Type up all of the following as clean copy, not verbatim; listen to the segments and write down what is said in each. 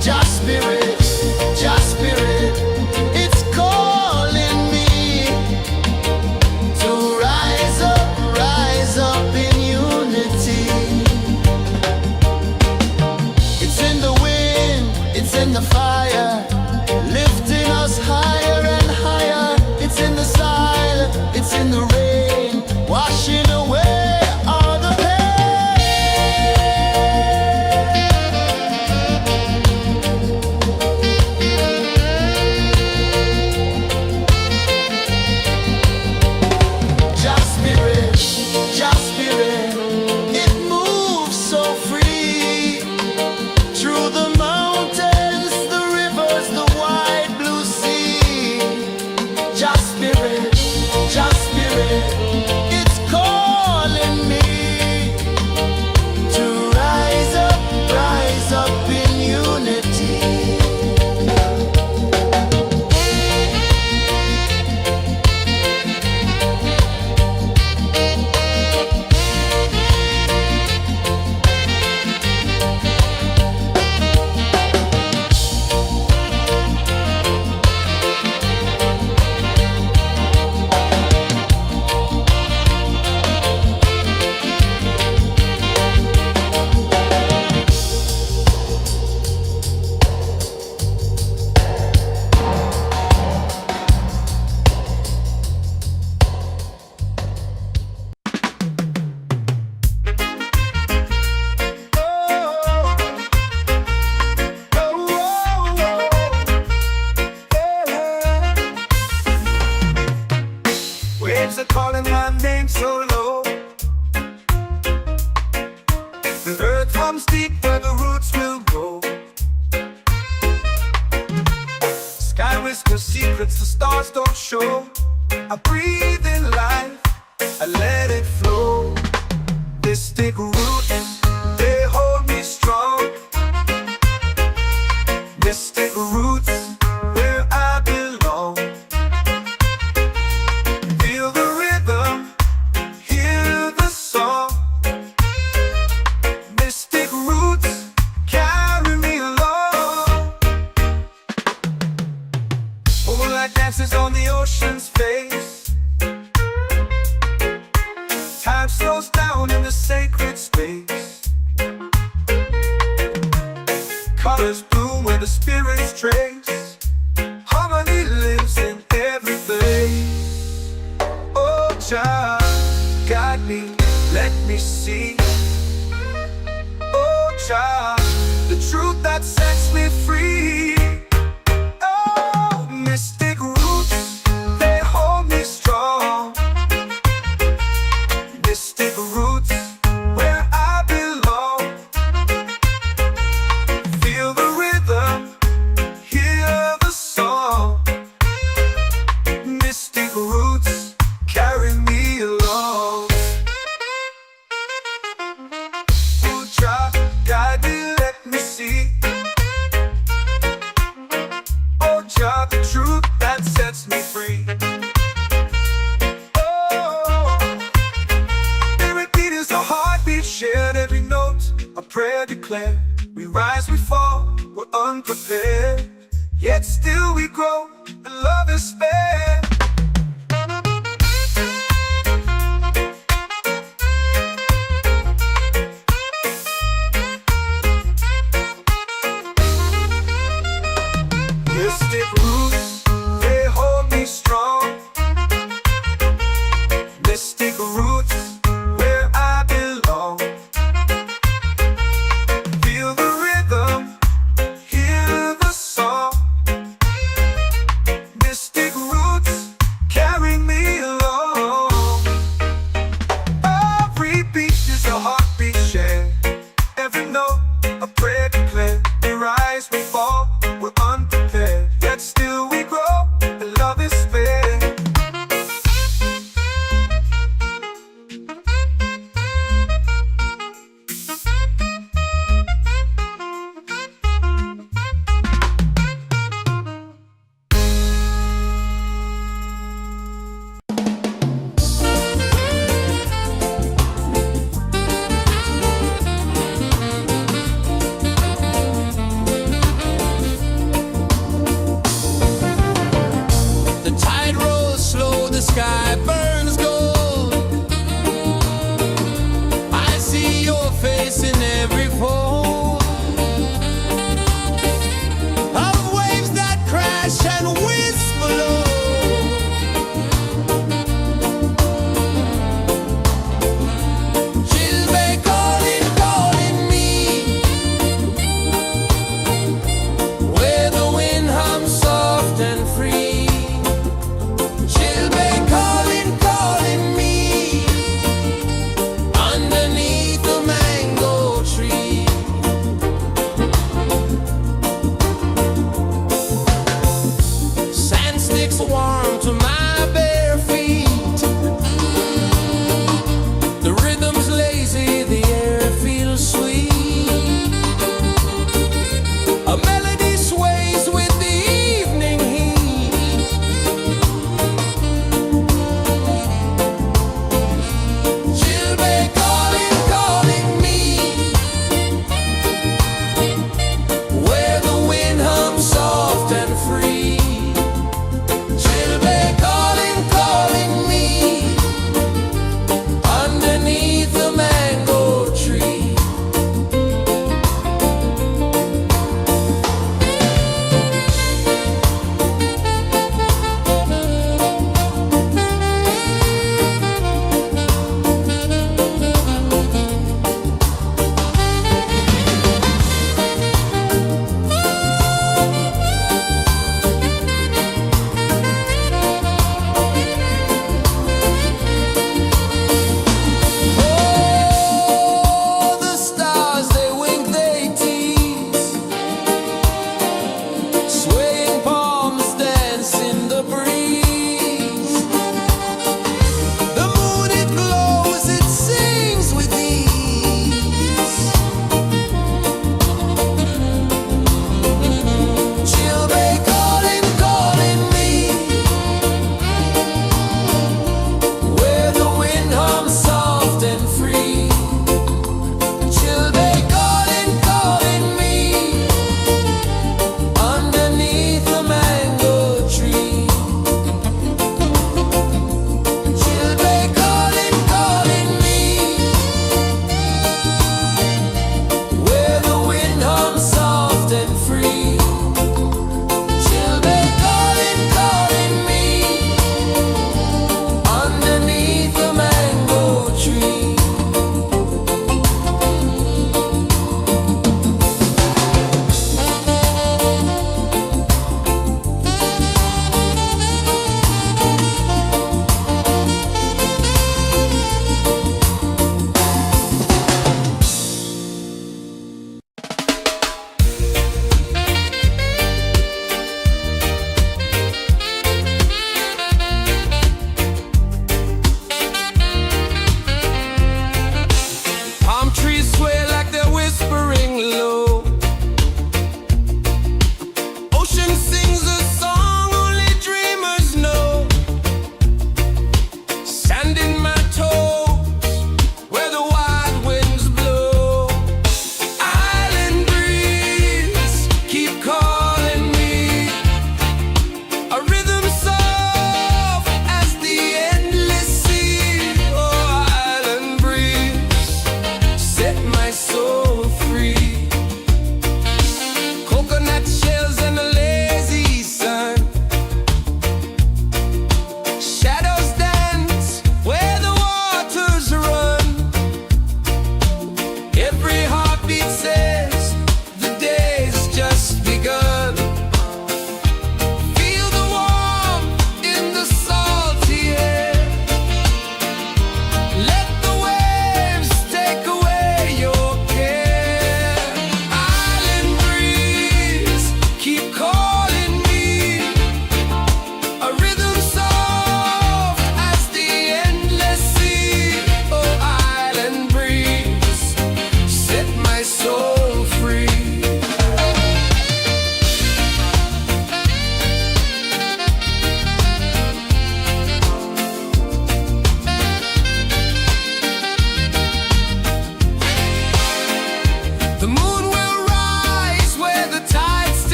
Just spirit, just spirit, it's calling me to rise up in unity. It's in the wind, it's in the fire, lifting us higher and higher. It's in the silence, it's in the rain, washing away all the pain. Just spirit, it moves so free through the mountains, the rivers, the wide blue sea. Just spirit, it's calling me to rise up in unity. Waves are calling my name so low. The earth comes deep where the roots will go. Sky whispers secrets the stars don't show. I breathe in life, I let it flow. This take root, they hold me strong. Mystic roots, where I belong. Feel the rhythm, hear the song. Mystic roots, carry me along. Moonlight dances on the ocean's face. Time slows down in the sacred space. Colors bloom where the spirits trace. Harmony lives in every place. Oh, Jah, guide me, let me see. Oh, Jah, the truth that sets me free. Oh, mystic roots, they hold me strong. Mystic roots, where I belong. Feel the rhythm, hear the song. Mystic roots, carry me along. Oh, Jah, guide me, let me see. Oh, Jah, the truth that sets me free. Oh, spirit beat is a heartbeat shared, every note a prayer declared. We rise, we fall, we're unprepared, yet still we grow, and love is spared. Mystic roots, they hold me strong. Mystic roots, where I belong. Feel the rhythm, hear the song. Mystic roots, carry me along. Every beat is a heartbeat shared, every note a prayer declared. We rise, we fall, we're unprepared, yet still we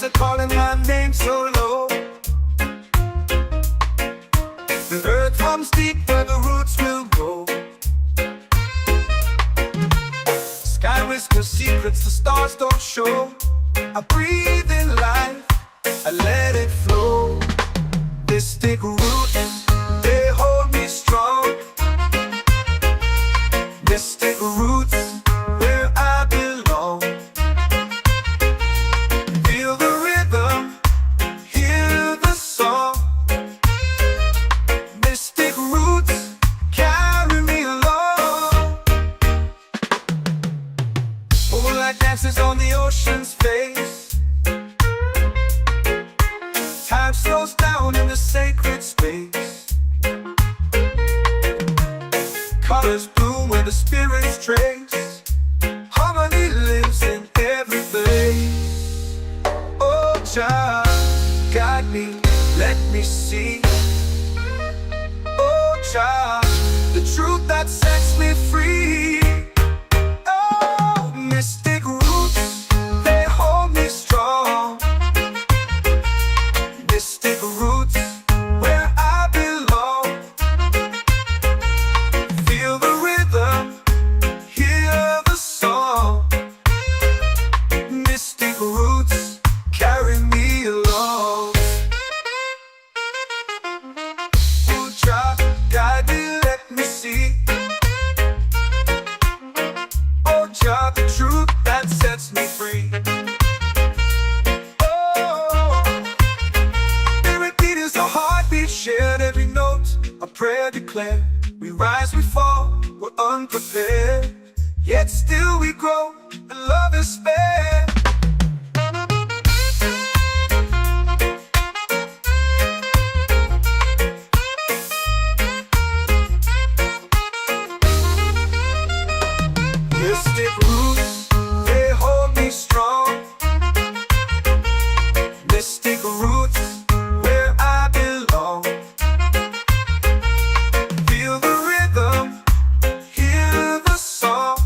are calling my name so low. The earth comes deep where the roots will grow. Sky whispers secrets the stars don't show. I breathe in life, I let it flow. Mystic roots, they hold me strong. Mystic roots, where I belong. Feel the rhythm, hear the song. Mystic roots, carry me along. Moonlight dances on the ocean's face. Time slows down in the sacred space. Colors bloom where the spirits trace. Harmony lives in every place. Oh, child, guide me, let me see. Oh, child, the truth that sets me free. Oh, mystic roots, they hold me strong. Mystic roots, where I belong. Feel the rhythm, hear the song. Mystic roots, carry me along. Oh, child, guide me, let me see. Oh, child, the truth that sets me free. Oh, every beat is a heartbeat shared, every note a prayer declared. We rise, we fall, we're unprepared, yet still we grow, and love is spared. Mystic roots, they hold me strong. Mystic roots, where I belong. Feel the rhythm, hear the song.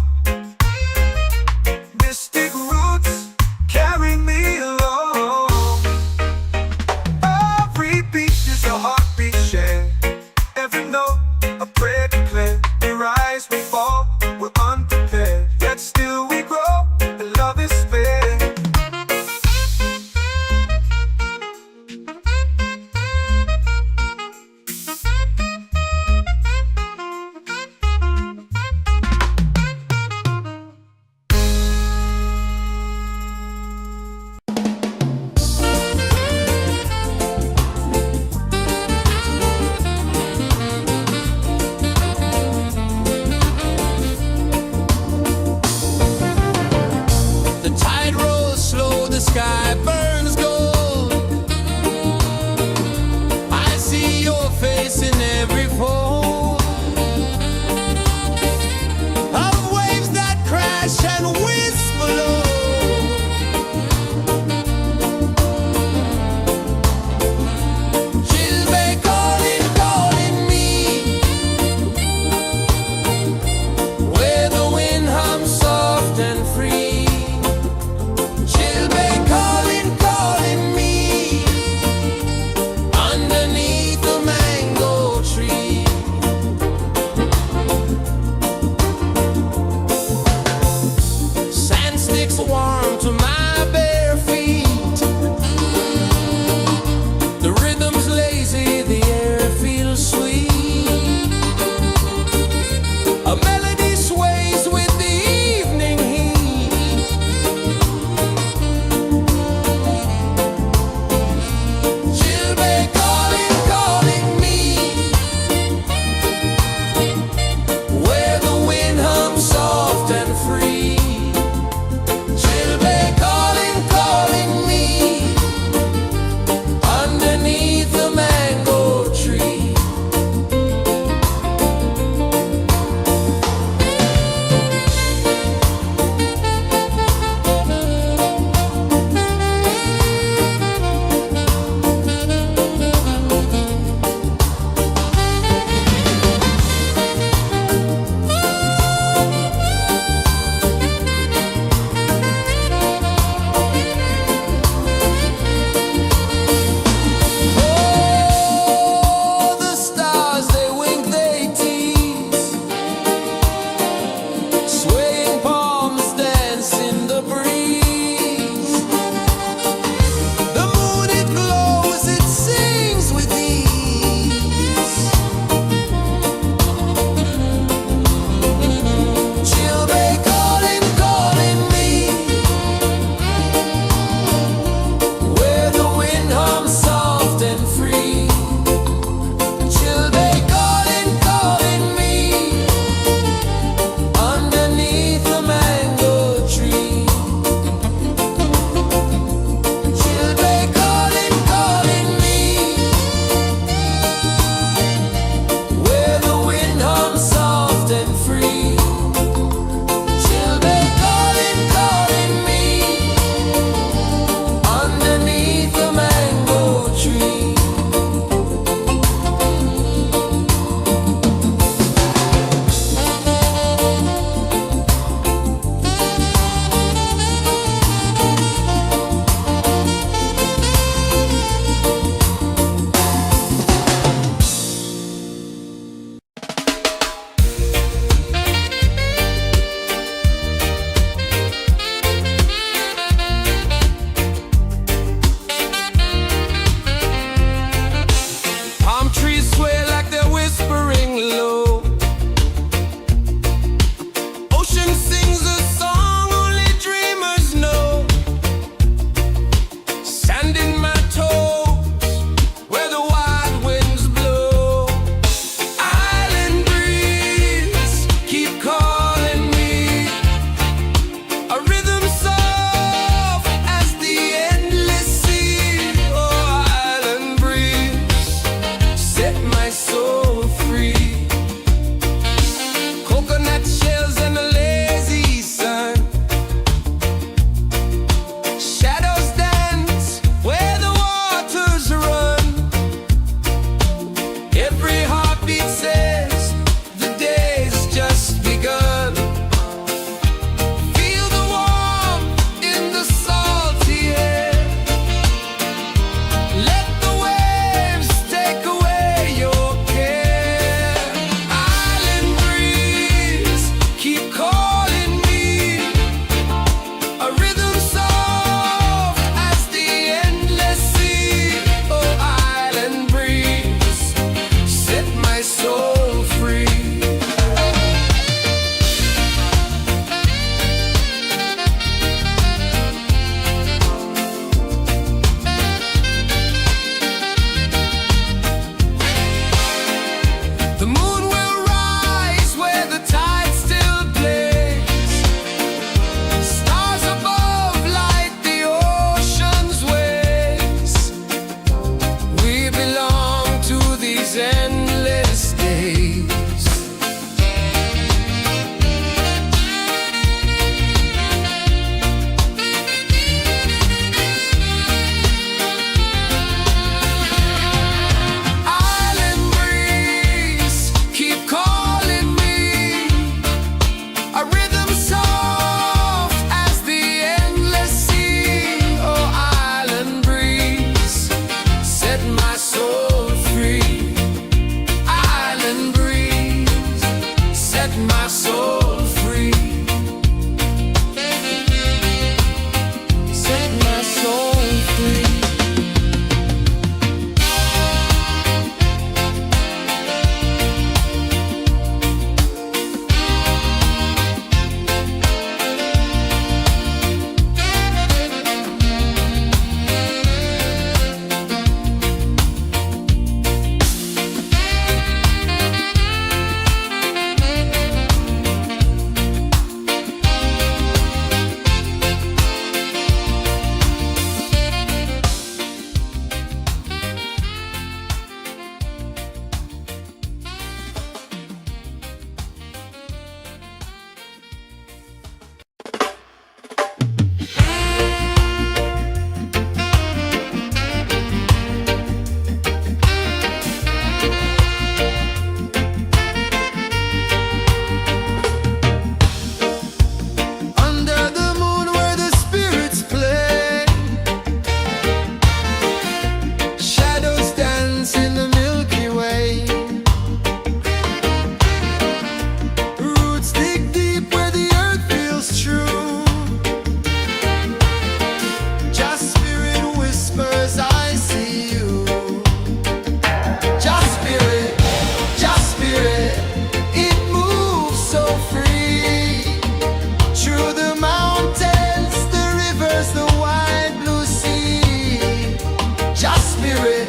spirit,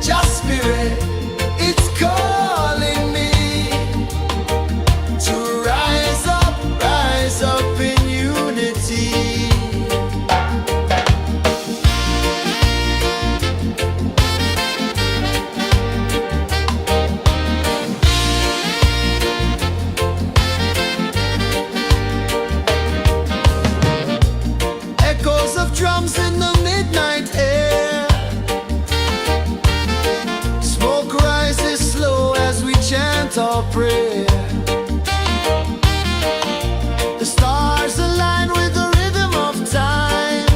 just spirit, it's calling me to rise up in unity. Echoes of drums in the midnight air. Smoke rises slow as we chant our prayer. The stars align with the rhythm of time.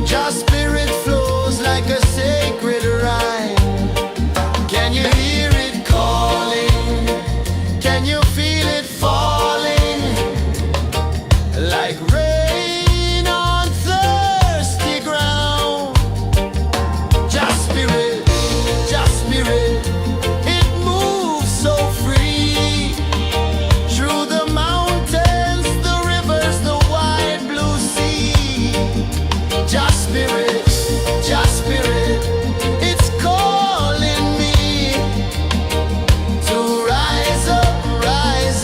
Just spirit flows like a sacred rhyme. Can you hear it calling? Can you feel it falling? Like rain on thirsty ground. Just spirit, it moves so free. Through the mountains, the rivers, the wide blue sea. Just spirit, it's calling me to rise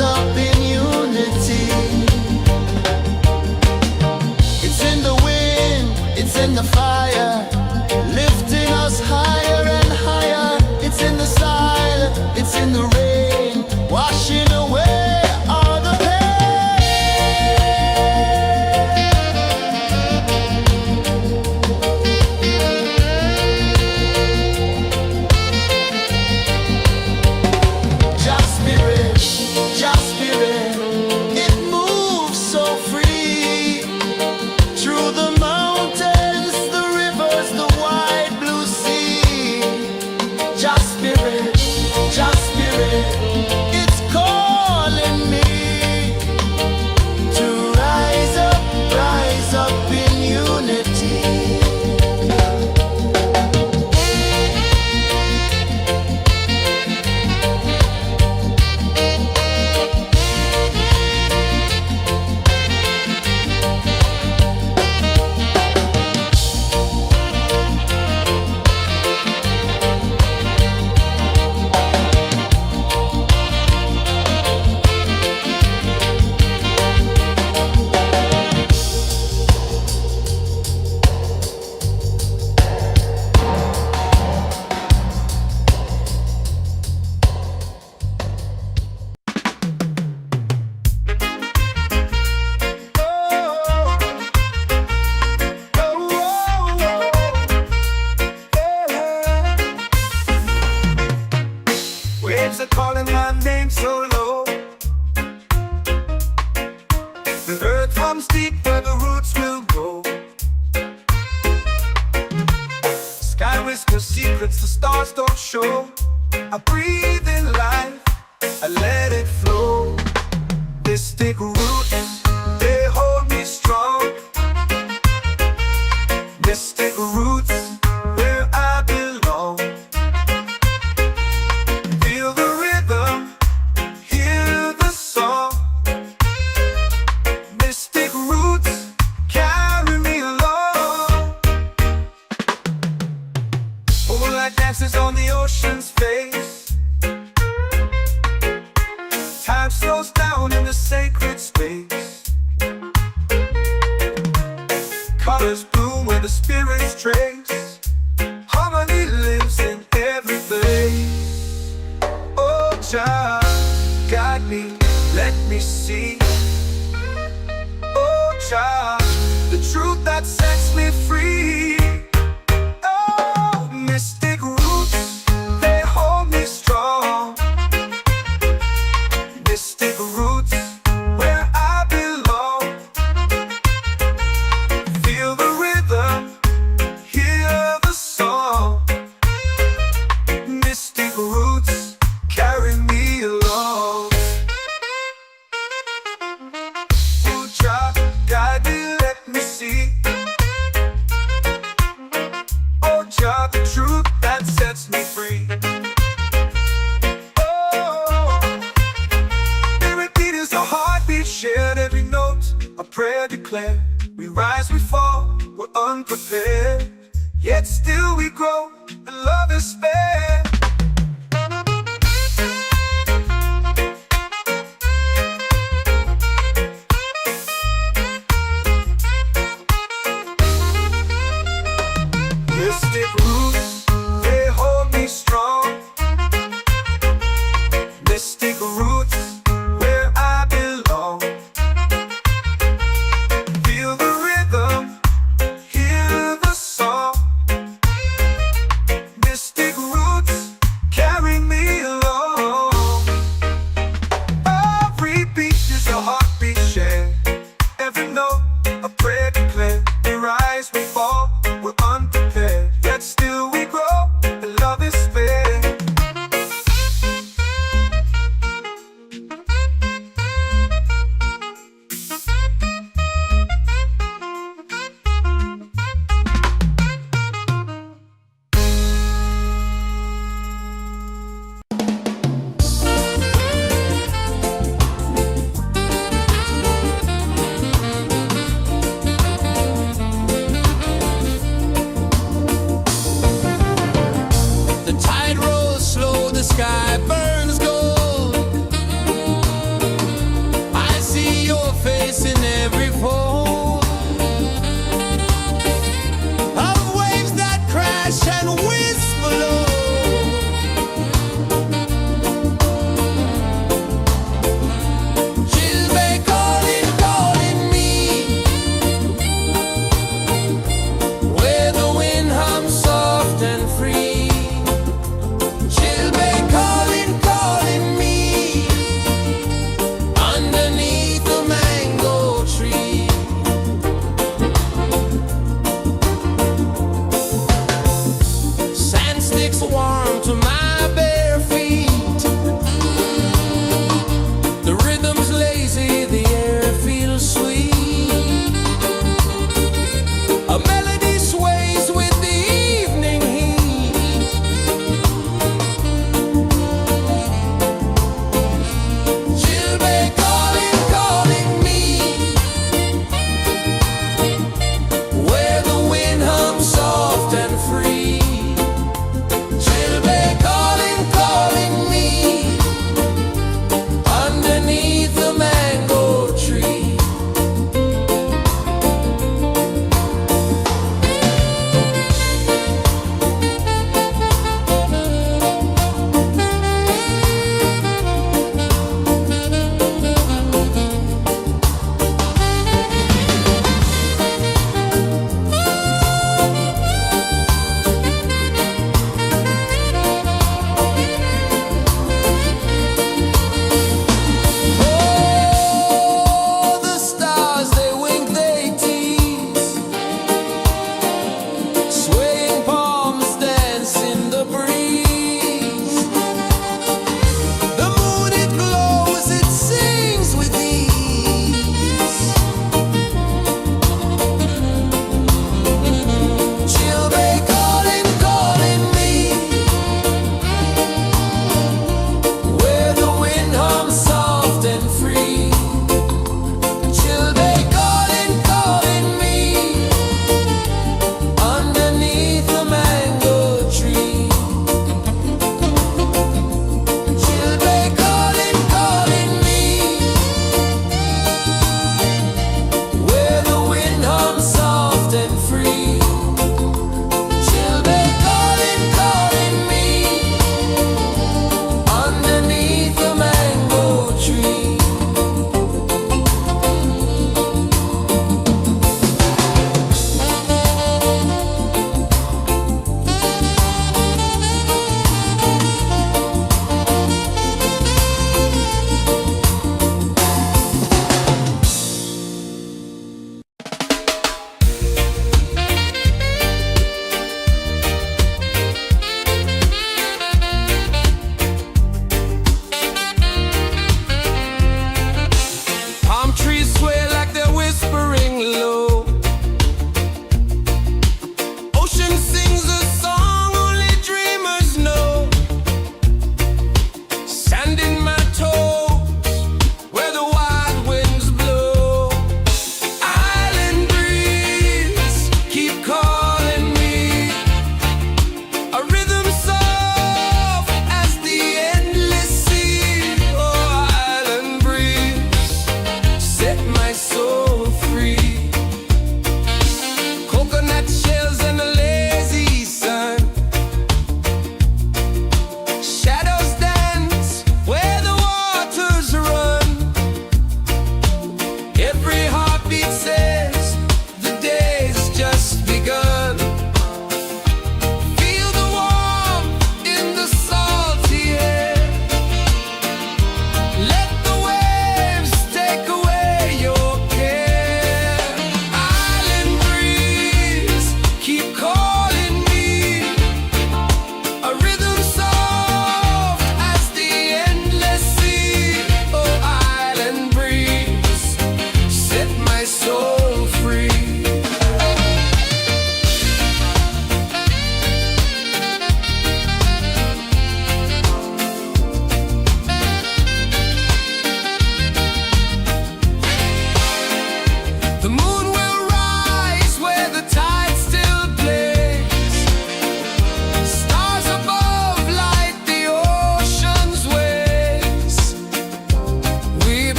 up in unity. It's in the wind, it's in the fire, lifting us higher and higher. It's in the silence, it's in the rain, washing away all the pain. Just spirit, it moves so free. Through the mountains, the rivers, the wide blue sea. Just spirit, it's calling me to rise up in unity. Waves are calling my name so low. The earth hums deep where the roots will go. Sky whispers secrets the stars don't show. I breathe in life, I let it flow. Mystic roots, they hold me strong. Mystic roots, where I belong. Feel the rhythm, hear the song. Mystic roots, carry me along. Moonlight dances on the ocean's face. Time slows down in the sacred space. Colors bloom where the spirits trace. Harmony lives in every place. Oh, Jah, guide me, let me see. Oh, Jah, the truth that sets me free. Oh, mystic roots, they hold me strong. Mystic roots, where I belong. Feel the rhythm, hear the song. Mystic roots, carry me along. Oh, Jah, guide me, let me see. Oh, Jah, the truth that sets me free. Oh, every beat is a heartbeat shared, every note a prayer declared. We rise, we fall, we're unprepared. yet still we grow, and love is fair. Mystic roots, they hold me strong. Mystic roots, where I belong. Feel the rhythm, hear the song. Mystic roots, carry me along. Every beat is a heartbeat shared. Every note, a prayer declared. We rise, we fall, we're unprepared, yet still we grow.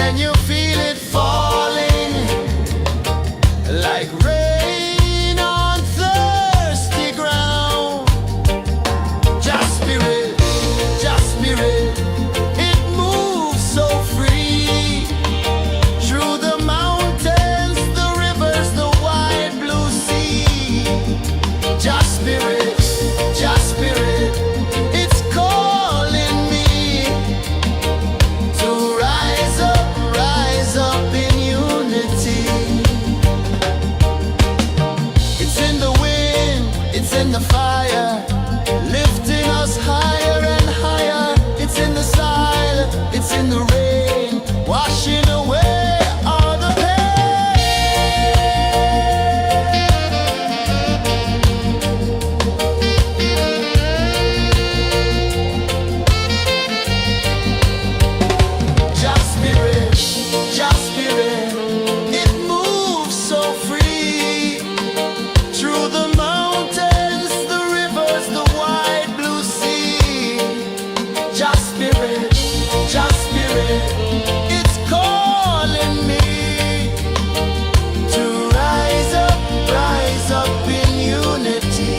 Can you feel it falling like rain on thirsty ground? Just spirit, it moves so free through the mountains, the rivers, the wide blue sea. Just spirit, it's calling me to rise up in unity. It's in the wind, it's in the fire, lifting us higher and higher. It's in the silence, it's in the rain, washing away all the pain. Just spirit, it moves so free through the mountains, the rivers, the wide blue sea. Just spirit, it's calling me to rise up in unity.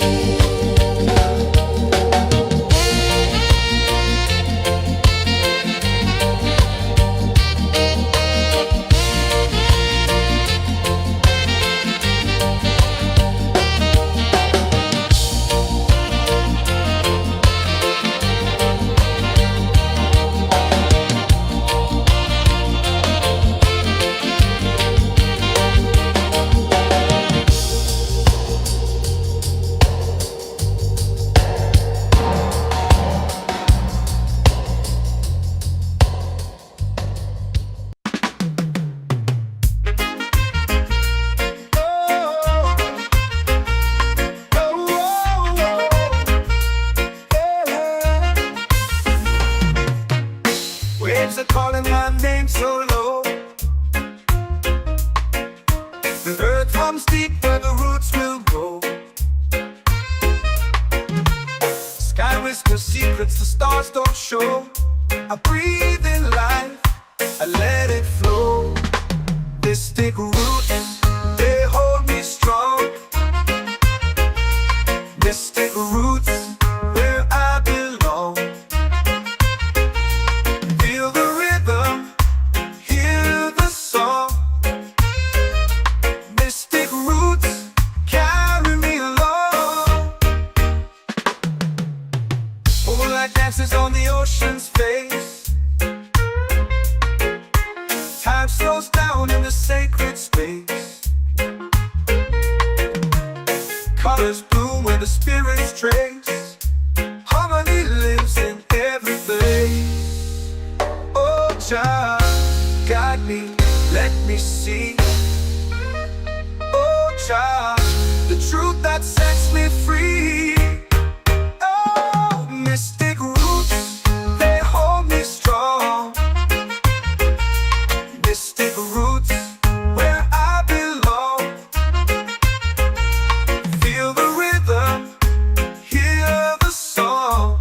Waves are calling my name so low. The earth hums deep where the roots will grow. Sky whispers secrets the stars don't show. I breathe in life, I let it flow. This take root and they hold me strong. This take roots where I belong. Feel the rhythm, hear the song. Mystic roots carry me along. Moonlight dances on the ocean's face. Time slows down in the sacred space. Colors bloom where the spirits trace. Harmony lives in every place. Oh, Jah, guide me, let me see. Oh, Jah, the truth that sets me free. Oh, mystic roots, they hold me strong. Mystic roots, where I belong. Feel the rhythm, hear the song.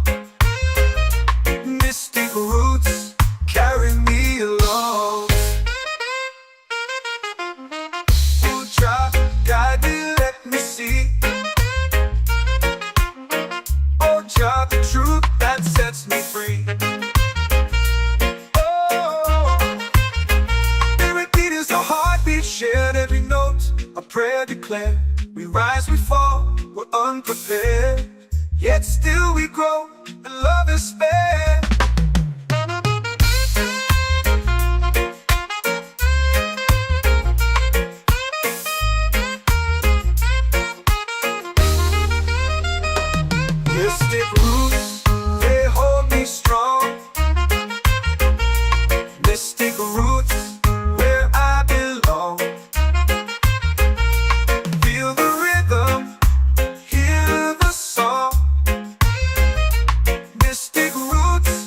Mystic roots carry me along. Oh, Jah, guide me, let me see. Oh, Jah, the truth that sets me free. Oh, spirit beat is a heartbeat shared, every note a prayer declared. We rise, we fall, we're unprepared, yet still we grow, and love is spared. Mystic roots, they hold me strong. Mystic roots, where I belong. Feel the rhythm, hear the song. Mystic roots,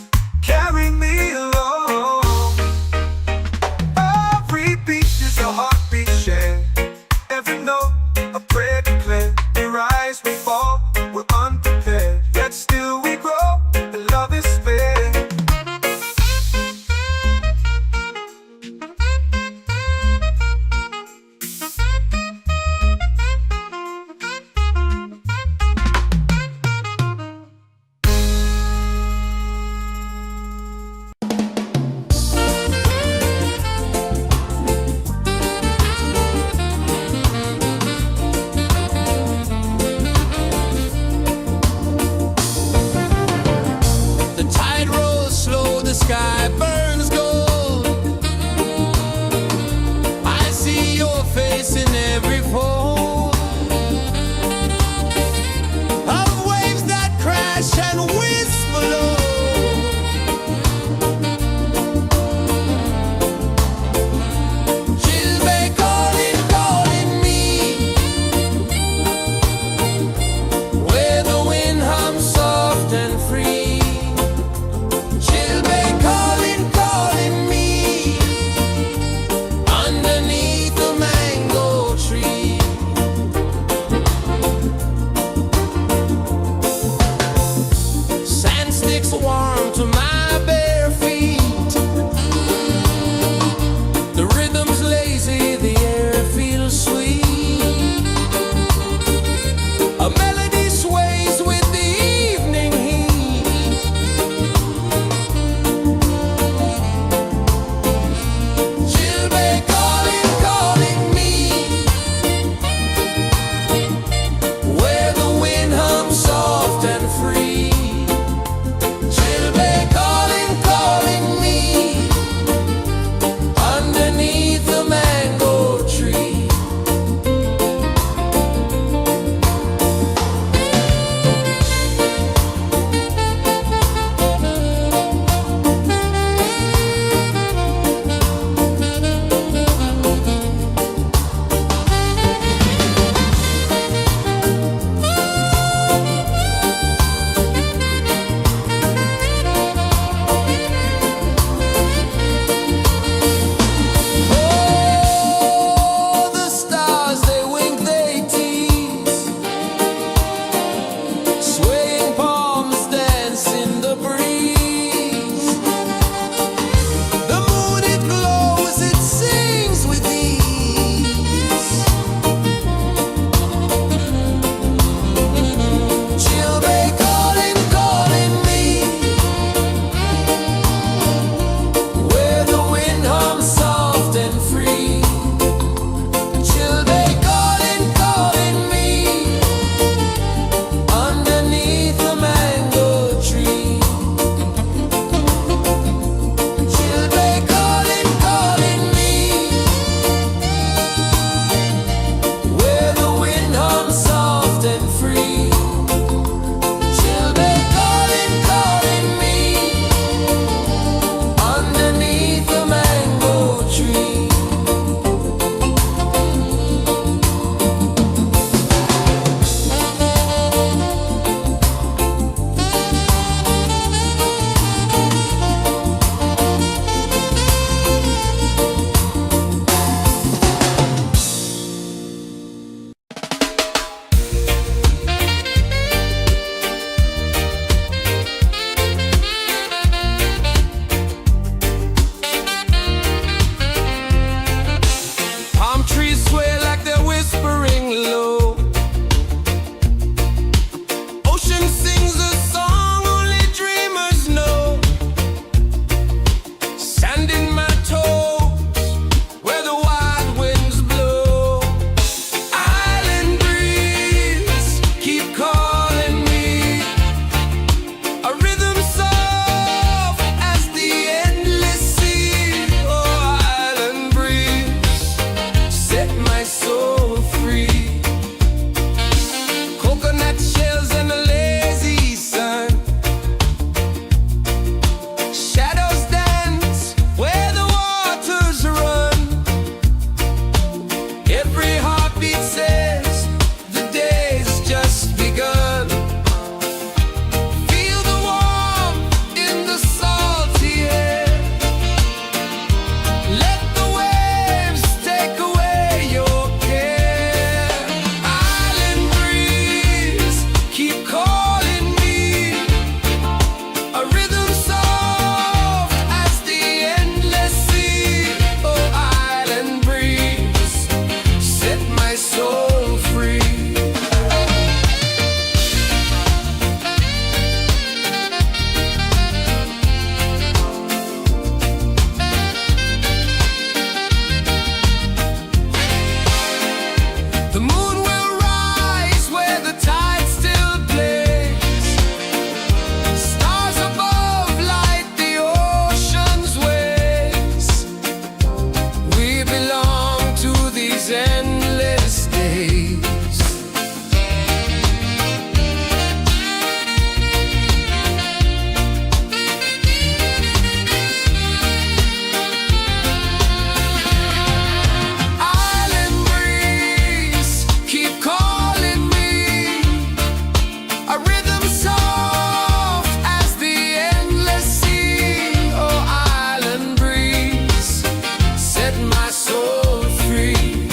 my soul free.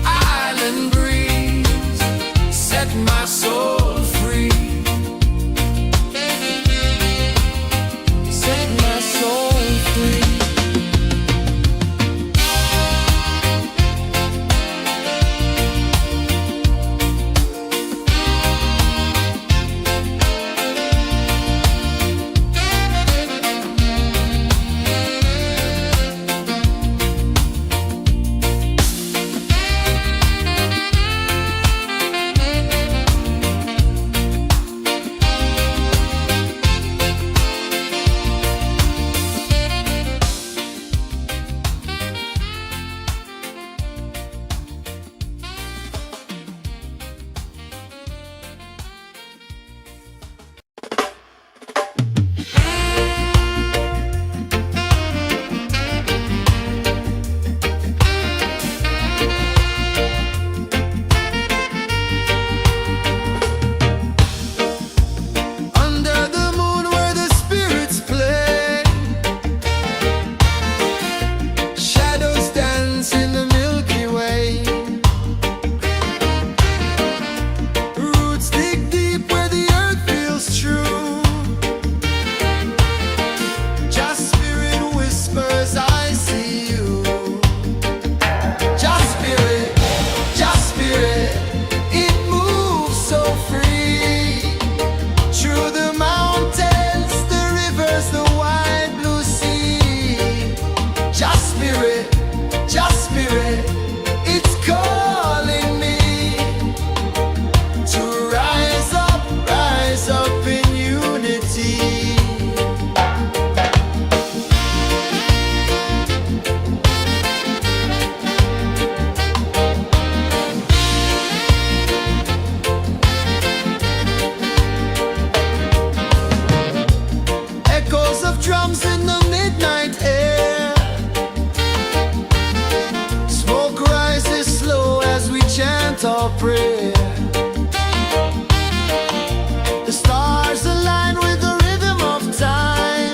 Island breeze, set my soul free. Set my soul free. Under the moon where the spirits play, shadows dance in the Milky Way. Roots dig deep where the earth feels true. Just spirit whispers, I see you. Just spirit, it moves so free. Through the mountains, the rivers, the wide blue sea. Just spirit, it's calling me to rise up in unity. Echoes of drums in the midnight air. Smoke rises slow as we chant our prayer. The stars align with the rhythm of time.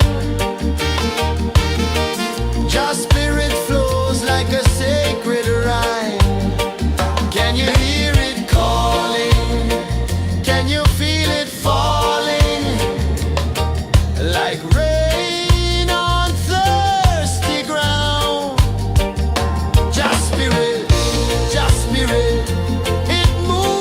Just spirit flows like a sacred rhyme. Can you hear it calling? Can you feel it falling? Like rain on thirsty ground. Just spirit, it moves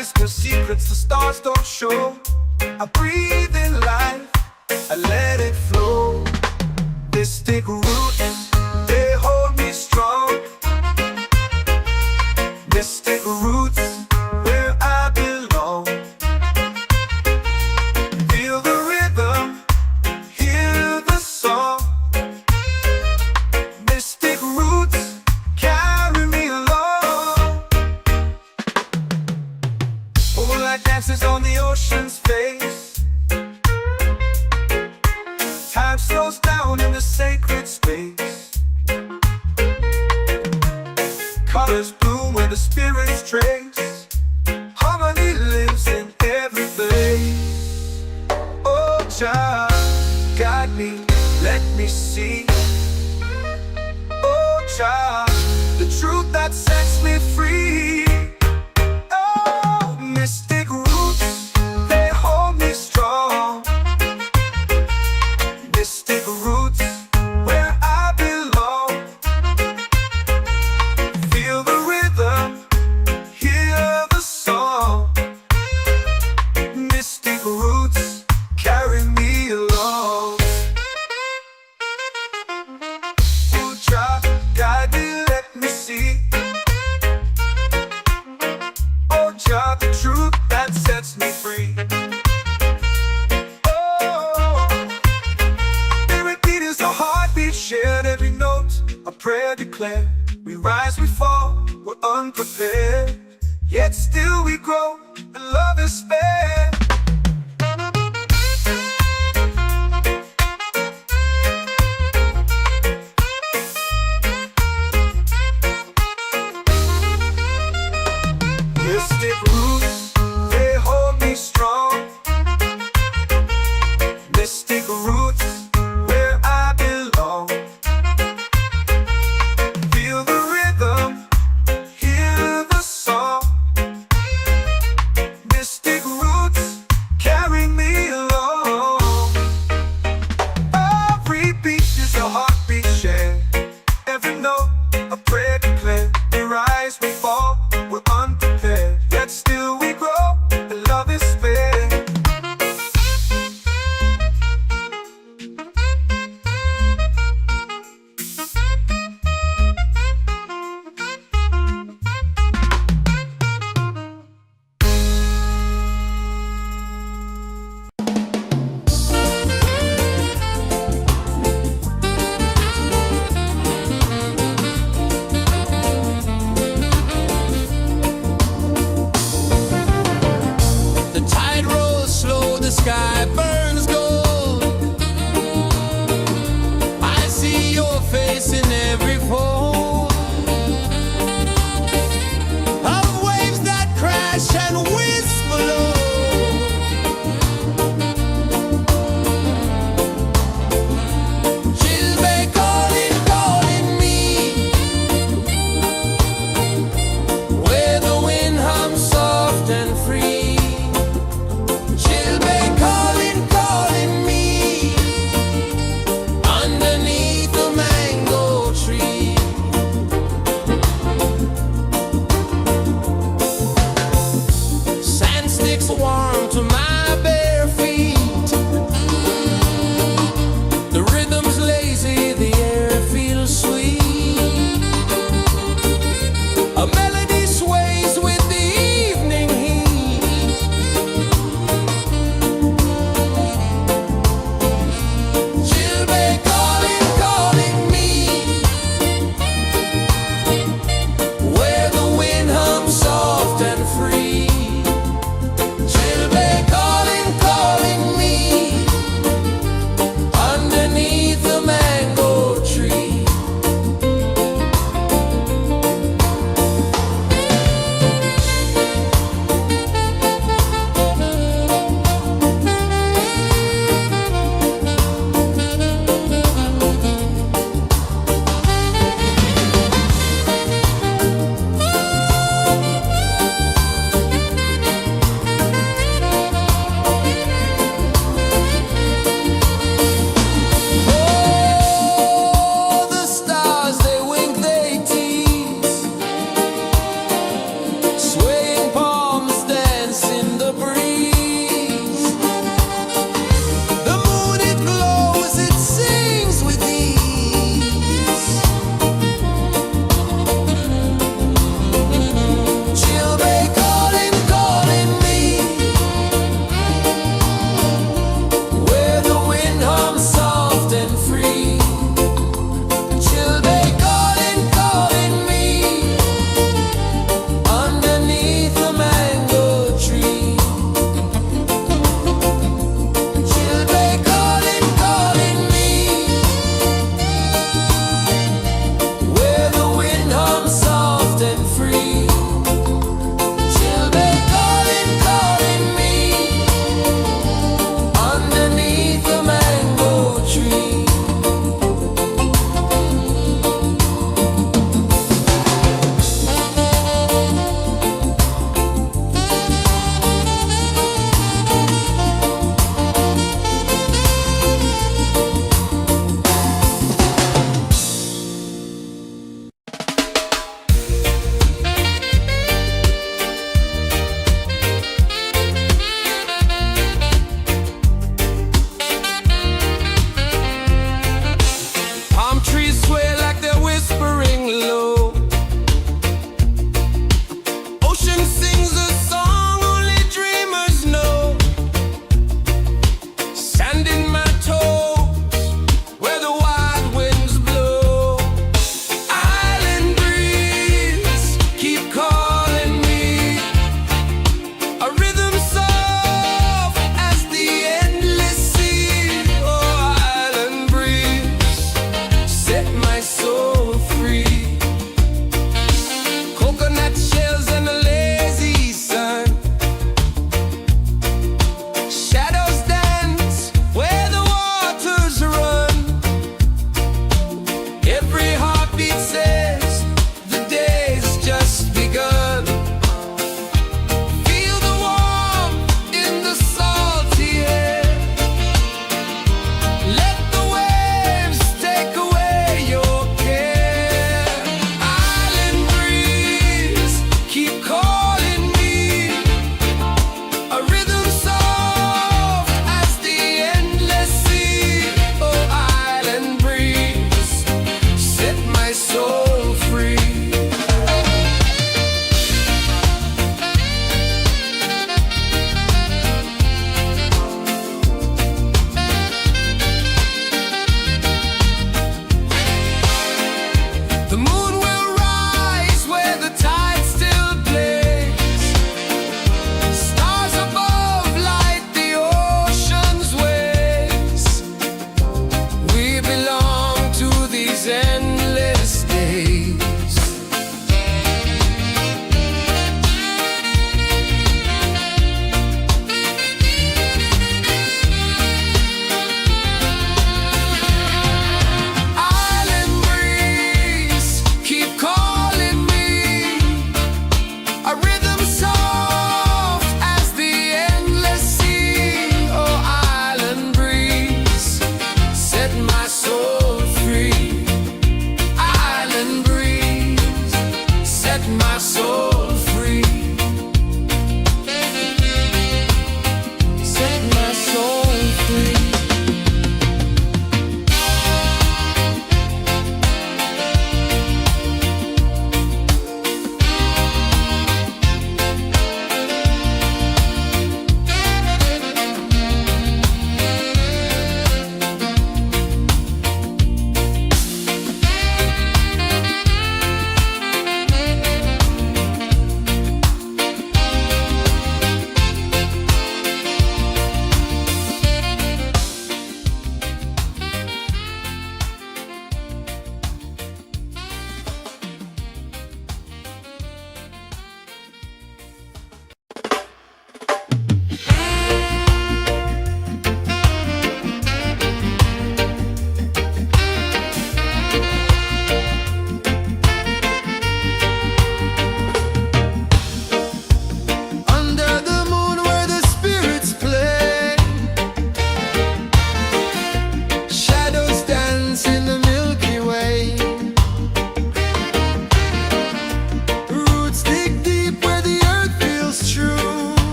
whisper secrets the stars don't show. I breathe in life, I let it flow. Mystic roots, they hold me strong. Mystic roots, where I belong. Feel the rhythm, hear the song. Mystic roots, carry me along. Moonlight dances on the ocean's face. Time slows down in the sacred space. Colors bloom where the spirits trace. Harmony lives in every place. Oh, child, guide me, let me see. Oh, child, the truth that sets me free. Oh, mystic roots, they hold me strong. Mystic roots, where I belong. Feel the rhythm, hear the song. Mystic roots, carry me along. Oh, child, guide me, let me see. Oh, child, the truth that sets me free. A heartbeat shared, every note a prayer declared. We rise, we fall, we're unprepared, yet still we grow, and love is spared. Mystic roots, they hold me strong. Mystic roots, where I belong. Feel the rhythm, hear the song. Mystic roots, carry me along. Every beat is a heartbeat shared. Every note a prayer declared. We rise, we fall, we're unprepared, yet still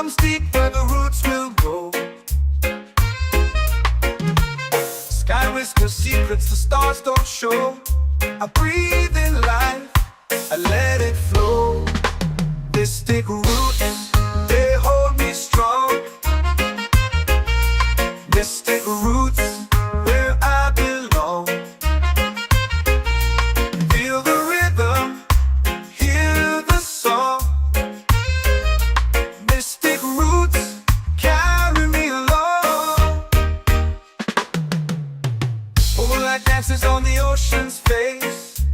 comes deep where the roots will grow. Sky whispers secrets the stars don't show. I breathe in life, I let it flow. Mystic roots, they hold me strong. Mystic roots, where I belong. Feel the rhythm, hear the song. Mystic roots, carry me along. Moonlight dances on the ocean's face.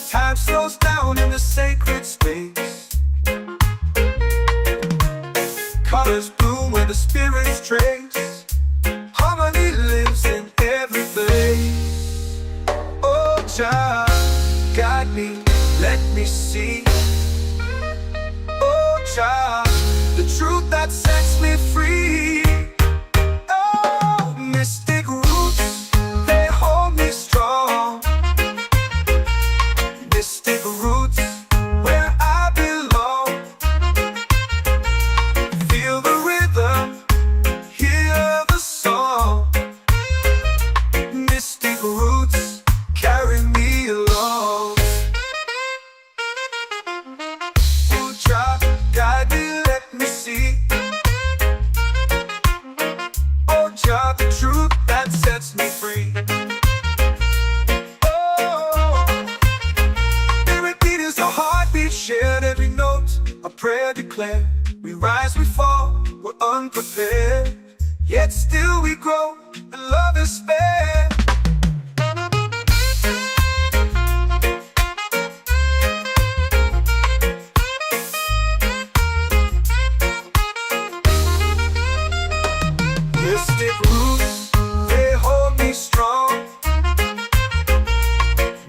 Time slows down in the sacred space. Colors bloom where the spirits trace. Harmony lives in every place. Oh, Jah, guide me, let me see. Oh, Jah, the truth that sets me free. Oh, mystic roots, they hold me strong. Mystic roots, where I belong. Feel the rhythm, hear the song. Mystic roots, carry me along. Oh, Jah, guide me, let me see. Oh, Jah, the truth that sets me free. Shared every note, a prayer declared. We rise, we fall, we're unprepared. Yet still we grow, and love is spared. Mystic roots, they hold me strong.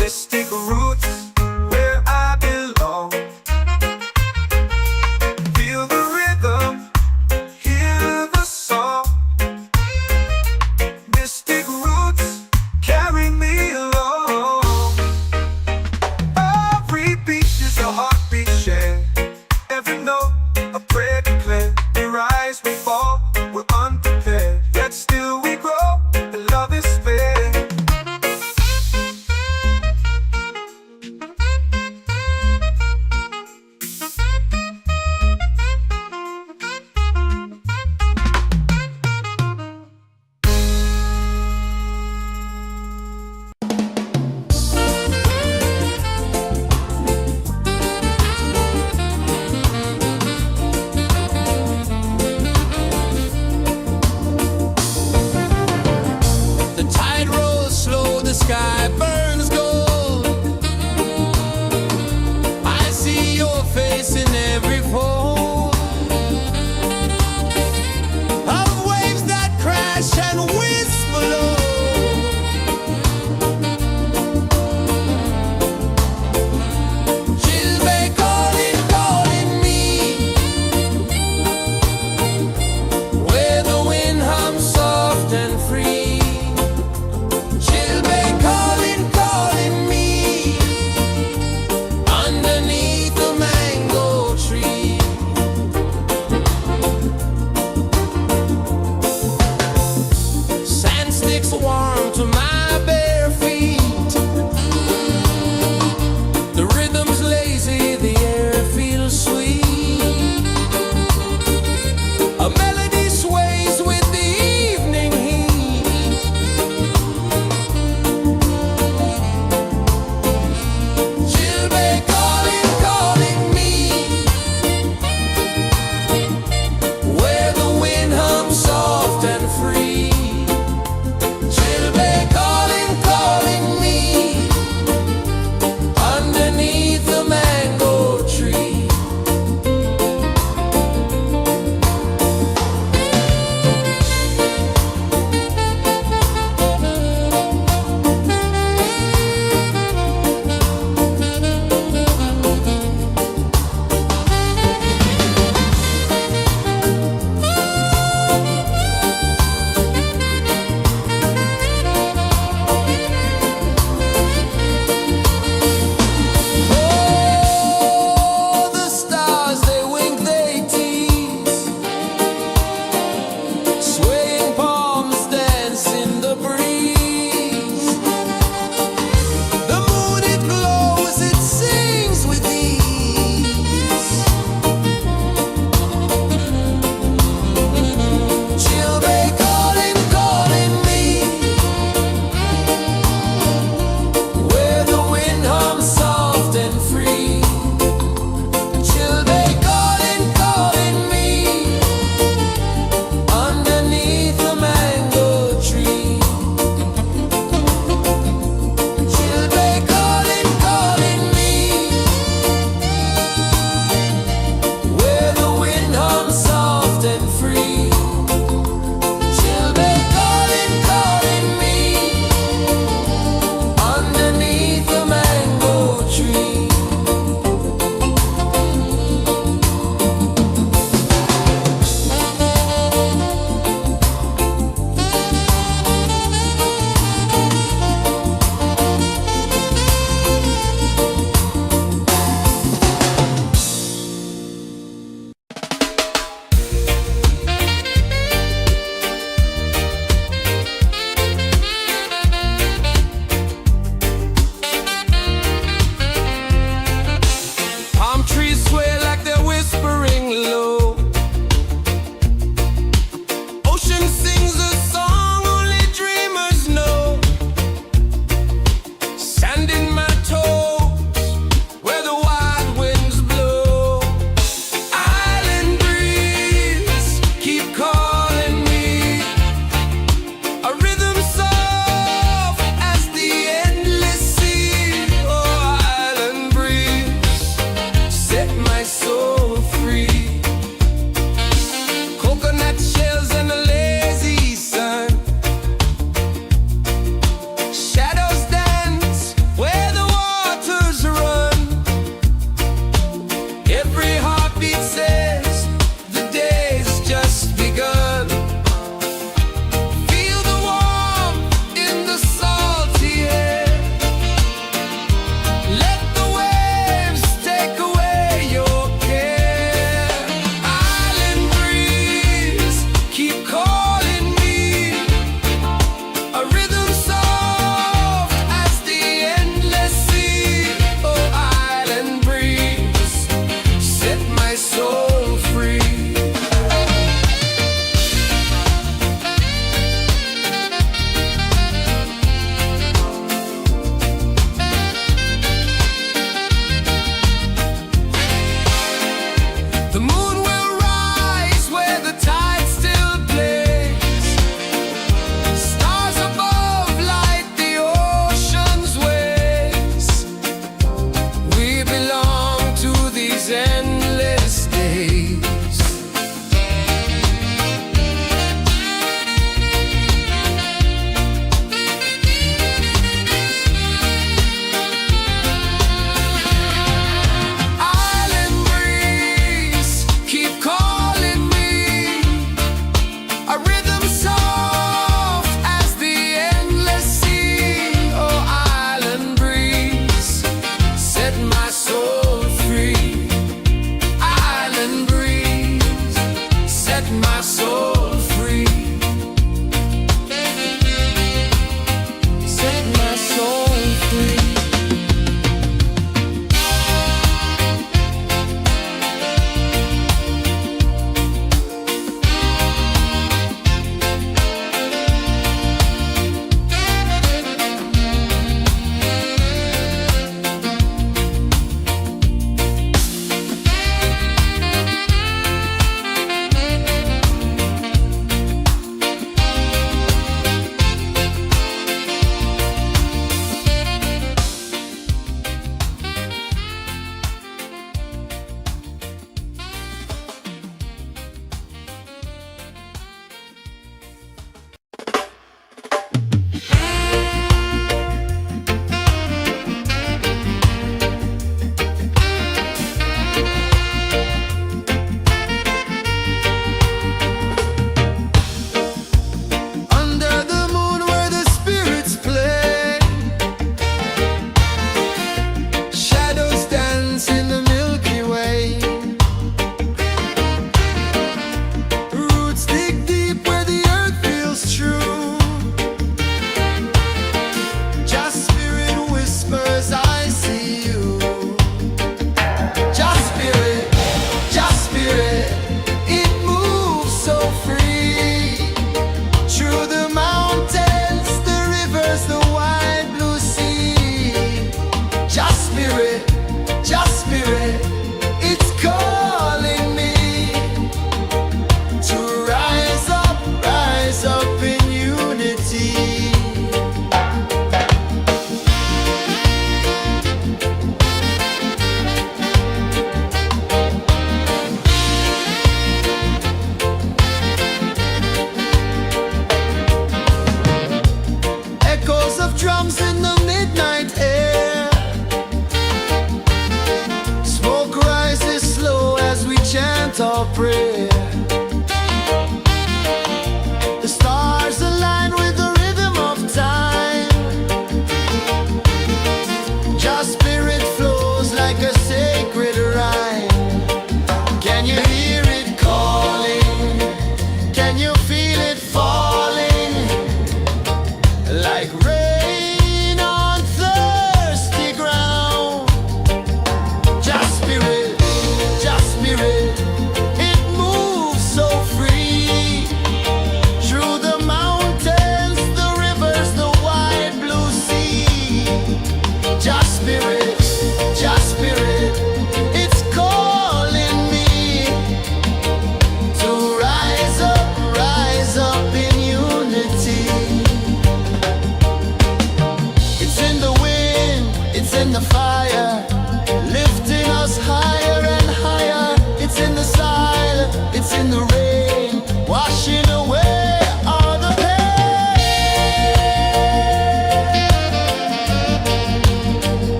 Mystic roots, where I belong. Feel the rhythm, hear the song. Mystic roots,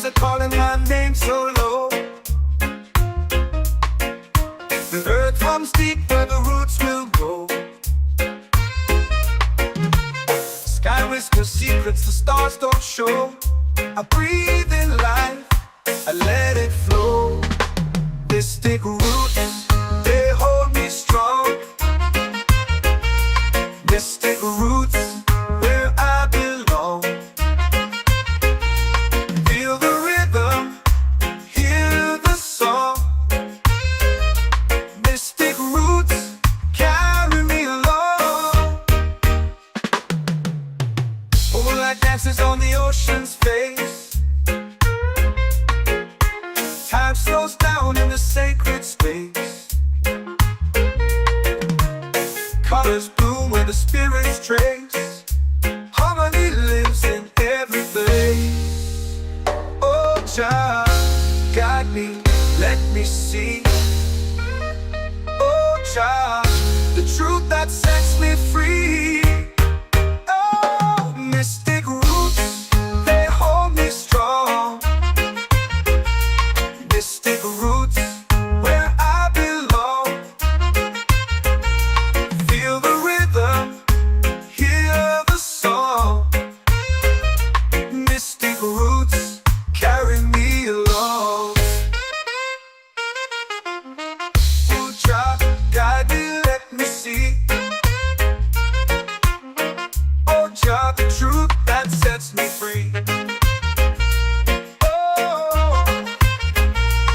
are calling my name so low. The earth runs deep where the roots will grow. Sky whispers secrets the stars don't show. I breathe in life, I let it flow. Mystic roots, they hold me strong. Mystic roots, where I belong. Feel the rhythm, hear the song. Mystic roots, carry me along. Moonlight dances on the ocean's face. Time slows down in the sacred space. Colors bloom where the spirits trace. Harmony lives in every place. Oh, Jah, guide me, let me see. Oh, Jah, the truth that sets me free. Oh, mystic roots, they hold me strong. Mystic roots, where I belong. Feel the rhythm, hear the song. Mystic roots, carry me along. Oh, Jah, guide me, let me see. Oh, Jah, the truth that sets me free. Oh,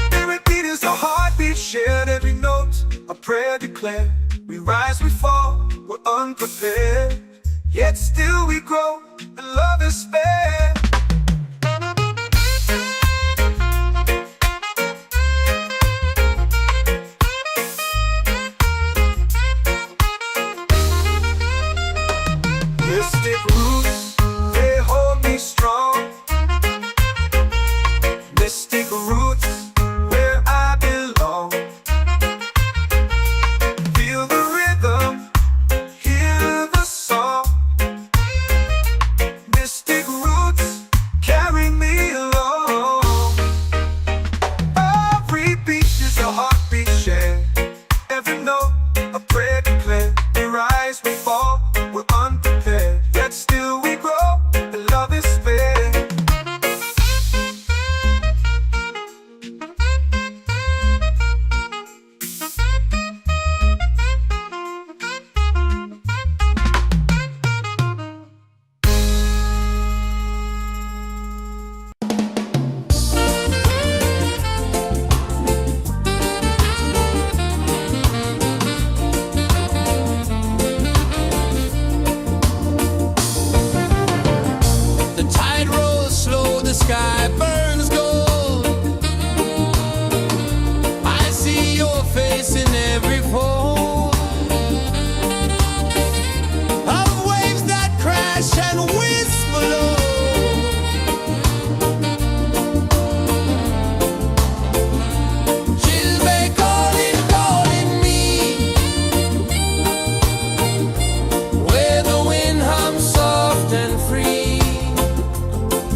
spirit beat is a heartbeat shared, every note a prayer declared. We rise, we fall, we're unprepared, yet still we grow, and love is fair. Mystic roots, they hold me strong. Mystic roots, where I belong. Feel the rhythm, hear the song. Mystic roots, carry me along. Every beat is a heartbeat shared, every note a prayer declared. We rise, we fall, we're unprepared, yet still we grow, and love is fair. The tide rolls slow, the sky burns gold. I see your face in every fold of waves that crash and whisper low. She'll be calling, calling me, where the wind hums soft and free.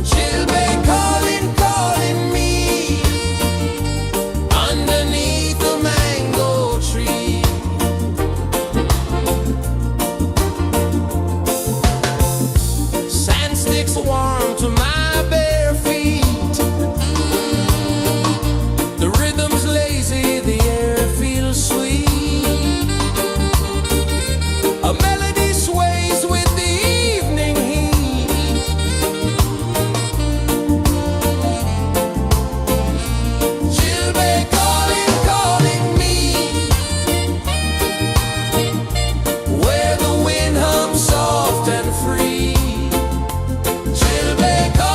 She'll be calling, calling me, underneath the mango tree. Sand sticks warm to my bare feet. The rhythm's lazy, the air feels sweet. A melody sways with the evening heat. She'll be calling, calling me, where the wind hums soft and free. She'll be calling.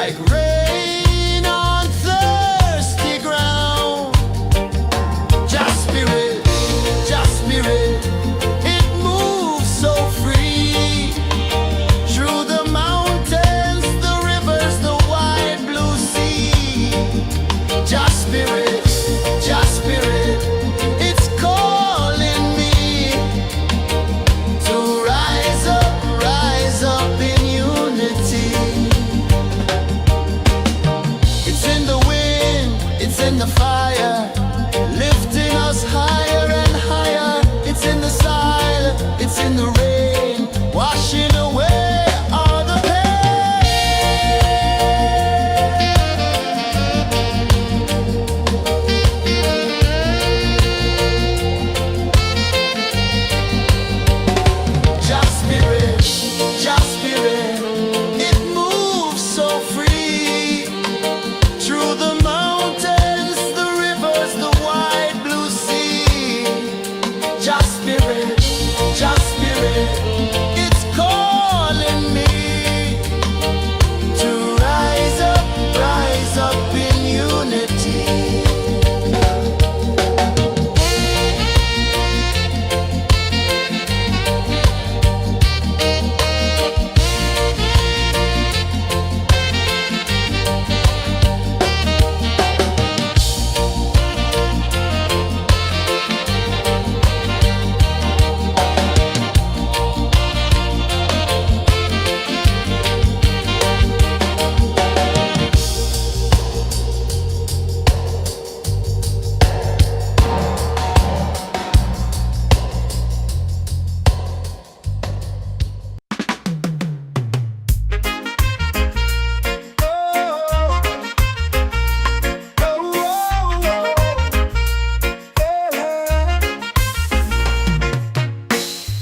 like rain on thirsty ground. Just spirit, it moves so free through the mountains, the rivers, the wide blue sea. Just spirit, it's calling me to rise up in unity. It's in the wind, it's in the fire, lifting us higher and higher. It's in the silence, it's in the rain, washing away all the Just spirit, it moves so free through the mountains, the rivers, the wide blue sea. Just spirit, it's calling me to rise up in unity.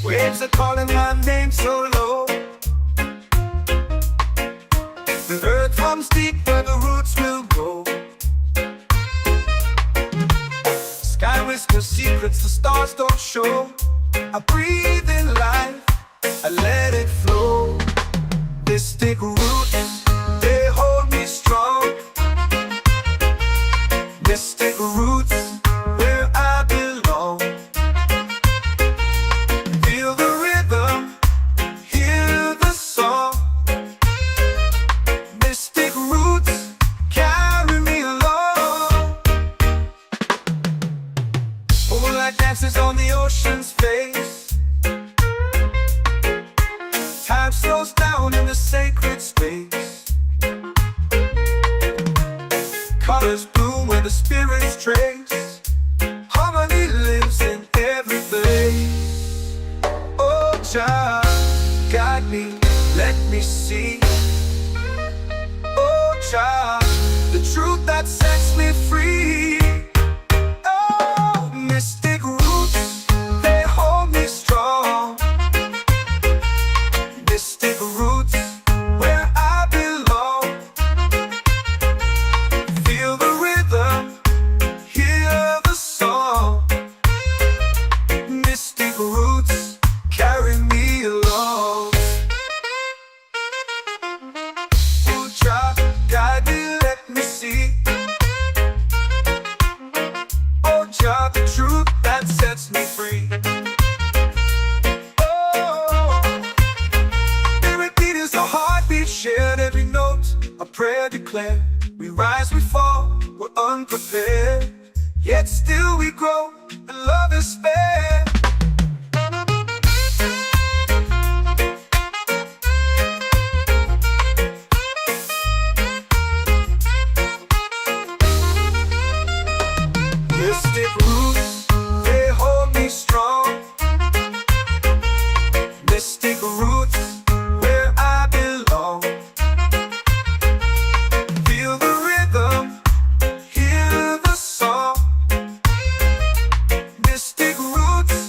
Waves are calling my name so low. The earth comes deep where the roots will grow. Sky whispers secrets the stars don't show. I breathe in life, I let it flow. Mystic roots, they hold me strong. Mystic roots, where I belong. Feel the rhythm, hear the song. Mystic roots, carry me along. Moonlight dances on the ocean's face. Time slows down in the sacred space. Colors bloom where the spirits trace. Harmony lives in every place. Oh, Jah, guide me, let me see. Oh, Jah, the truth that sets me free. Oh, mystic roots, they hold me strong. Mystic roots, where I belong. Feel the rhythm, hear the song. Mystic roots, carry me along. Oh, Jah, guide me, let me see. Oh, Jah, the truth that sets me free. Oh, spirit beat is a heartbeat, shared every note, a prayer declared. We rise, we fall, we're unprepared, yet still we grow, and love is spared. Mystic roots, they hold me strong. Mystic roots, where I belong. Feel the rhythm, hear the song. Mystic roots,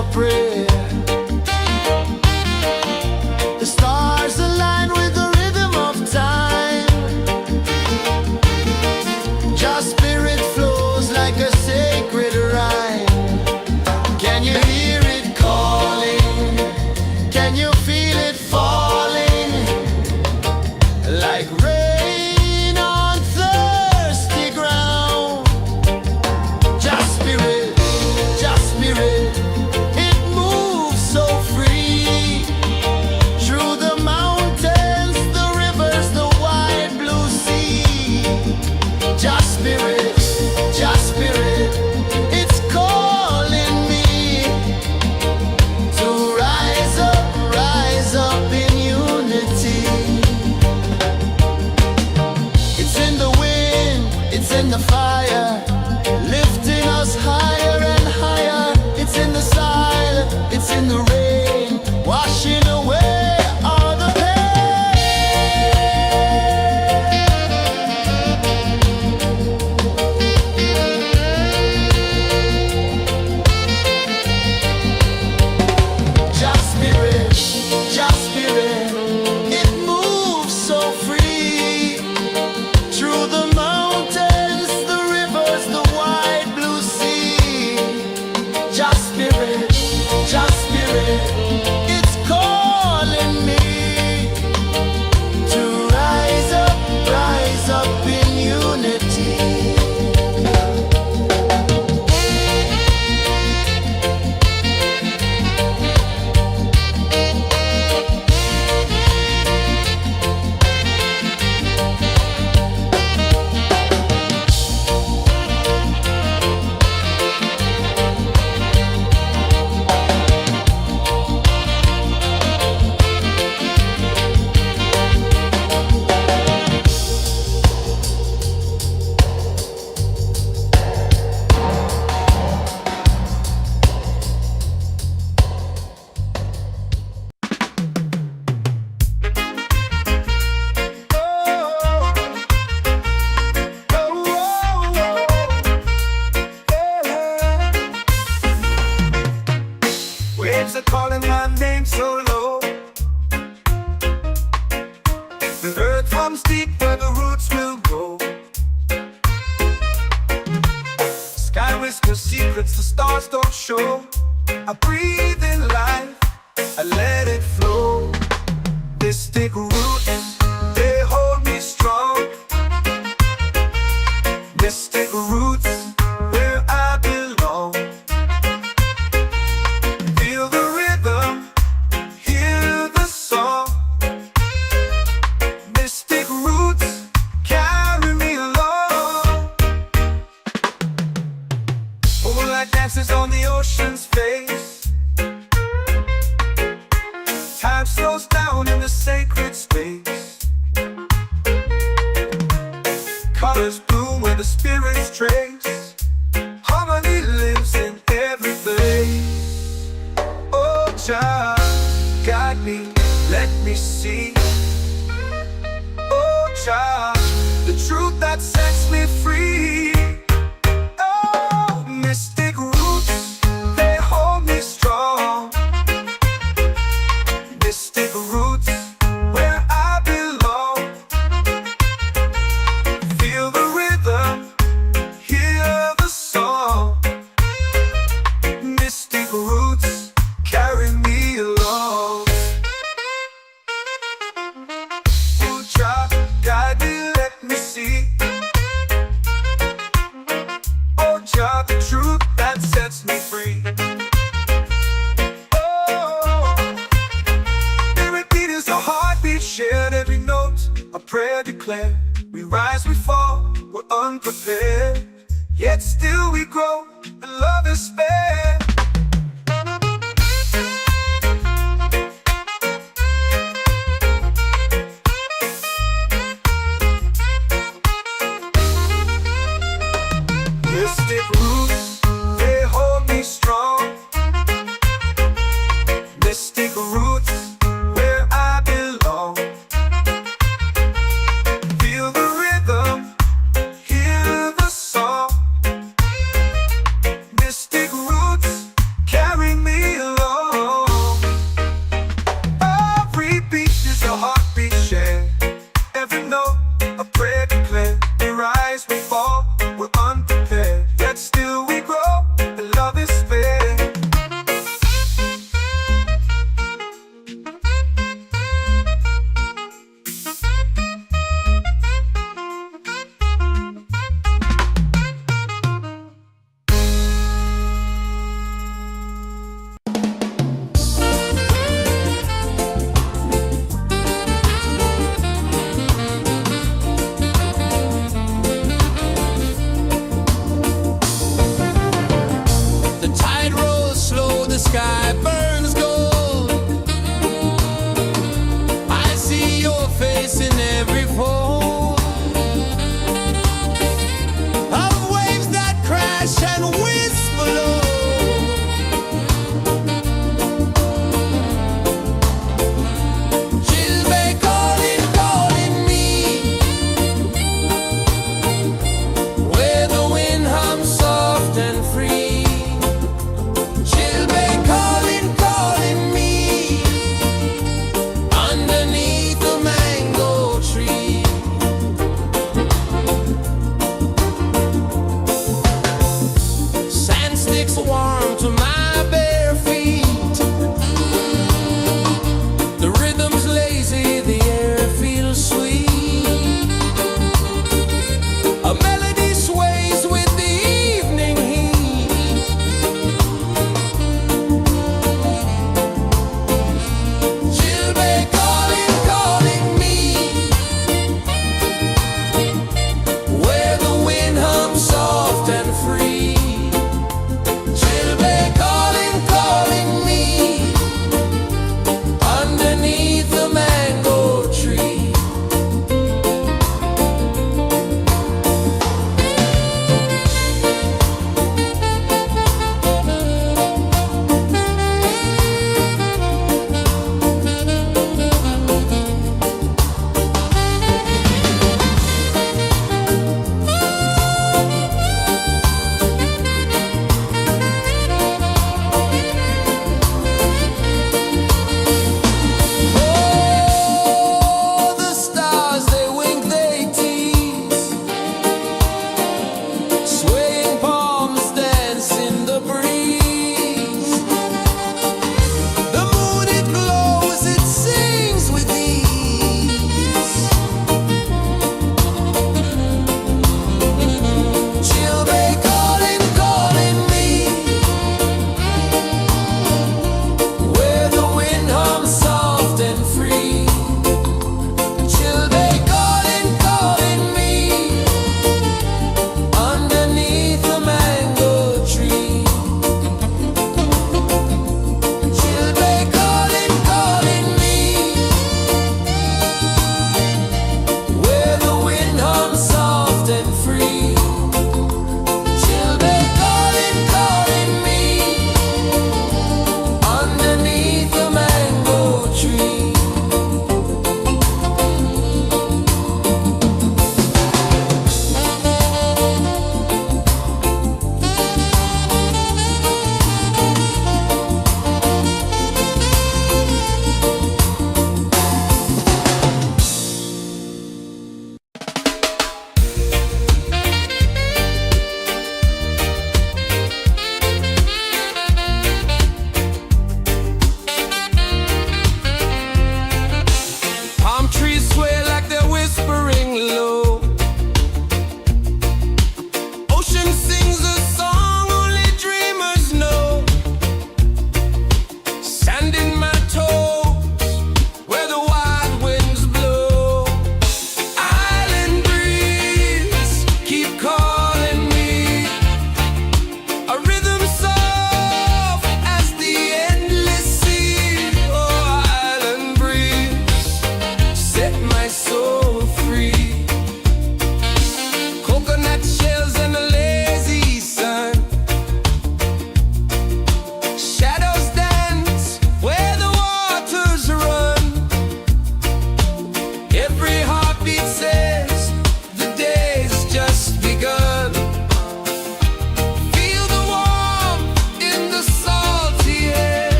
your prayer. The stars align with the rhythm of time. Your spirit flows like a sacred rhyme. Can you hear it calling? Can you feel it falling? Like rain on thirsty ground. Just spirit, it moves so free. Through the mountains, the rivers, the wide blue sea. Just spirit, it's calling me to rise up in unity. It's in the wind, it's in the fire, lifting us higher and higher. It's in the silence, it's in the rain, washing away all the Just spirit, it moves so free. Through the mountains, the rivers, the wide blue sea. Just spirit, it's calling me to rise up in unity. Waves are calling my name so low. The earth hums deep where the roots will grow. Sky whispers secrets the stars don't show. I breathe in life, I let it flow. Mystic roots, they hold me strong. Mystic roots, where I belong. Feel the rhythm, hear the song. Mystic roots, carry me along. Moonlight dances on the ocean's face. Time slows down in the sacred space. Colors bloom where the spirits trace. Harmony lives in every place. Oh, Jah, guide me, let me see. Oh, Jah, the truth that sets me free. Oh, mystic roots, they hold me strong. Mystic roots, where I belong. Feel the rhythm, hear the song. Mystic roots, carry me along. Oh, Jah, guide me, let me see. Oh, Jah, the truth that sets me free. Oh, every beat is a heartbeat shared, every note a prayer declared. We rise, we fall, we're unprepared, yet still we grow, and love is spared. Mystic roots, they hold me strong. Mystic roots, where I belong. Feel the rhythm, hear the song. Mystic roots. sky burns gold. I see your face in every fold of waves that crash and whisper low. She'll be calling, calling me where the wind hums soft and free. She'll be calling,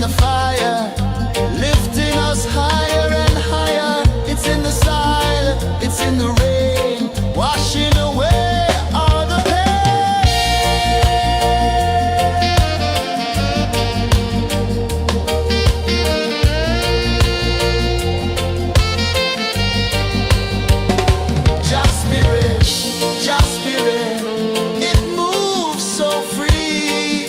the fire, lifting us higher and higher. It's in the silence, it's in the rain, washing away all the Just spirit, it moves so free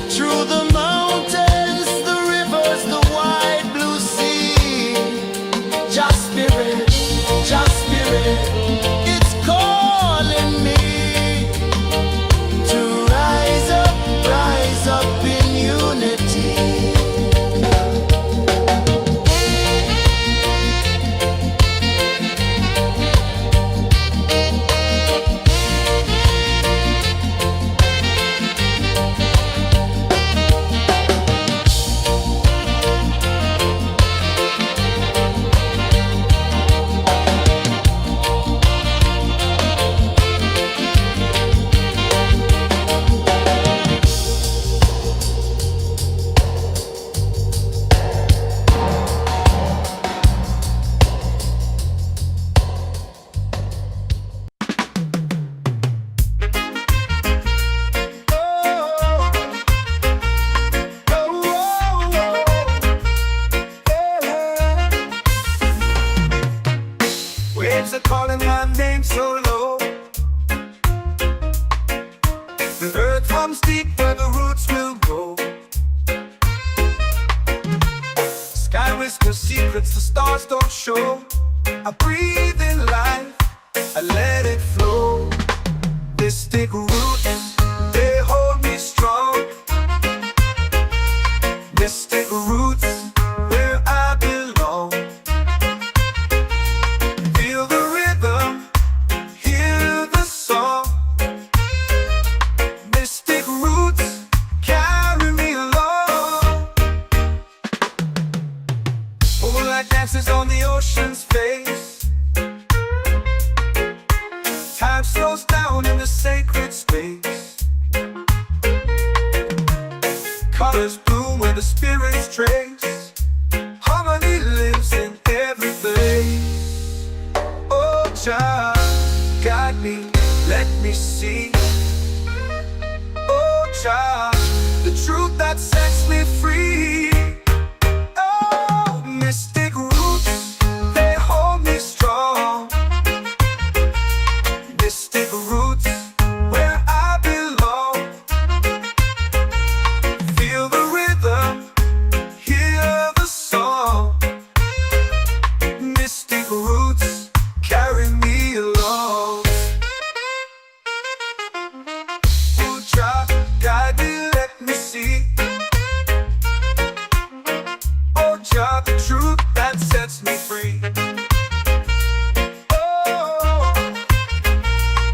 through the mountains, the rivers, the wide blue sea. Just spirit, it's calling me to rise up in unity. Waves are calling my name so low. The earth runs deep where the roots will grow. Sky whispers secrets the stars don't show. I breathe in life, I let it flow. Mystic roots, they hold me strong. Mystic roots, where I belong. Feel the rhythm, hear the song. Mystic roots, carry me along. Moonlight dances on the ocean's face. Time slows down in the sacred space. Colors bloom where the spirits trace. Harmony lives in every place. Oh, child, guide me, let me see. Oh, child, the truth that sets me free. Oh, mystic roots, they hold me strong. Mystic roots, where I belong. Feel the rhythm, hear the song. Mystic roots, carry me along. Oh, child, guide me, let me see. Oh, child, the truth that sets me free. Oh,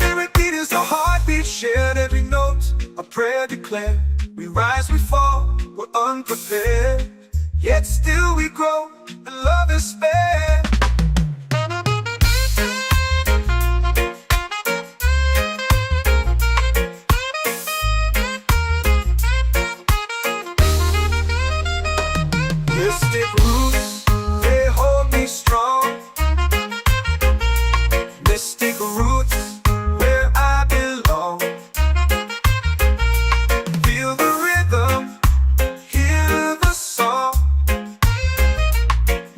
every beat is a heartbeat shared, every note a prayer declared. We rise, we fall, we're unprepared, yet still we grow, and love is spared. Mystic roots, they hold me strong. Mystic roots, where I belong. Feel the rhythm, hear the song.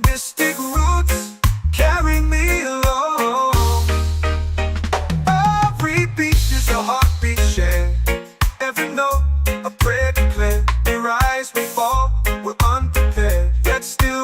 Mystic roots, carry me along. Every beat is a heartbeat shared, every note a prayer declared. We rise, we fall, we're unprepared, yet still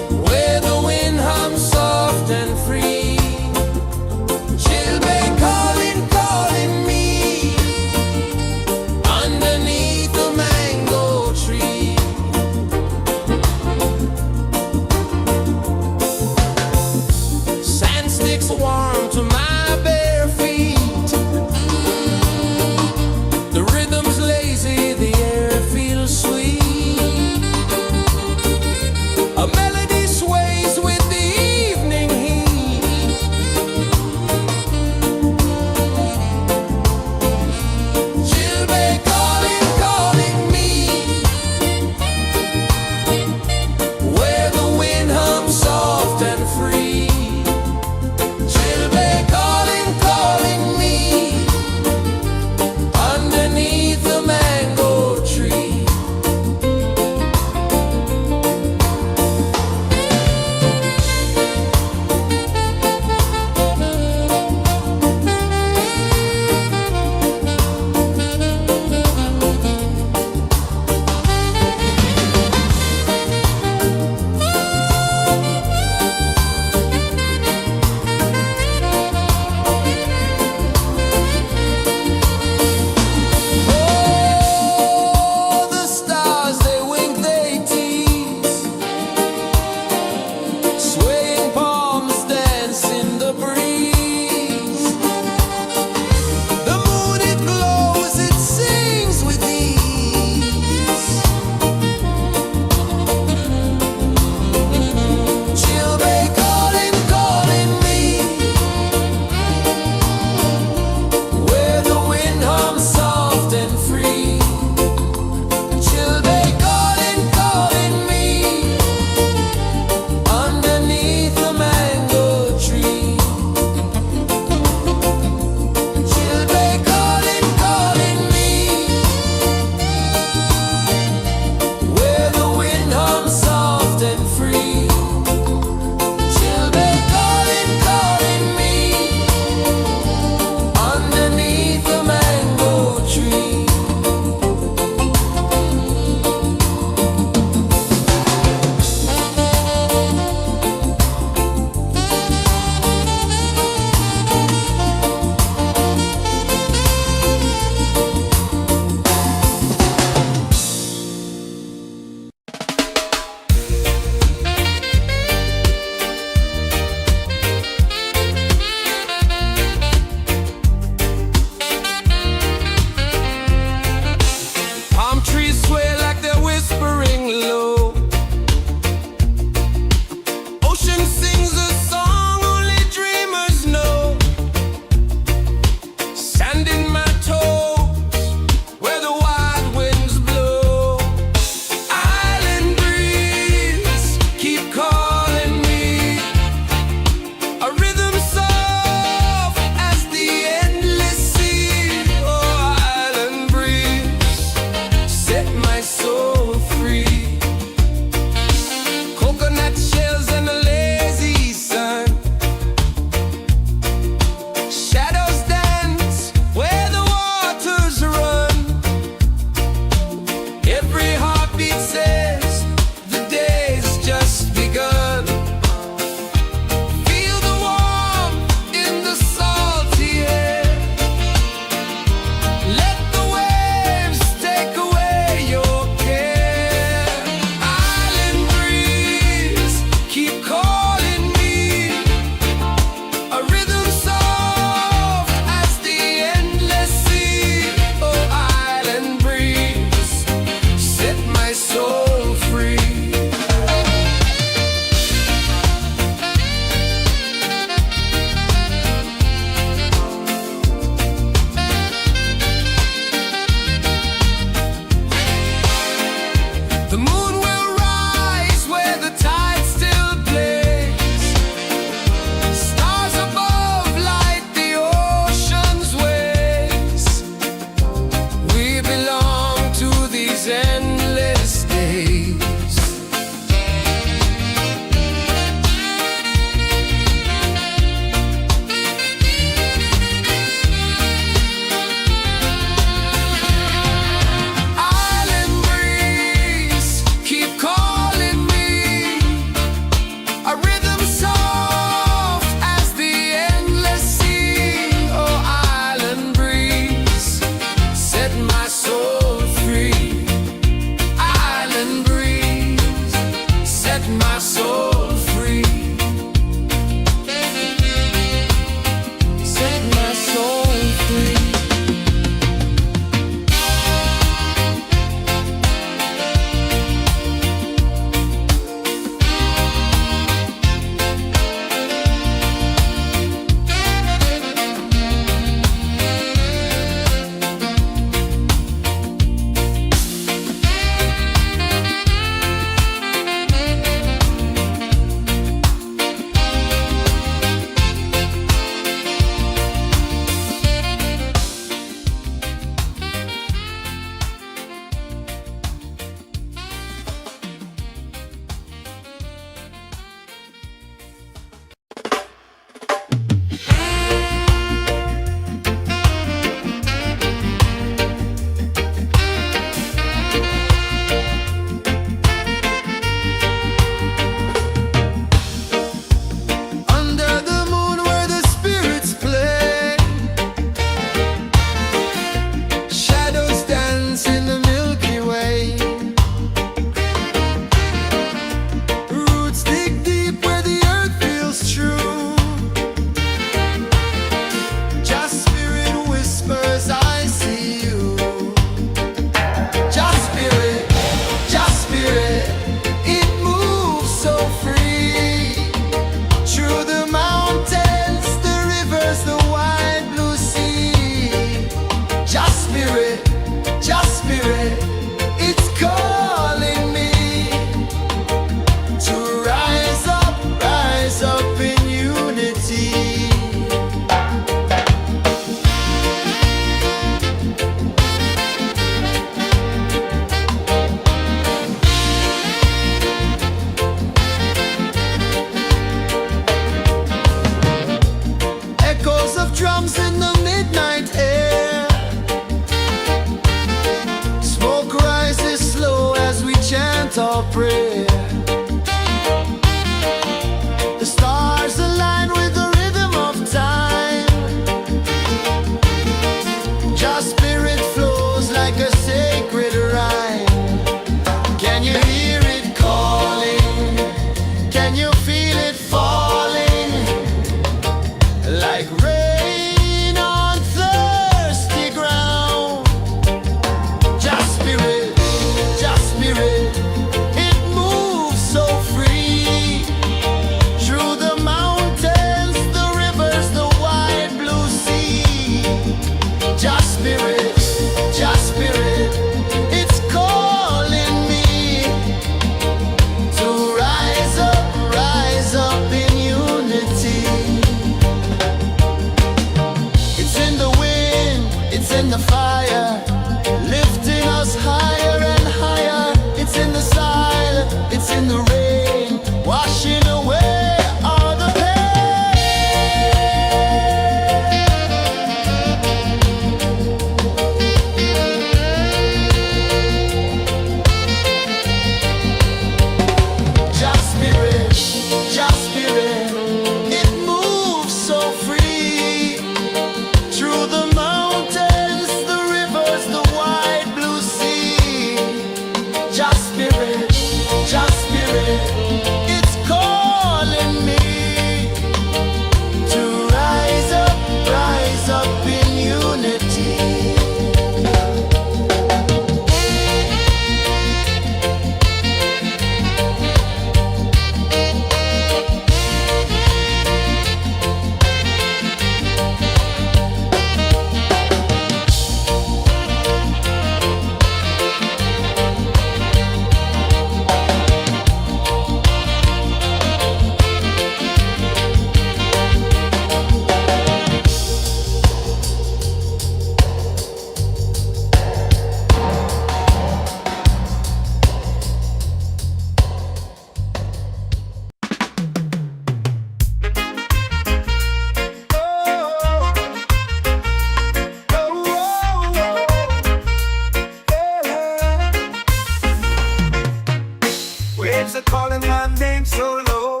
my name so low.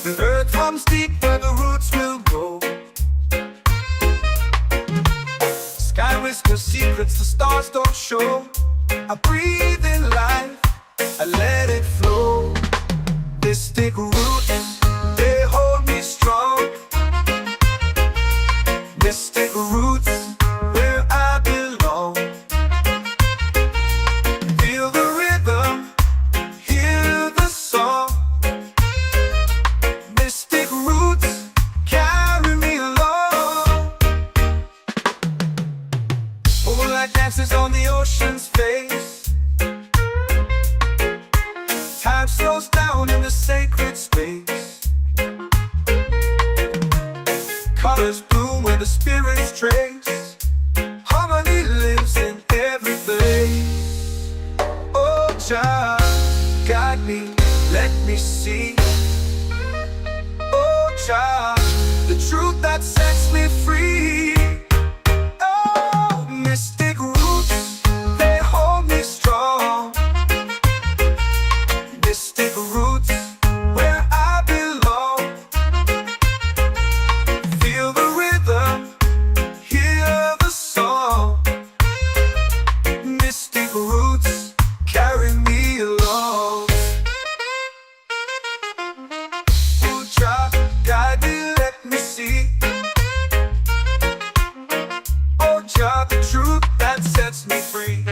The earth comes deep where the roots will grow. Sky whispers secrets the stars don't show. I breathe in life, I let it flow. Mystic roots, they hold me strong. Mystic roots, where I belong. Feel the rhythm, hear the song. Mystic roots, carry me along. Moonlight dances on the ocean's face. Time slows down in the sacred space. Colors bloom where the spirits trace. Harmony lives in every place. Oh, Jah, guide me, let me see. Oh, Jah, the truth that sets me free. Oh, mystic roots, they hold me strong. Mystic roots, where I belong. Feel the rhythm, hear the song. Mystic roots, carry me along. Oh, Jah, guide me, let me see. Oh, Jah, the truth that sets me free.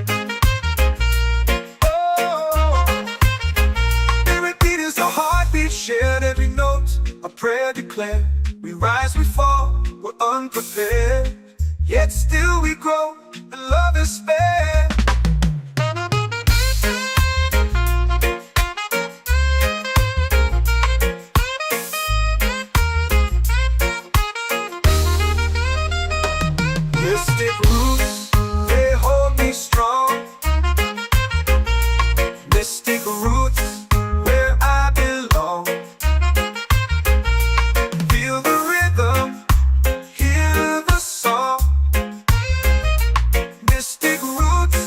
Shared every note, a prayer declared. We rise, we fall, we're unprepared. Yet still we grow, and love is spared. Mystic roots, they hold me strong. Mystic roots, where I belong. Feel the rhythm, hear the song. Mystic roots,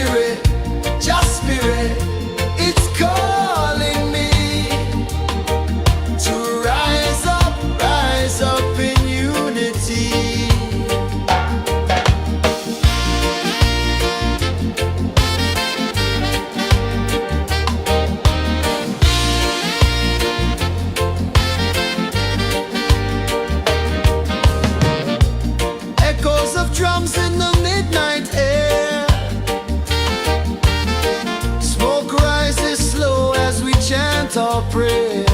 spirit, just spirit, it's calling me to rise up in unity. Echoes of drums in the midnight air. Smoke rises slow as we chant our prayer.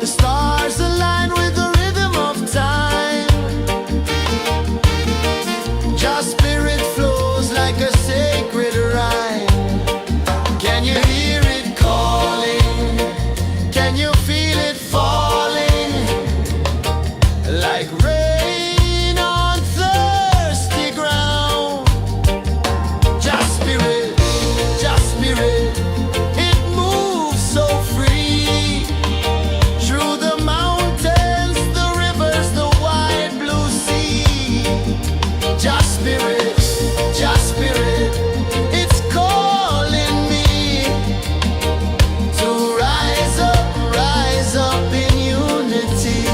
The stars align with the rhythm of time. Just spirit flows like a sacred rhyme. Can you hear it calling? Can you feel it falling? Like rain on thirsty ground. Just spirit, it moves so free. Through the mountains, the rivers, the wide blue sea. Just spirit, it's calling me to rise up in unity.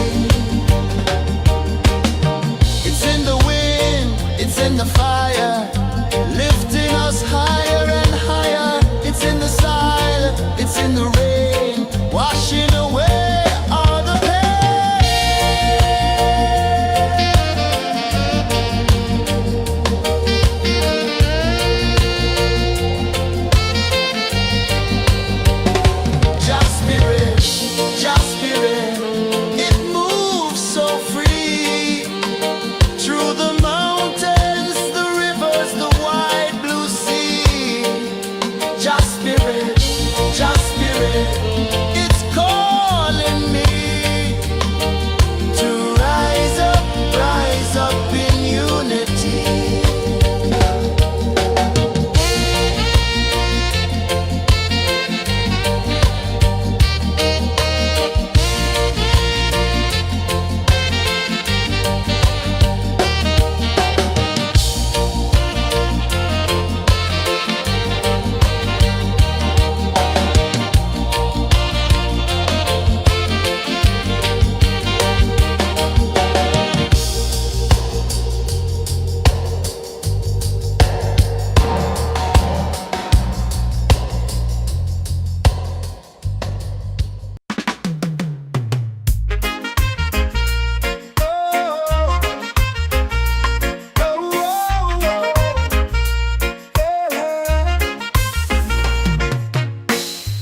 It's in the wind, it's in the fire, lifting us higher and higher. It's in the silence, it's in the rain, washing away all the pain. Just spirit, it moves so free. Through the mountains, the rivers, the wide blue sea. Just spirit, it's calling me to rise up in unity.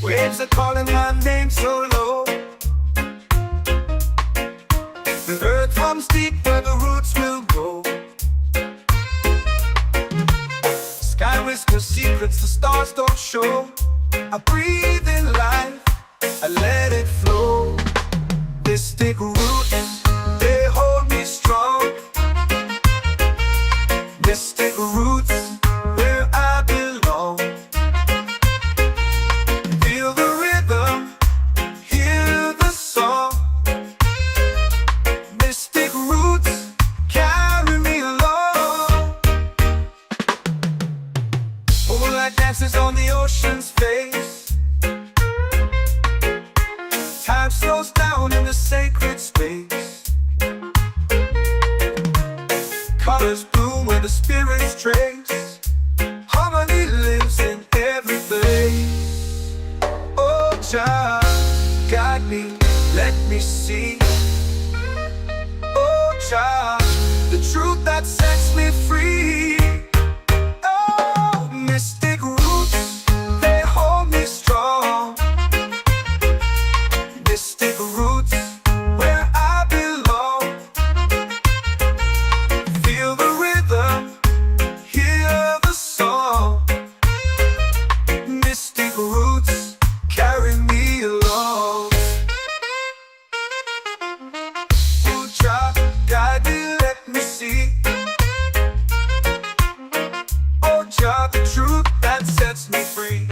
Waves are calling my name so low. The earth comes deep where the roots will go. Sky whispers secrets the stars don't show. I breathe in life, I let it flow. Mystic roots, they hold me strong. Mystic roots, where I belong. Feel the rhythm, hear the song. Mystic roots, carry me along. Moonlight dances on the ocean's face. Time slows down in the sacred space. Colors bloom where the spirits trace. Harmony lives in every place. Oh, child, guide me, let me see. Oh, child, the truth that sets me free. Oh, mystic roots, they hold me strong. Mystic roots, where I belong. Feel the rhythm, hear the song. Mystic roots, carry me along. Oh, child, guide me, let me see. Oh, child, the truth that sets me free.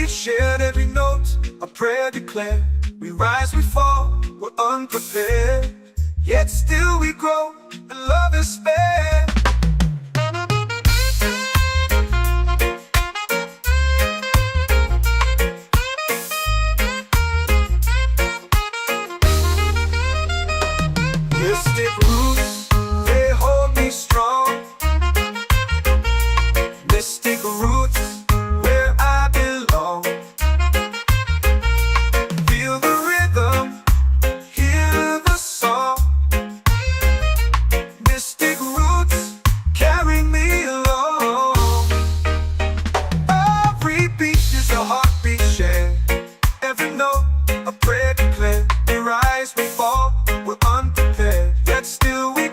Shared every note, a prayer declared. We rise, we fall, we're unprepared. yet still we grow, and love is spared. Mystic roots, they hold me strong. Mystic roots, where I belong. Feel the rhythm, hear the song. Mystic roots, carry me along. Every beat is a heartbeat shared. Every note, a prayer declared. We rise, we fall, we're unprepared, yet still we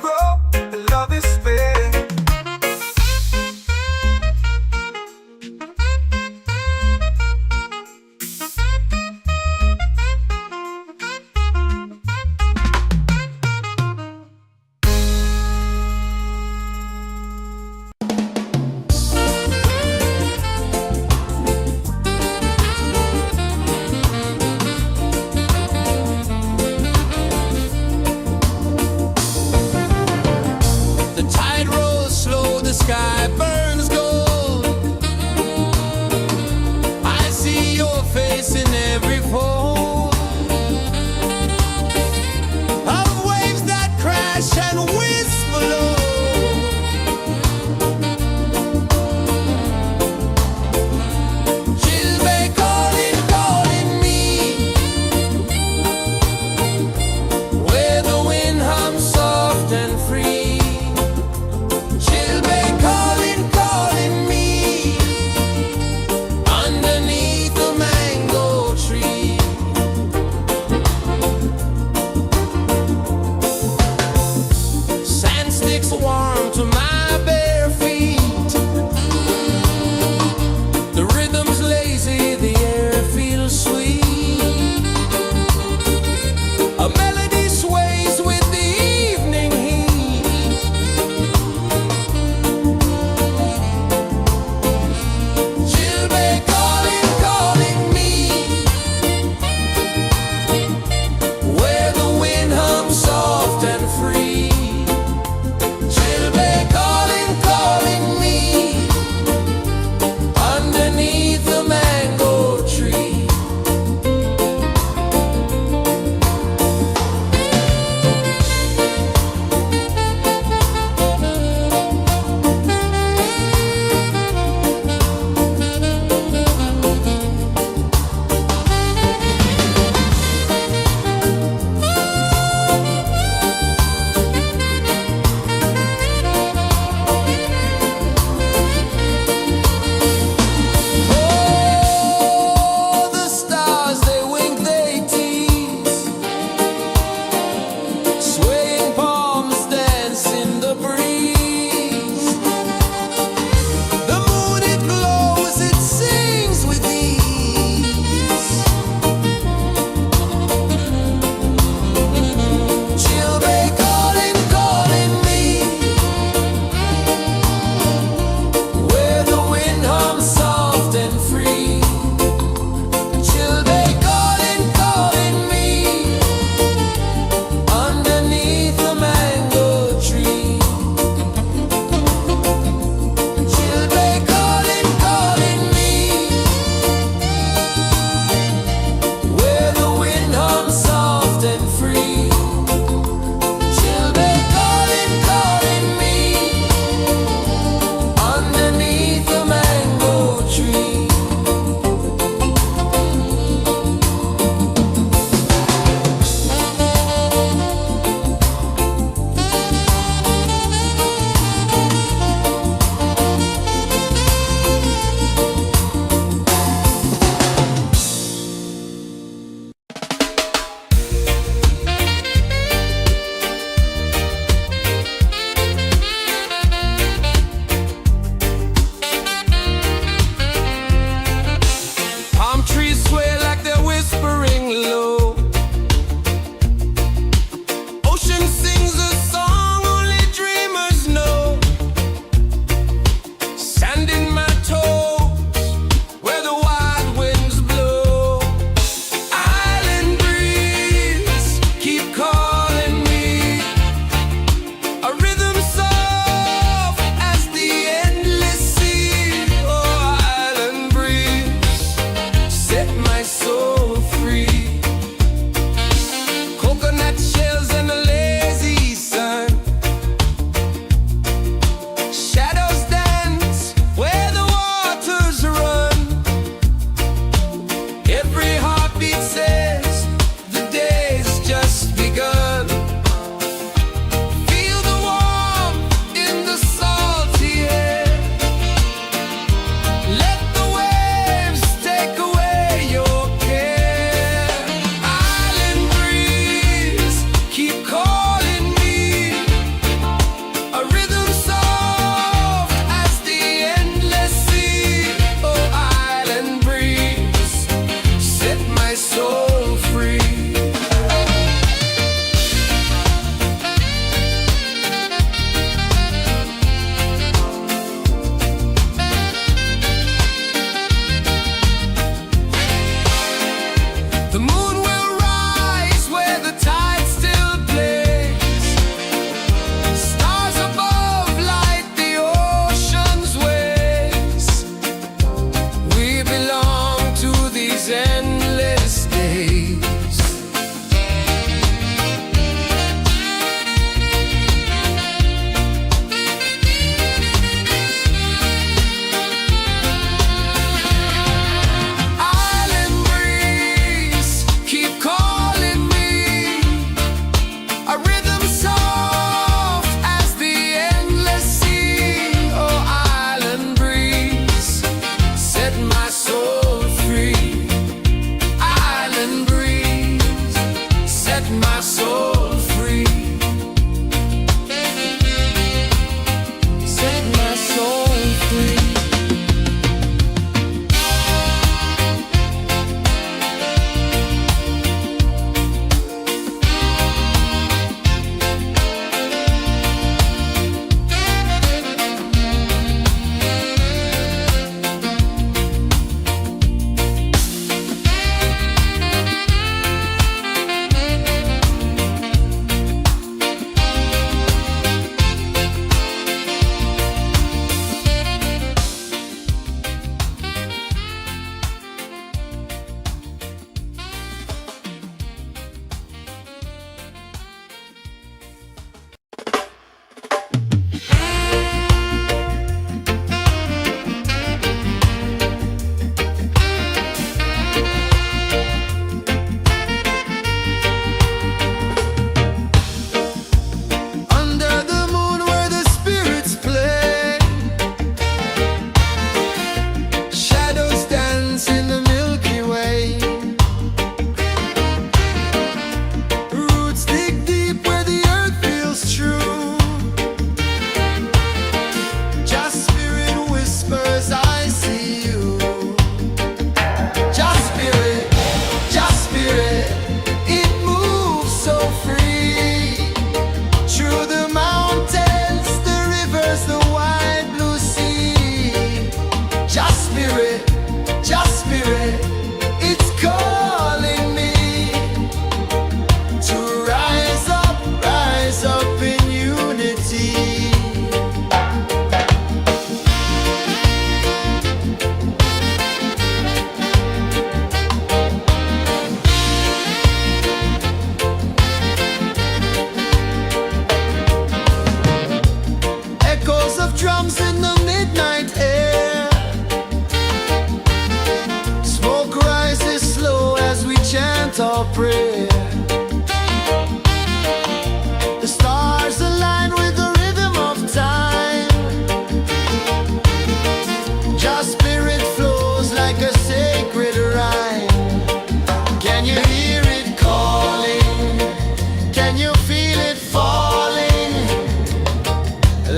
feel it falling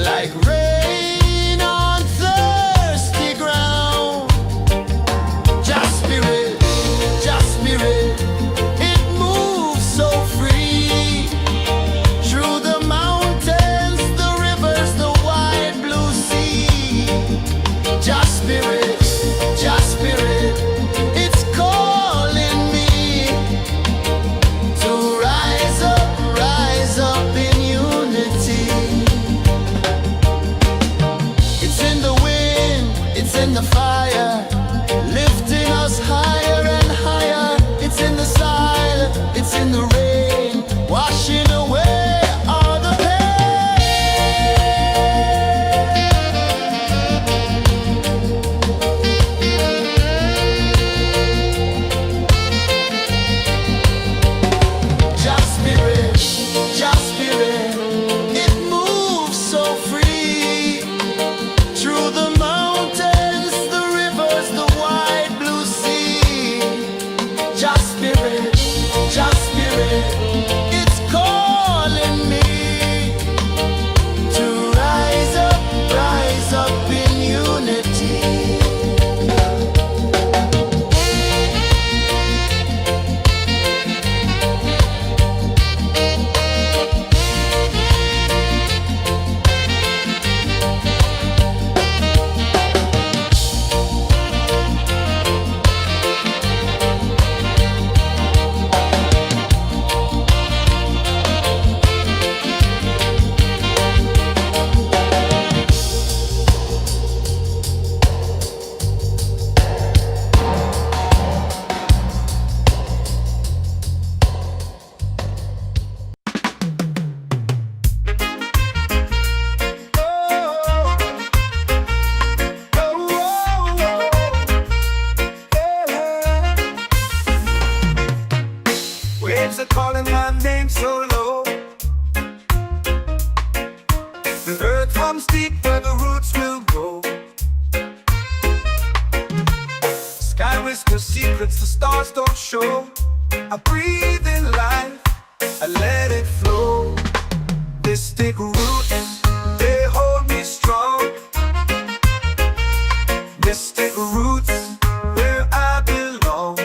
like rain on thirsty ground. Just spirit, it moves so free through the mountains, the rivers, the wide blue sea. Just spirit, it's calling me to rise up in unity. It's in the wind, it's in the fire, lifting us higher and higher. It's in the silence, it's in the rain, washing away all the Just spirit, it moves so free through the mountains, the rivers, the wide blue sea. Just spirit, it's calling me to rise up in unity. Waves are calling my name so low. The earth comes deep where the roots will grow. Sky whispers secrets the stars don't show. I breathe in life, I let it flow. Mystic roots, they hold me strong. Mystic roots, where I belong.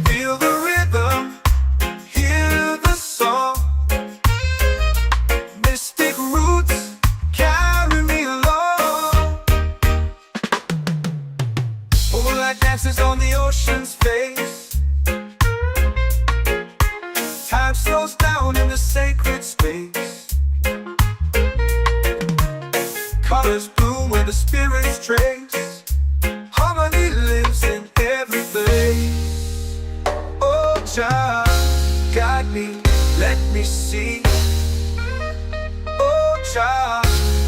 Feel the rhythm, hear the song. Mystic roots, carry me along. Moonlight dances on the ocean's face. Time slows down in the sacred space. Colors bloom where the spirits trace. Harmony lives in every place. Oh, Jah, guide me, let me see. Oh, Jah,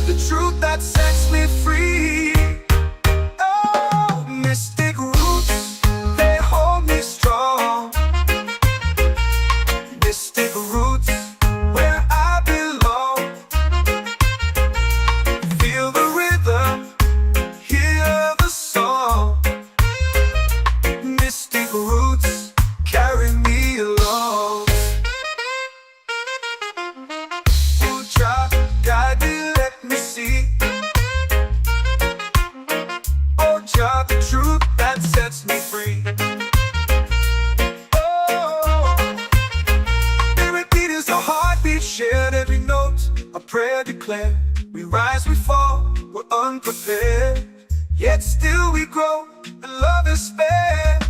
the truth that sets me free. Oh, mystic roots, they hold me strong. Mystic roots, where I belong. Feel the rhythm, hear the song. Mystic roots, carry me along. Oh, Jah, guide me, let me see. Oh, Jah, the truth that sets me free. Oh, every beat is a heartbeat shared, every note a prayer declared. We rise, we fall, we're unprepared, yet still we grow, and love is spared.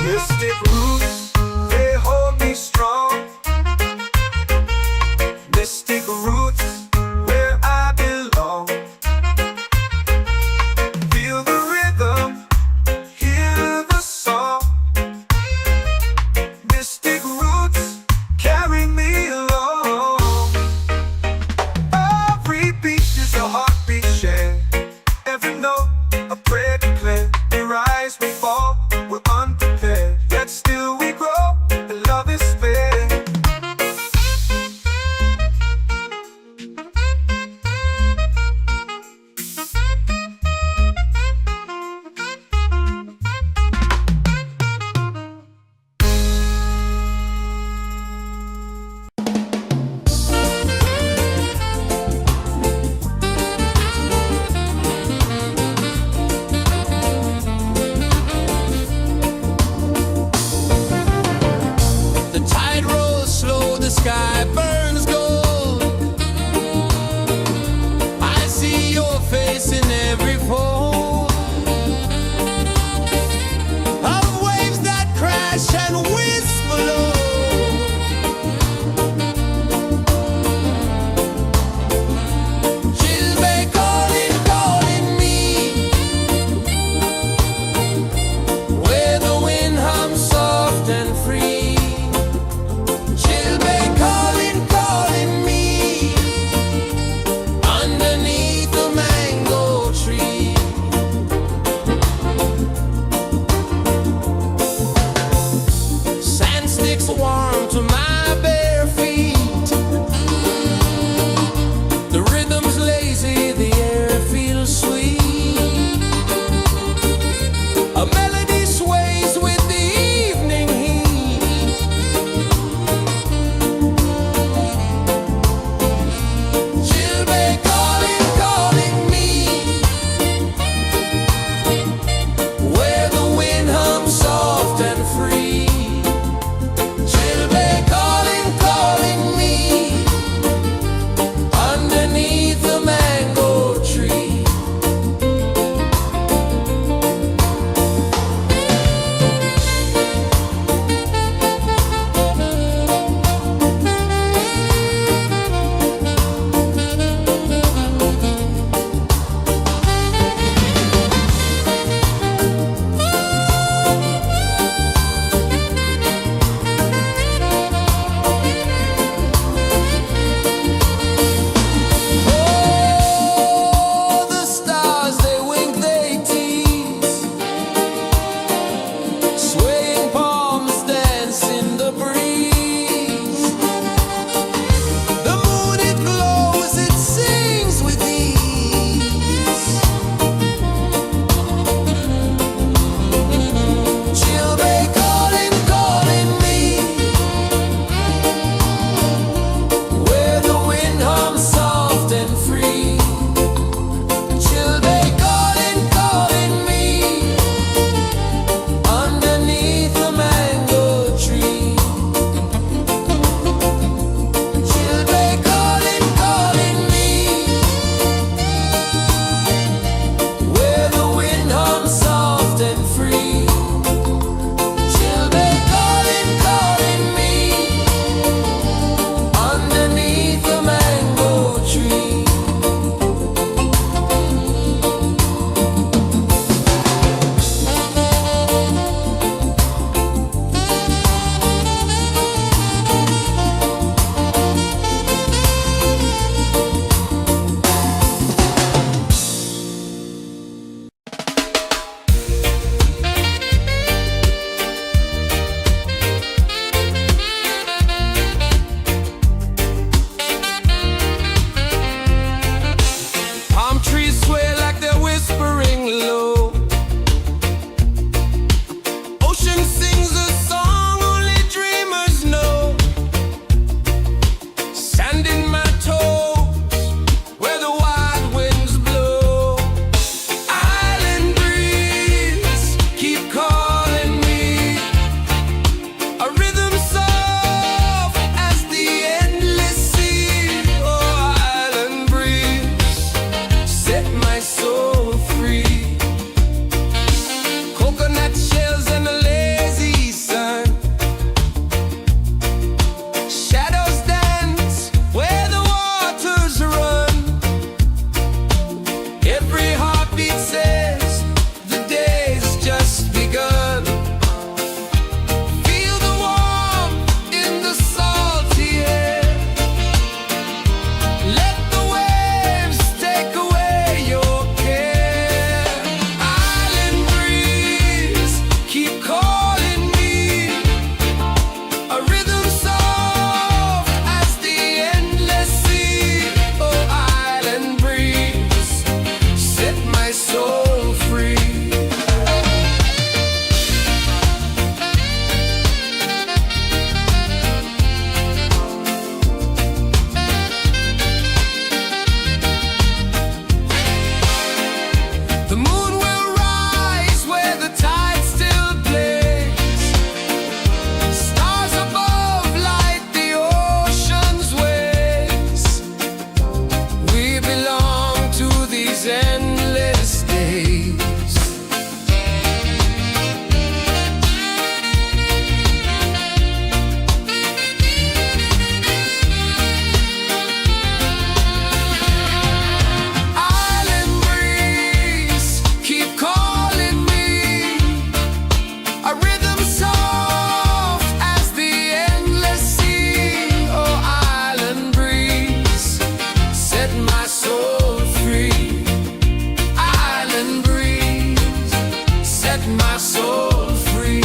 Mystic roots, they hold me strong. Mystic roots, where I belong. Feel the rhythm, hear the song. Mystic roots. my soul free. Island breeze, set my soul free.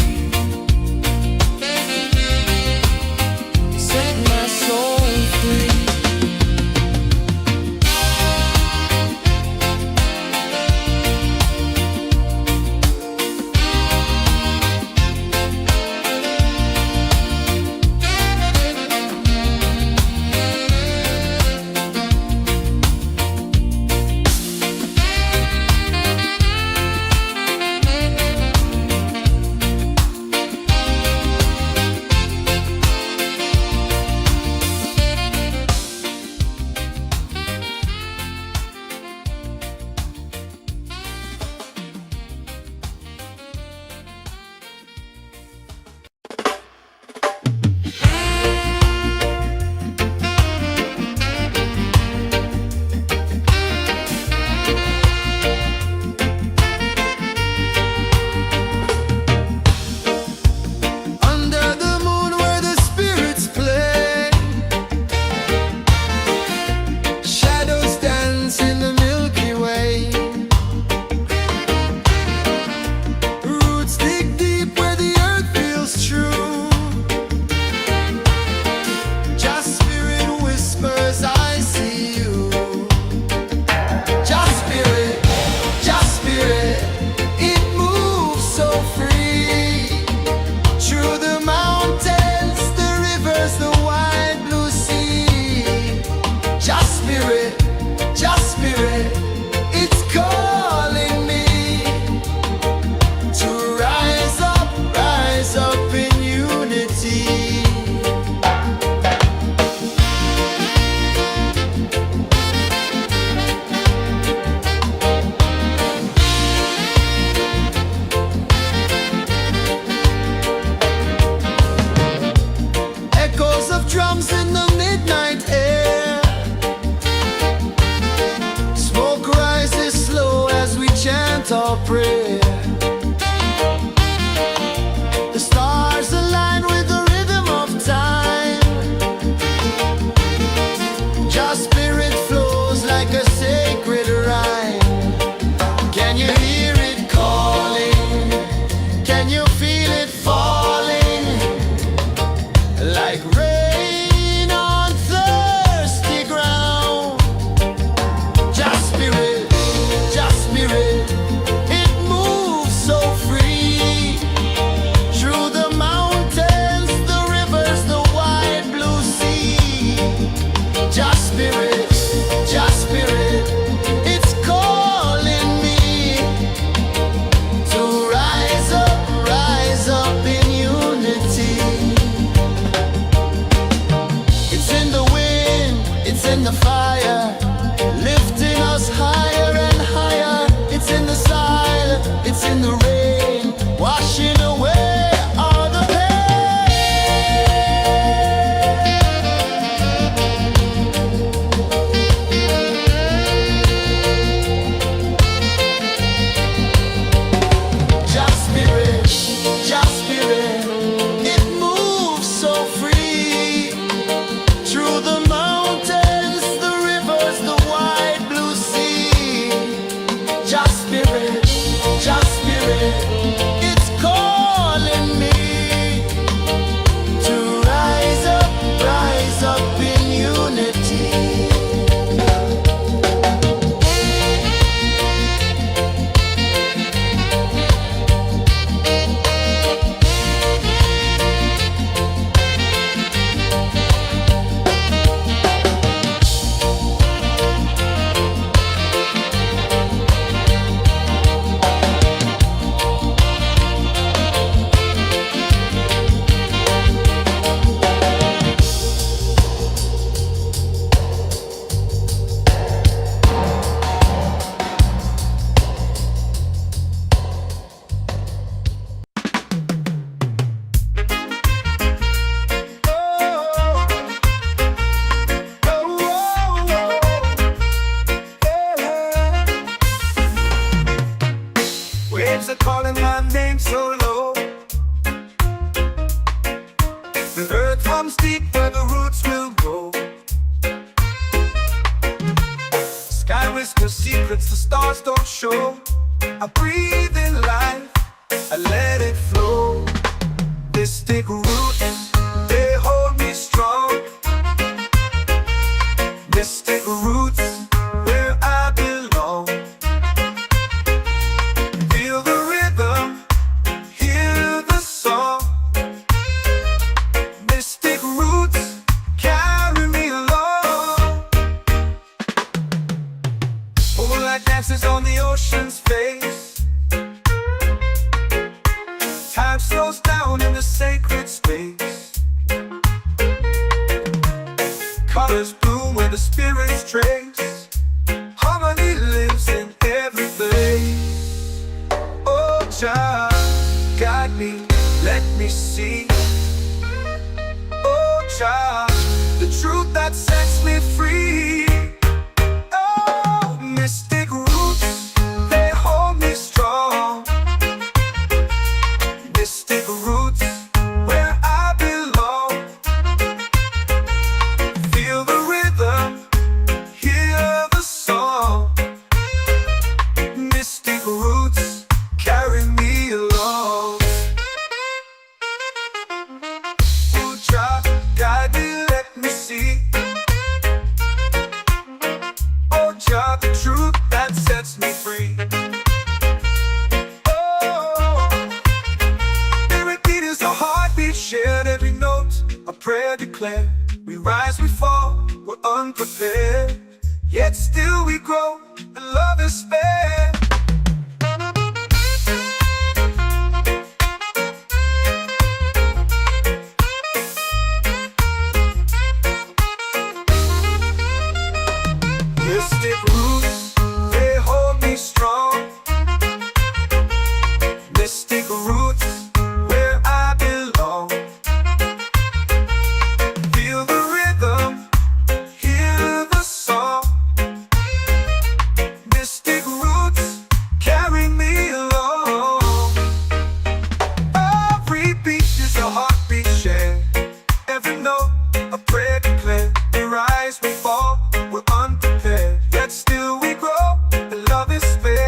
Set my soul free. Drums in the midnight air. Smoke rises slow as we chant our prayer. The stars align with the rhythm of time. Just spirit flows like a sacred rhyme. Can you hear it calling? Can you feel it falling? Like rain in the fire, lifting us higher and higher. It's in the silence, it's in the rain, washing away all the just spirit, it moves so free through the mountains, the rivers, the wide blue sea. Just spirit, it's calling me to rise up in unity. Waves are calling my name so low. The earth runs deep where the roots will go. whisper secrets the stars don't show. I breathe in life, I let it flow. Mystic roots, they hold me strong. Mystic roots, where I belong. Feel the rhythm, hear the song. Mystic roots, carry me along. Moonlight dances on the ocean's face. Time slows down in the sacred space. Colors bloom where the spirits trace. Harmony lives in every place. Oh, Jah, guide me, let me see. Oh, Jah, the truth that sets me free. Oh, mystic roots, they hold me strong. Mystic roots, where I belong. Feel the rhythm, hear the song. Mystic roots, carry me along. Oh, Jah, guide me, let me see. Oh, Jah, the truth that sets me free. Is a heartbeat shared, every note a prayer declared. We rise, we fall, we're unprepared, yet still we grow, and love is spared. Mystic roots, they hold me strong. Mystic roots, where I belong. Feel the rhythm, hear the song. Mystic roots, carry me along. Every beat is a heartbeat shared, every note a prayer declared. We rise, we fall, we're unprepared, yet still we grow, and love is spared.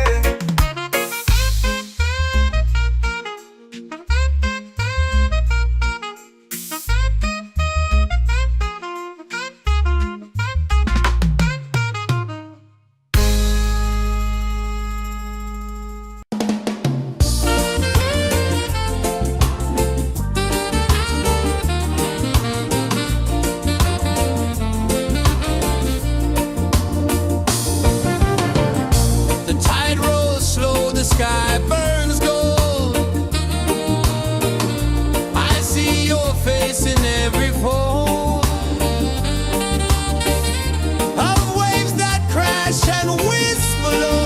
The tide rolls slow, the sky burns gold. I see your face in every fold of waves that crash and whisper low.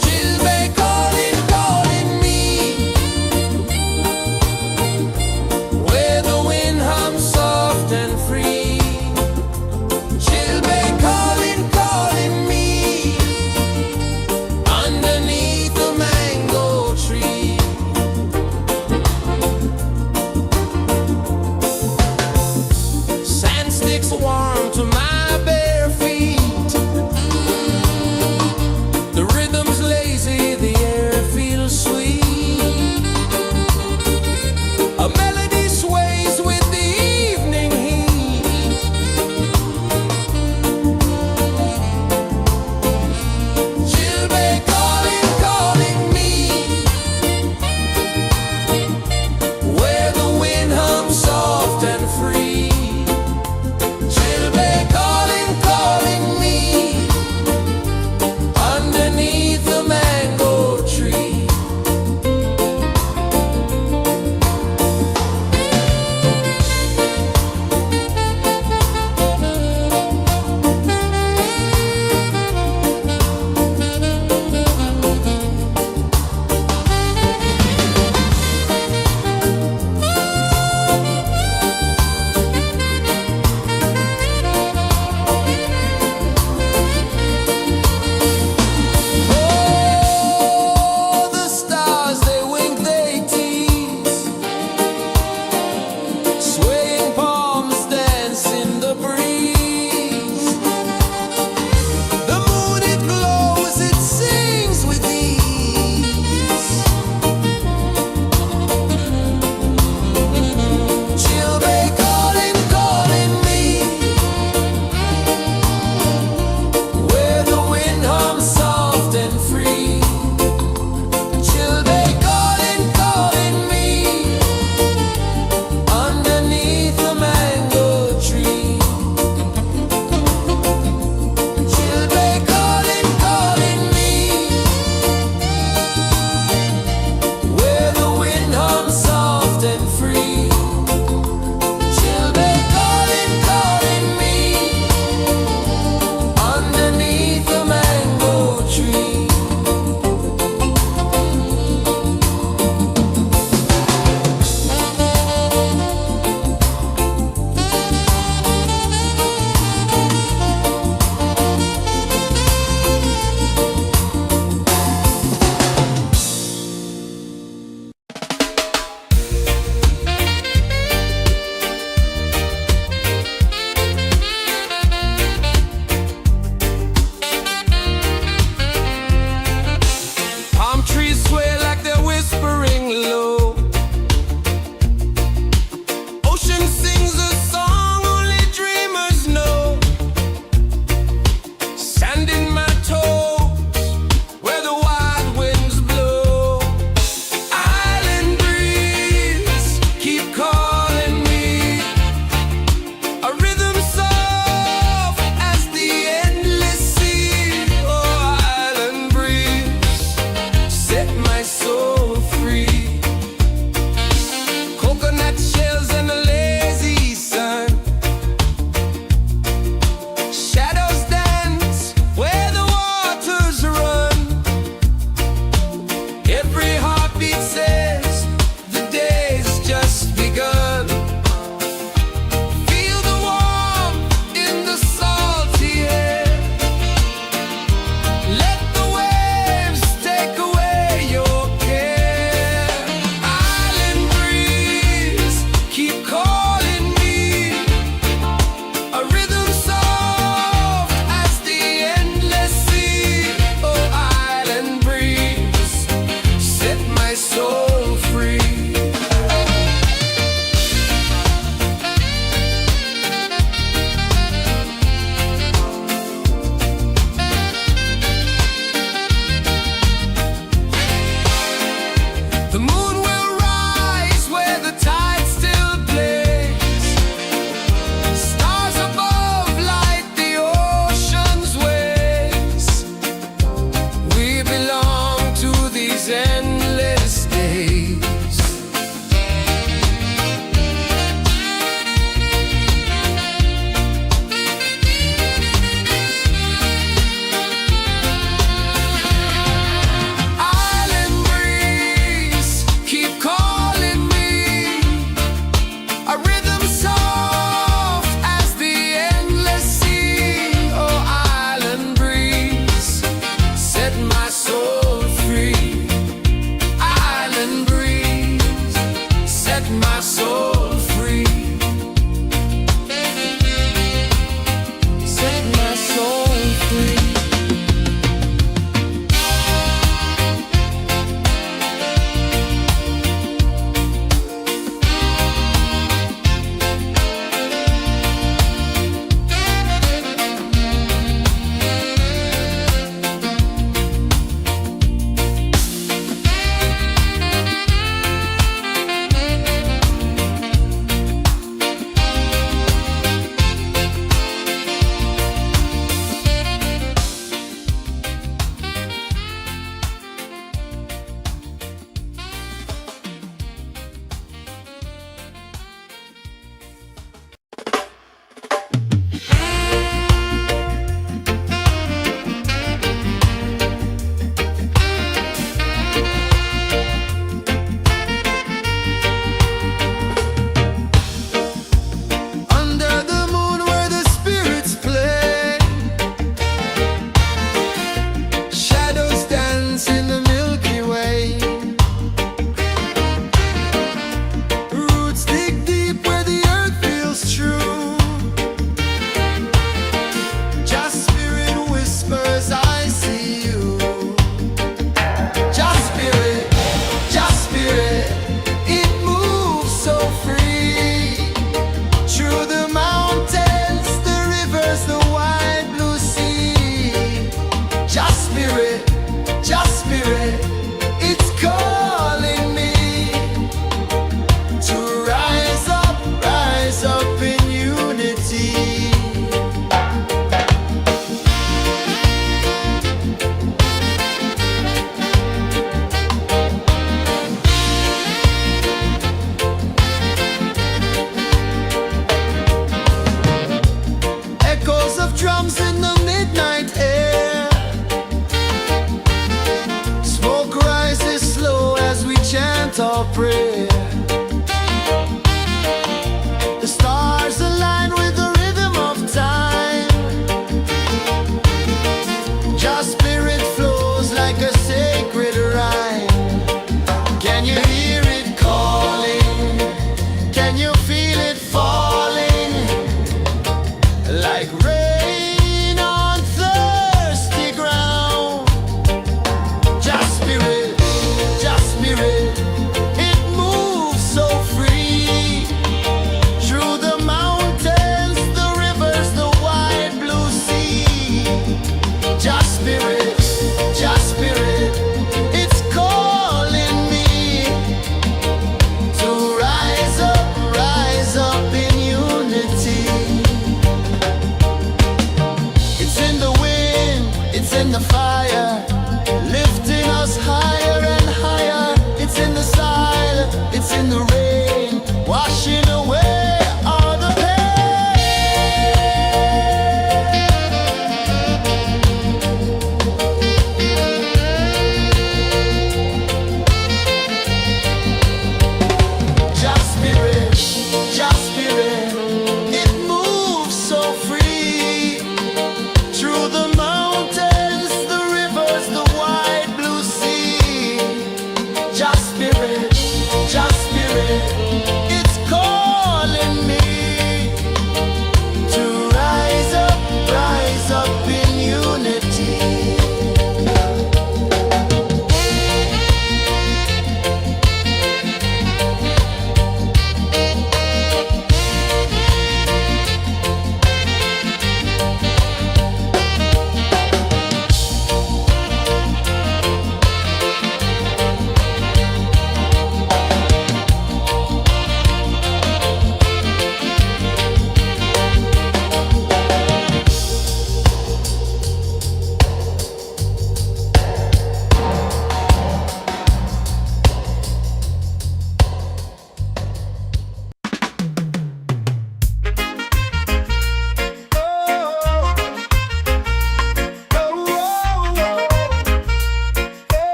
She'll be calling, calling me, where the wind hums soft and free. She'll be calling, calling me, underneath the mango tree. Sand sticks warm to my bare feet. The rhythm's lazy, the air feels sweet. A melody sways with the evening heat. She'll be calling, calling me, where the wind hums soft and free. She'll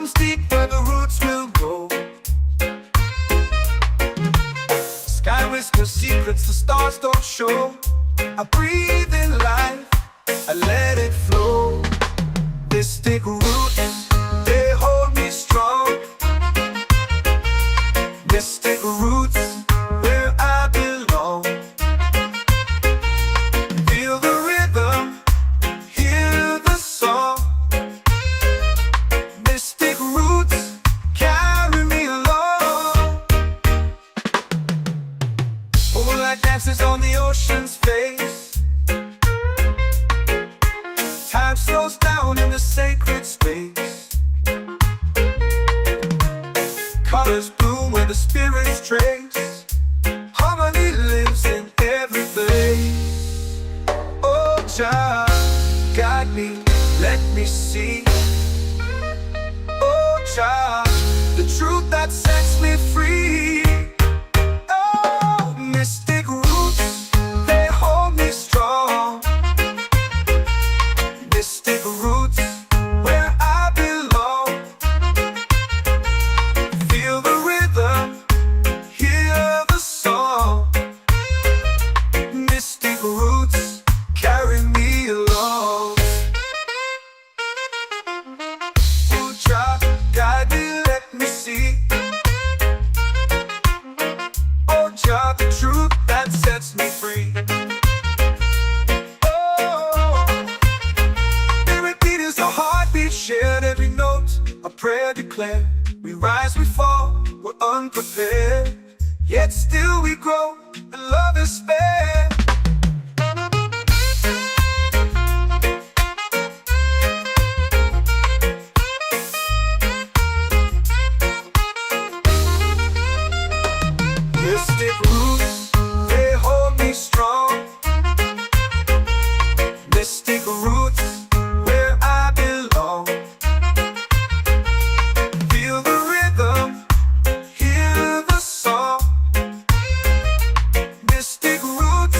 runs deep where the roots will grow. Sky whispers secrets the stars don't show. I breathe in life, I let it flow. Mystic roots, they hold me strong. Mystic roots, where I belong. Feel the rhythm, hear the song. Mystic roots, carry me along. Moonlight dances on the ocean's face. Time slows down in the sacred space. Colors bloom where the spirits trace. Harmony lives in every place. Oh, child, guide me, let me see. Oh, child, the truth that sets me free. Oh, mystic roots, they hold me strong. Mystic roots, where I belong. Feel the rhythm, hear the song. Mystic roots, carry me along. Oh, child, guide me, let me see. Oh, child, the truth that sets me free. Shared every note, a prayer declared. We rise, we fall, we're unprepared. Yet still we grow, and love is spared. Mystic roots, they hold me strong. Mystic roots, where I belong. Feel the rhythm, hear the song. Mystic roots,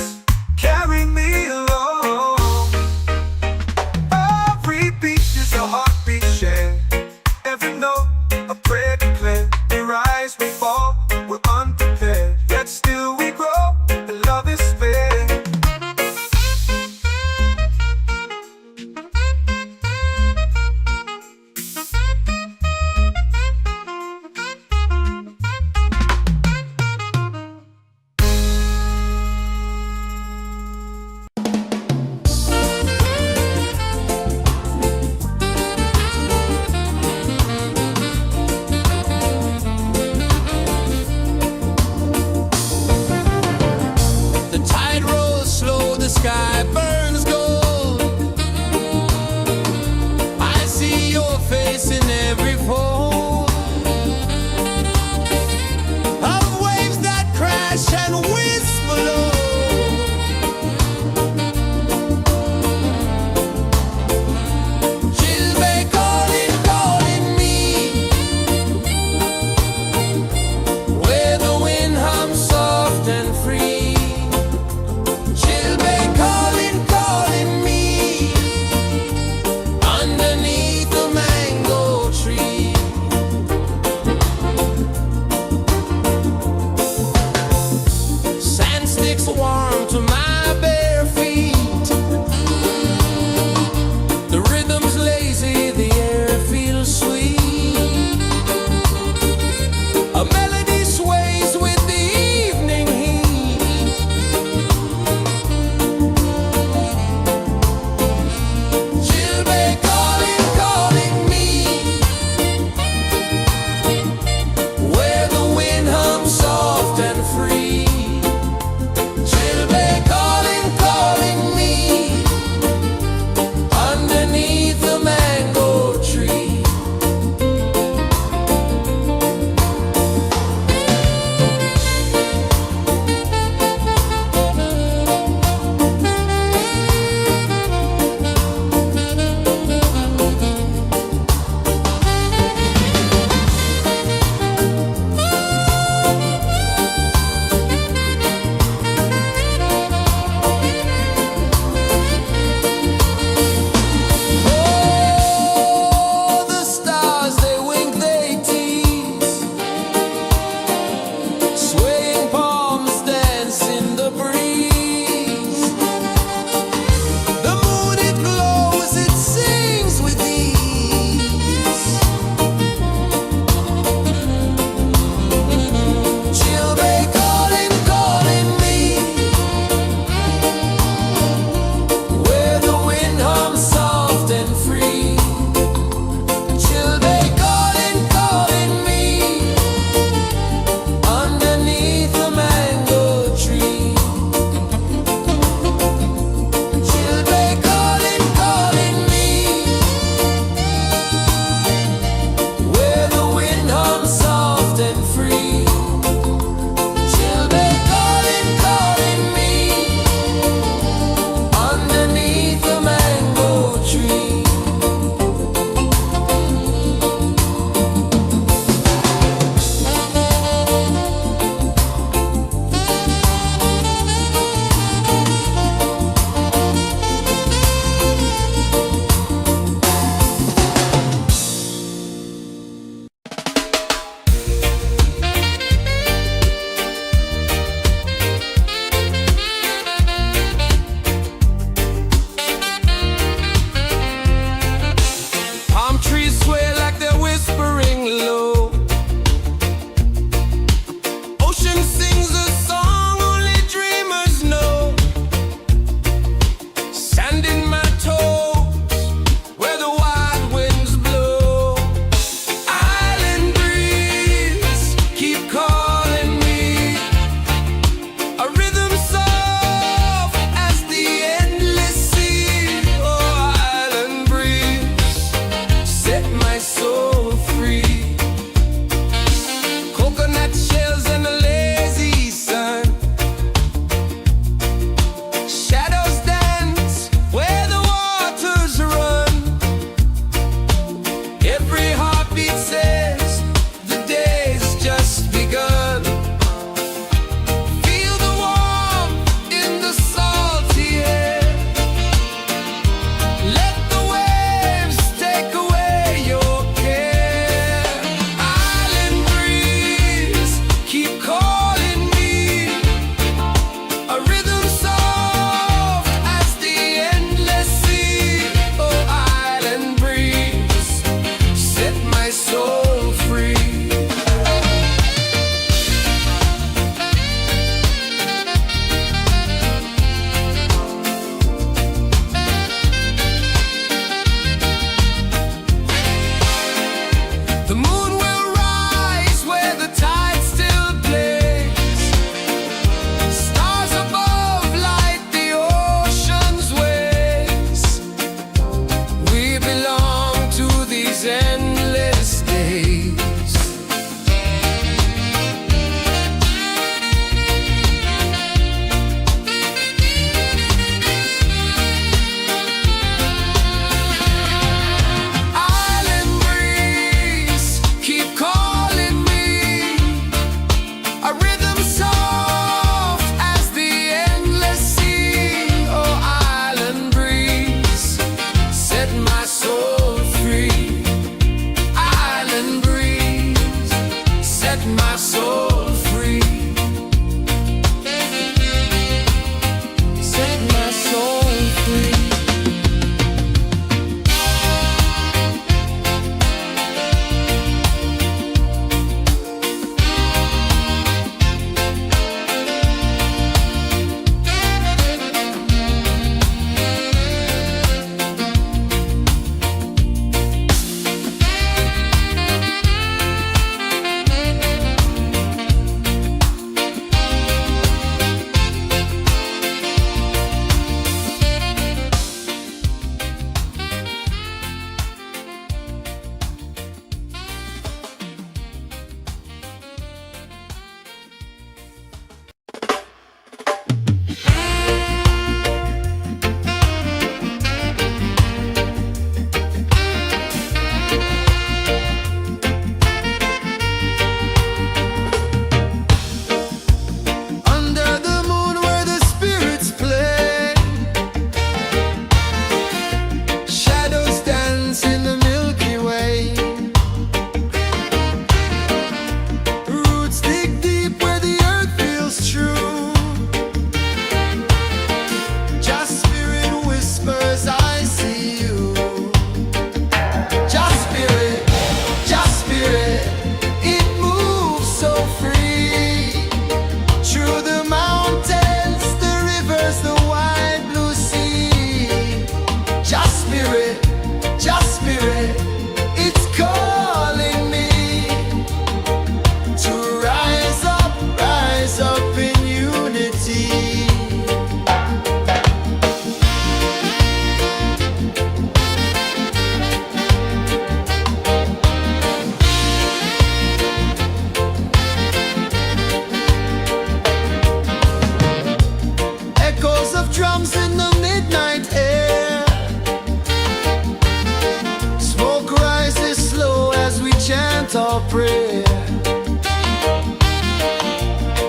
chant or pray.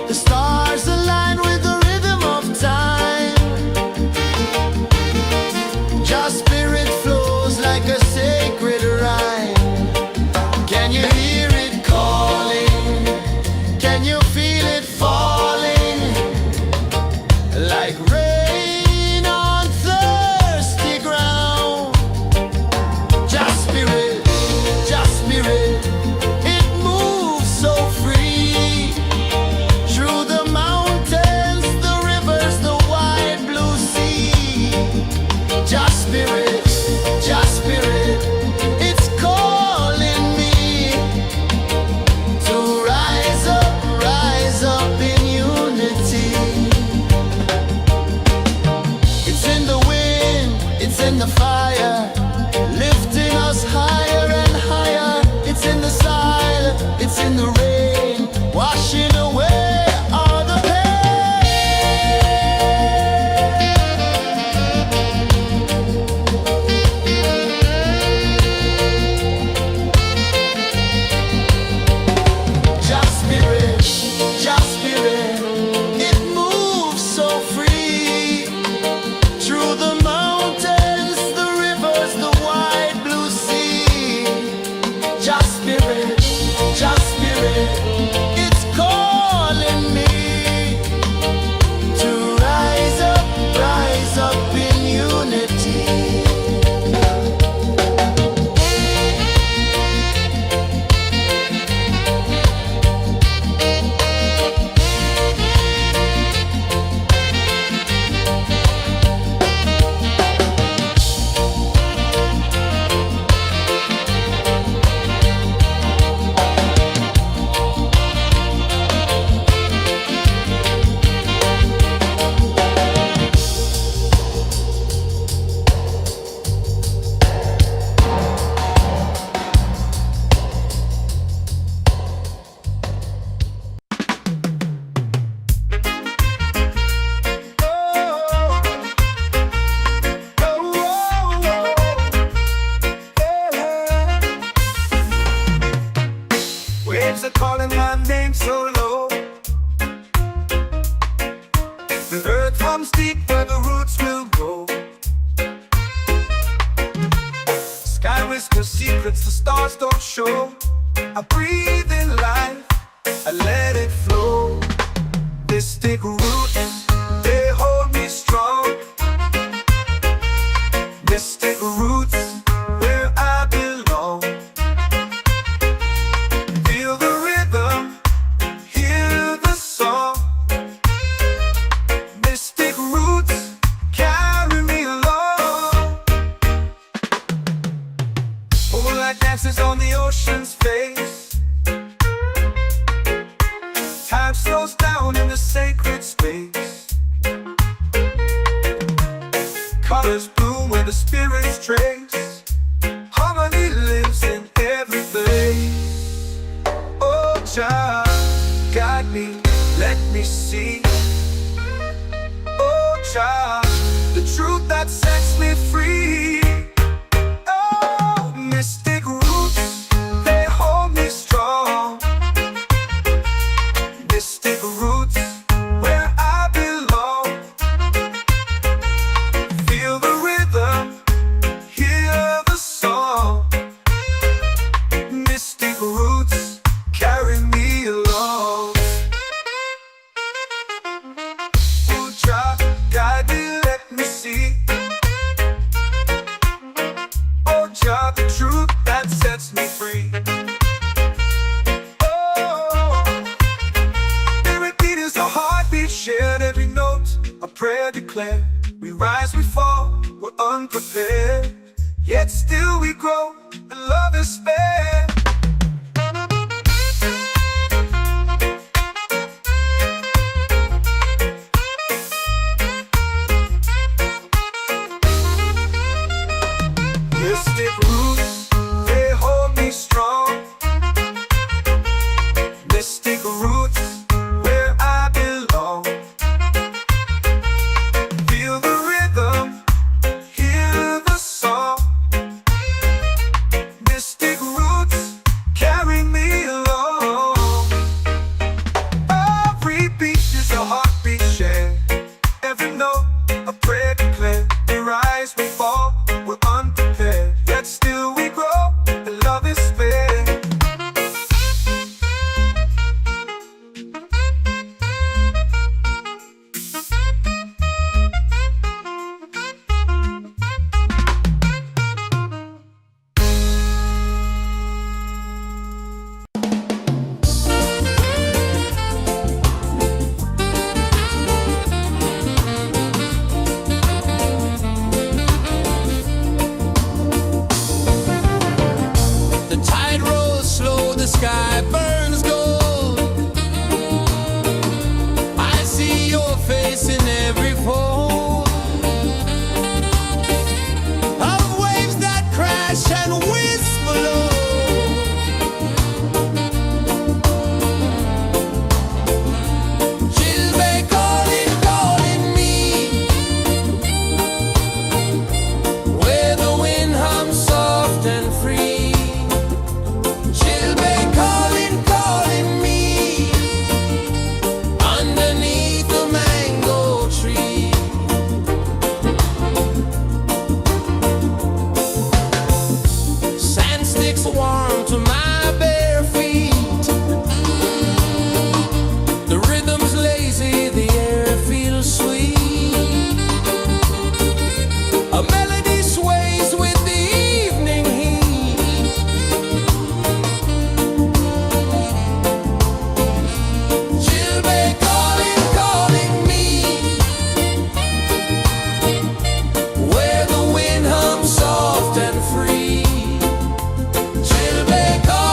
The stars align with the rhythm of time. Your spirit flows like a sacred rhyme. Can you hear it calling? Can you feel it falling? Like rain on thirsty ground. Just spirit, it moves so free. Through the mountains, the rivers, the wide blue sea. Just spirit, it's calling me to rise up in unity. It's in the wind, it's in the fire, lifting us higher and higher. It's in the silence, it's in the rain, washing away all the pain. Just spirit, it moves so free. Through the mountains, the rivers, the wide blue sea. Just spirit, it's calling me to rise up in unity. Waves are calling my name so low. The earth hums deep where the roots will go. Sky whispers secrets the stars don't show. I breathe in life, I let it flow. Mystic roots, they hold me strong. Mystic roots, where I belong. Feel the rhythm, hear the song. Mystic roots carry me along. Moonlight dances on the ocean's face. Time slows down in the sacred space. Colors bloom where the spirits trace. Harmony lives in every place. Oh, child, guide me, let me see. Oh, child, the truth that sets me free. Oh, mystic roots, they hold me warm to my bare feet. The rhythm's lazy, the air feels sweet. A melody sways with the evening heat. Children calling, calling me, where the wind hums soft and free. Children calling.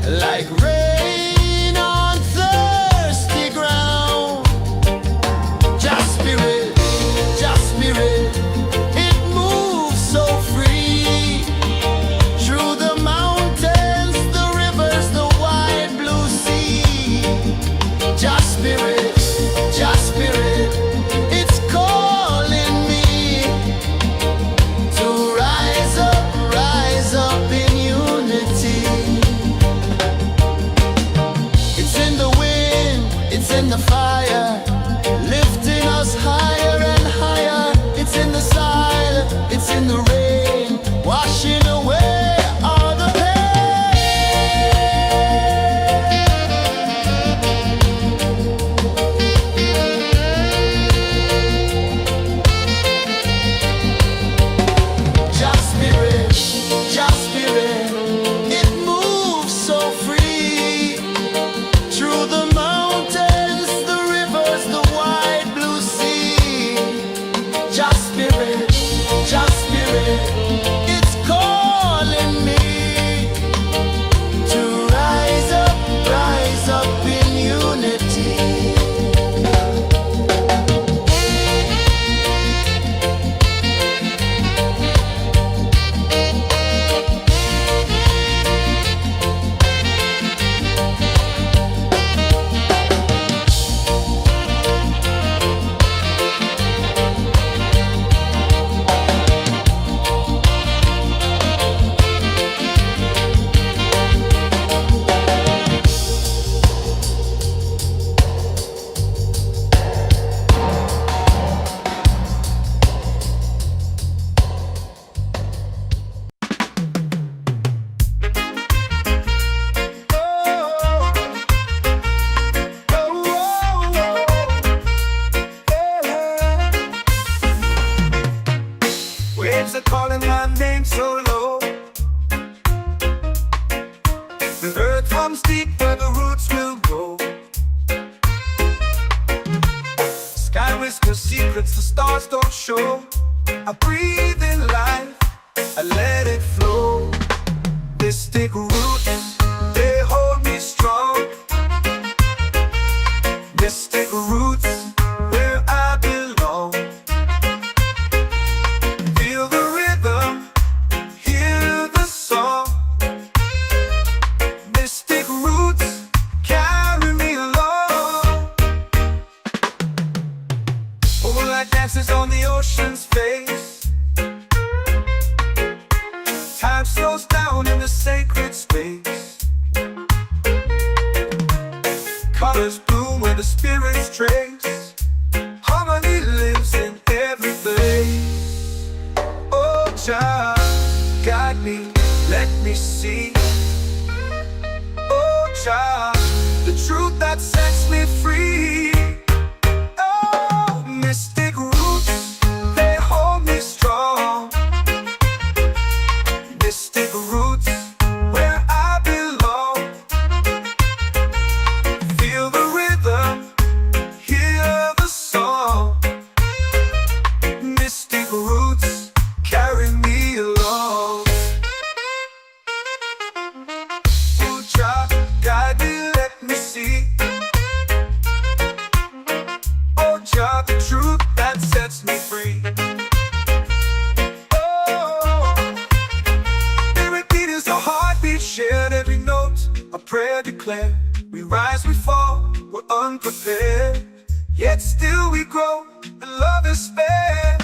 like rain on thirsty ground. Just spirit, it moves so free through the mountains, the rivers, the wide blue sea. Just spirit, it's calling me to rise up in unity. It's in the wind, it's in the fire, lifting us higher and higher. It's in the silence, it's in the rain, washing away all the pain. Just spirit, it moves so free through the mountains, the rivers, the wide blue sea. Just spirit, it's calling me to rise up in unity. Waves are calling my name so low. The earth comes deep where the roots will go. Sky whispers secrets the stars don't show. I breathe in life, I let it flow. Mystic roots, they hold me strong. Mystic roots, where I belong. Feel the rhythm, hear the song. Mystic roots, carry me along. Moonlight dances on the ocean's face. Time slows down in the sacred space. Colors bloom where the spirits trace. Harmony lives in every place. Oh, Jah, guide me, let me see. Oh, Jah, the truth that sets me free. Oh, mystic roots, they hold me strong. Mystic roots, where I belong. Feel the rhythm, hear the song. Mystic roots, carry me along. Oh, Jah, guide me, let me see. Oh, Jah, the truth that sets me free. Oh, spirit beat is a heartbeat, shared every note. A prayer declared. We rise, we fall, we're unprepared. Yet still we grow, and love is spared.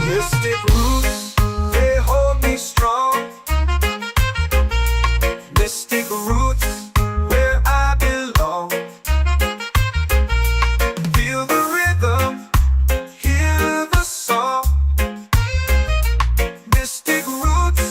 Mystic roots, they hold me strong. Mystic roots, where I belong. Feel the rhythm, hear the song. Mystic roots,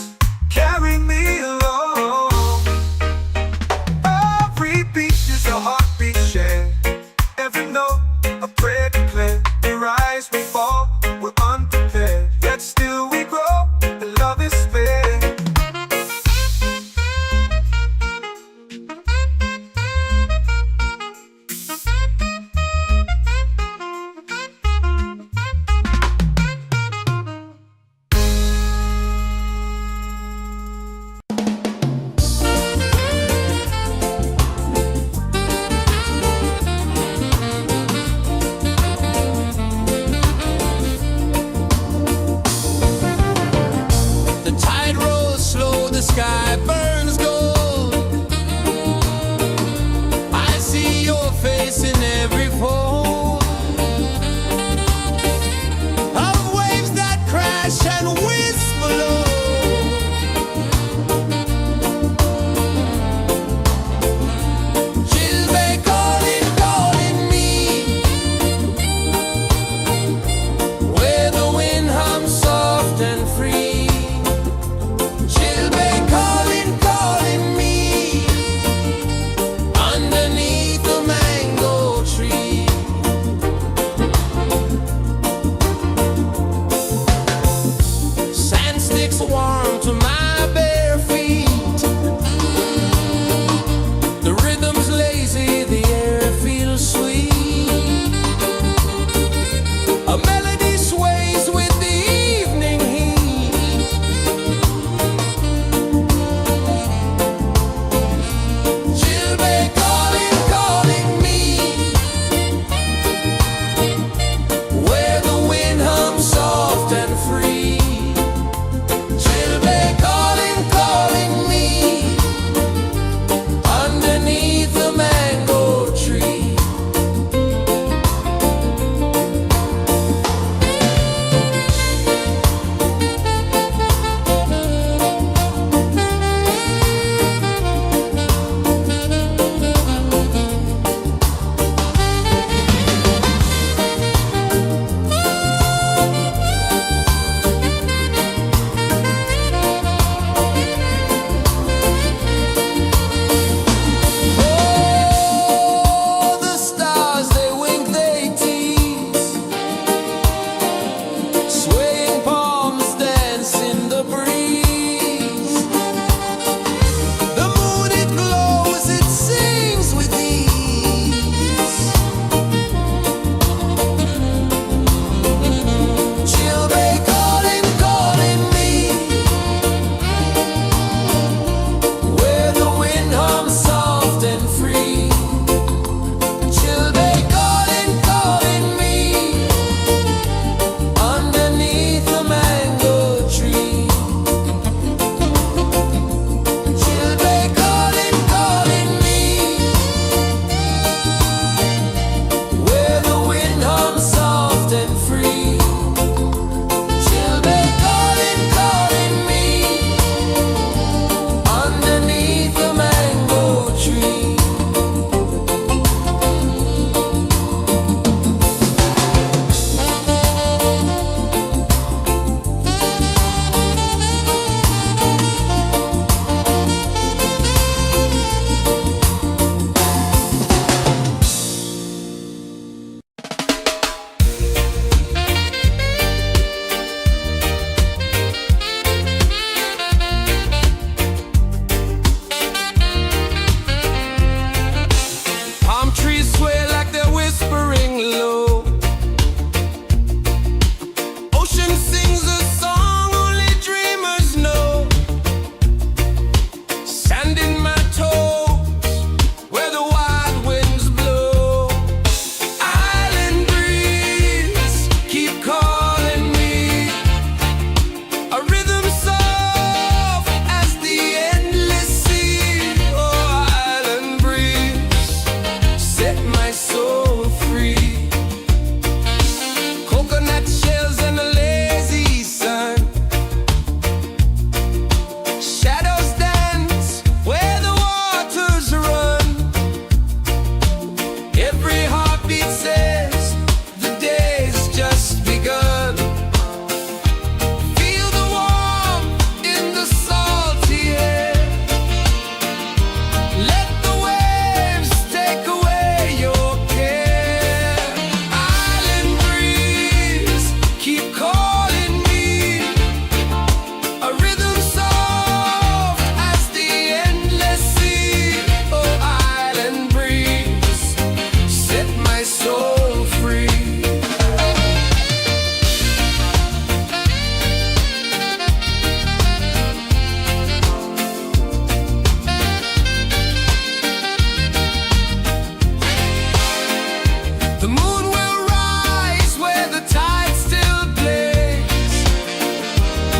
The moon will rise where the tide still plays.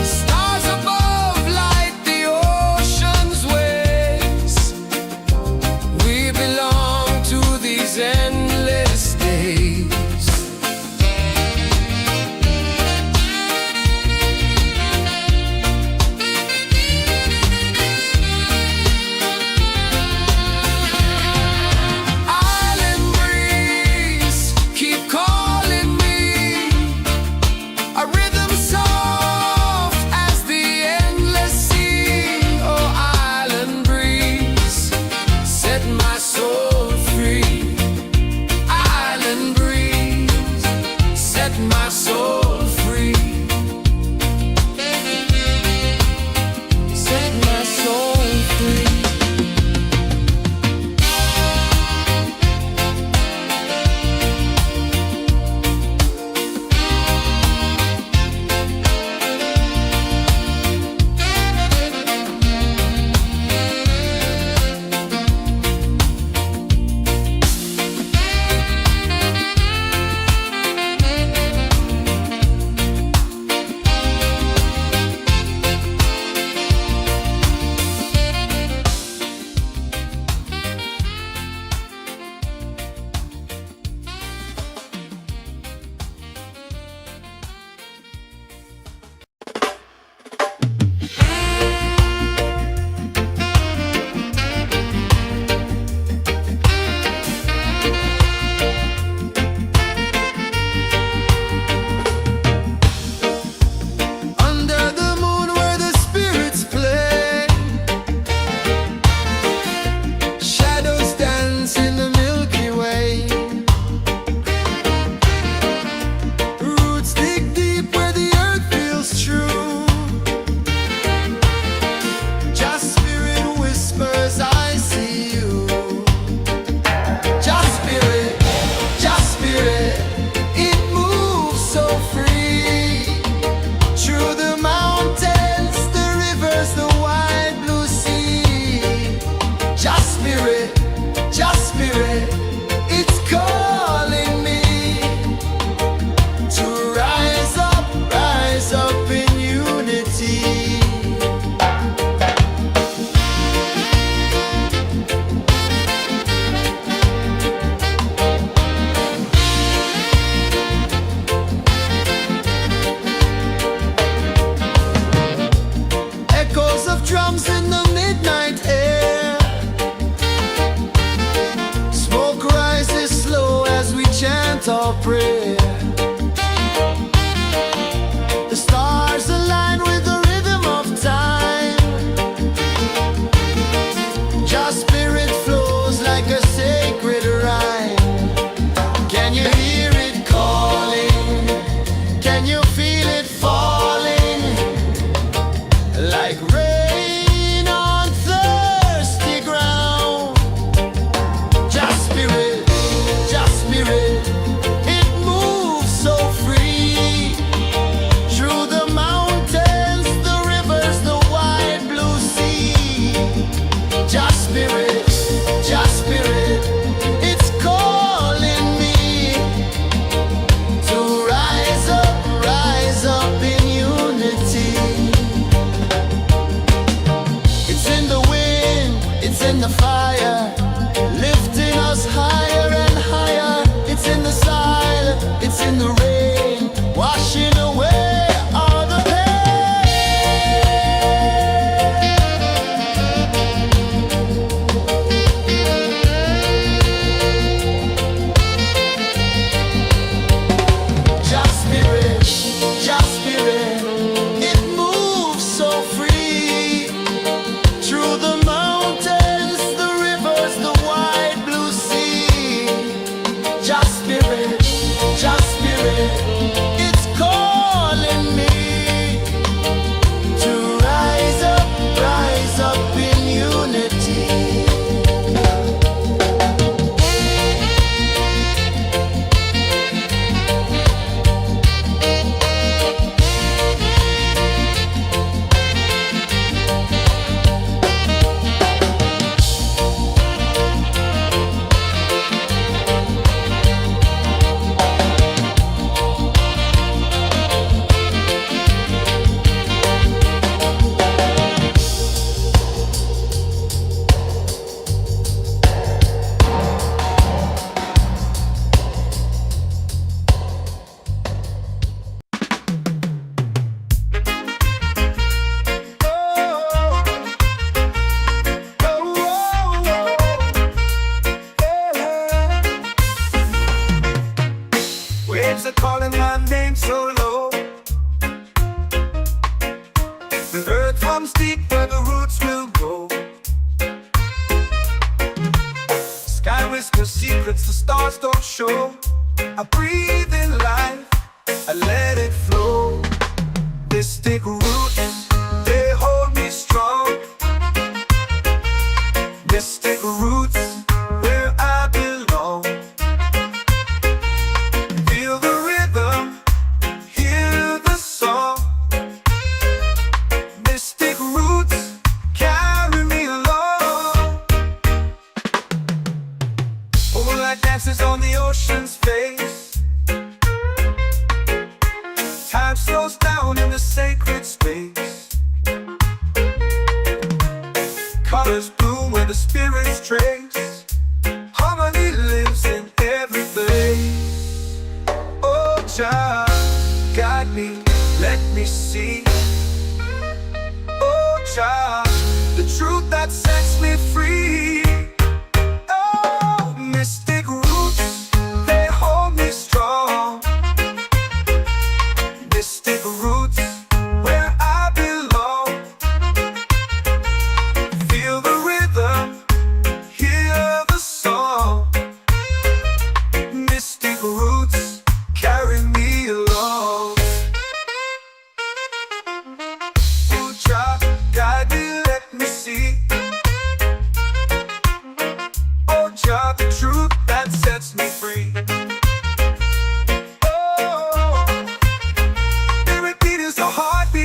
Stars above light the ocean's waves. We belong to these endless days. My soul free. Set my soul free. Drums in the midnight air. Smoke rises slow as we chant our prayer. The stars align with the rhythm of time. Your spirit flows like a sacred rhyme. Can you hear it calling? Can you feel it falling? Like rain in the fire, lifting us higher and higher. It's in the silence, it's in the rain, washing away all the Just spirit, it moves so free through the mountains, the rivers, the wide blue sea. Just spirit, it's calling me to rise up in unity. waves are calling my name so low. The earth hums deep where the roots will grow. Sky whispers secrets the stars don't show. I breathe in life, I let it flow. Mystic roots, they hold me strong. Mystic roots, where I belong. Feel the rhythm, hear the song. Mystic roots, carry me along. Moonlight dances on the ocean's face. Time slows down in the sacred space. Colors bloom where the spirits trace. Harmony lives in every face. Oh, child, guide me, let me see. Oh, child, the truth that sets me free. Oh, mystic roots, they hold me strong. Mystic roots, where I belong. Feel the rhythm, hear the song. Mystic roots, carry me along. Oh, child, guide me, let me see. Oh, child, the truth that sets me free.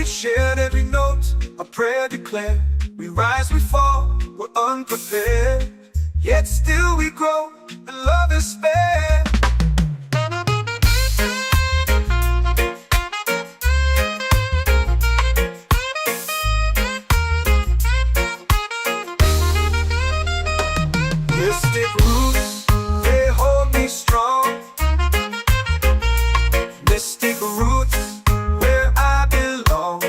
Shared every note, a prayer declared. We rise, we fall, we're unprepared. Yet still we grow, and love is spared. Mystic roots, they hold me strong. Mystic roots, where I belong.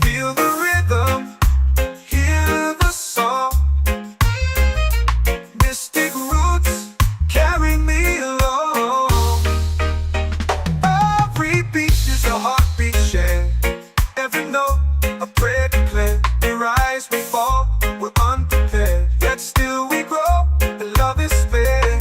Feel the rhythm, hear the song. Mystic roots, carry me along. Every beat is a heartbeat shared. Every note, a prayer declared. We rise, we fall, we're unprepared. Yet still we grow, and love is spared.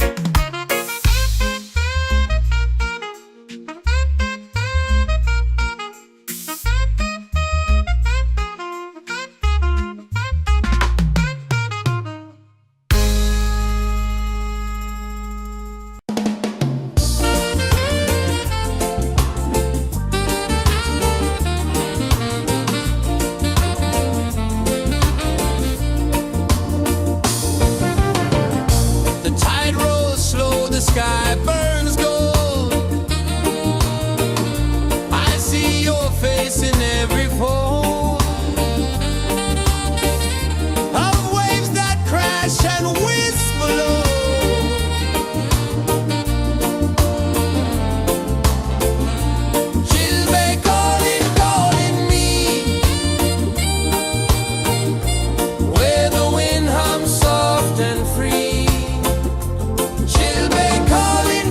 The tide rolls slow, the sky burns gold. I see your face in every fold of waves that crash and whisper low. She'll be calling, calling me, where the wind hums soft and free. She'll be calling,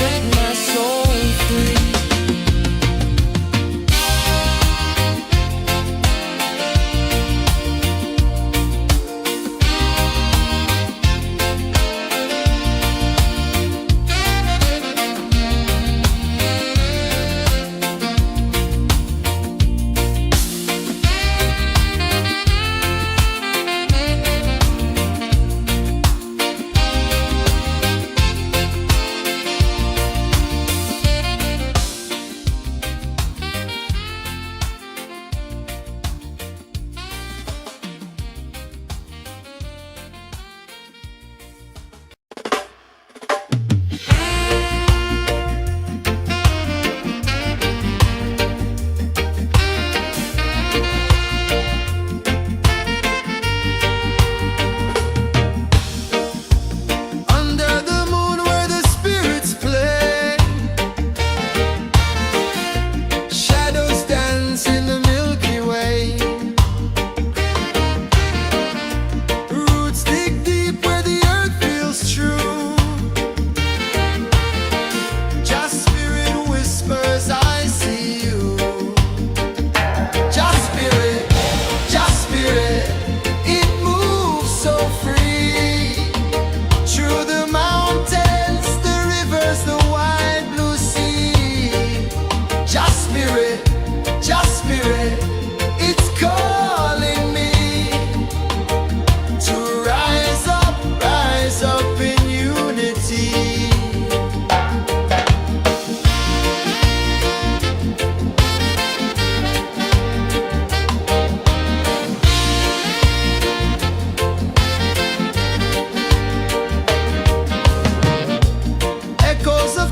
set my soul free.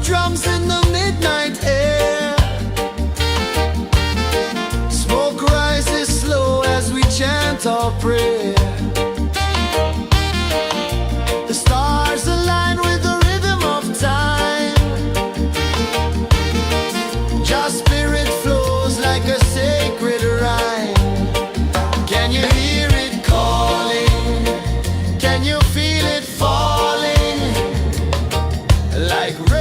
Drums in the midnight air, smoke rises slow as we chant our prayer. The stars align with the rhythm of time. Your spirit flows like a sacred rhyme. Can you hear it calling? Can you feel it falling? Like rain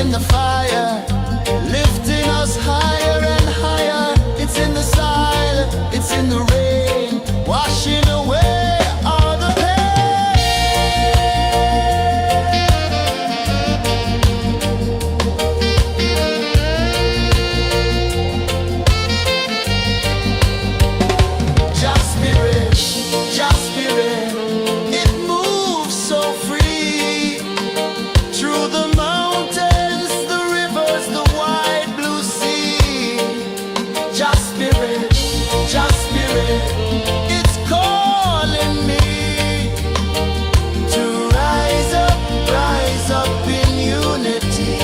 in the fire, lifting us higher and higher. It's in the silence, it's in the rain, washing away all the Just spirit, it moves so free through the mountains, the rivers, the wide blue sea. Just spirit, it's calling me to rise up in unity.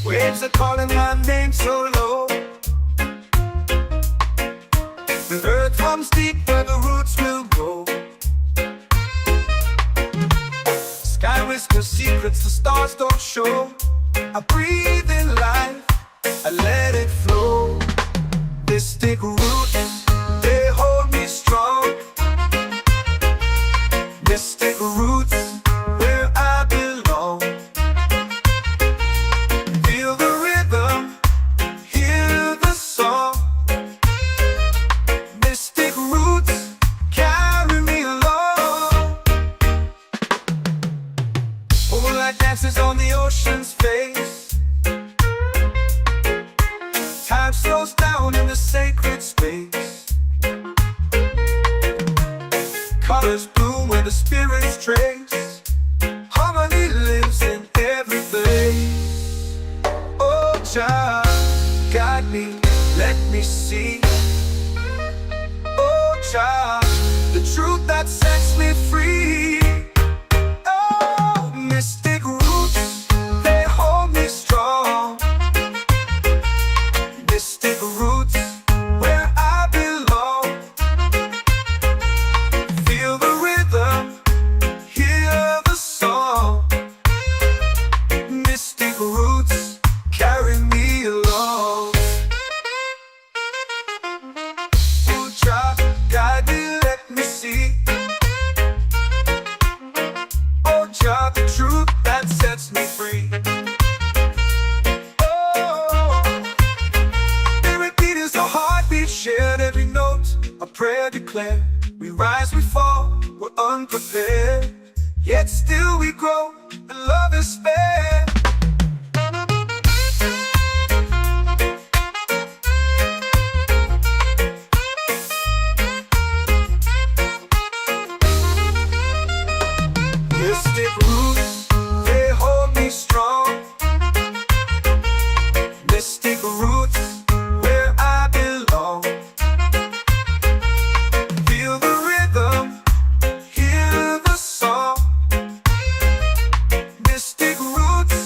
Waves are calling my name so low. The earth runs deep where the roots will grow. Sky whispers secrets the stars don't show. I breathe in life, I let it flow. They stick roots, they hold me strong. waters bloom where the spirits trace. Harmony lives in every place. Oh, Jah, guide me, let me see. Oh, Jah, the truth that sets me free. Oh, mystic roots, they hold me strong. Mystic roots, where I belong. Feel the rhythm, hear the song. Mystic roots, carry me along. Oh, Jah, guide me, let me see. Oh, Jah, the truth that sets me free. Oh, every beat is a heartbeat shared, every note a prayer declared. We rise, we fall, we're unprepared, yet still we grow, and love is spared. Mystic roots, they hold me strong. Mystic roots, where I belong. Feel the rhythm, hear the song. Mystic roots,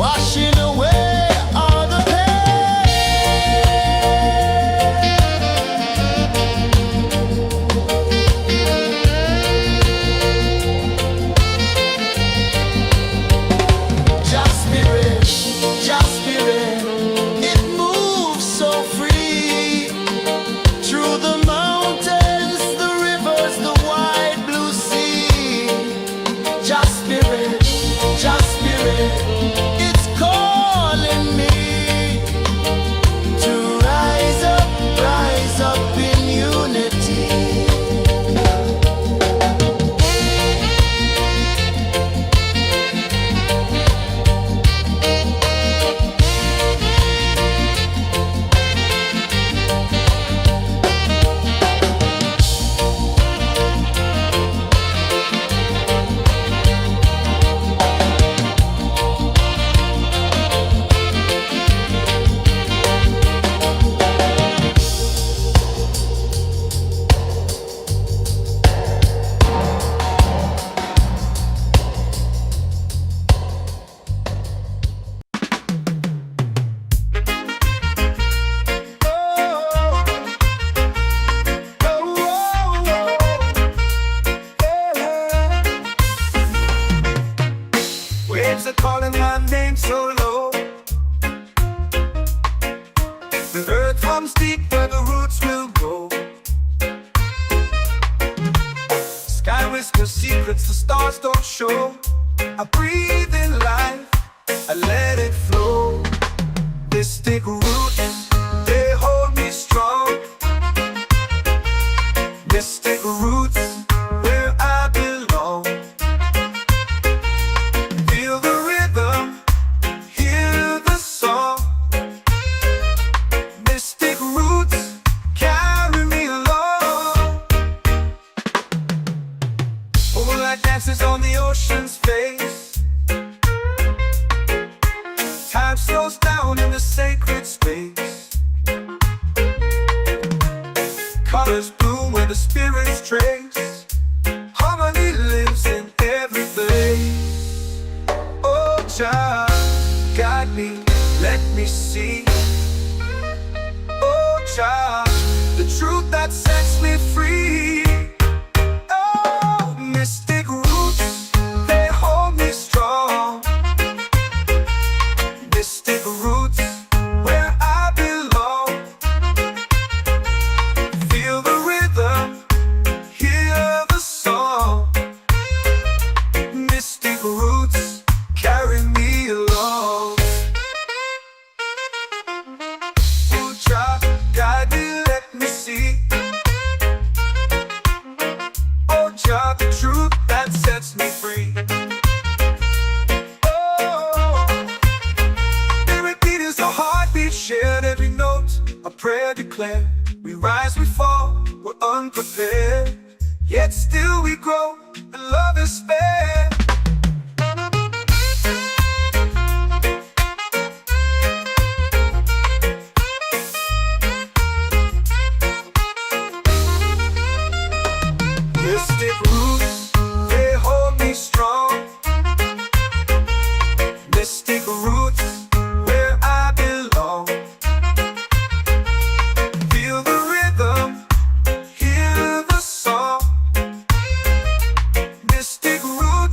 washing away all the Just spirit, it moves so free through the mountains, the rivers, the wide blue sea. Just spirit, it's calling me to rise up in unity. Waves are calling my name so low. The earth runs deep where the roots will go. Sky whispers secrets the stars don't show. I breathe in life, I let it flow. Mystic roots, they hold me strong. Mystic roots, where I belong. Feel the rhythm, hear the song. Mystic roots, carry me along. Moonlight dances on the ocean's face. Time slows down in the sacred space. Colors bloom where the spirits trace. Harmony lives in every place. Oh, child, guide me, let me see. Oh, child, the truth that sets me free. Oh, mystic roots, they hold me strong. Mystic roots, where I belong. Feel the rhythm, hear the song. Mystic roots, carry me along. Oh, child, guide me, let me see. Oh, child, the truth that sets me free. Oh, spirit beat is a heartbeat, shared every note. A prayer declared. We rise, we fall, we're unprepared. Yet still we grow, and love is spared. Mystic roots, they hold me strong. Mystic roots, where I belong. Feel the rhythm, hear the song. Mystic roots.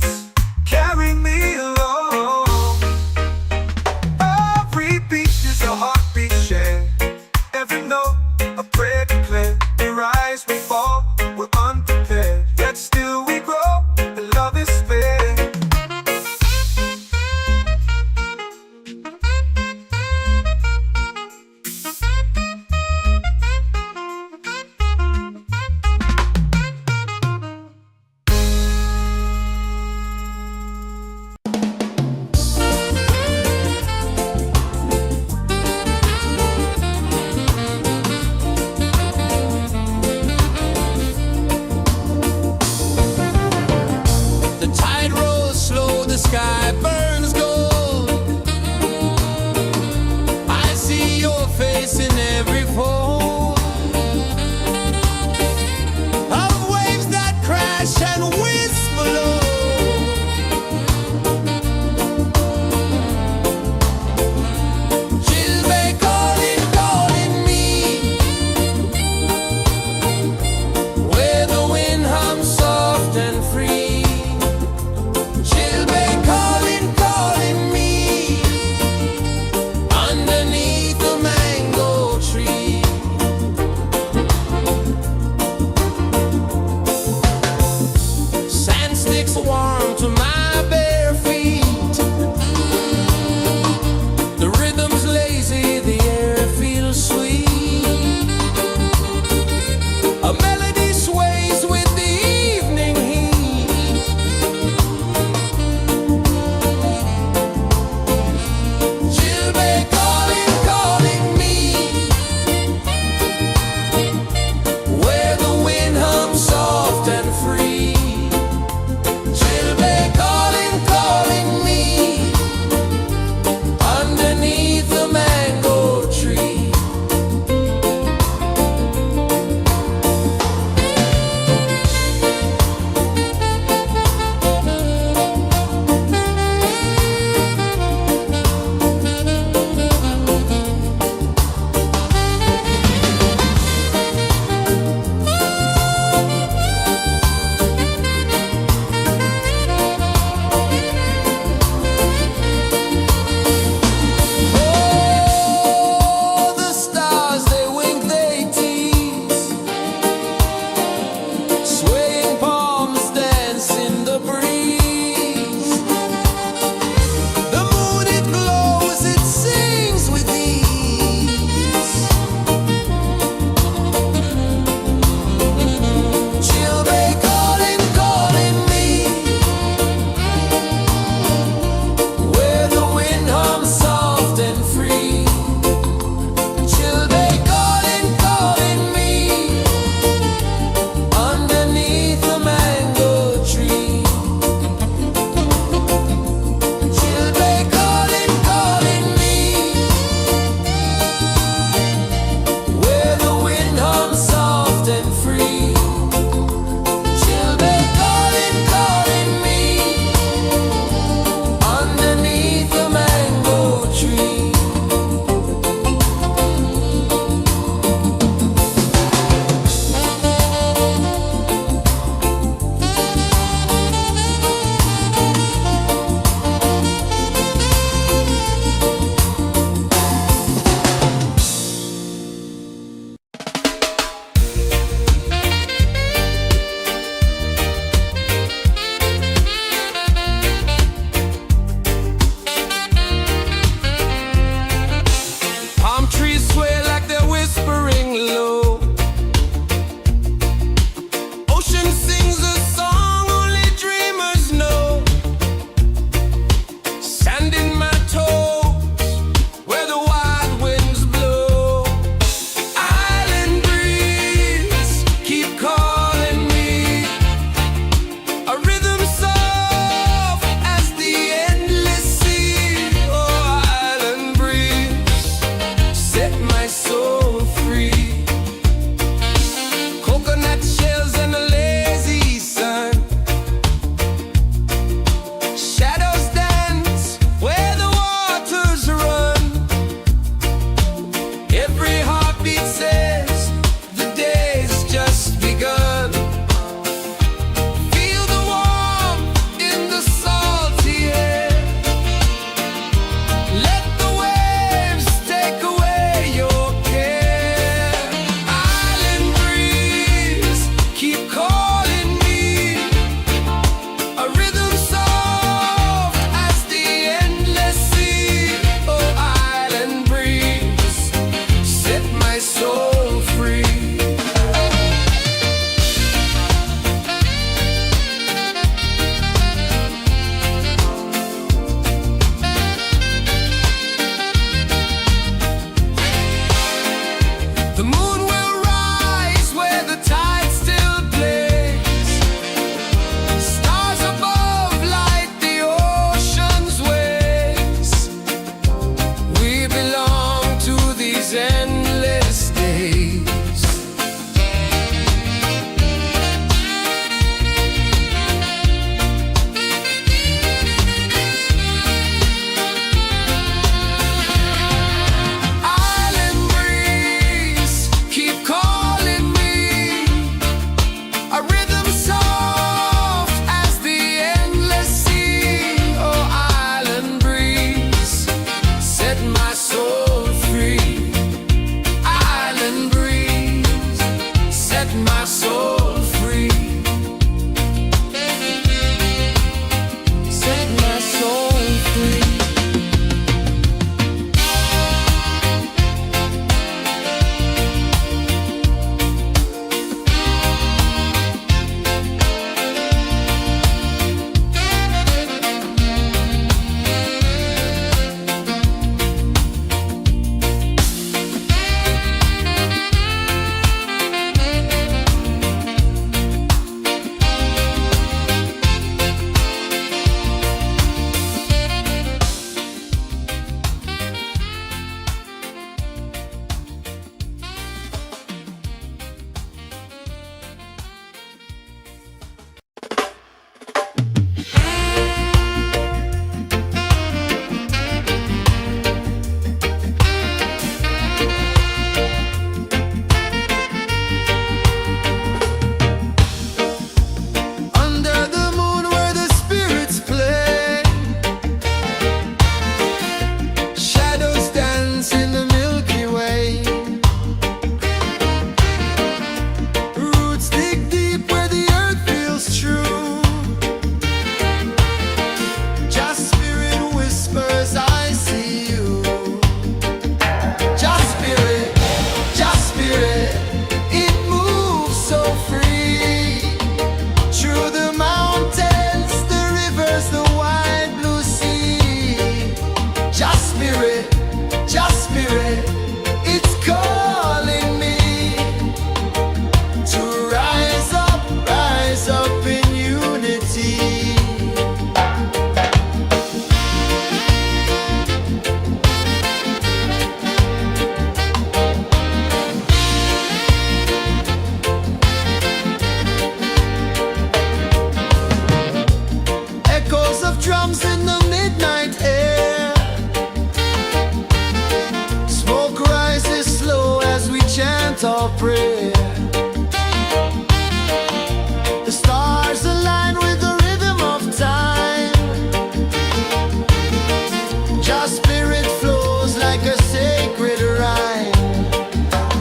Just spirit flows like a sacred rhyme.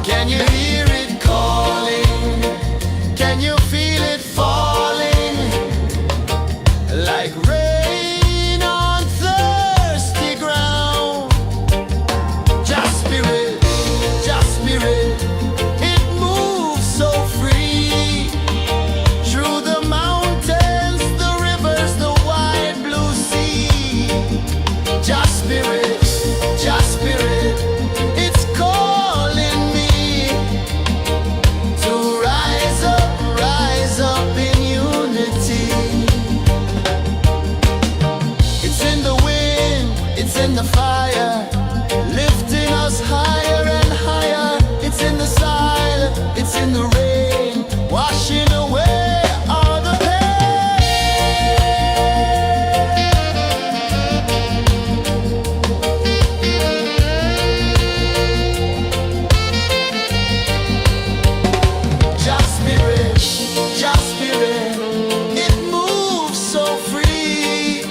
Can you hear it calling? Can you feel it falling? Like rain on thirsty ground. Just spirit, it moves so free. Through the mountains, the rivers, the wide blue sea. Just spirit, it's calling me to rise up in unity. It's in the wind, it's in the fire, lifting us higher and higher. It's in the silence, it's in the rain, washing away all the Just spirit, it moves so free.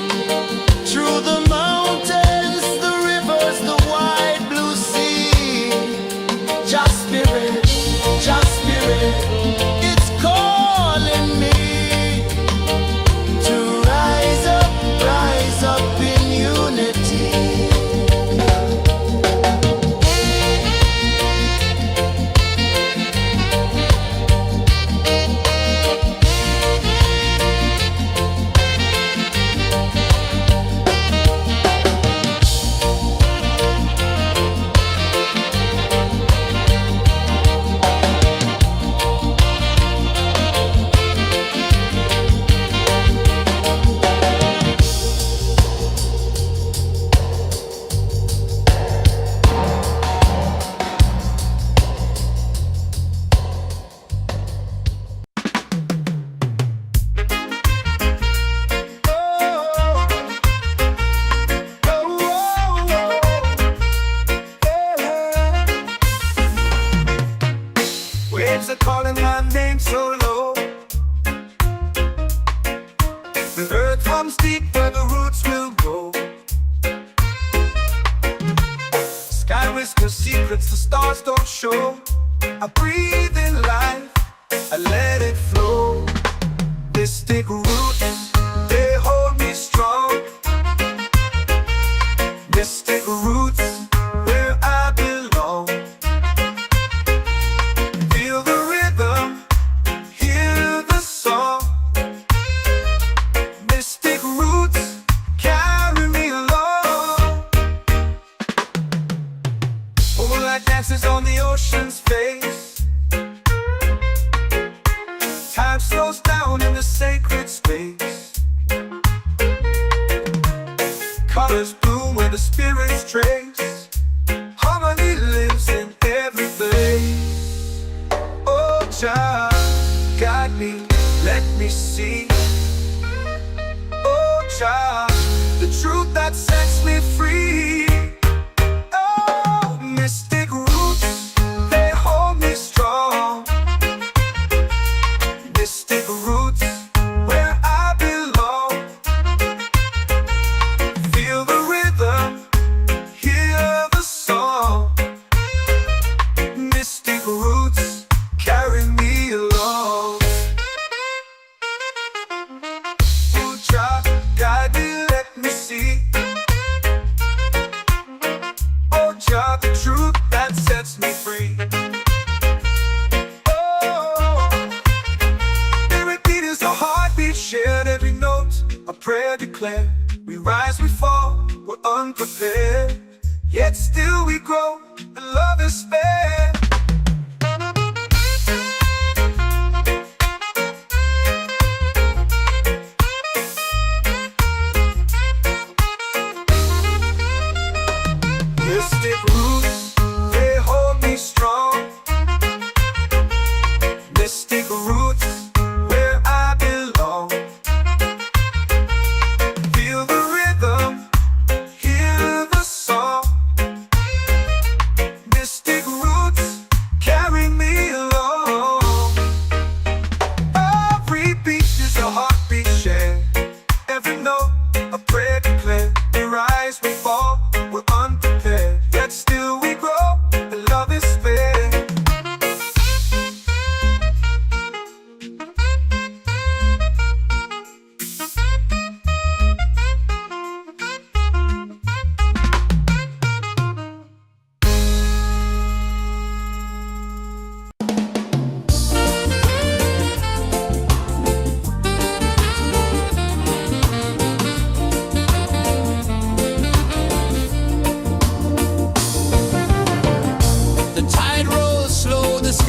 Through the mountains, the rivers, the wide blue sea. Just spirit, it's calling me to rise up in unity. Waves are calling my name so low. The earth comes deep where the roots will go. Sky whispers secrets the stars don't show. I breathe in life, I let it flow. Mystic roots, they hold me strong. Mystic roots, where I belong. Feel the rhythm, hear the song. Mystic roots, carry me along. Moonlight dances on the ocean's face. Time slows down in the sacred space. Colors bloom where the spirits trace. Harmony lives in every place. Oh, Jah, guide me, let me see. Oh, Jah, the truth that sets me free. Oh, mystic roots, they hold me strong. Mystic roots, where I belong. Feel the rhythm, hear the song. Mystic roots, carry me along. Oh, Jah, guide me, let me see. Oh, Jah, the truth that sets me free. Oh, every beat is a heartbeat shared, every note a prayer declared. We rise, we fall, we're unprepared, yet still we grow, and love is spared. Mystic roots, they hold me strong. Mystic roots, where I belong. Feel the rhythm, hear the song. Mystic roots, carry me along. Every beat is a heartbeat shared, every note a prayer declared. We rise, we fall,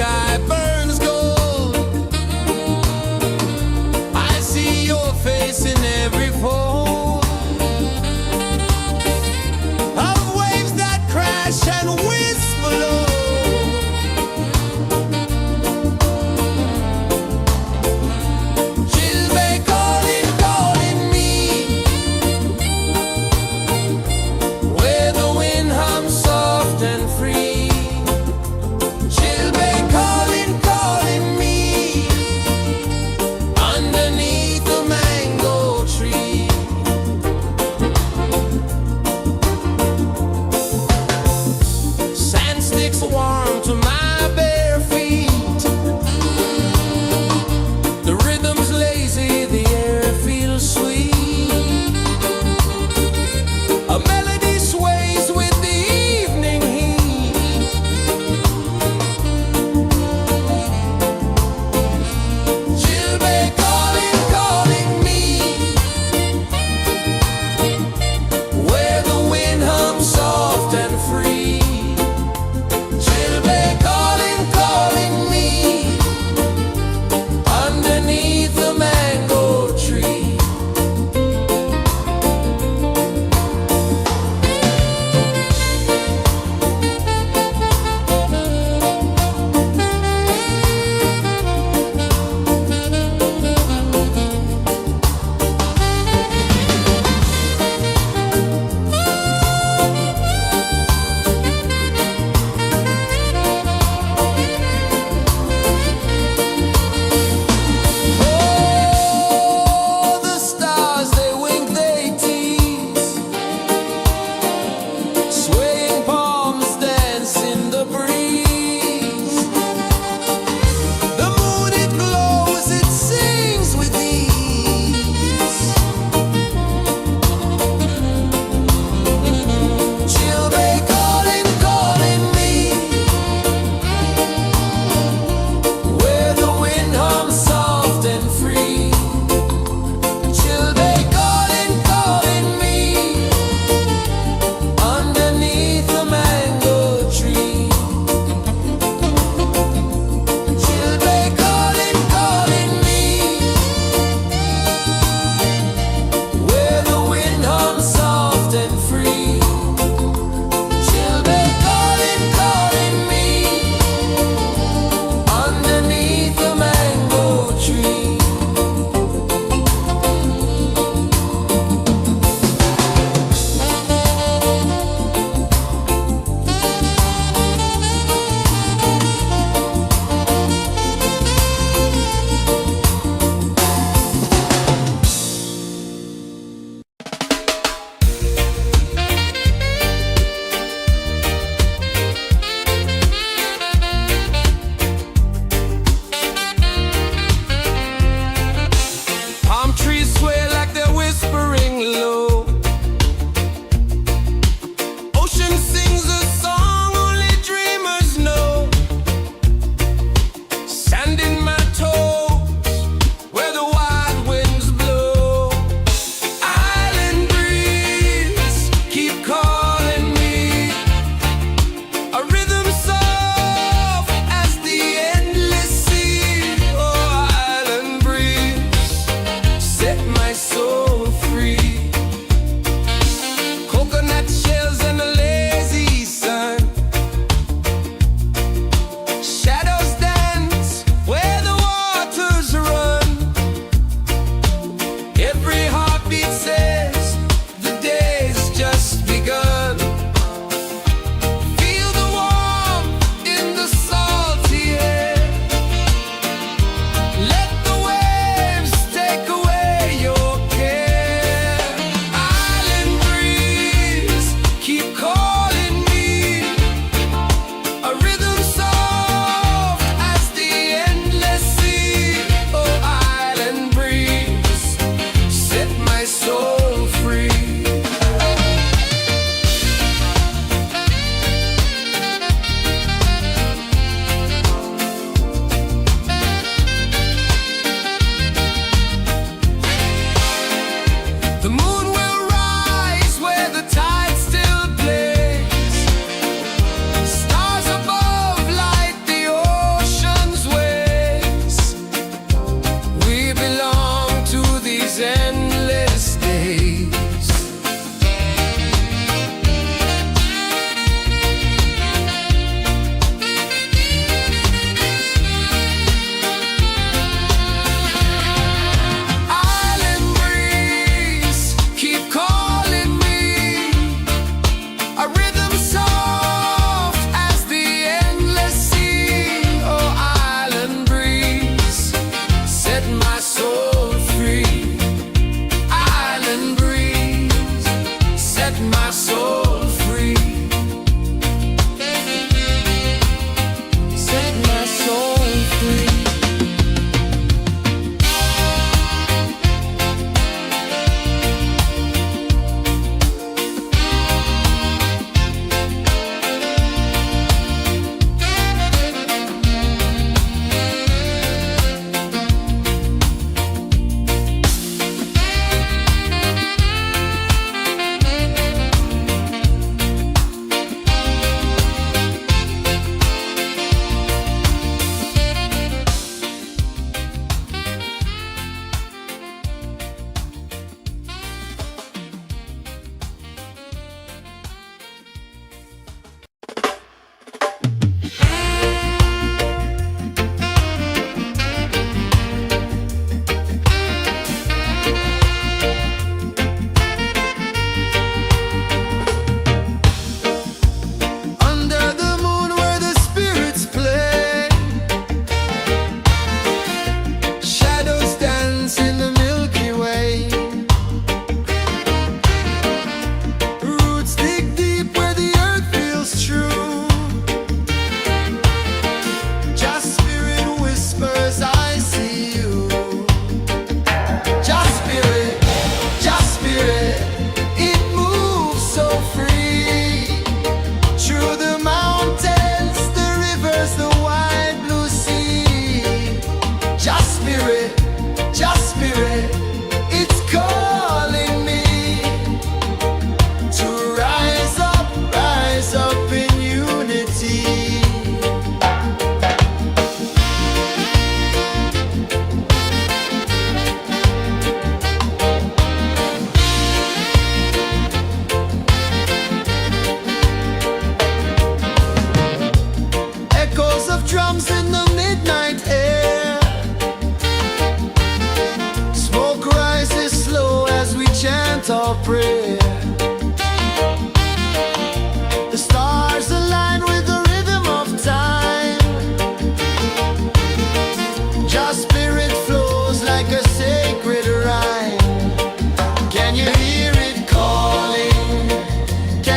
sky burns gold. I see your face in every fold of waves that crash and whisper low. She'll be calling, calling me where the wind hums soft and free. She'll be calling.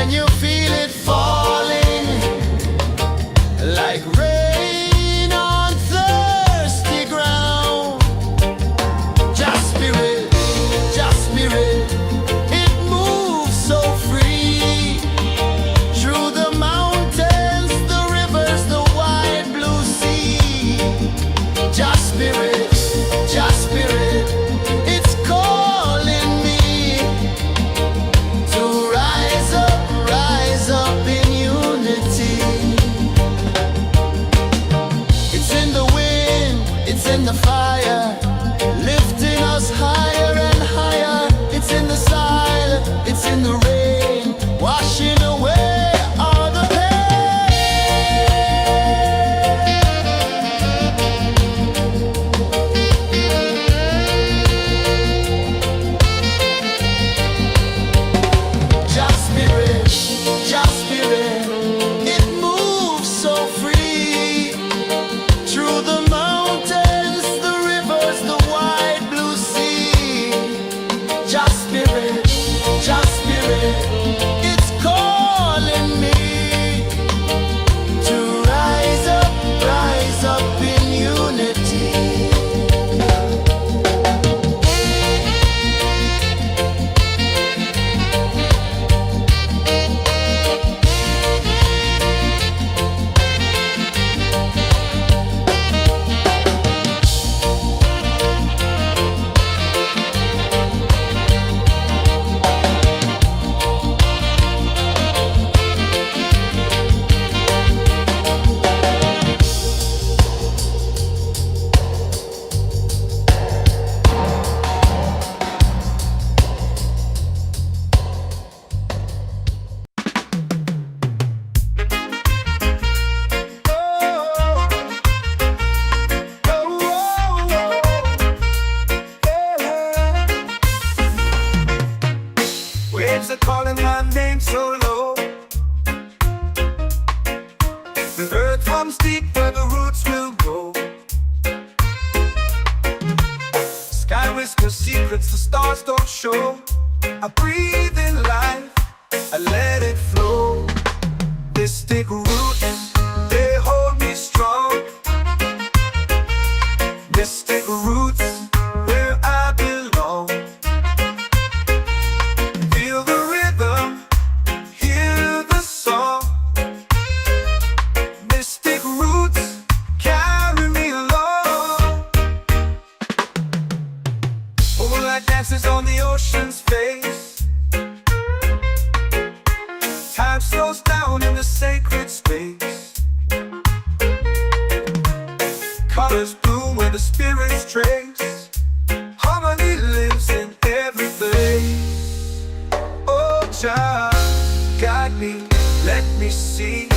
Can you feel it falling like rain on thirsty ground? Just spirit, it moves so free through the mountains, the rivers, the wide blue sea. Just spirit, it's calling me to rise up in unity. It's in the wind, it's in the fire, lifting us higher and higher. It's in the silence, it's in the rain, washing away all the Just spirit, it moves so free through the mountains, the rivers, the wide blue sea. Just spirit, it's calling me to rise up in unity. Waves are calling my name so low. The earth comes deep where the roots will go. Sky whispers secrets the stars don't show. I breathe in life, I let it flow. Mystic roots, they hold me strong. Mystic roots, where I belong. Feel the rhythm, hear the song. Mystic roots, carry me along. Moonlight dances on the ocean's face. Time slows down in the sacred space. Colors bloom where the spirits trace. Harmony lives in every place. Oh, Jah, guide me, let me see.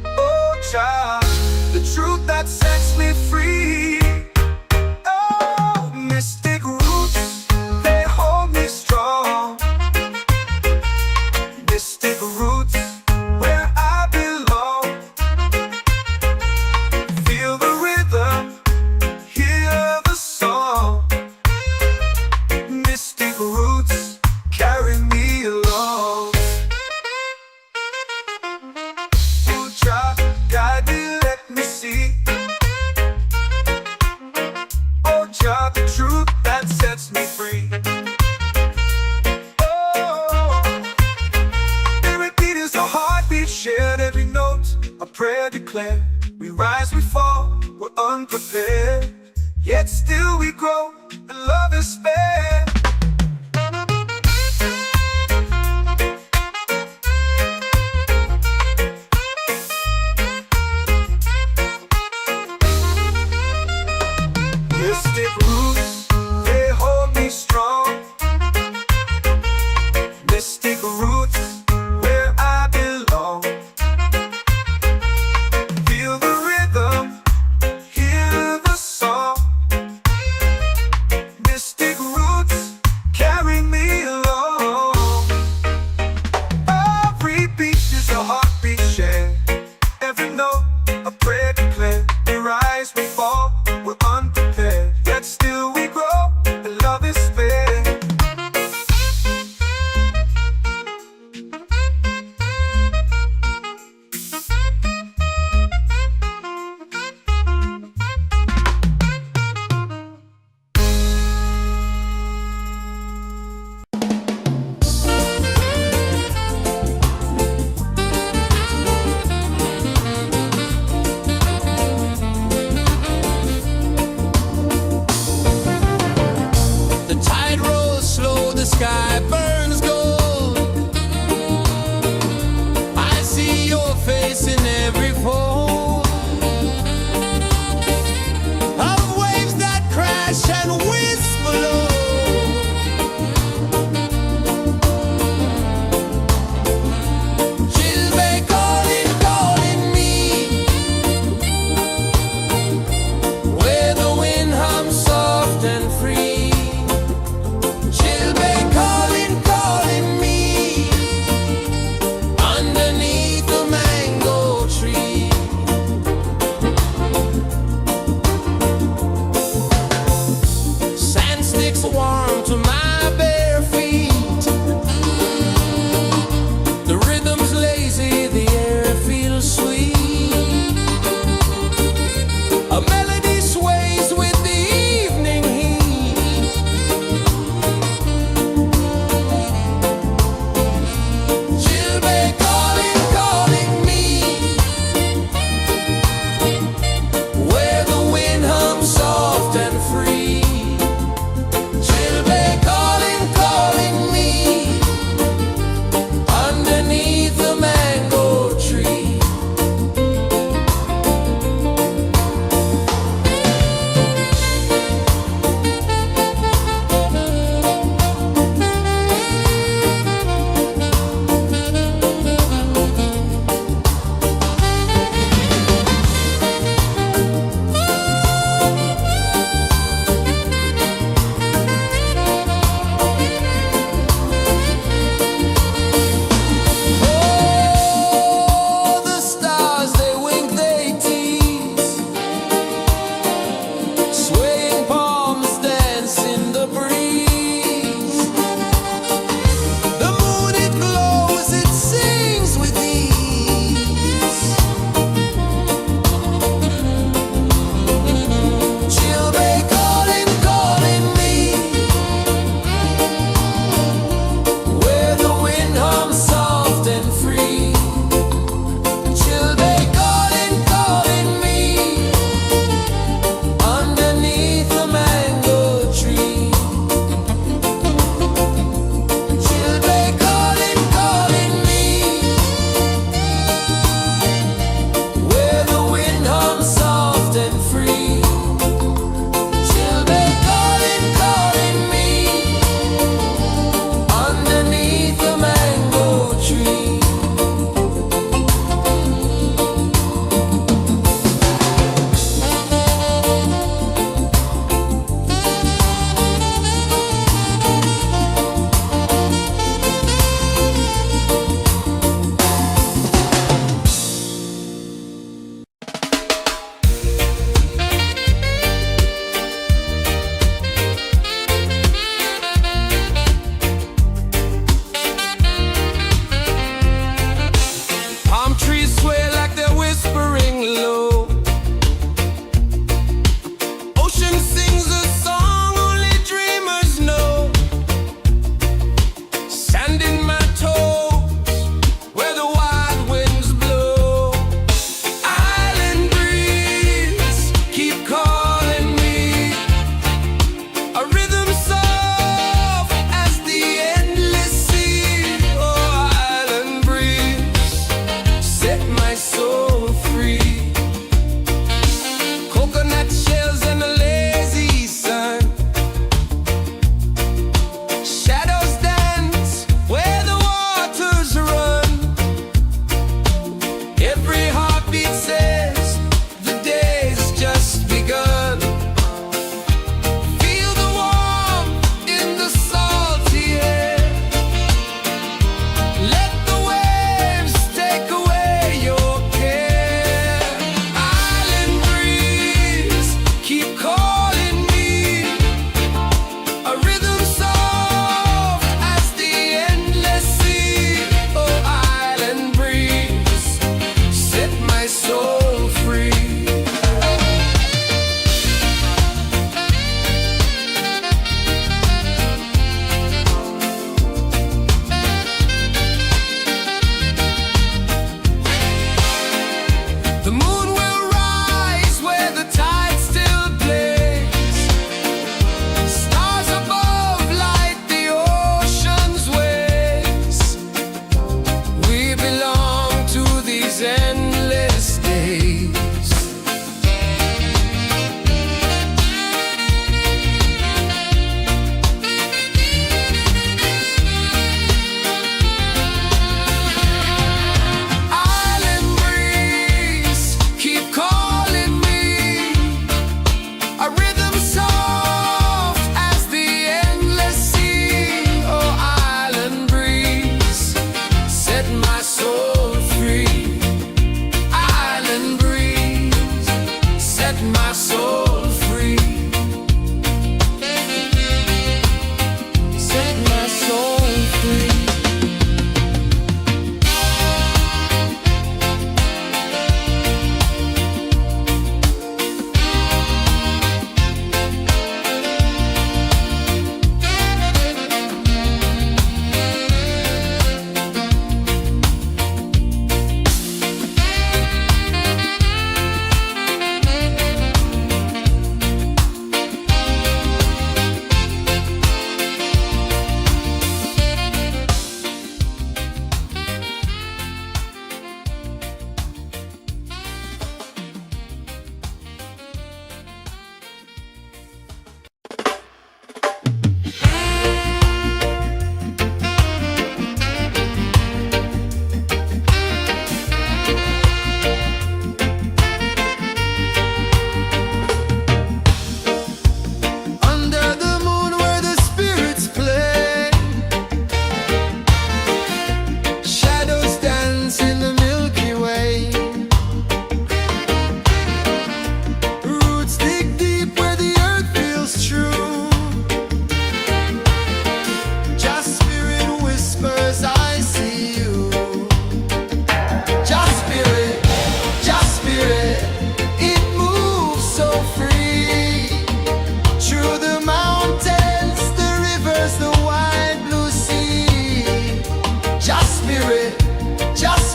Oh, Jah, the truth that sets me free. Oh, mystic roots, they hold me strong. Mystic roots, where I belong. Feel the rhythm, hear the song. Mystic roots, carry me along. Oh, Jah, guide me, let me see. Oh, Jah, the truth that sets me free. Oh, every beat is a heartbeat shared, every note a prayer declared. We rise, we fall, we're unprepared, yet still we grow, and love is spared. Mystic roots, they hold me strong. Mystic roots, where I belong. Feel the rhythm, hear the song. Mystic roots,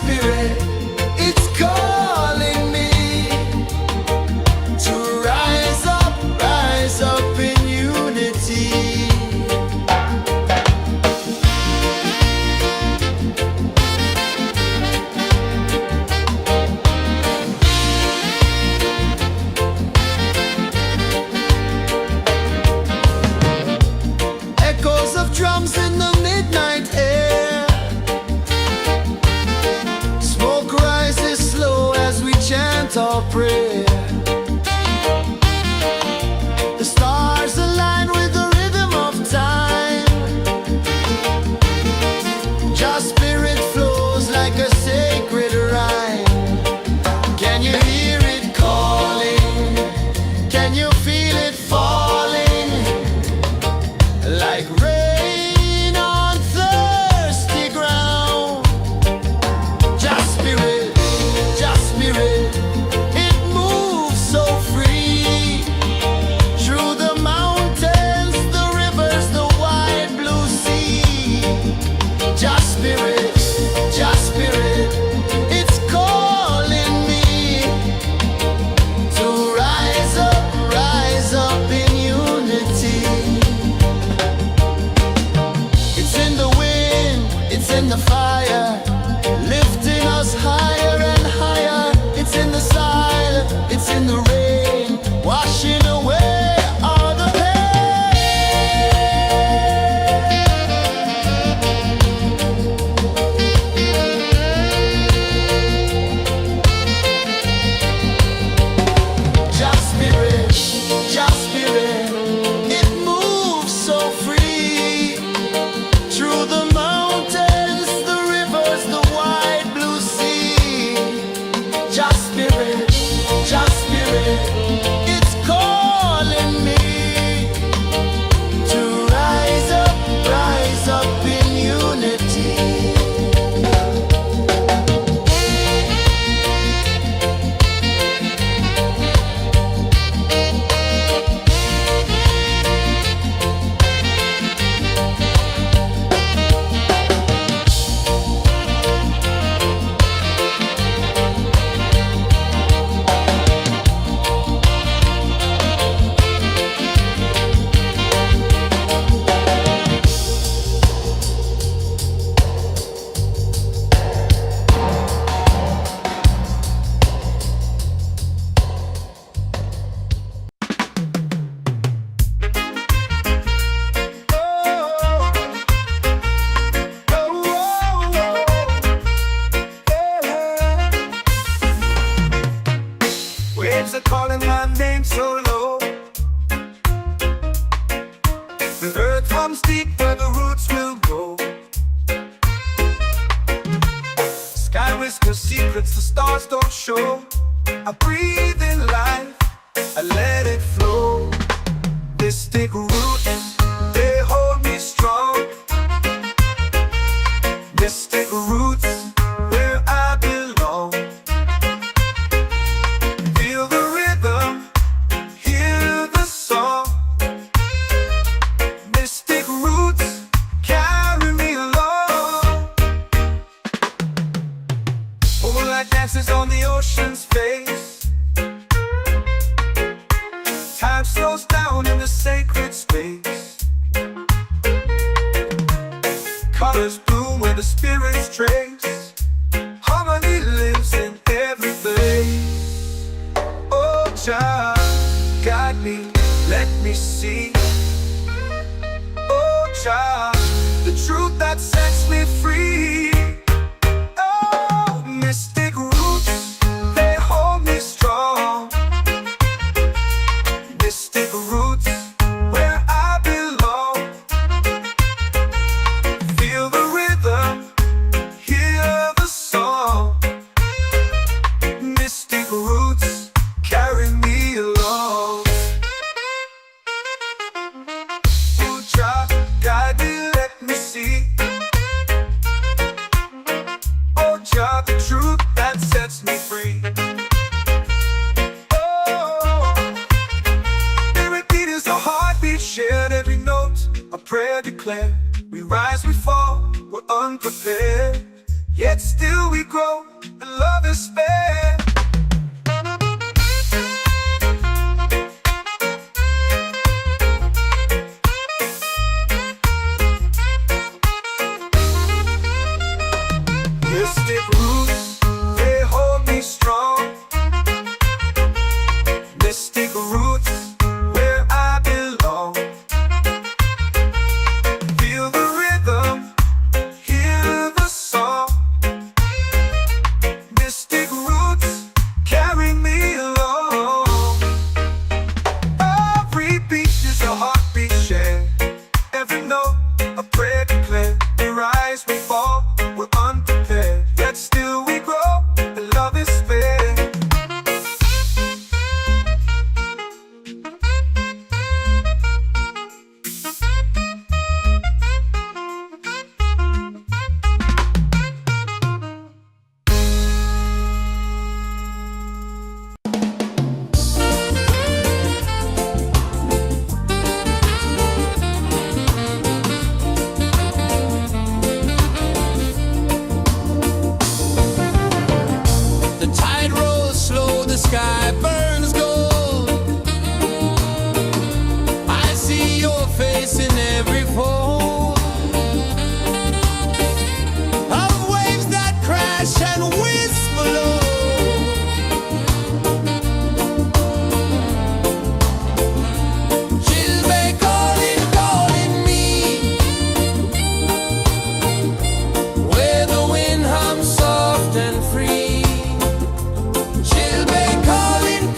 spirit, it's calling me to rise up in unity. Echoes of drums in the midnight air. Smoke rises slow as we chant our prayer. The stars align with the rhythm of time. Just spirit flows like a sacred rhyme. Can you hear it calling? Can you feel it falling? Like rain on thirsty ground. Just spirit, it moves so free. Through the mountains, the rivers, the wide blue sea. Just spirit, it's calling me to rise up in unity. It's in the wind, it's in the fire, lifting us higher and higher. It's in the silence, it's in the rain, washing away all the pain. Just spirit, it moves so free. Through the mountains, the rivers, the wide blue sea. Just spirit, it's calling me to rise up in unity. Waves are calling my name so low. The earth hums deep where the roots will go. Sky whispers secrets the stars don't show. I breathe in life, I let it flow. Mystic roots, they hold me strong. Mystic roots, where I belong. Feel the rhythm, hear the song. Mystic roots, carry me along. Moonlight dances on the ocean's face. Time slows down in the sacred space. Colors bloom where the spirits trace. Harmony lives in every place. Oh, child, guide me, let me see. Oh, child, the truth that sets me free. Oh, mystic roots, they hold me strong. Mystic roots, where I belong. Feel the rhythm, hear the song. Mystic roots, carry me along. Oh, child, guide me, let me see. Oh, child, the truth that sets me free. Oh, every beat is a heartbeat shared, every note a prayer declared. We rise, we fall, we're unprepared. we grow and love is fair. Mystic roots, they hold me strong. Mystic roots, where I belong. Feel the rhythm, hear the song. Mystic roots, carry me along. Every beat is a heartbeat shared. Every note, a prayer declared. We rise, we fall, we're unprepared. Yet still we grow, and love is fair. The tide rolls slow, the sky burns gold. I see your face in every fold of waves that crash and whisper low. She'll be calling, calling me, where the wind hums soft and free. She'll be calling,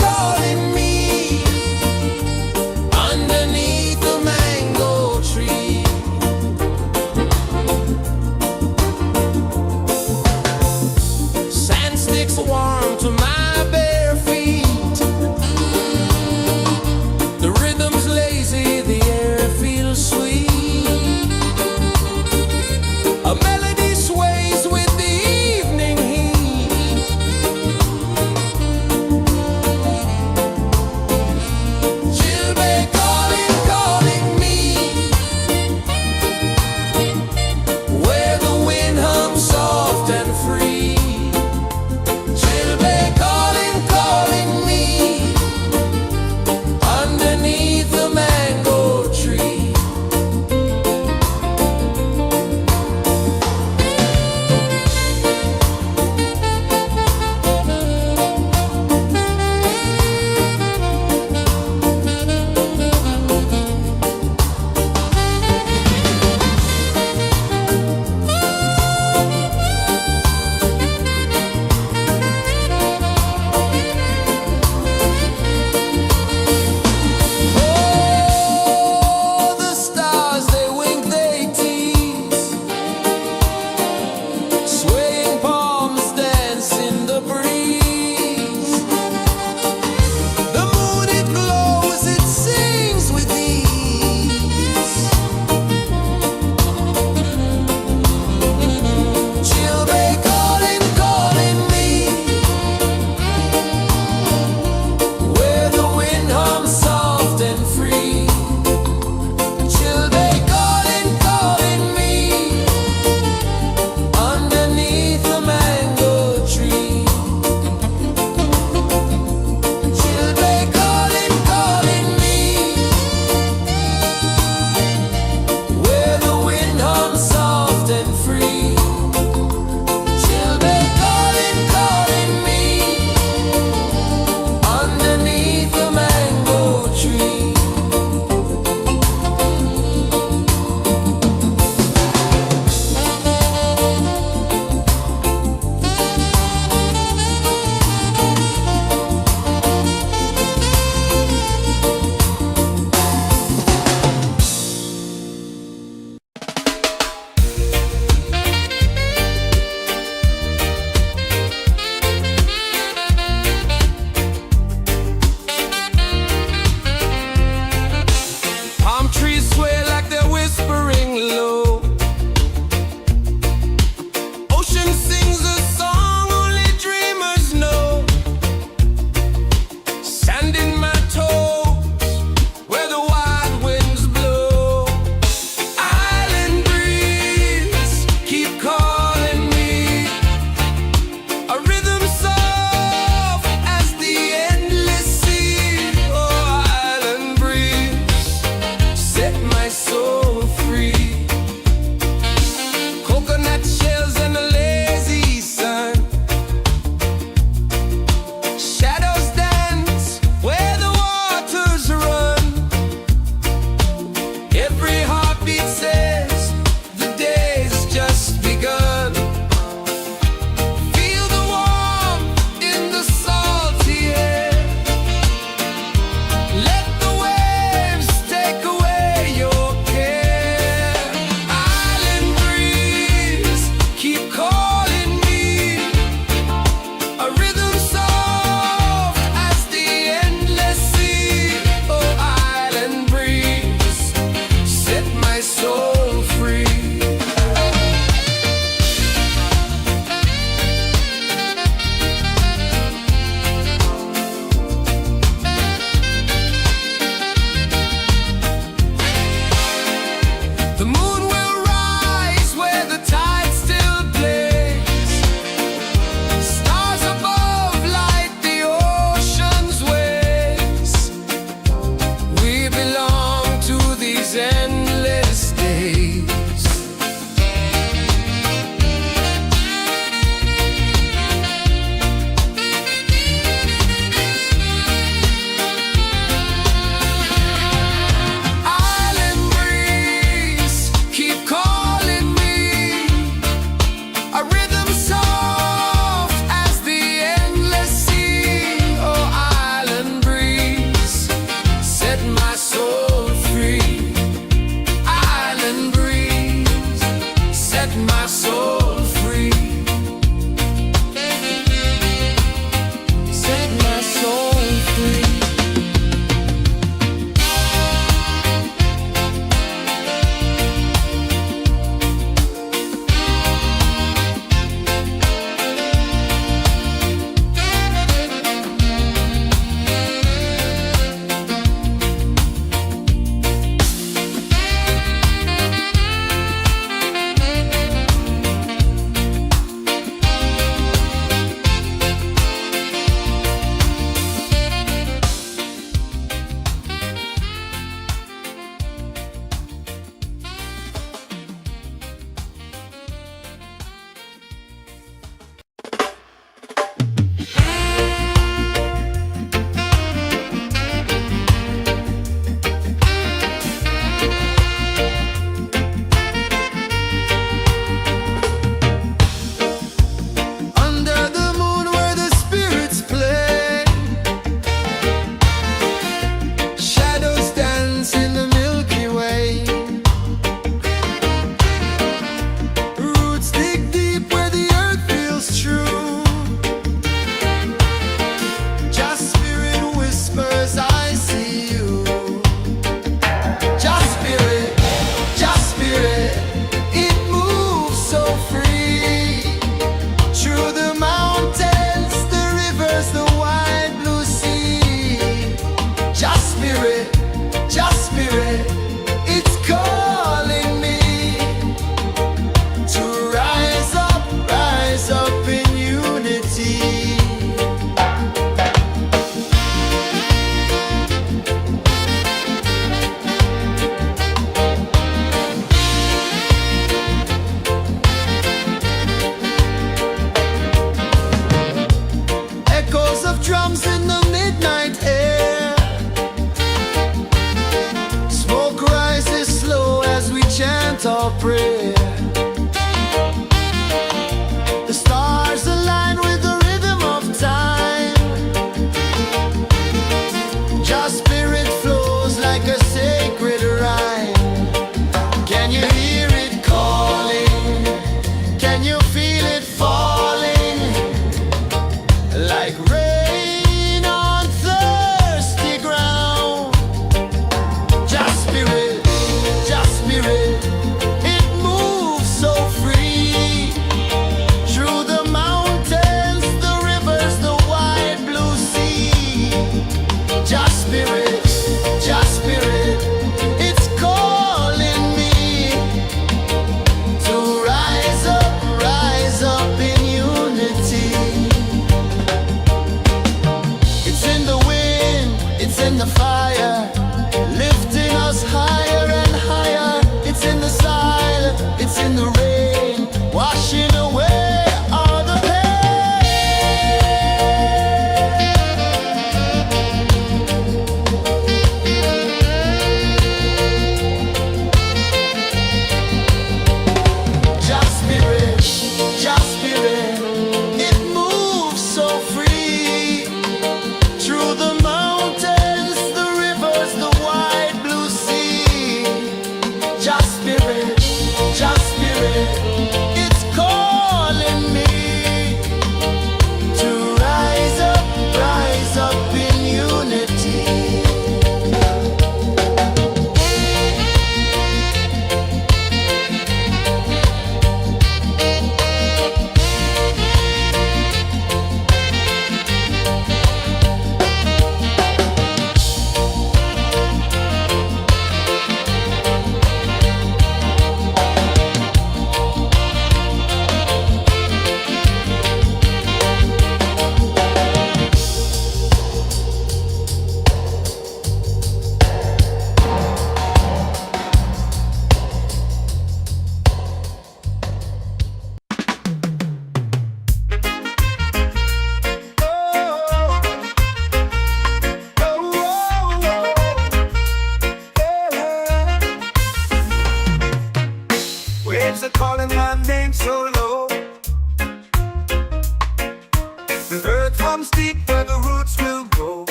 runs deep where the roots will grow.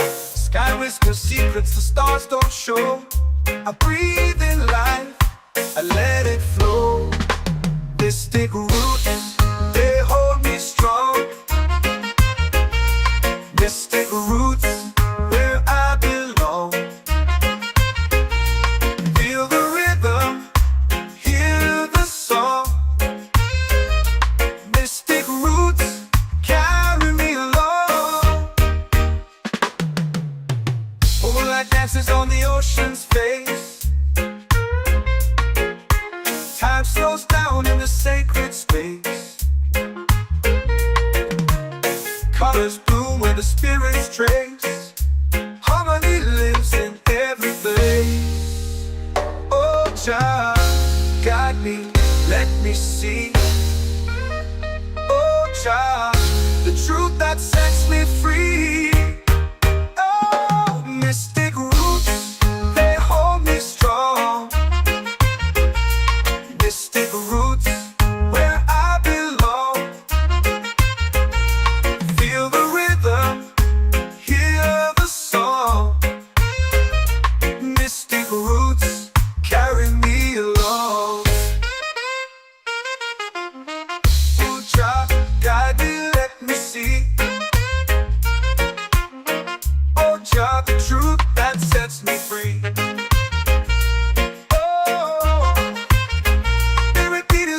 Sky whispers secrets the stars don't show. I breathe in life, I let it flow. Mystic roots, they hold me strong. Mystic roots, where I belong. Feel the rhythm, hear the song. Mystic roots, carry me along. Moonlight dances on the ocean's face. Time slows down in the sacred space. Colors bloom where the spirits trace. Harmony lives in every place. Oh, Jah, guide me, let me see. Oh, Jah, the truth that sets me free. Oh, mystic roots, they hold me strong. Mystic roots, where I belong. Feel the rhythm, hear the song. Mystic roots, carry me along. Oh, Jah, guide me, let me see. Oh, Jah, the truth that sets me free.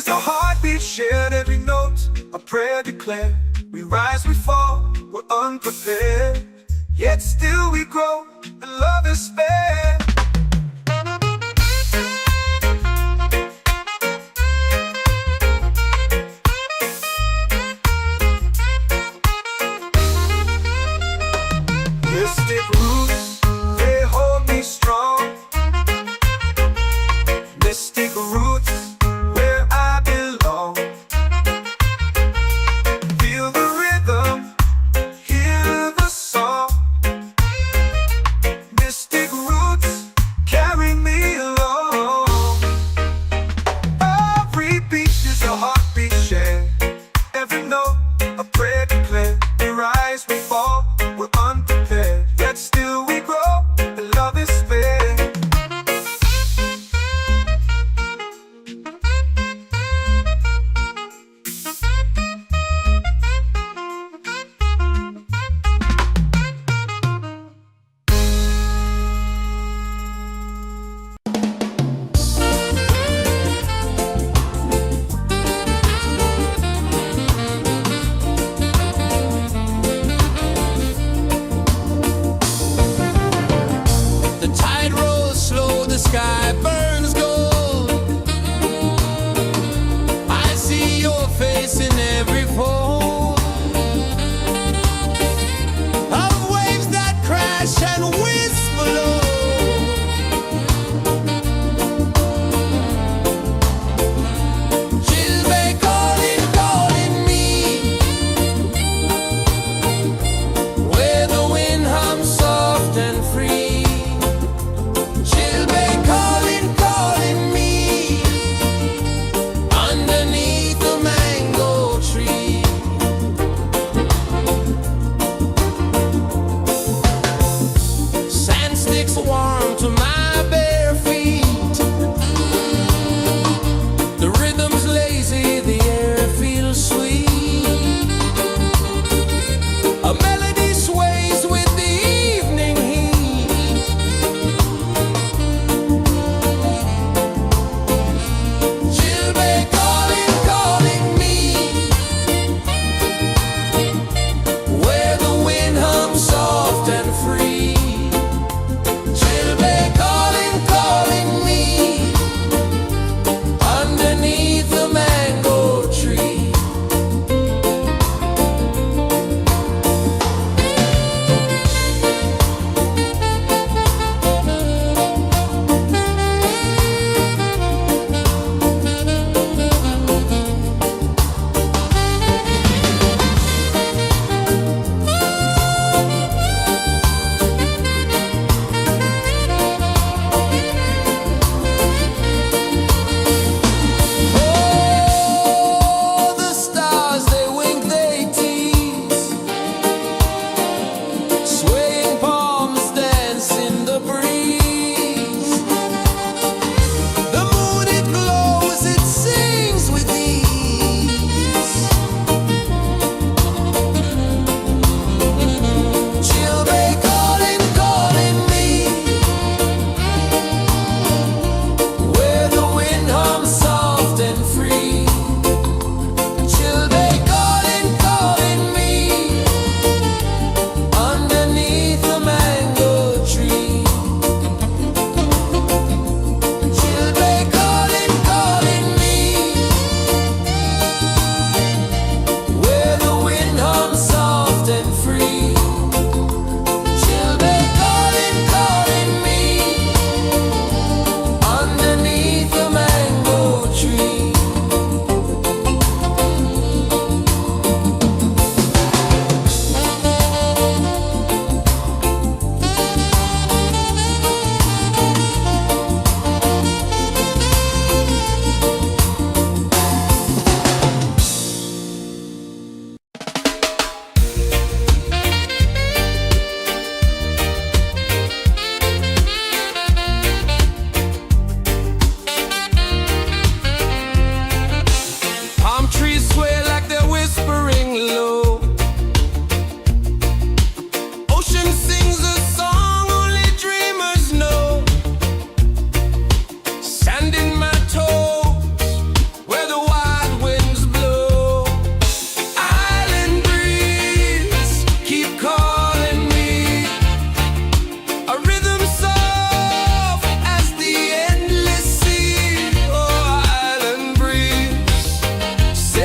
A heartbeat shared, every note a prayer declared. We rise, we fall, we're unprepared, yet still we grow, and love is spared. Mystic roots, they hold me strong. Mystic roots, where I belong. Feel the rhythm, hear the song. Mystic roots, carry me along. Every beat is a heartbeat shared. Every note a prayer declared. We rise, we fall, we're unprepared, yet still we grow, and love is spared.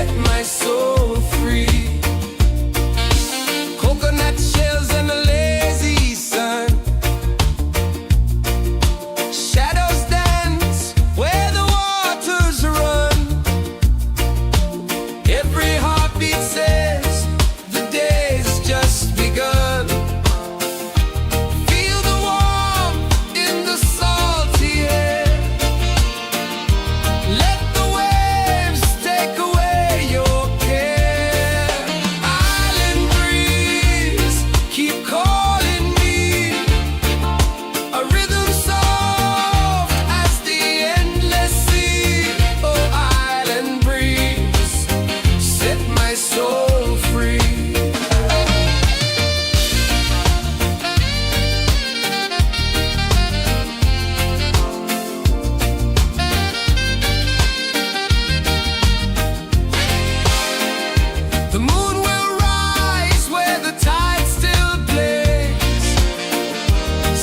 set my soul free. Coconut shells and a lazy sun, shadows dance where the waters run. Every heartbeat says the day's just begun. Feel the warmth in the salty air. Let the waves take away your care. Island breeze, keep calling me. A rhythm soft as the endless sea. Oh, island breeze, set my soul free. The moon will rise where the tide still plays.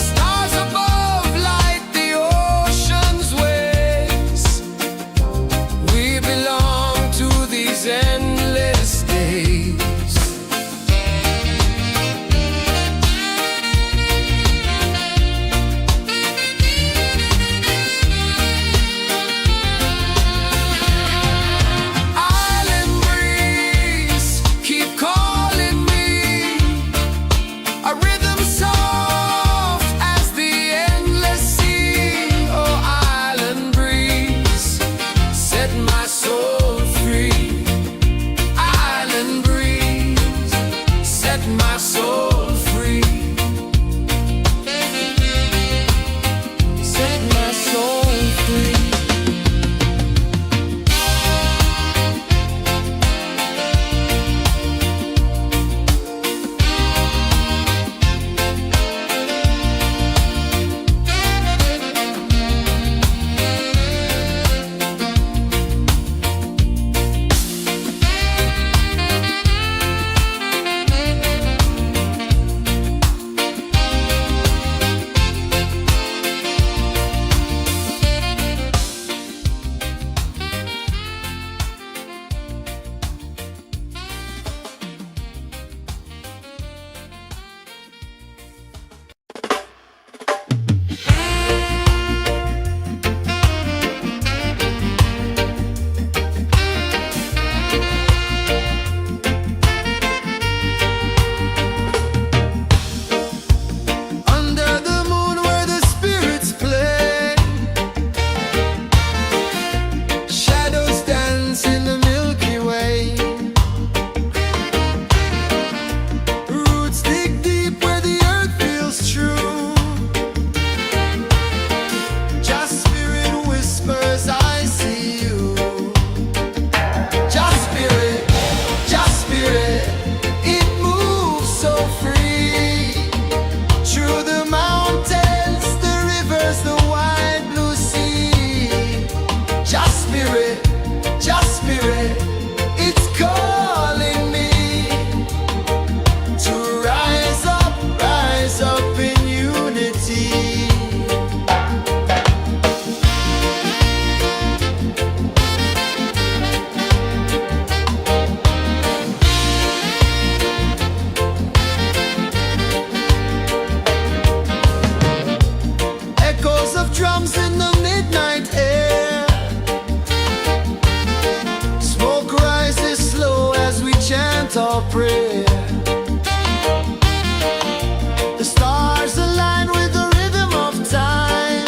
Stars above light the ocean's waves. We belong to these endless days. Island breeze, keep calling me. A rhythm soft as the endless sea. Oh, island breeze, set my soul free. Island breeze, set my soul free. Set my soul free. Under the moon where the spirits play, shadows dance in the Milky Way. Roots dig deep where the earth feels true. Just spirit whispers, I see you. Just spirit, it moves so free. Through the mountains, the rivers, the wide blue sea. Just spirit, it's calling me to rise up in unity. Echoes of drums in the midnight air. Smoke rises slow as we chant our prayer. The stars align with the rhythm of time.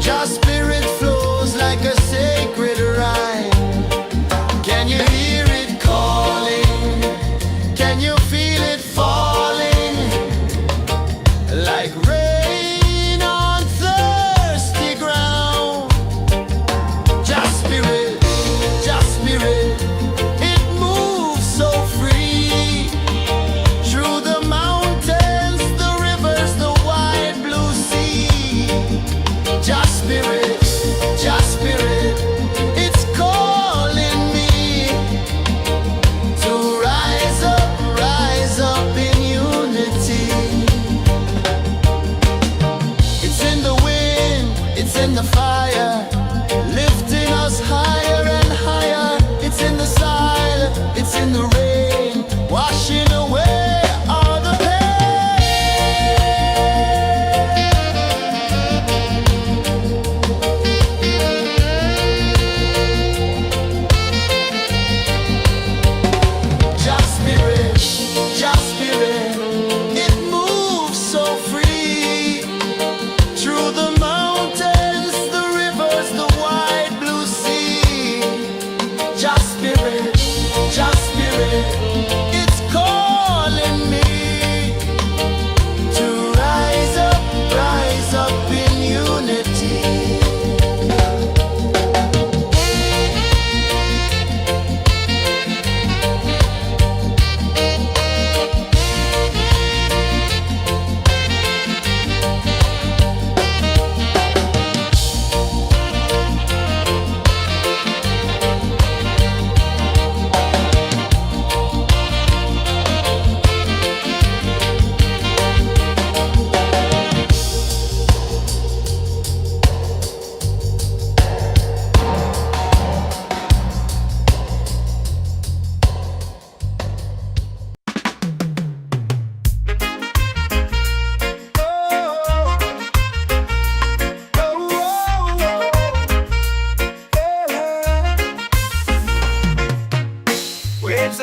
Just spirit flows like a sacred rhyme. Can you hear it calling? Can you feel it falling? Like rain on thirsty ground. Just spirit, it moves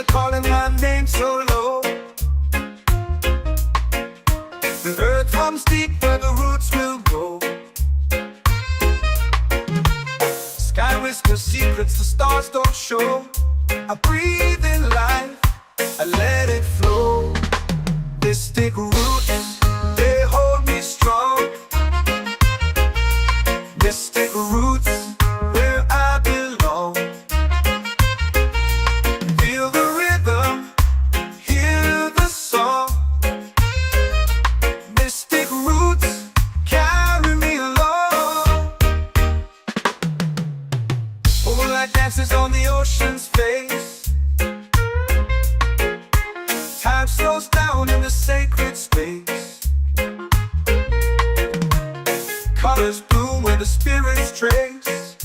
are calling my name so low. The earth comes deep where the roots will go. Sky whispers secrets the stars don't show. I breathe in life, I let it flow. Mystic roots, they hold me strong. Mystic roots, where I belong. Feel the rhythm, hear the song. Mystic roots, carry me along. Moonlight dances on the ocean's face. Time slows down in the sacred space. Colors bloom where the spirits trace.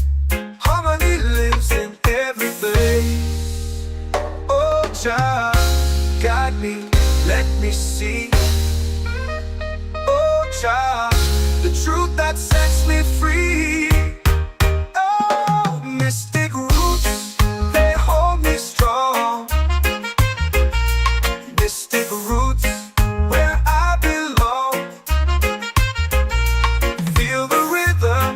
Harmony lives in every place. Oh, child, guide me, let me see. Oh, child, the truth that sets me free. Oh, mystic roots, they hold me strong. Mystic roots, where I belong. Feel the rhythm,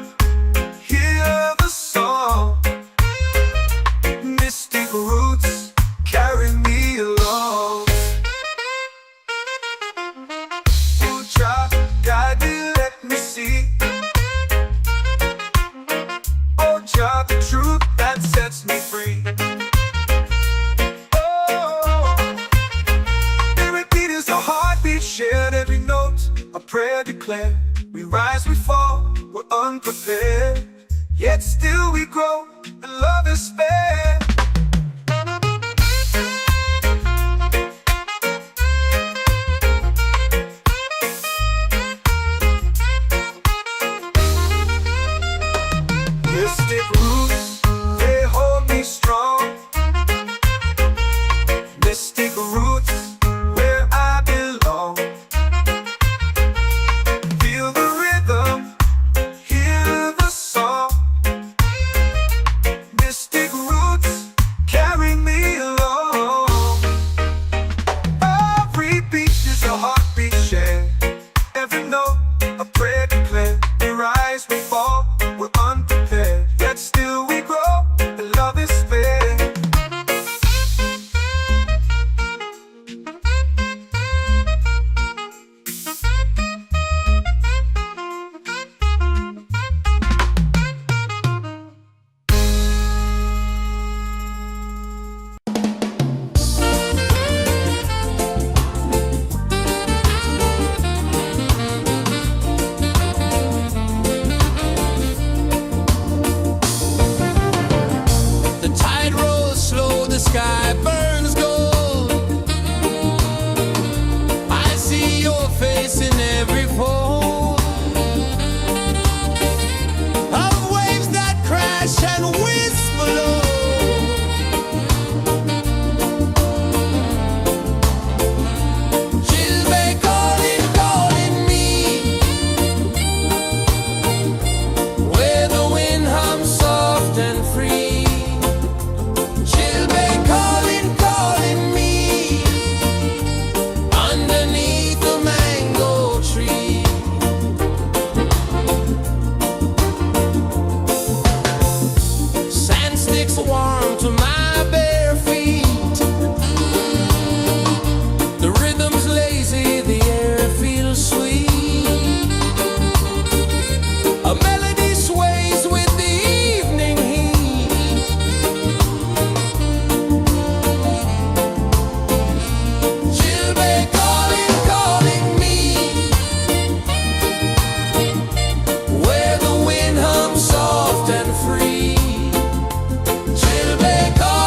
hear the song. Mystic roots, carry me along. Oh, child, guide me, let me see. Oh, child, the truth that sets me free. Shared every note, a prayer declared. We rise, we fall, we're unprepared. Yet still we grow, and love is spared. Mystic roots, they hold me strong. Mystic roots, where I belong. Feel the rhythm, hear the song. Mystic roots, carry me along. Every beat is a heartbeat shared. Every note, a prayer declared. We rise, we fall, we're unprepared. Yet still we grow, and love is fair. The tide rolls slow, the sky burns gold. I see your face in every fold of waves that crash and whisper low. She'll be calling, calling me, where the wind hums soft and free. She'll be calling, calling me, underneath the mango tree. Sand sticks warm to my bare feet. The rhythm's lazy, the air feels sweet. A melody sways with the evening heat. She'll be calling, calling me, where the wind hums soft and free. She'll be calling.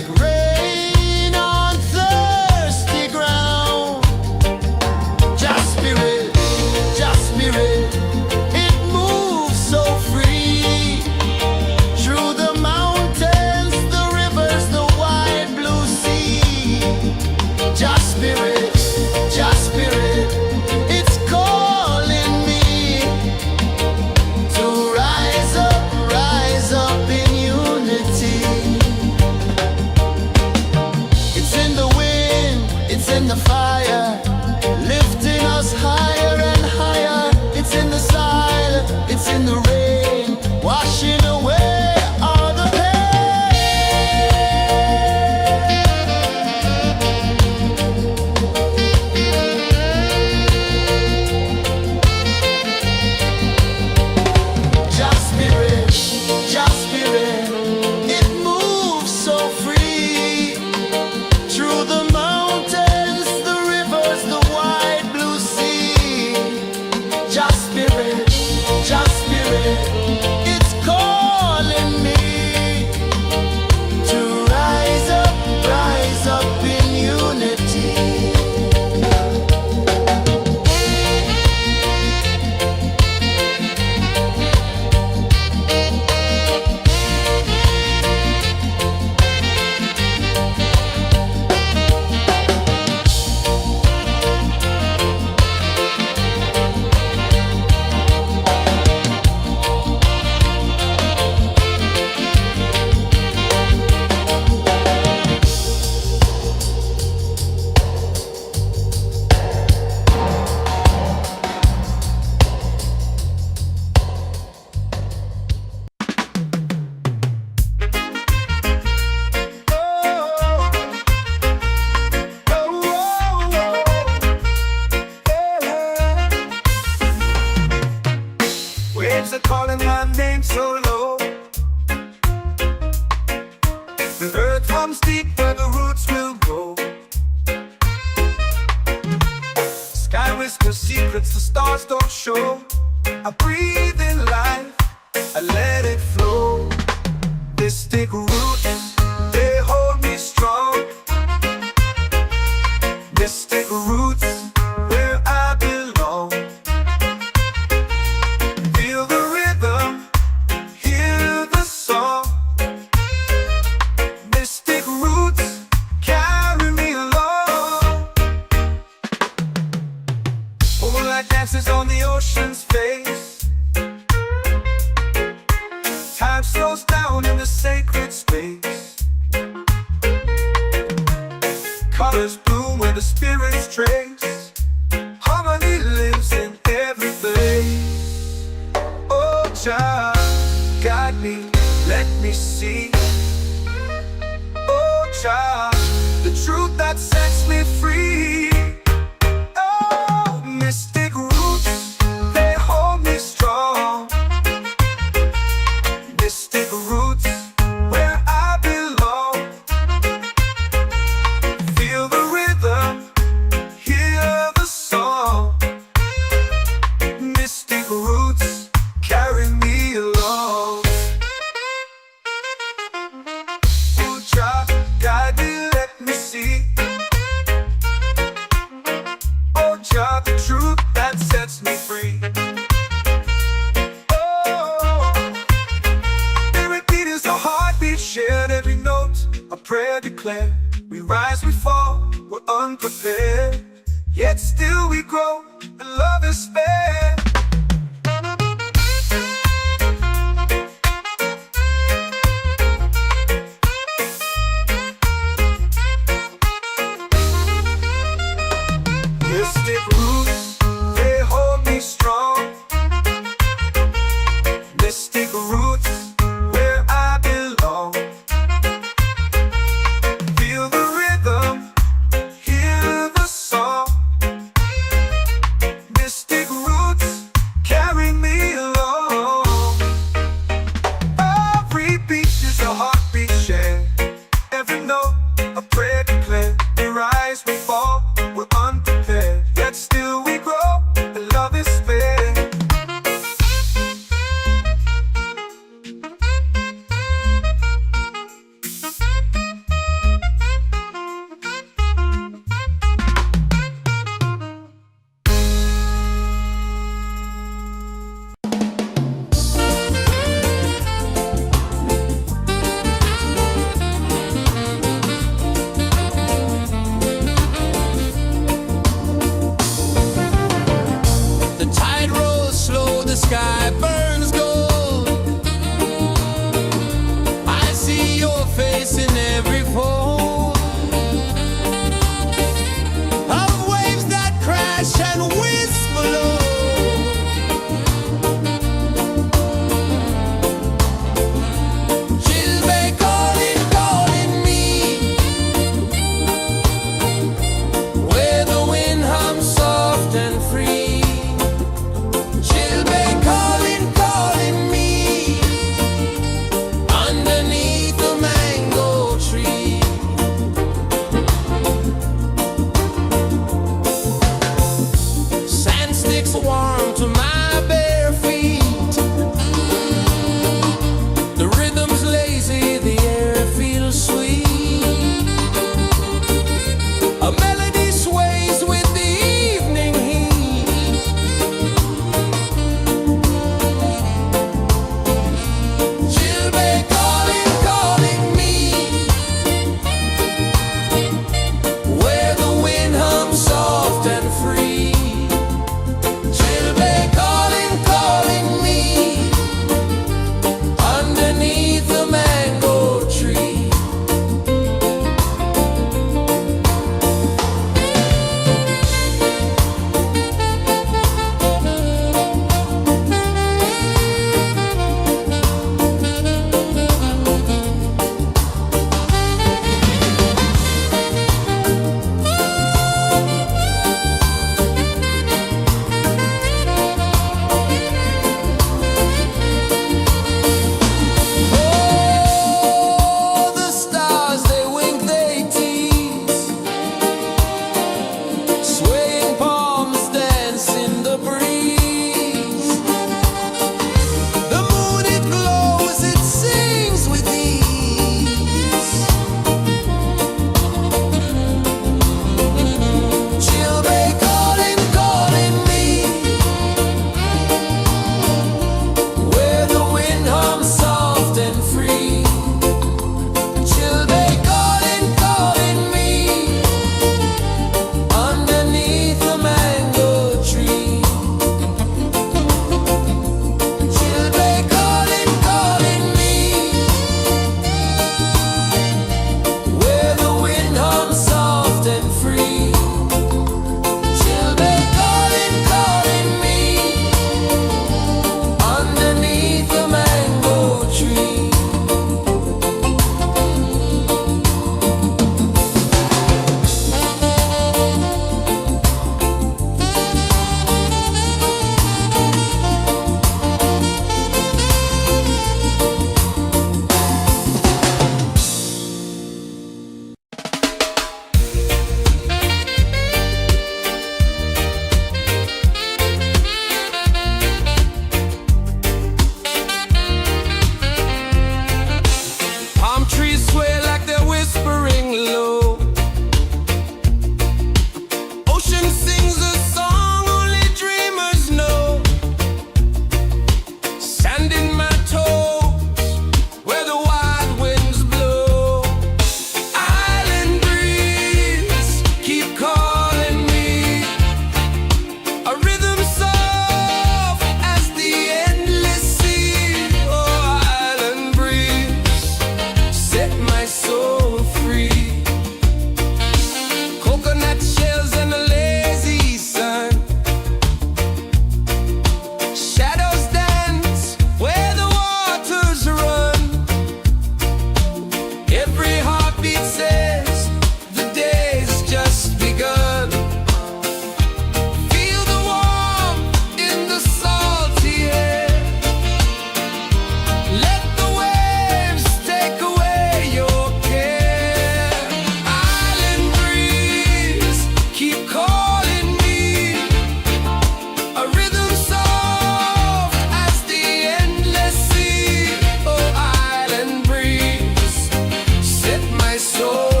like rain on thirsty ground. Just spirit, it moves so free through the mountains, the rivers, the wide blue sea. Just spirit, it's calling me to rise up in unity. It's in the wind, it's in the fire, lifting us higher and higher. It's in the silence, it's in the rain, washing away all the Just spirit, it moves so free through the mountains, the rivers, the wide blue sea. Just spirit, it's calling me to rise up in unity. Waves are calling my name so low. The earth runs deep where the roots will grow. Sky whispers secrets the stars don't show. I breathe in life, I let it flow. Mystic roots, they hold me strong. Mystic roots, where I belong. Feel the rhythm, hear the song. Mystic roots, carry me along. Moonlight dances on the ocean's face. Time slows down in the sacred space. Colors bloom where the spirits trace. Harmony lives in every place. Oh, Jah, guide me, let me see. Oh, Jah, the truth that sets me free. Oh, mystic roots, they hold me strong. Mystic roots, where I belong. Feel the rhythm, hear the song. Mystic roots, carry me along. Oh, Jah, guide me, let me see. Oh, Jah, the truth that sets me free. Oh, every beat is a heartbeat shared, every note a prayer declared. We rise, we fall, we're unprepared, yet still we grow, and love is fair. Mystic roots, they hold me strong. Mystic roots, where I belong. Feel the rhythm, hear the song. Mystic roots,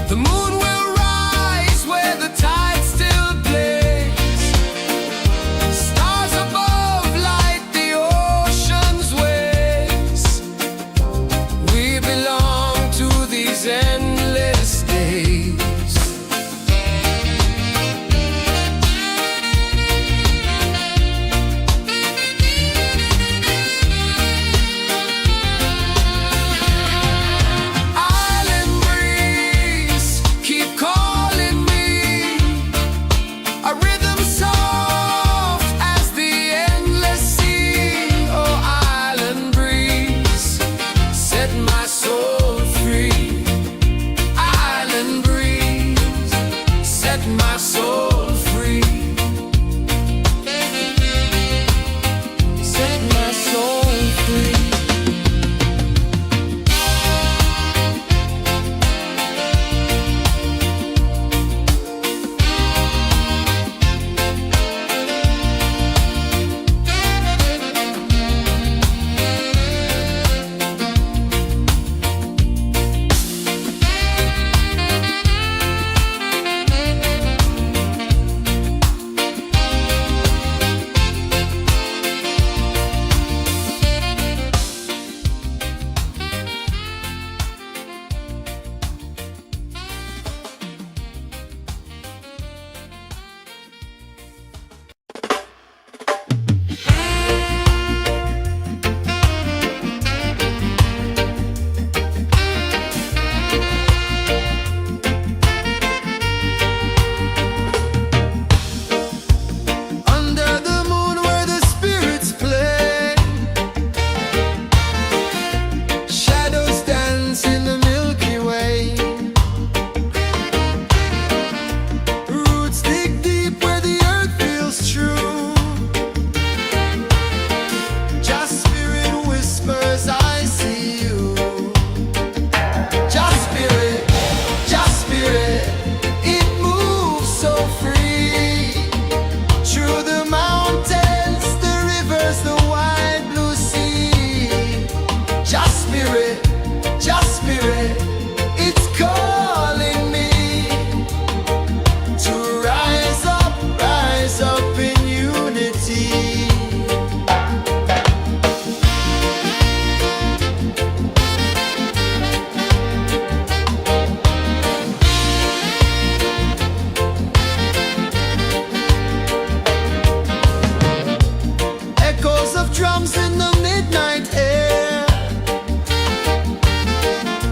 The moon will rise where the tide still plays. Stars above light the ocean's waves. We belong to these endless days. Island breeze, keep calling me. A rhythm soft as the endless sea. Oh, island breeze, set my soul free. Island breeze, set my soul free. Set my soul free. Under the moon where the spirits play, shadows dance in the Milky Way. Roots dig deep where the earth feels true. Just spirit whispers, I see you. Just spirit, it moves so free. Through the mountains, the rivers, the wide blue sea. Just spirit, it's calling me to rise up in unity. Echoes of drums in the midnight air.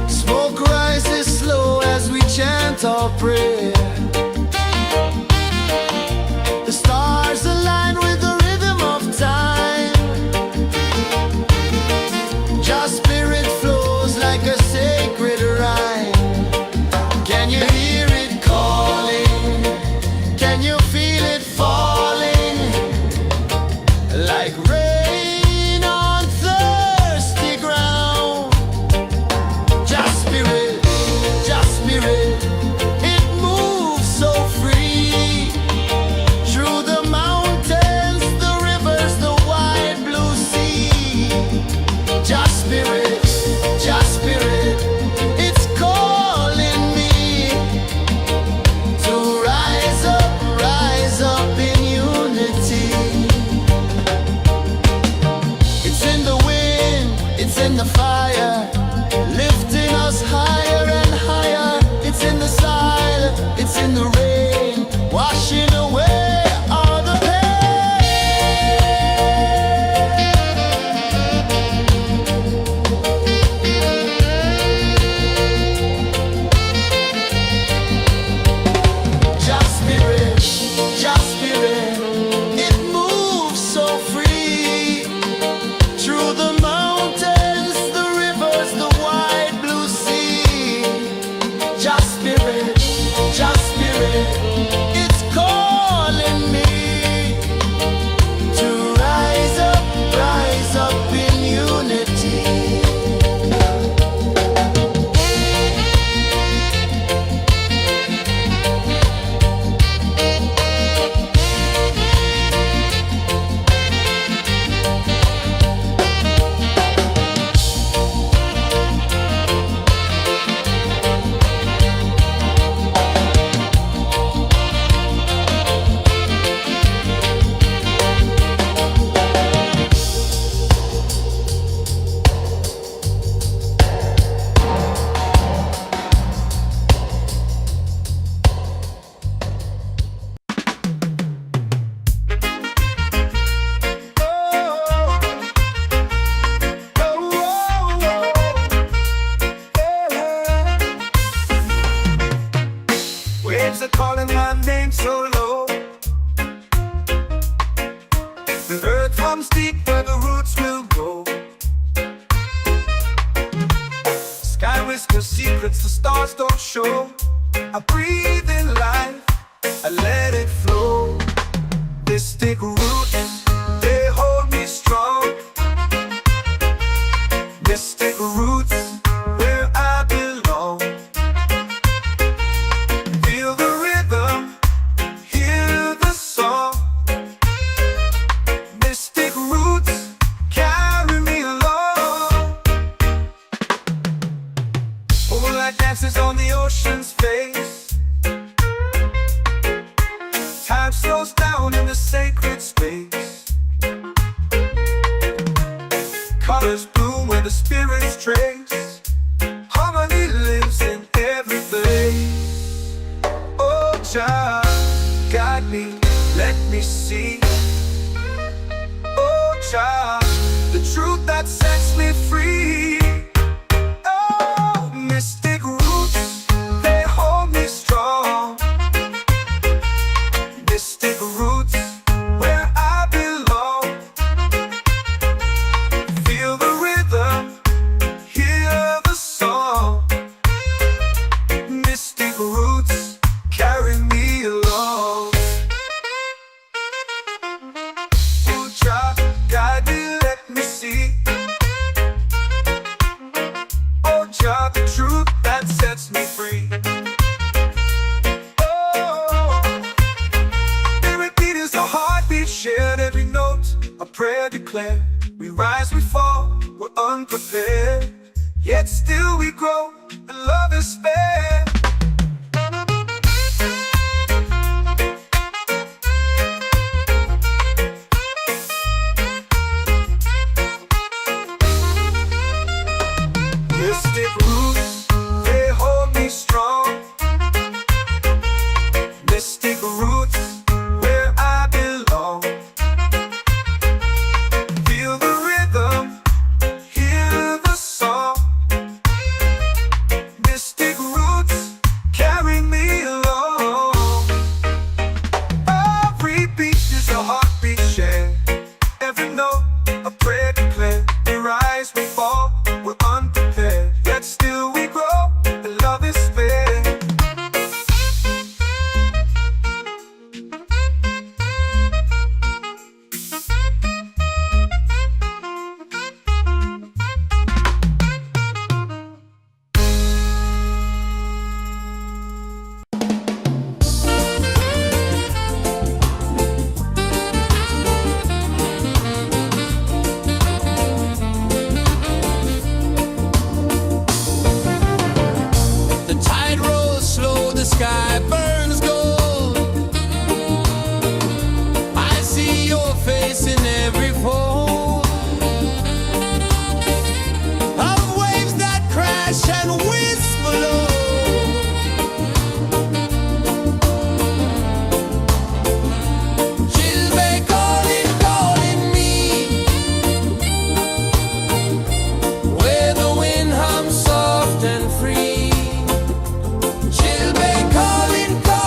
Smoke rises slow as we chant our prayer. The stars align with the rhythm of time. Just spirit flows like a sacred rhyme. Can you hear it calling? Can you feel it falling? Like rain on thirsty ground. Just spirit, it moves waves are calling my name so low. The earth comes deep where the roots will go. Sky whispers secrets the stars don't show. I breathe in life, I let it flow. Mystic roots, they hold me strong. Mystic roots, where I belong. Feel the rhythm, hear the song. Mystic roots, carry me along. Moonlight dances on the ocean's face. Time slows down in the sacred space. Colors bloom where the spirits trace. Harmony lives in every place. Oh, Jah, guide me, let me see. Oh, Jah, the truth that sets me free. Oh, mystic roots, they hold me strong. Mystic roots, where I belong. Feel the rhythm, hear the song. Mystic roots, carry me along. Oh, Jah, guide me, let me see. Oh, Jah, the truth that sets me free. Shared every note, a prayer declared. We rise, we fall, we're unprepared. Yet still we grow, and love is spared. Mystic roots, they hold me strong. Mystic roots, where I belong. Feel the rhythm, hear the song. Mystic roots, carry me along. Every beat is a heartbeat shared. Every note, a prayer declared. We rise, we fall, we're unprepared. Yet still we grow, and love is spared. The tide rolls slow, the sky burns gold. I see your face in every fold of waves that crash and whisper low. She'll be calling, calling me, where the wind hums soft and free. She'll be calling, calling.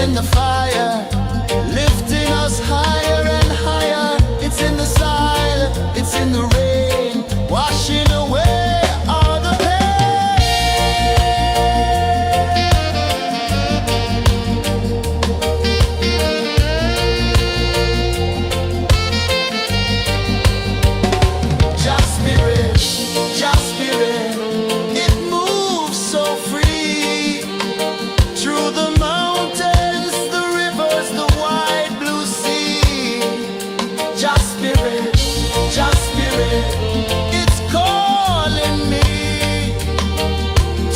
in the fire, lifting us higher and higher. It's in the silence, it's in the rain, washing away all the Just spirit, just spirit, it moves so free through the mountains, the rivers, the wide blue sea. Just spirit, it's calling me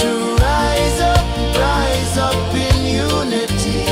to rise up in unity.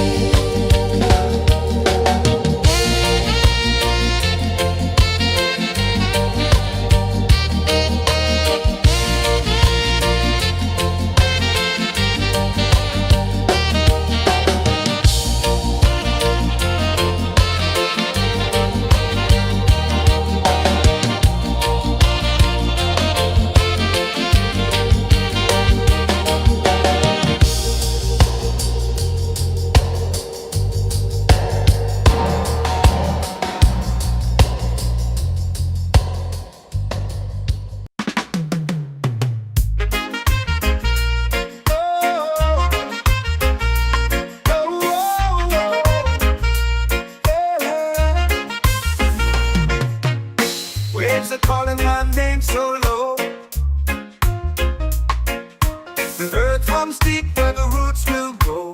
Waves are calling my name so low. The earth comes deep where the roots will grow.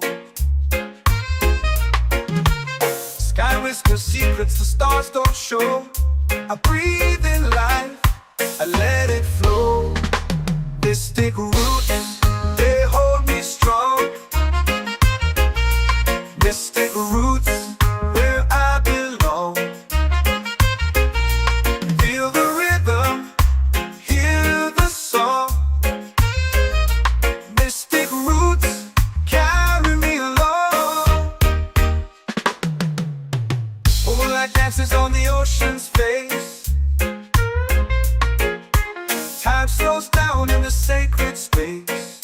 Sky whispers secrets the stars don't show. I breathe in life, I let it flow. Mystic roots, they hold me strong. Mystic roots, where I belong. Feel the rhythm, hear the song. Mystic roots, carry me along. Moonlight dances on the ocean's face. Time slows down in the sacred space.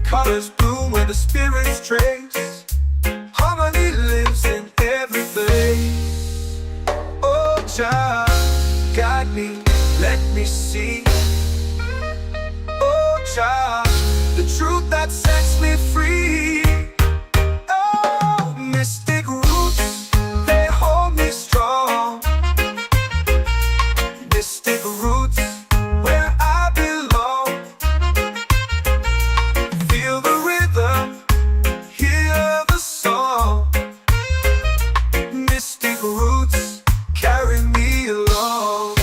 Colors bloom where the spirits trace. Harmony lives in every place. Oh, child, guide me, let me see. Oh, child, the truth that sets me free. Oh, mystic roots, they hold me strong. Mystic roots, where I belong. Feel the rhythm, hear the song. Mystic roots, carry me along.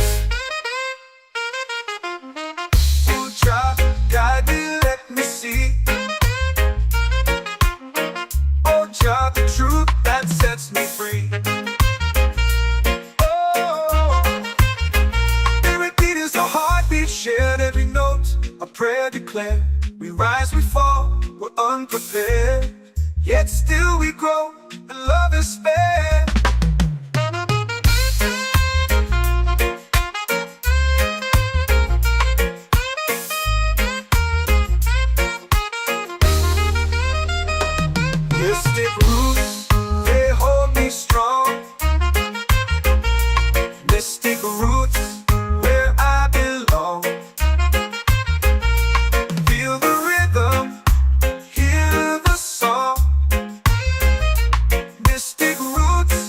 Oh, child, guide me, let me see. Oh, child, the truth that sets me free. Oh, every beat is a heartbeat shared, every note a prayer declared. We rise, we fall, we're unprepared, yet still we grow, and love is spared. Mystic roots, they hold me strong. Mystic roots, where I belong. Feel the rhythm, hear the song. Mystic roots,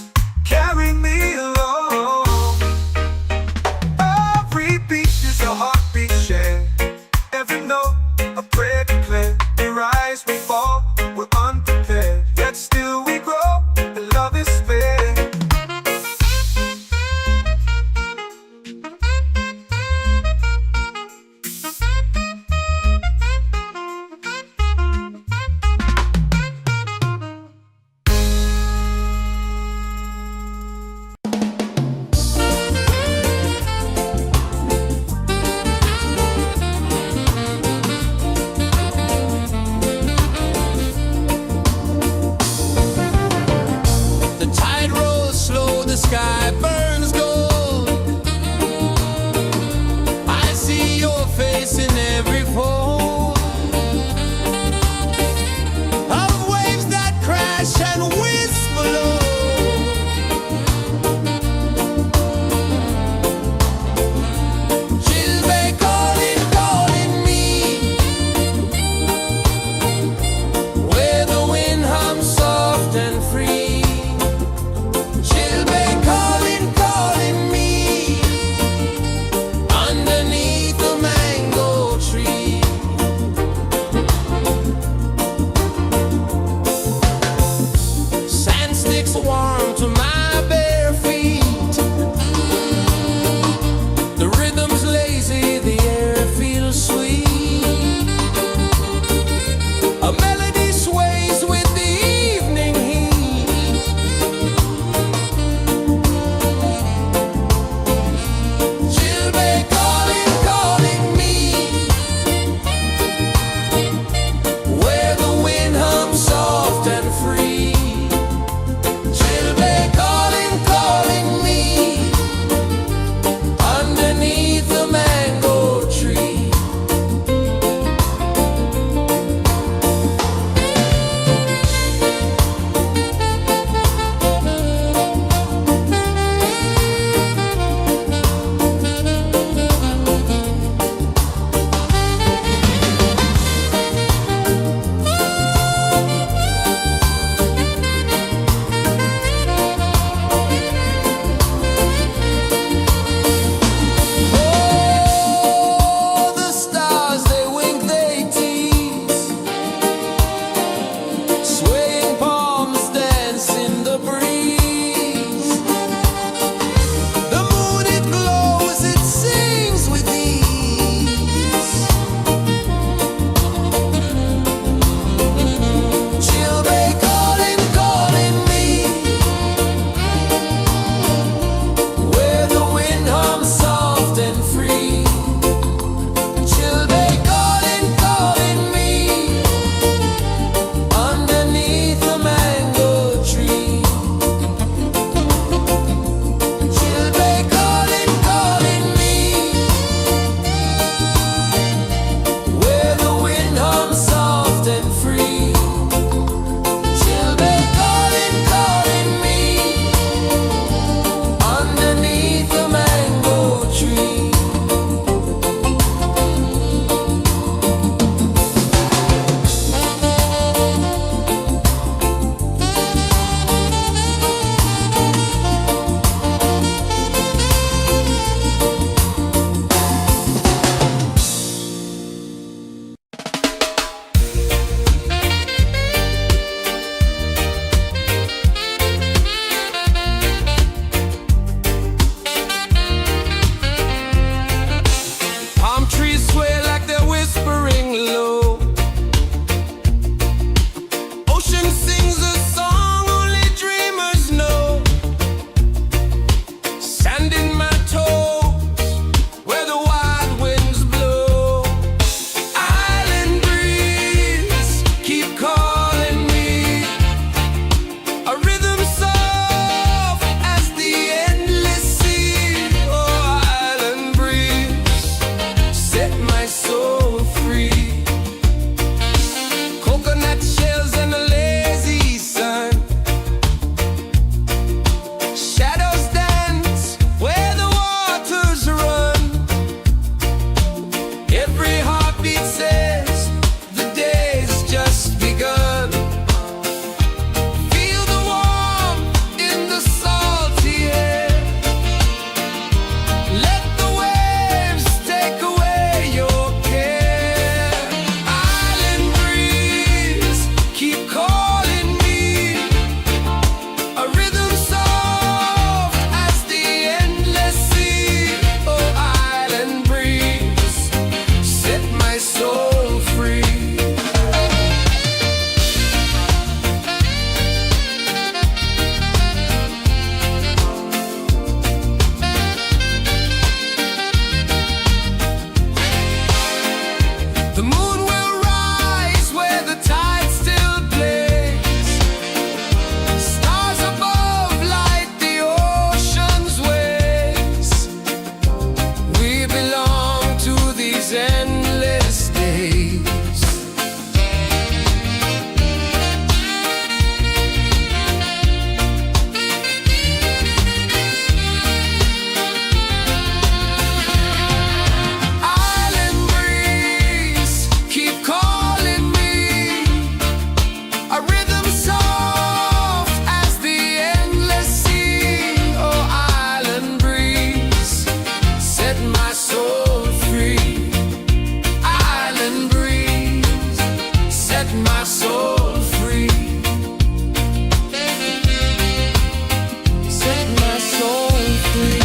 my soul free. Set my soul free.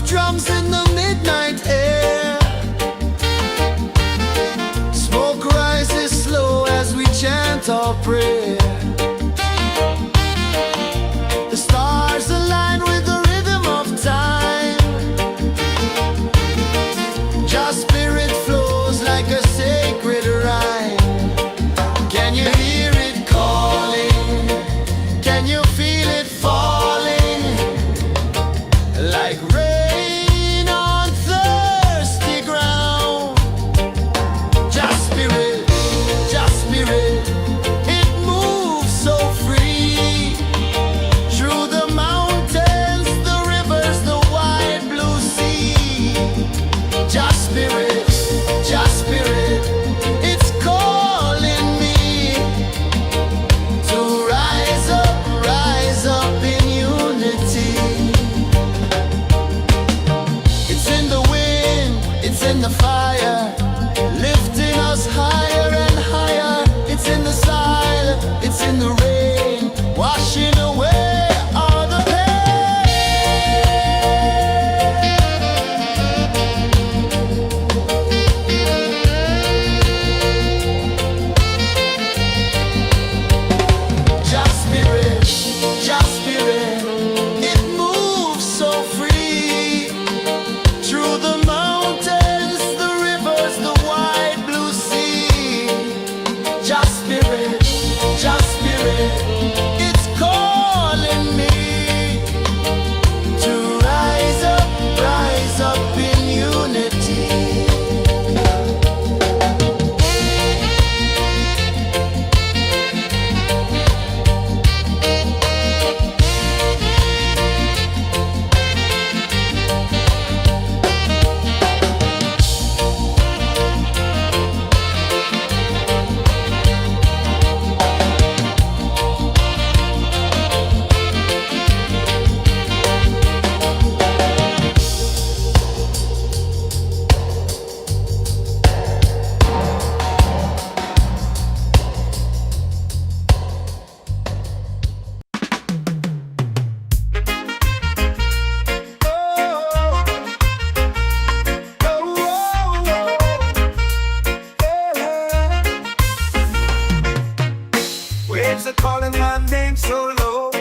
Drums in the midnight air. Smoke rises slow as we chant our prayer. The stars align with the rhythm of time. Just spirit flows like a sacred rhyme. Can you hear it calling? Can you feel it falling? Like rain the fire, lifting us higher and higher. It's in the silence, it's in the rain, washing away all the Just spirit, it moves so free through the mountains, the rivers, the wide blue sea. Just spirit, it's calling me to rise up in unity. Waves are calling my name so low.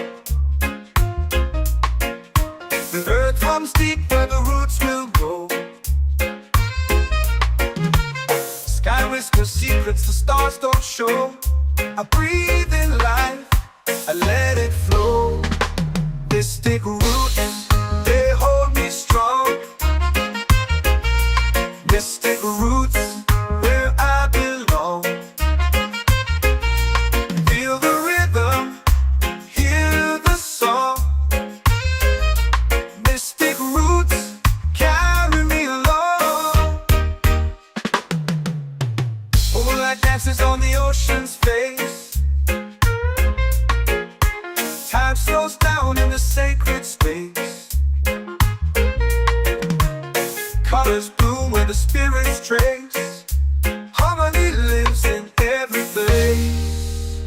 The earth hums deep where the roots will grow. Sky whispers secrets the stars don't show. I breathe in life, I let it flow. Mystic roots, they hold me strong. Mystic roots, where I belong. Feel the rhythm, hear the song. Mystic roots, carry me along. Moonlight dances on the ocean's face. Time slows down in the sacred space. Colors bloom where the spirits trace. Harmony lives in every place.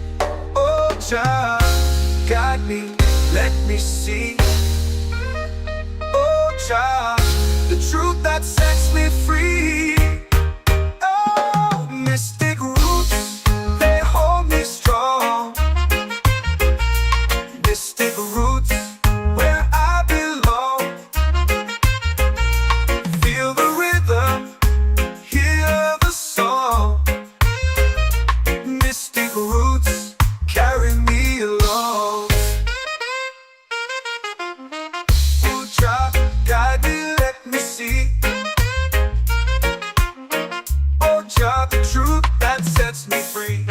Oh, child, guide me, let me see. Oh, child, the truth that sets me free. Oh, mystic roots, they hold me strong. Mystic roots, where I belong. Feel the rhythm, hear the song. Mystic roots, carry me along. Oh, child, guide me, let me see. Oh, child, the truth that sets me free.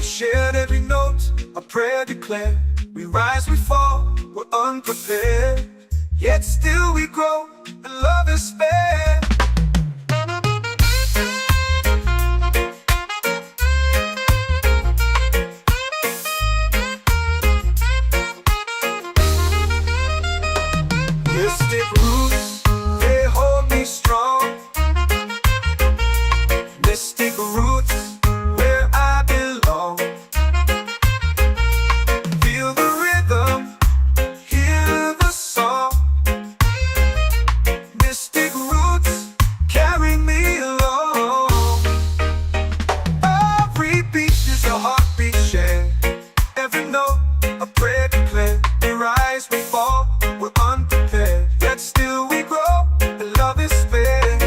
Shared every note, a prayer declared. We rise, we fall, we're unprepared. Yet still we grow, and love is spared. Mystic roots, they hold me strong. Mystic roots, where I belong. Feel the rhythm, hear the song. Mystic roots, carry me along. Every beat is a heartbeat shared. Every note, a prayer declared. We rise, we fall, we're unprepared. Yet still we grow, and love is spared.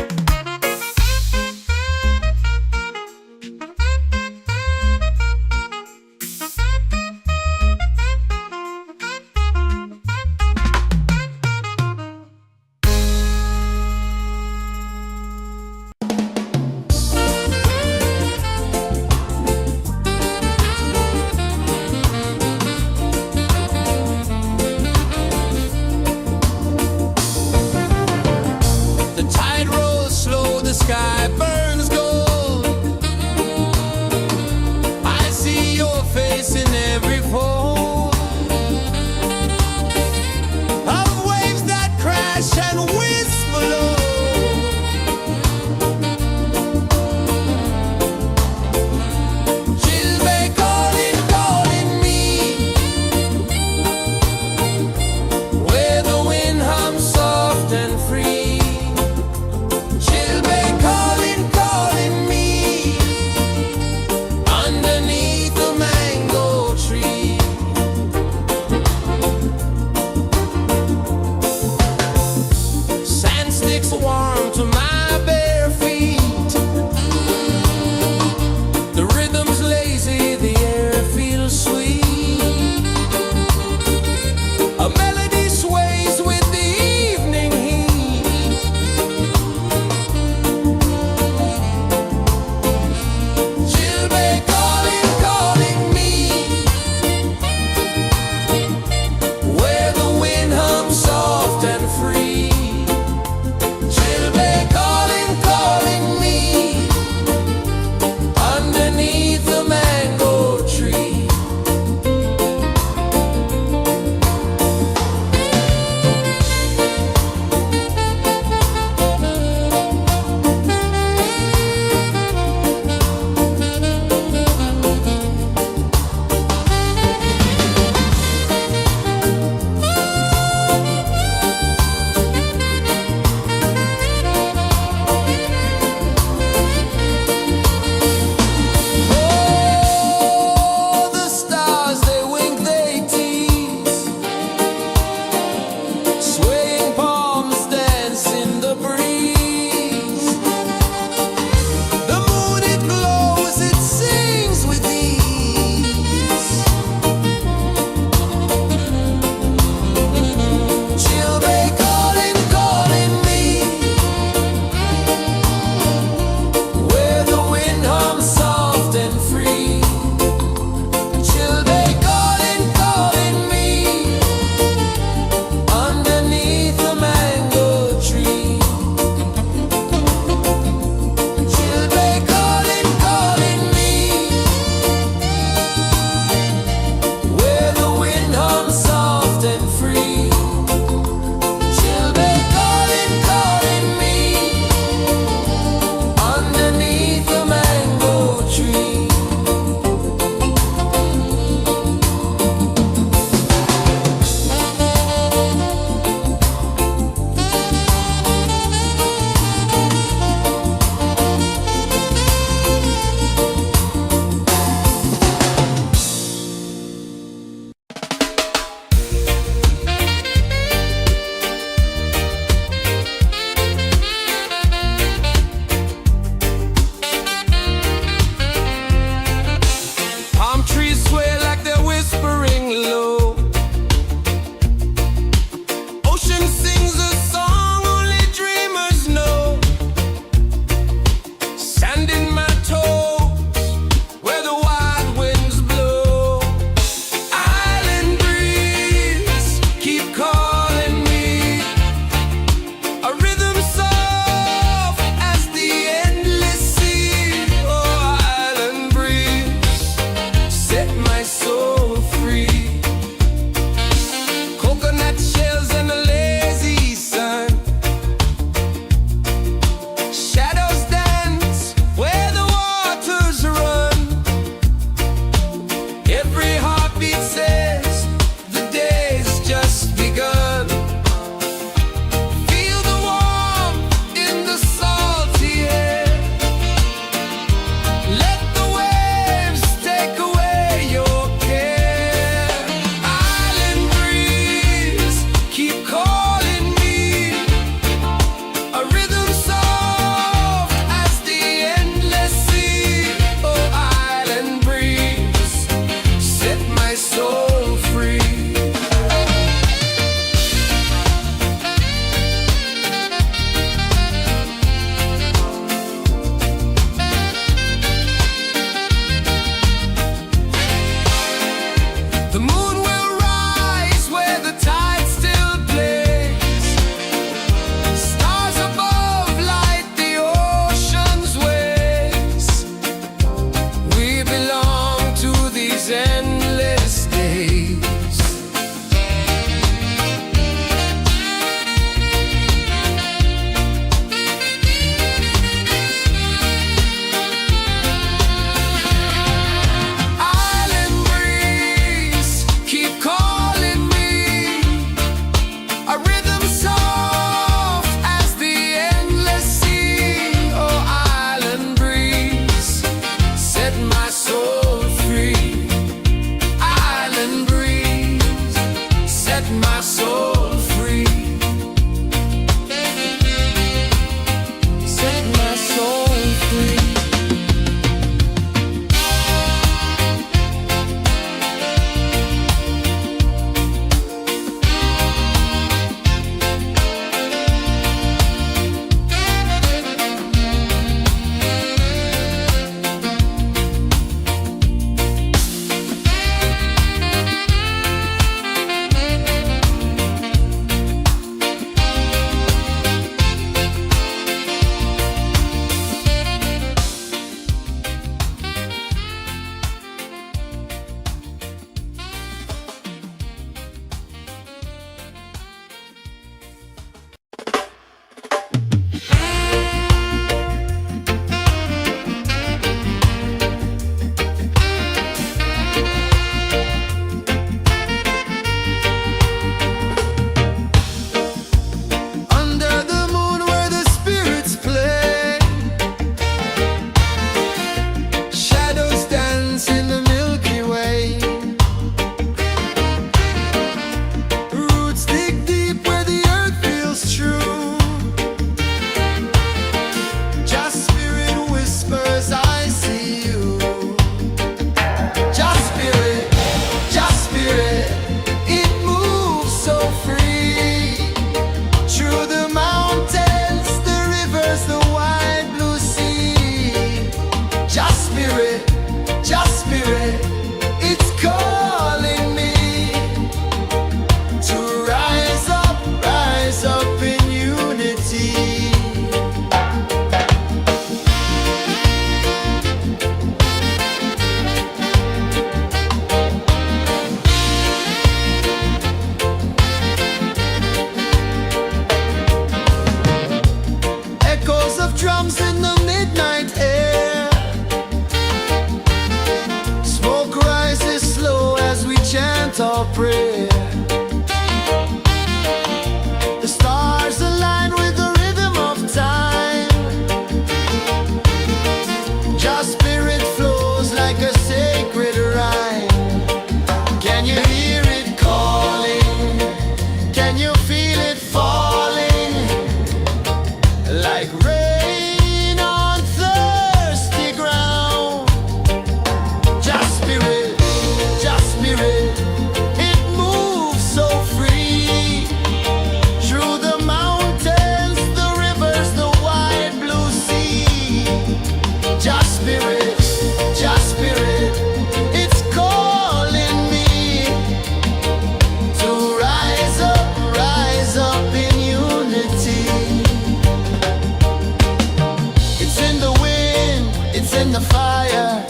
in the fire,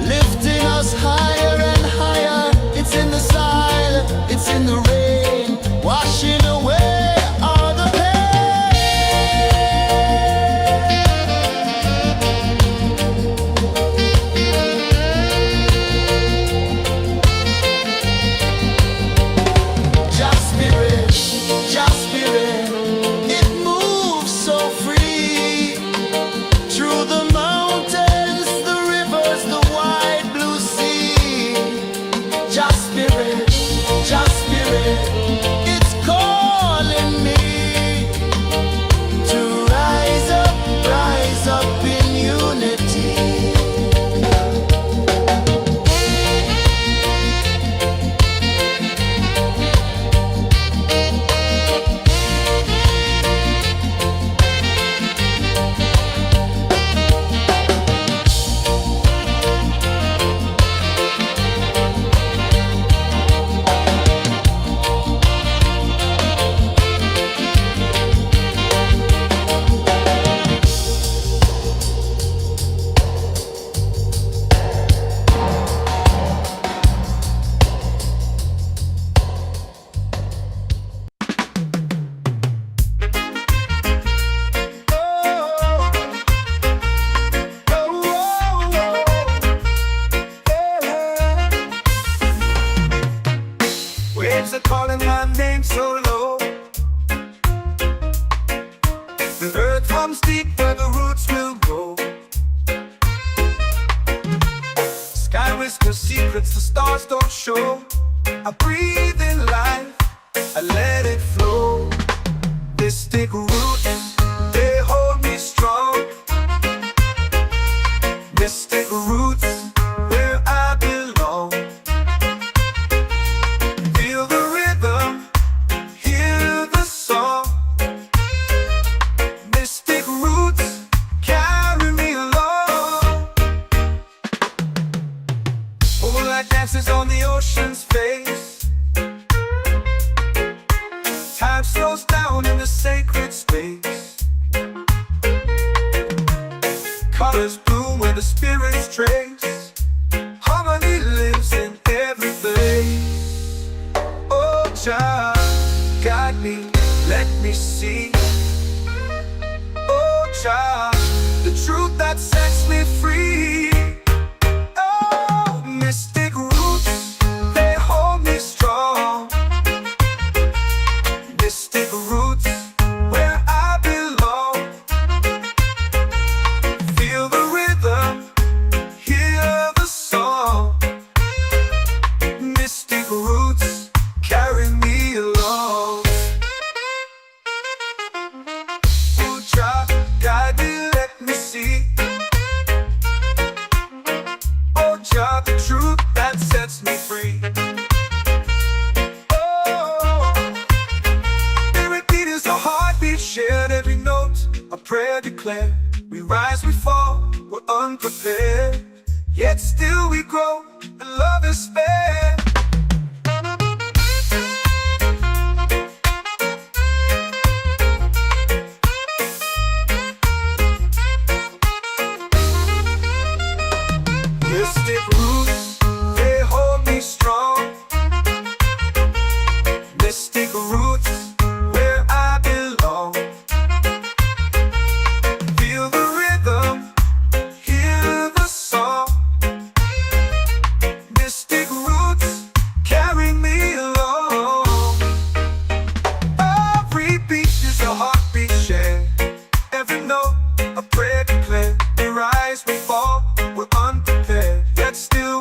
lifting us higher and higher. It's in the silence, it's in the rain, washing away all the Just spirit, just spirit, it moves so free through the mountains, the rivers, the wide blue sea. Just spirit, it's calling me to rise up in unity. Waves are calling my name so low. The earth comes deep where the roots will go. Sky whispers secrets the stars don't show. I breathe in life, I let it flow. Mystic roots, they hold me strong. Mystic roots, where I belong. Feel the rhythm, hear the song. Mystic roots, carry me along. Moonlight dances on the ocean's face. Time slows down in the sacred space. Colors bloom where the spirits trace. Harmony lives in every place. Oh, Jah, guide me, let me see. Oh, Jah, the truth that sets me free. Oh, mystic roots, they hold me strong. Mystic roots, where I belong. Feel the rhythm, hear the song. Mystic roots, carry me along. Oh, Jah, guide me, let me see. Oh, Jah, the truth that sets me free. Oh, spirit beat is a heartbeat shared, every note a prayer declared. We rise, we fall, we're unprepared, yet still we grow, and love is spared. Mystic roots, they hold me strong. Mystic roots, where I belong. Feel the rhythm, hear the song. Mystic roots, carry me along. Every beat is a heartbeat shared, every note a prayer declared. We rise, we fall, we're unprepared, yet still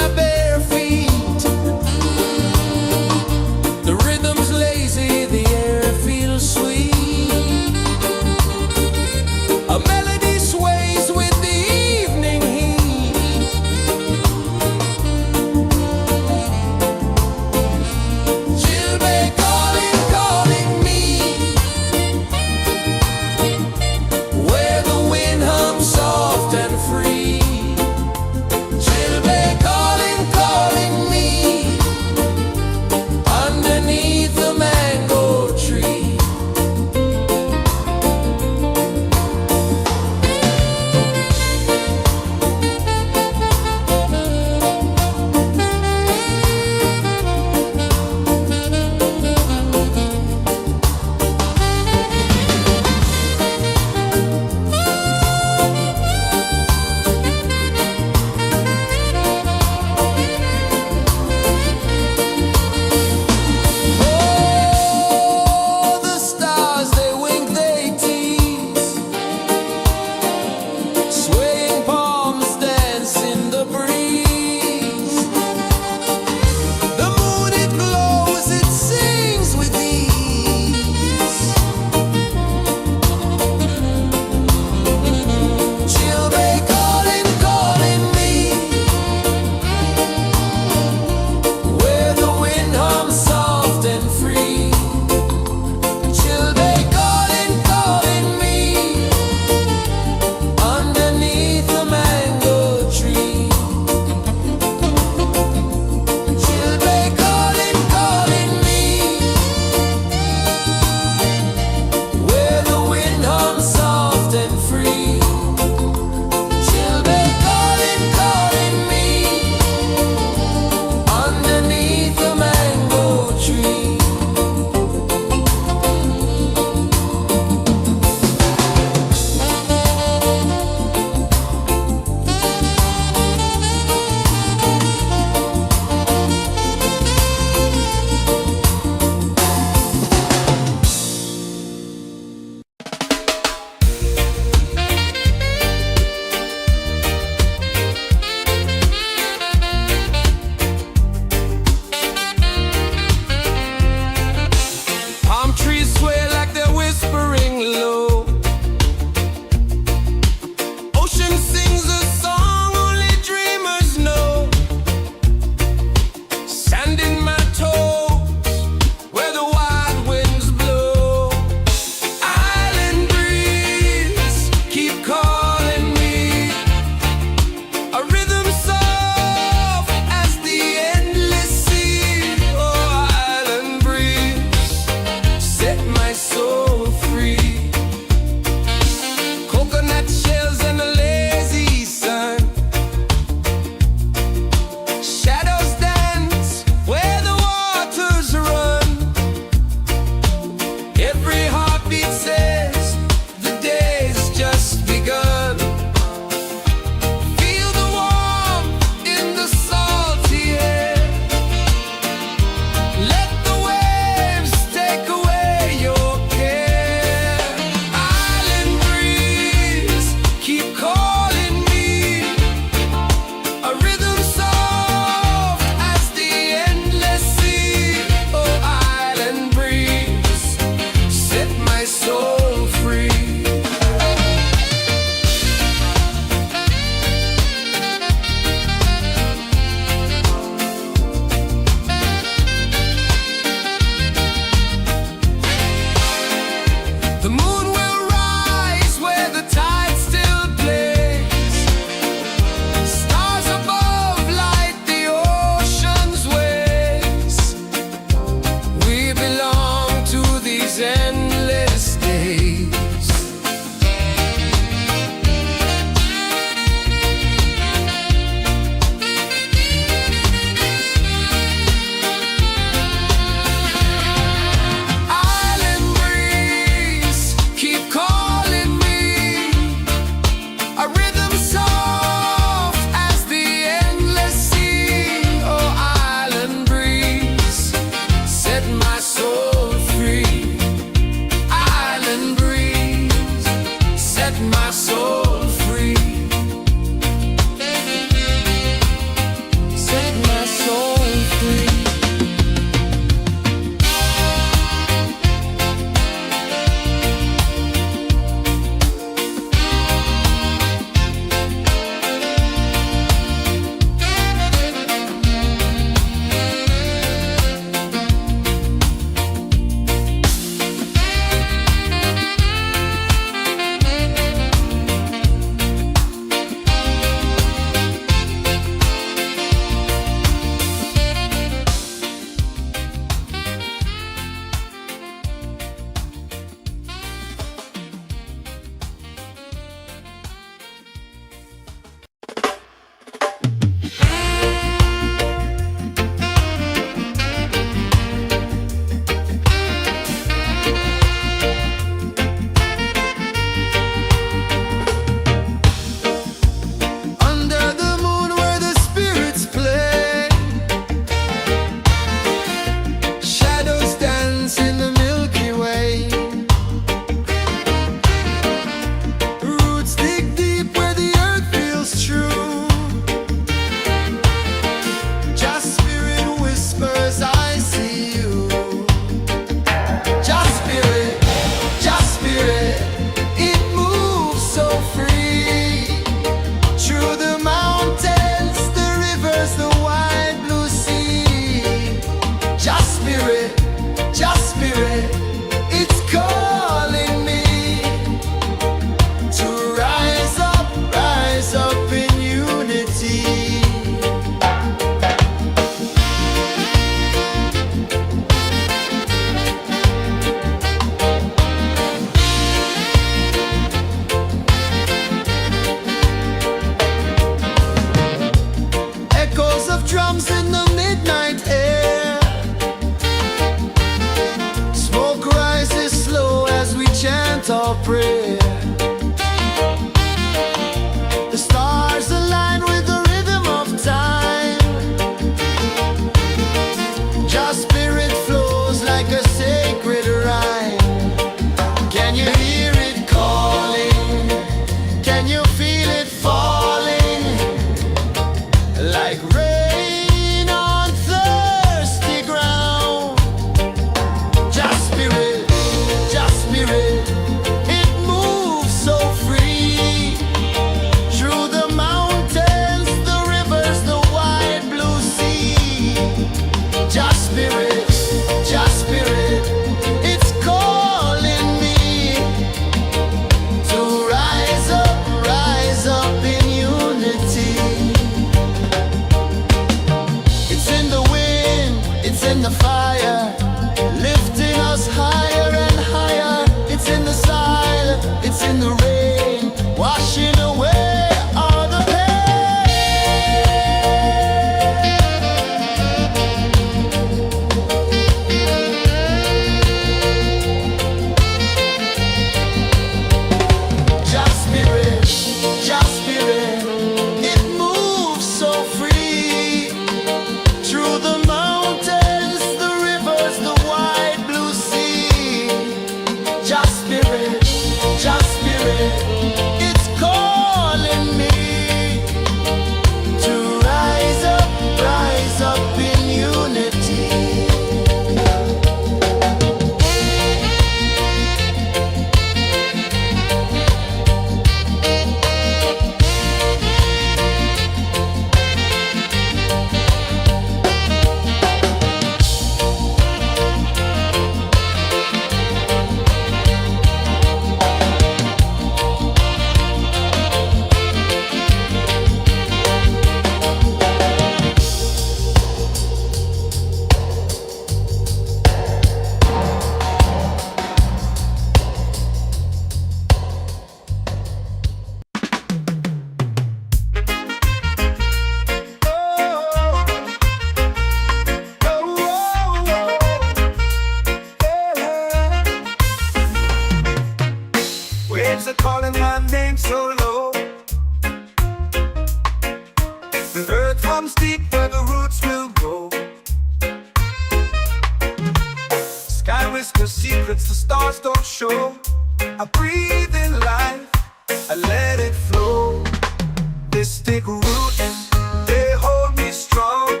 Mystic roots, they hold me strong.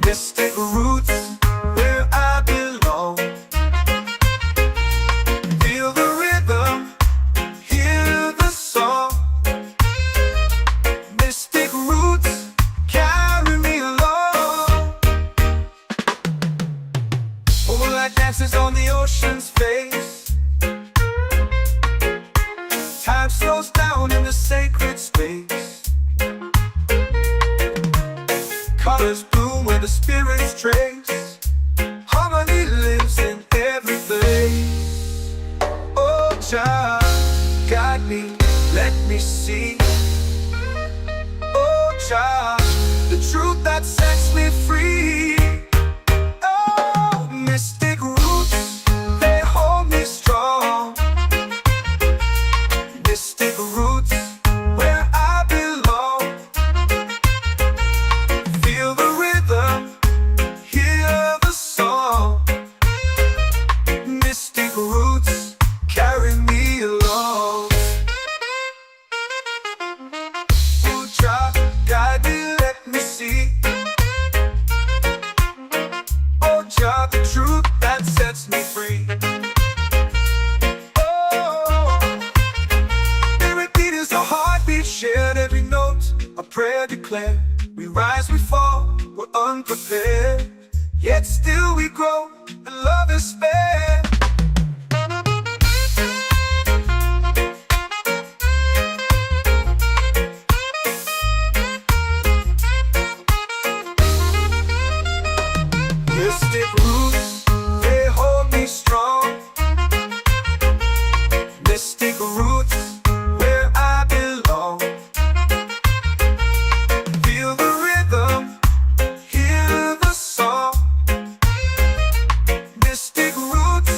Mystic roots, where I belong. Feel the rhythm, hear the song. Mystic roots, carry me along. Moonlight dances on the ocean's face. Time slows down in the sacred space. Colors bloom where the spirits trace. Harmony lives in every place. Oh, child, guide me, let me see. Oh, child, the truth that sets me free. Oh, mystic roots, they hold me strong. Mystic roots, where I belong. Feel the rhythm, hear the song. Mystic roots, carry me along. Oh, child, guide me, let me see. Oh, child, the truth that sets me free. Shared every note, a prayer declared. We rise, we fall, we're unprepared. Yet still we grow, and love is spared. Mystic roots, they hold me strong. Mystic roots, where I belong. Feel the rhythm, hear the song. Mystic roots,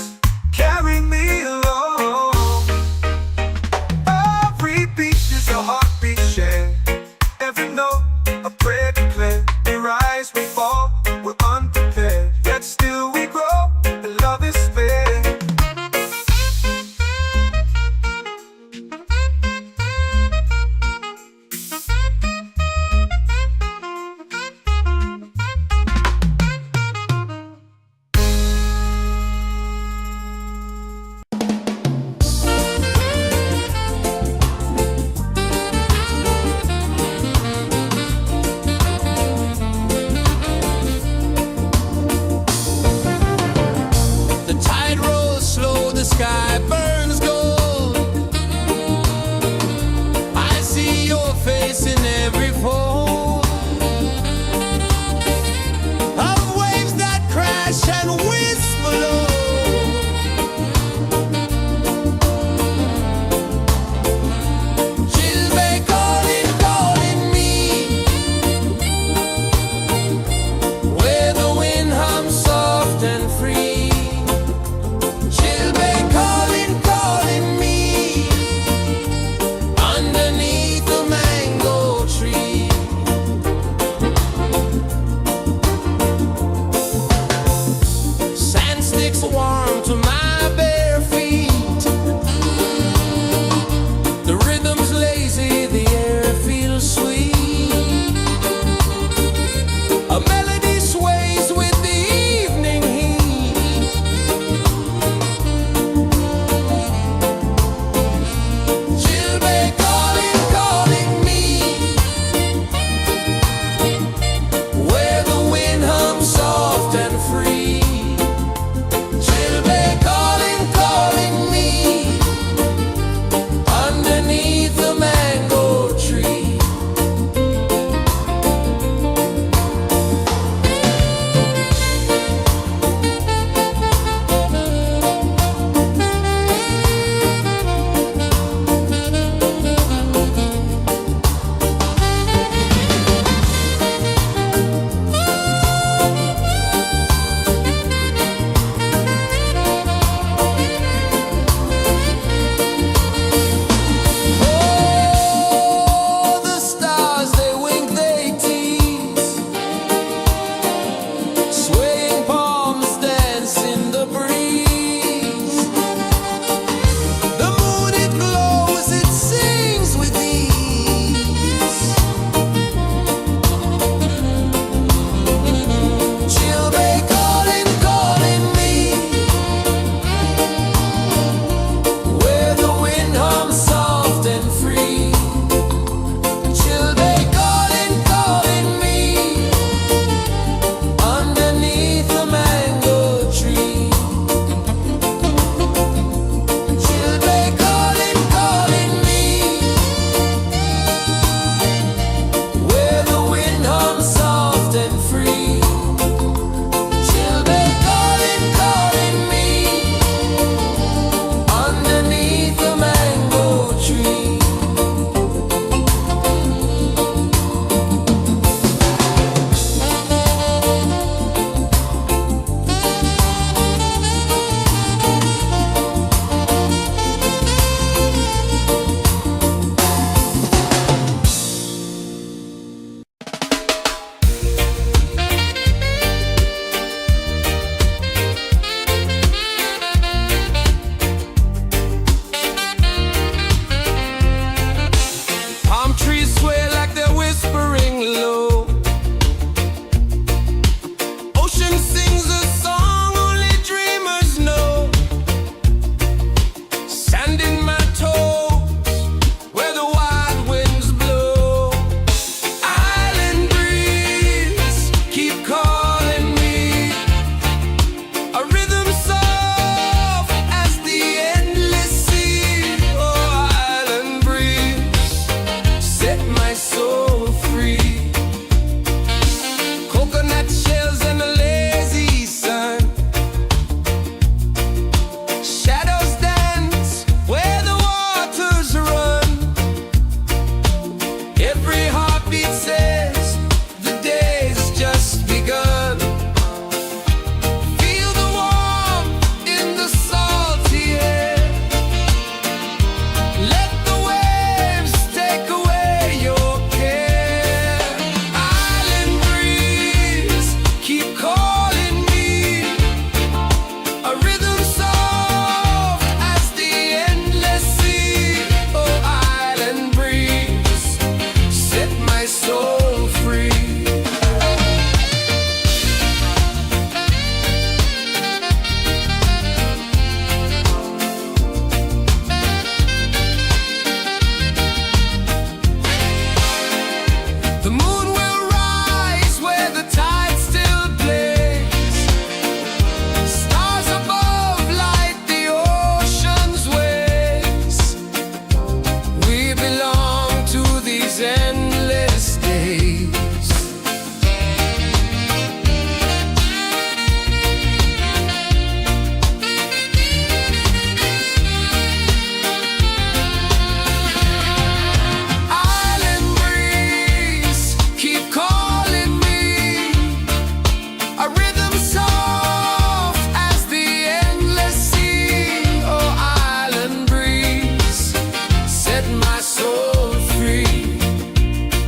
my soul free.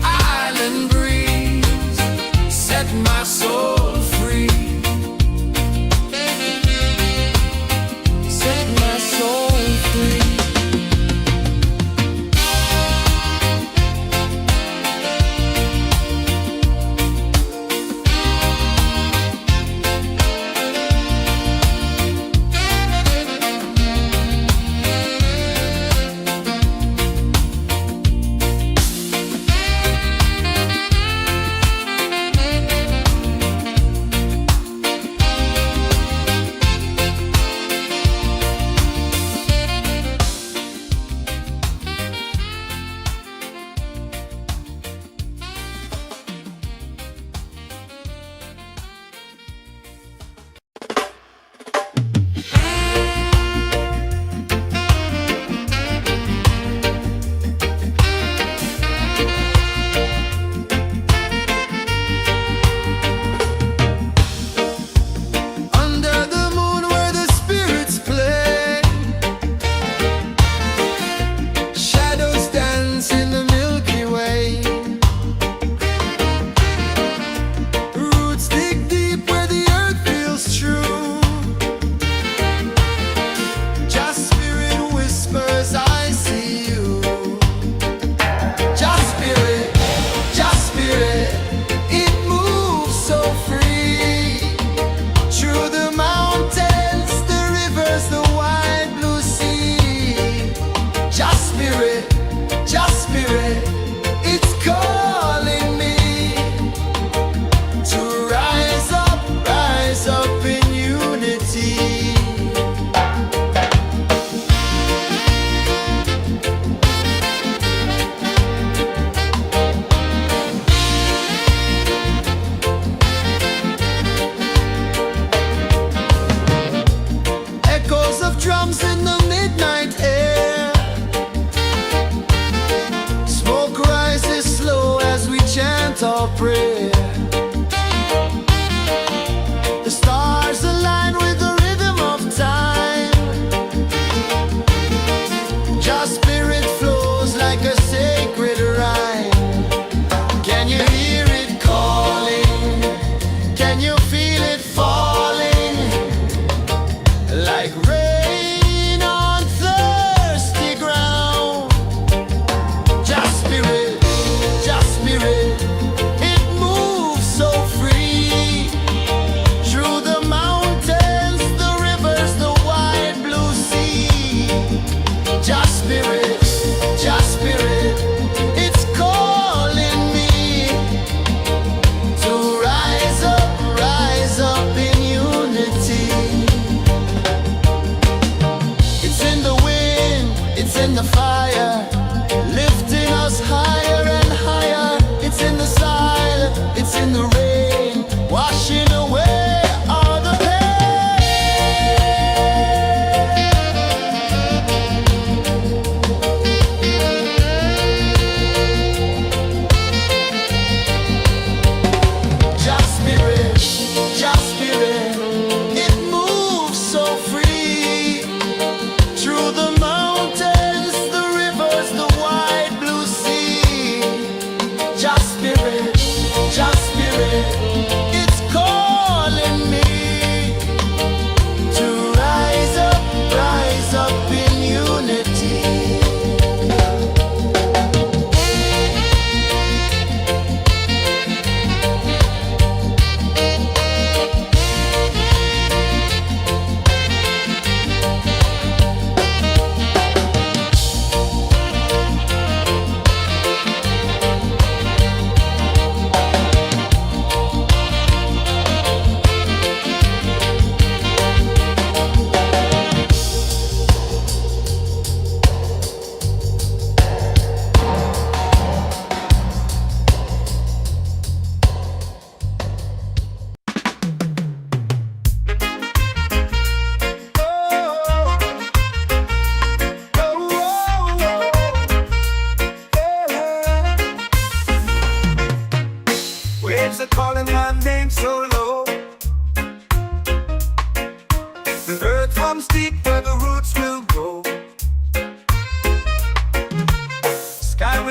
Island breeze, set my soul free. Set my soul free.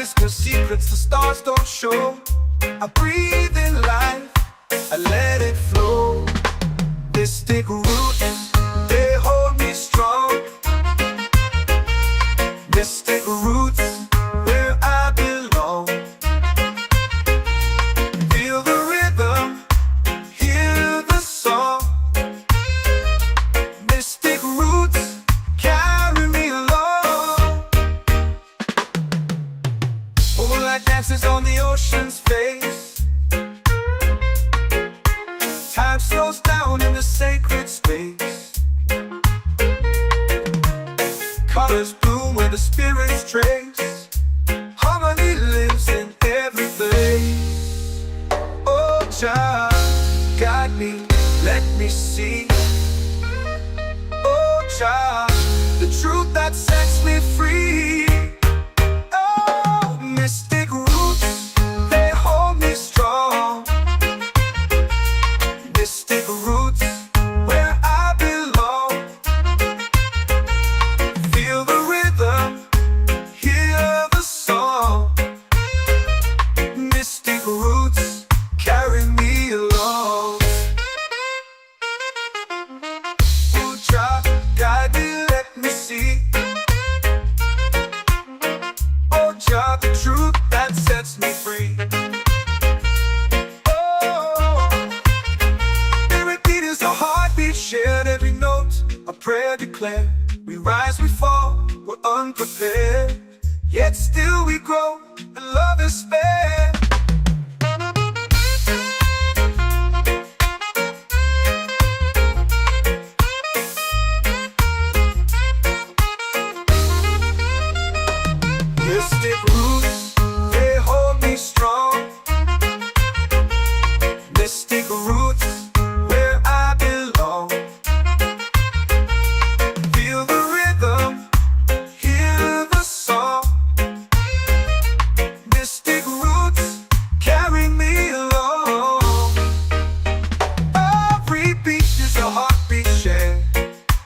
whisper secrets the stars don't show. I breathe in life, I let it flow. Mystic roots, they hold me strong. Mystic roots, where I belong. Feel the rhythm, hear the song. Mystic roots, carry me along. Moonlight dances on the ocean's face. Time slows down in the sacred space. Colors bloom where the spirits trace. Harmony lives in every place. Oh, child, guide me, let me see. Oh, child, the truth that sets me free. Oh, mystic roots, they hold me strong. Mystic roots, where I belong. Feel the rhythm, hear the song. Mystic roots, carry me along. Oh, child, guide me, let me see. Oh, child, the truth that sets me free. Shared every note, a prayer declared. We rise, we fall, we're unprepared. Yet still we grow, and love is spared. Mystic roots, they hold me strong. Mystic roots, where I belong. Feel the rhythm, hear the song. Mystic roots, carry me along. Every beat is a heartbeat shared.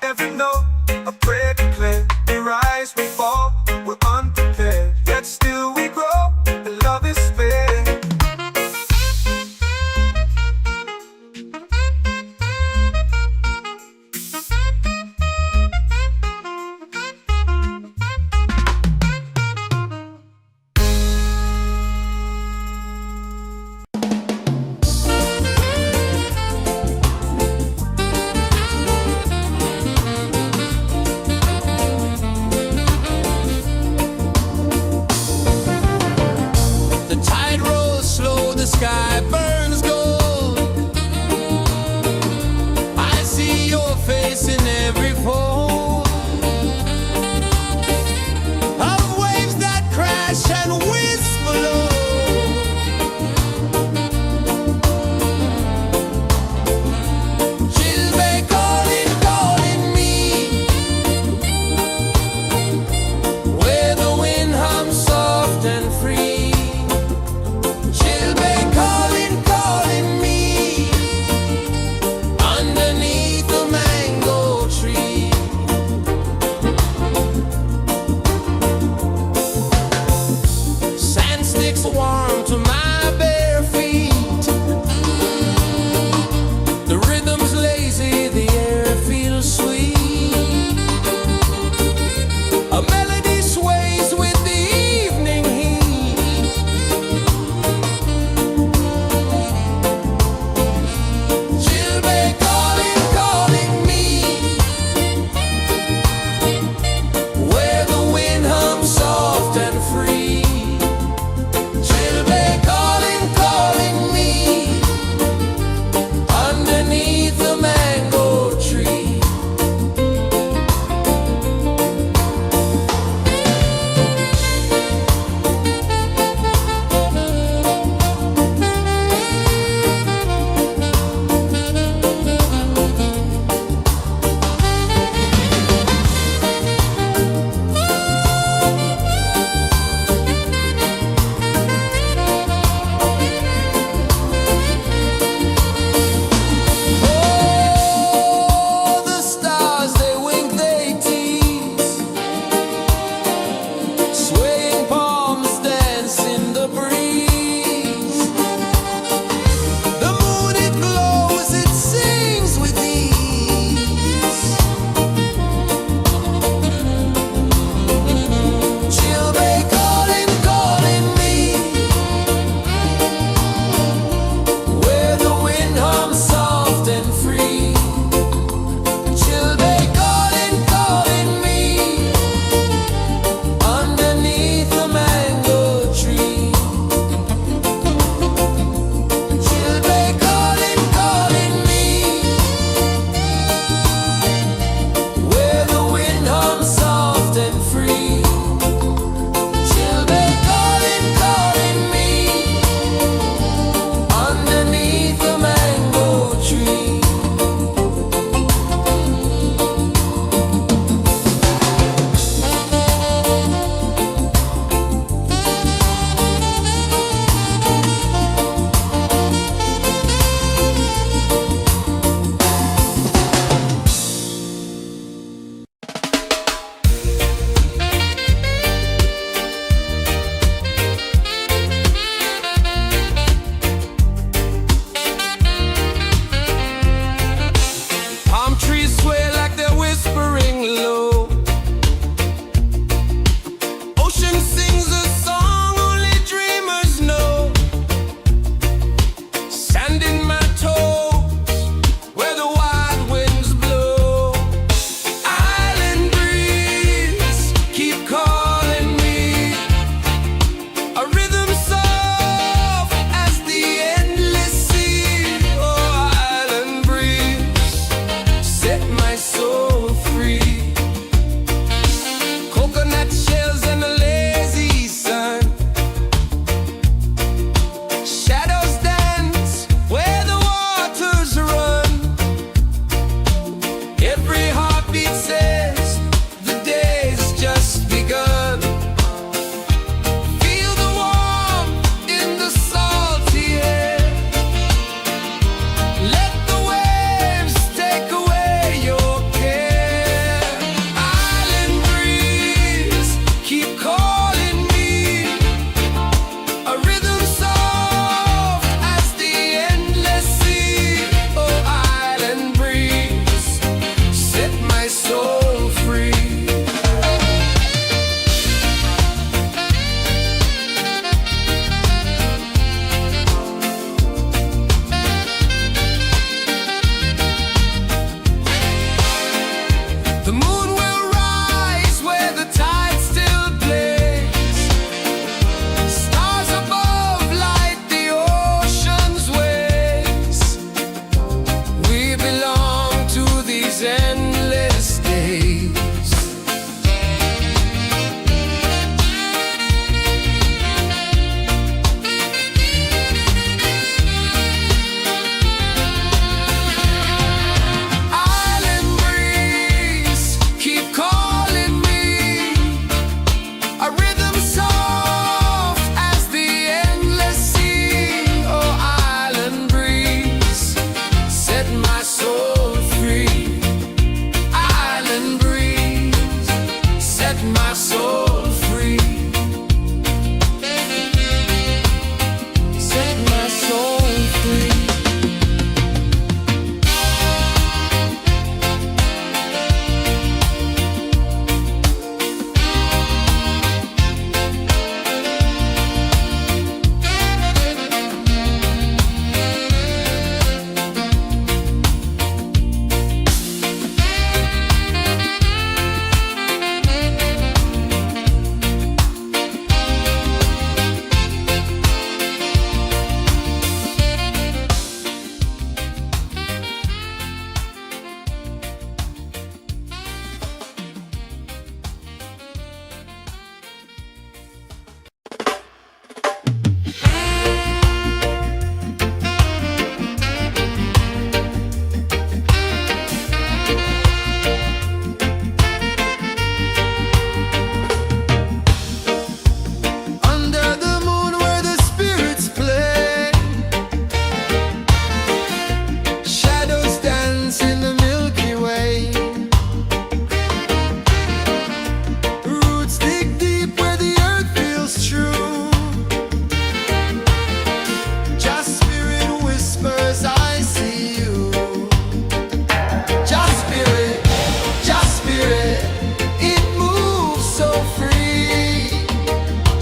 Every note, a prayer declared. We rise, we fall, we're unprepared. Yet still we grow.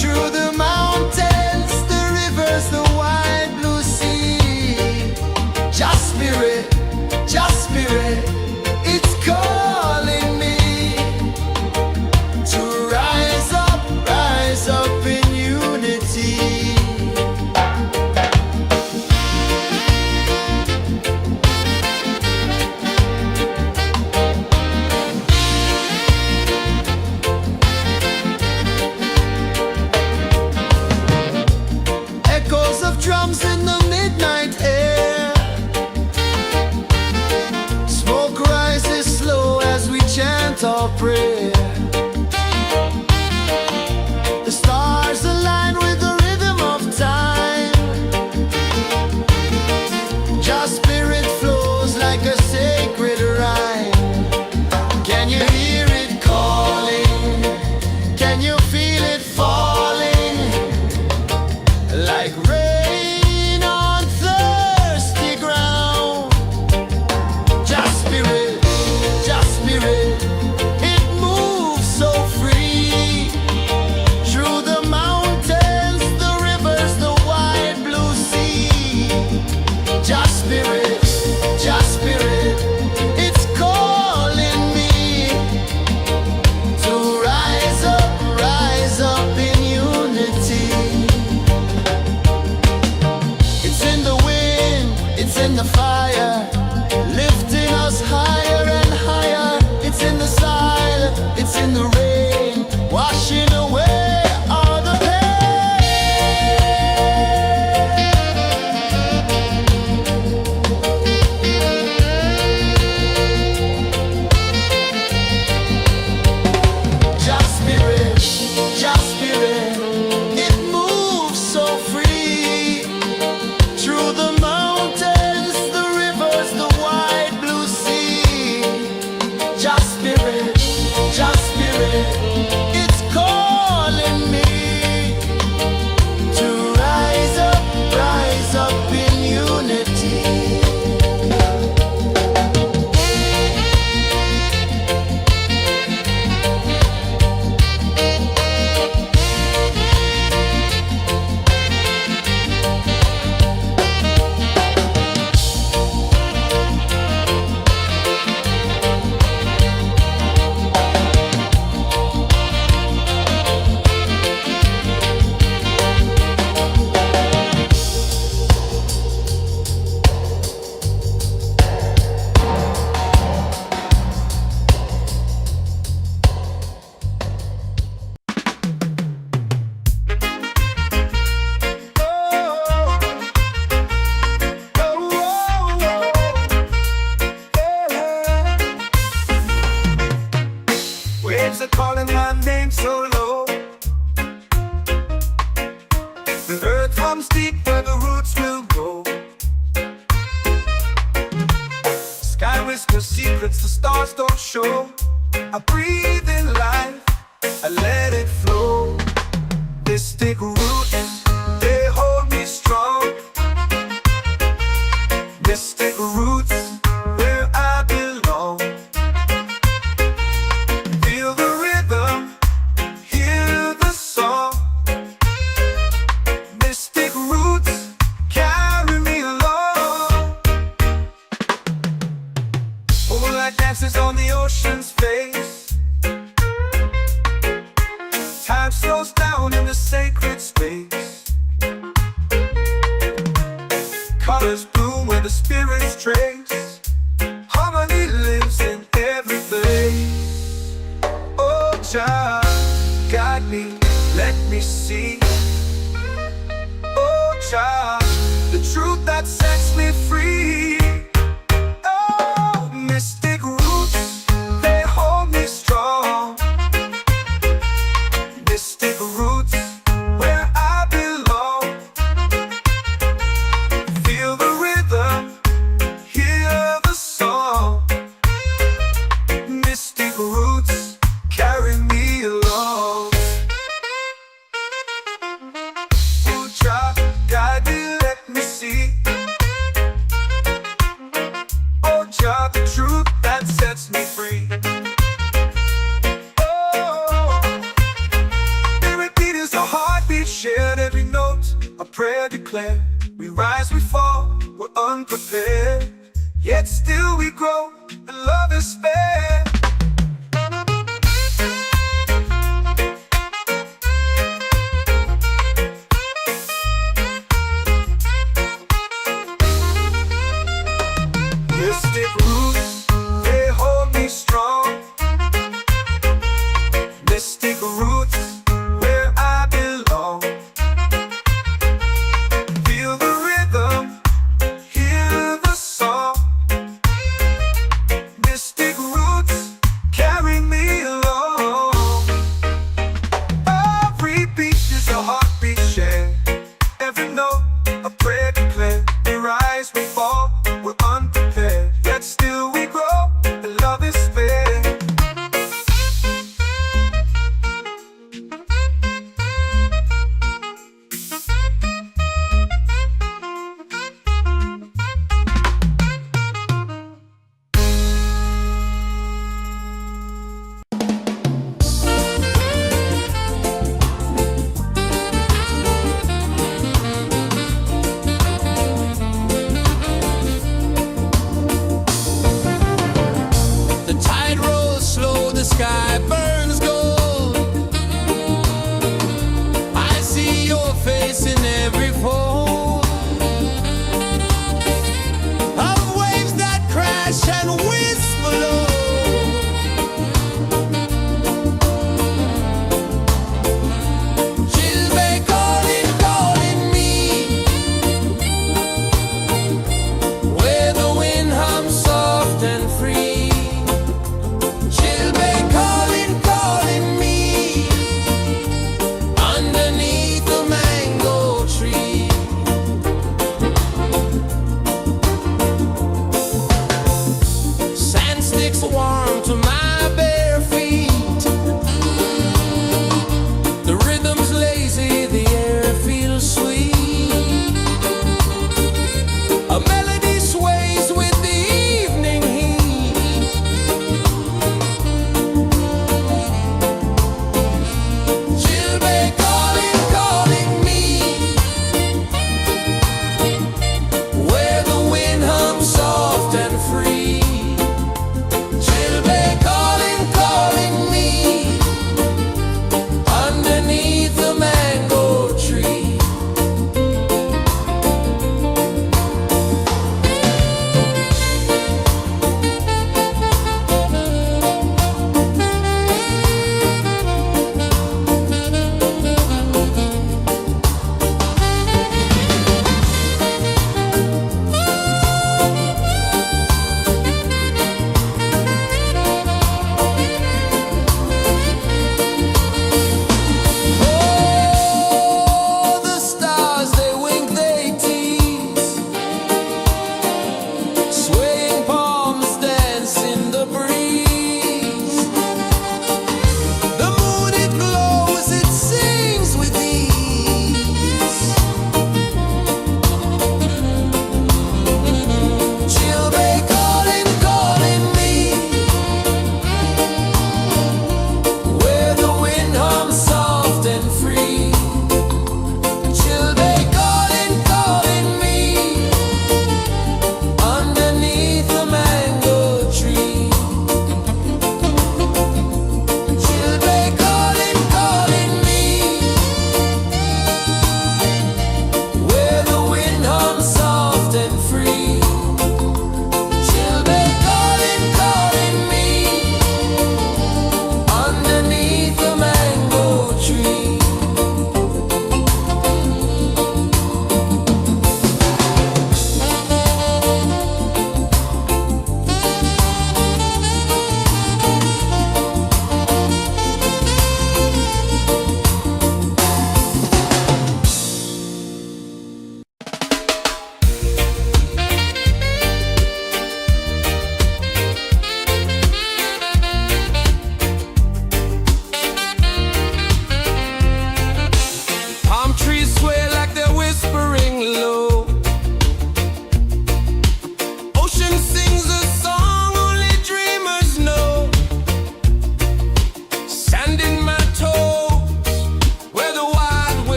Through the mountains, the rivers, the wide blue sea. Just spirit, it's calling me to rise up in unity. Echoes of drums in the midnight air. Smoke rises slow as we chant our prayer. The stars align with the rhythm of time. Just spirit flows like a sacred rhyme. Can you hear it calling? Can you feel it falling? Like rain on thirsty ground. Just spirit, it moves so free. Through the mountains, the rivers, the wide blue sea. Just spirit, it's calling me to rise up in unity. It's in the wind, it's in the fire, lifting us higher and higher. It's in the silence, it's in the rain, washing away all the Just spirit, it moves so free. Through the mountains, the rivers, the wide blue sea. Just spirit, it's calling me to rise up in unity. Waves are calling my name so low. The earth hums deep where the roots will go. Sky whispers secrets the stars don't show. I breathe in life, I let it flow. This take root and they hold me strong. This take roots where I belong. Feel the rhythm, hear the song. Mystic roots carry me along. Moonlight dances on the ocean's face. Time slows down in the sacred space. Colors bloom where the spirits trace. Harmony lives in every place. Oh, child, guide me, let me see. Oh, child, the truth that sets me free. Oh, mystic roots, they hold me strong. Mystic roots, where I belong. Feel the rhythm, hear the song. Mystic roots carry me along. Oh, child, guide me. a prayer declare. We rise, we fall, we're unprepared. Yet still we grow, and love is fair. Mystic roots, they hold me strong. Mystic roots, where I belong. Feel the rhythm, hear the song. Mystic roots, carry me along. Every beat is a heartbeat shared. Every note, a prayer declared. We rise, we fall, we're unprepared. Yet still we grow, and love is fair. The tide rolls slow, the sky burns gold. I see your face in every fold of waves that crash and whisper low. She'll be calling, calling me, where the wind hums soft and free. She'll be calling, calling me, underneath the mango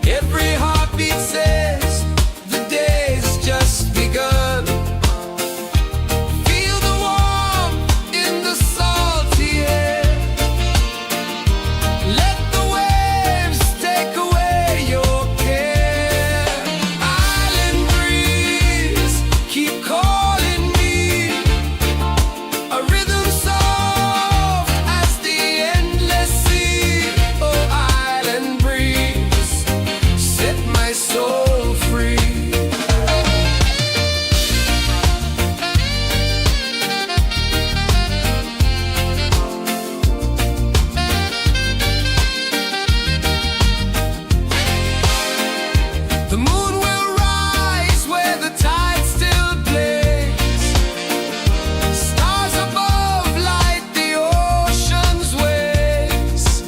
Every heartbeat says the day's just begun. Feel the warmth in the salty air. Let the waves take away your care. Island breeze, keep calling me. A rhythm soft as the endless sea. Oh, island breeze, set my soul free. The moon will rise where the tide still plays. Stars above light the ocean's waves.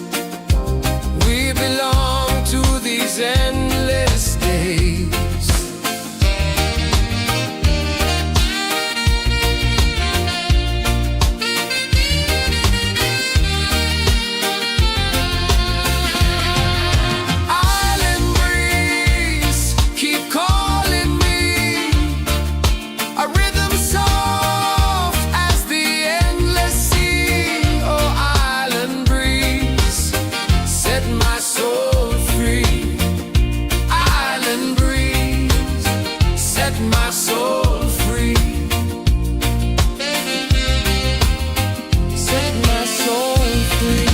We belong to these endless days. Island breeze, keep calling me. A rhythm soft as the endless sea. Oh, island breeze, set my soul free. Island breeze, set my soul free. Set my soul free.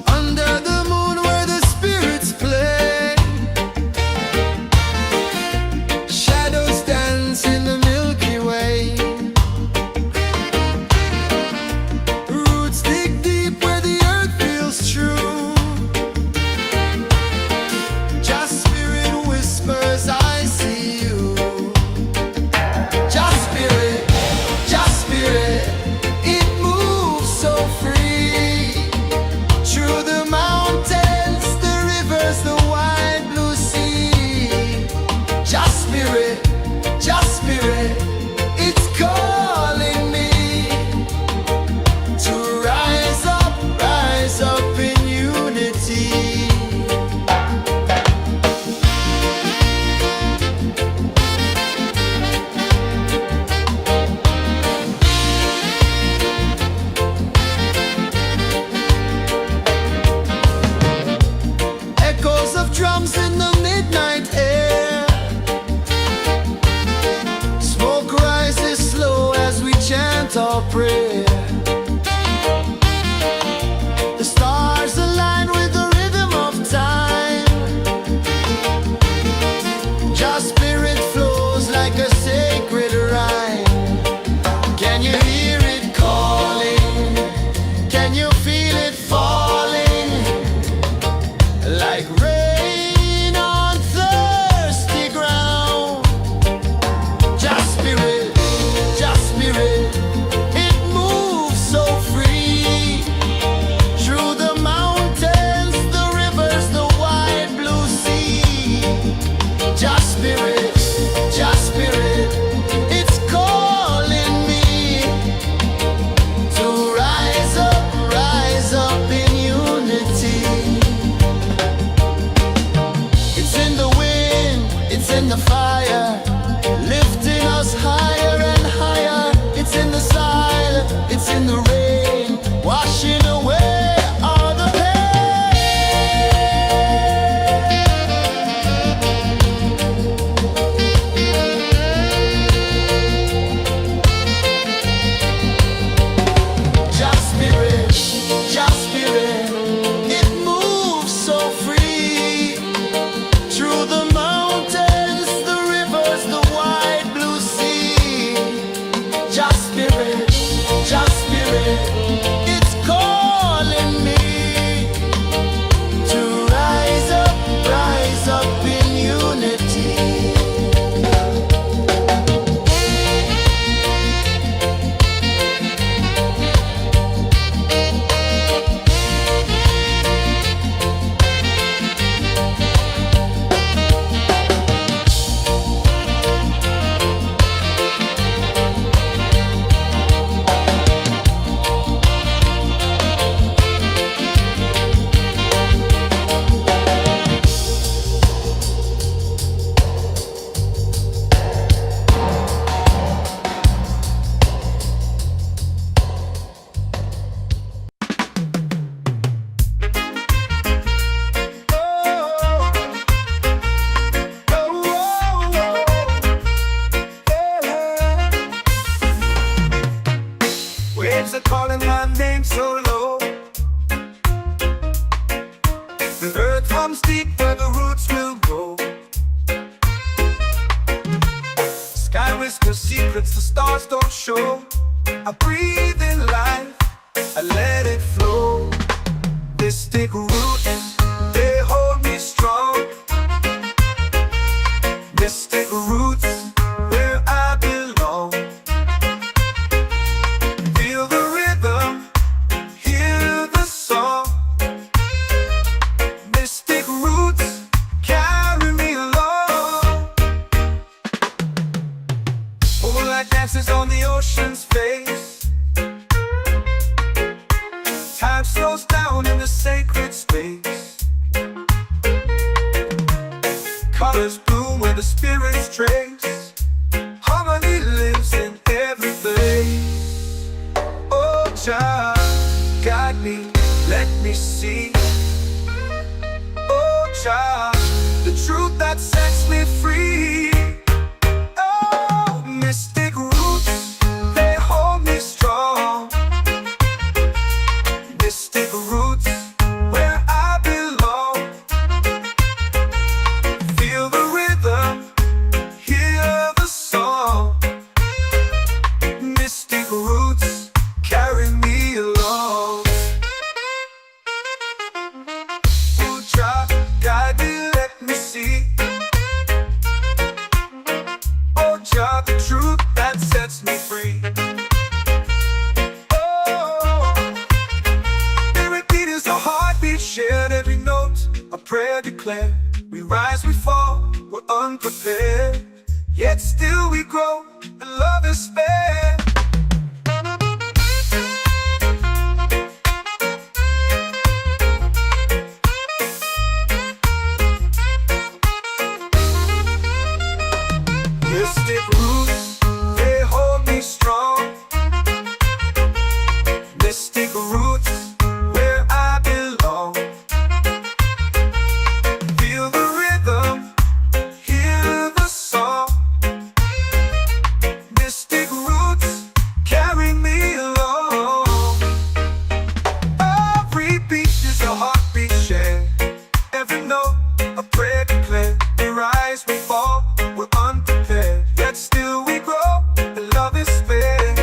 Under the moon where the spirits play, shadows dance in the Milky Way. Roots dig deep where the earth feels true. Just spirit whispers, I see you. Just spirit, it moves so free. Through the mountains, the rivers, the wide blue sea. Just spirit, it's calling me to rise up in unity. Echoes of drums in the midnight air. Smoke rises slow as we chant our prayer. The stars align with the rhythm of time. Just spirit flows like a sacred rhyme. Can you hear it calling? Can you feel it falling? Like rain on thirsty ground. Just spirit, it moves waves are calling my name so low. The earth hums deep where the roots will grow. Sky whispers secrets the stars don't show. I breathe in life, I let it flow. Mystic roots, they hold me strong. Mystic roots, where I belong. Feel the rhythm, hear the song. Mystic roots, carry me along. Moonlight dances on the ocean's face. Time slows down in the sacred space. Colors bloom where the spirits trace. Harmony lives in every place. Oh, Jah, guide me, let me see. Oh, Jah, the truth that sets me free. Oh, mystic roots, they hold me strong. Mystic roots, where I belong. Feel the rhythm, hear the song. Mystic roots, carry me along. Oh, Jah, guide me, let me see. Oh, Jah, the truth that sets me free. Shared every note, a prayer declared. We rise, we fall, we're unprepared. Yet still we grow, and love is spared. Mystic roots, they hold me strong. Mystic roots, where I belong. Feel the rhythm, hear the song. Mystic roots, carry me along. Every beat is a heartbeat shared. Every note, a prayer declared. We rise, we fall, we're unprepared. Yet still we grow, and love is spared.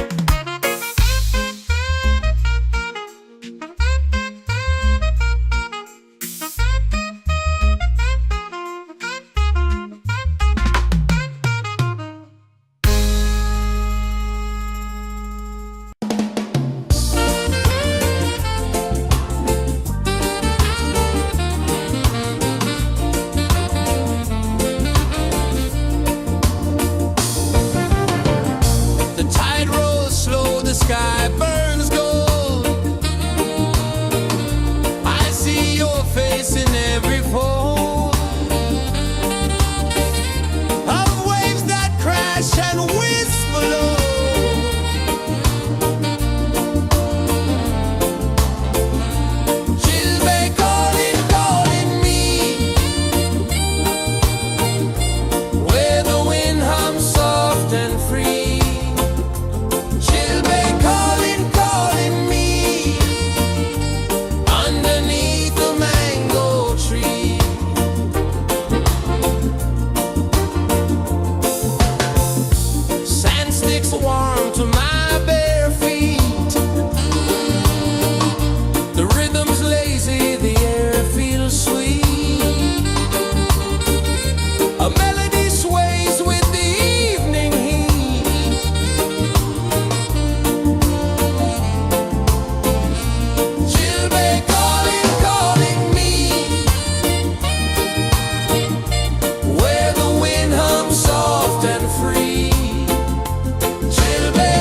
The tide rolls slow, the sky burns gold. I see your face in every fold of waves that crash and whisper low. She'll be calling, calling me, where the wind hums soft and free. She'll be calling, calling me, underneath the mango tree. Sand sticks warm to my bare feet. The rhythm's lazy, the air feels sweet. A melody sways with the evening heat. She'll be calling, calling me, where the wind hums soft and free. She'll be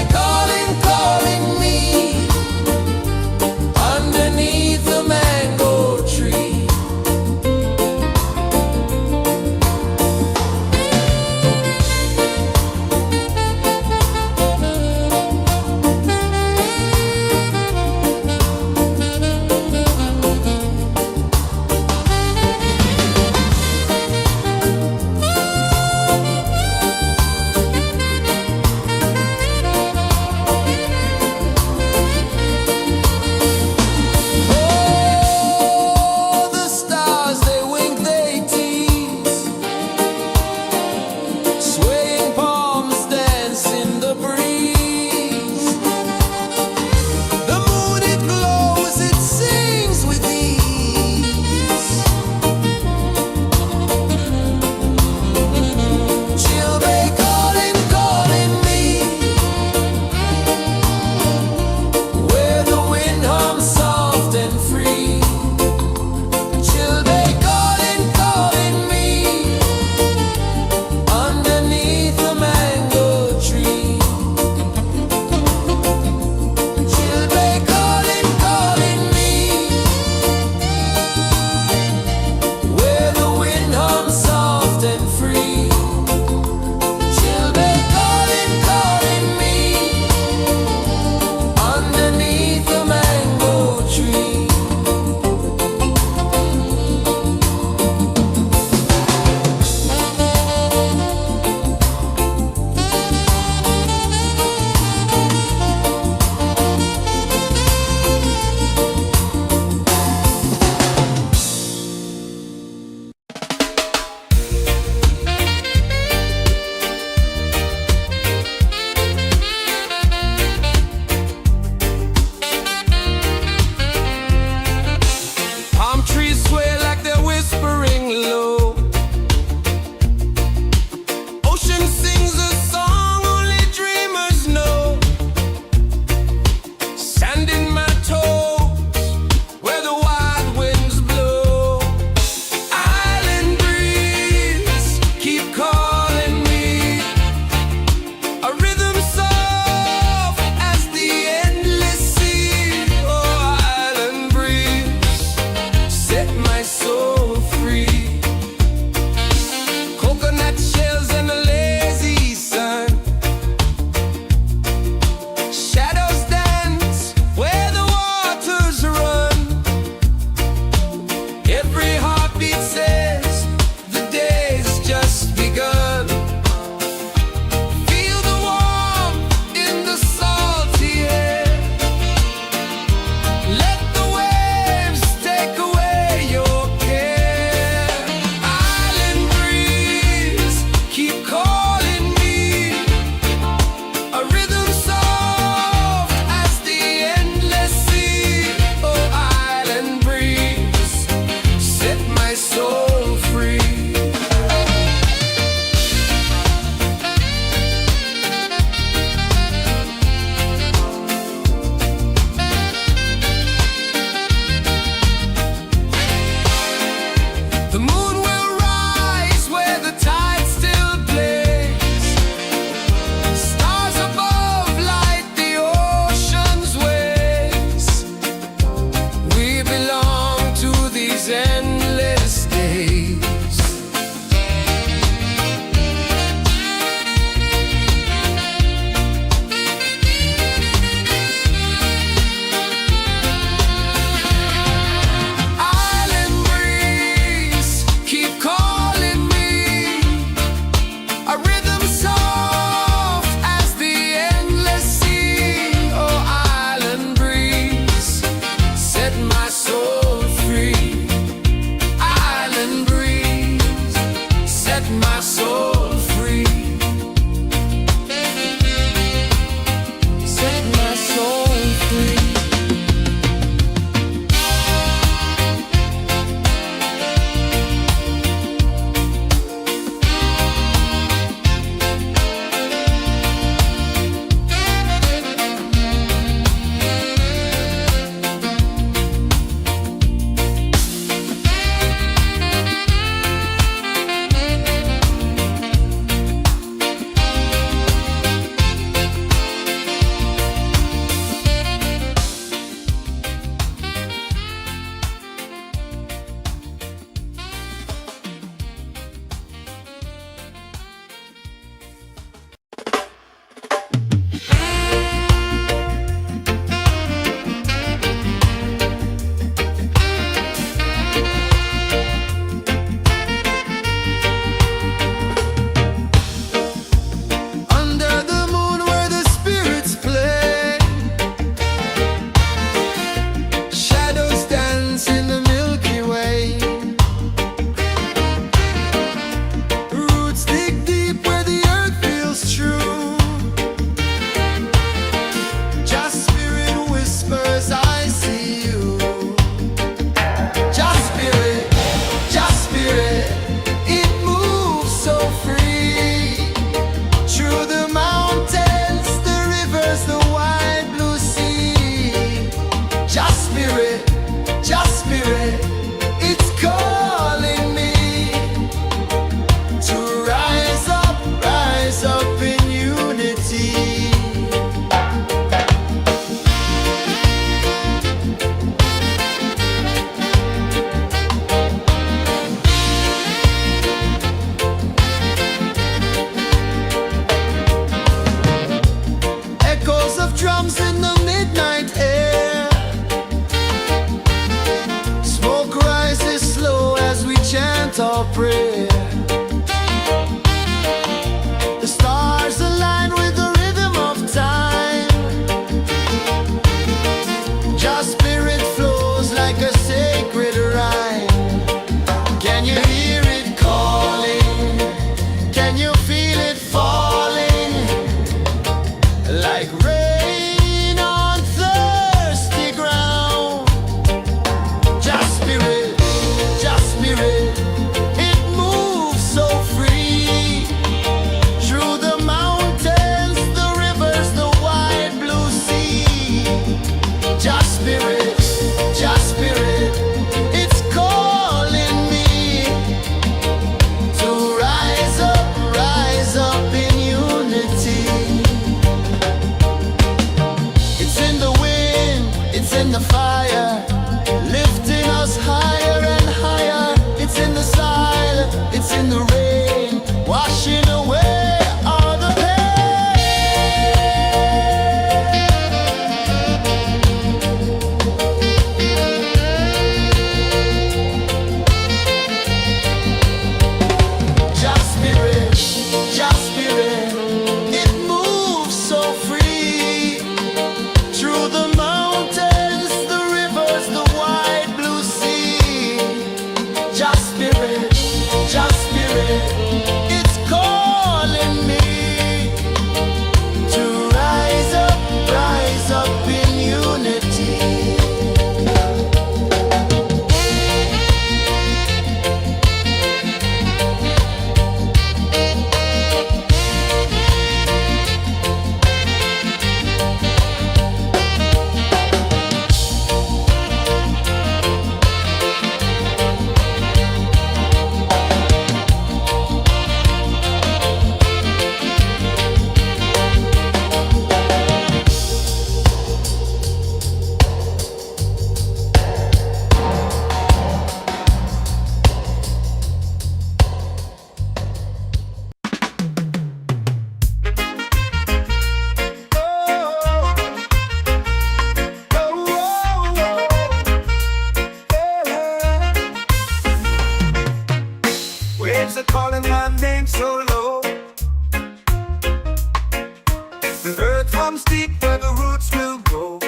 comes deep where the roots will grow.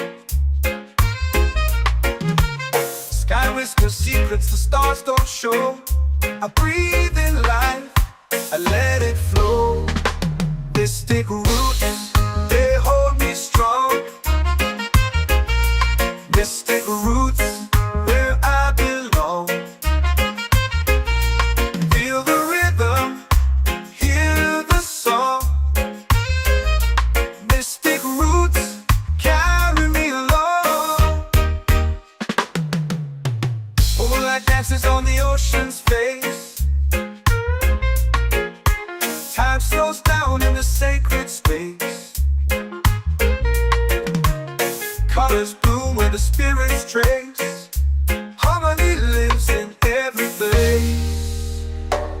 Sky whispers secrets the stars don't show. I breathe in life, I let it flow. Mystic roots, they hold me strong. Mystic roots, where I belong. Feel the rhythm, hear the song. Mystic roots, carry me along. Moonlight dances on the ocean's face. Time slows down in the sacred space. Colors bloom where the spirits trace. Harmony lives in every place.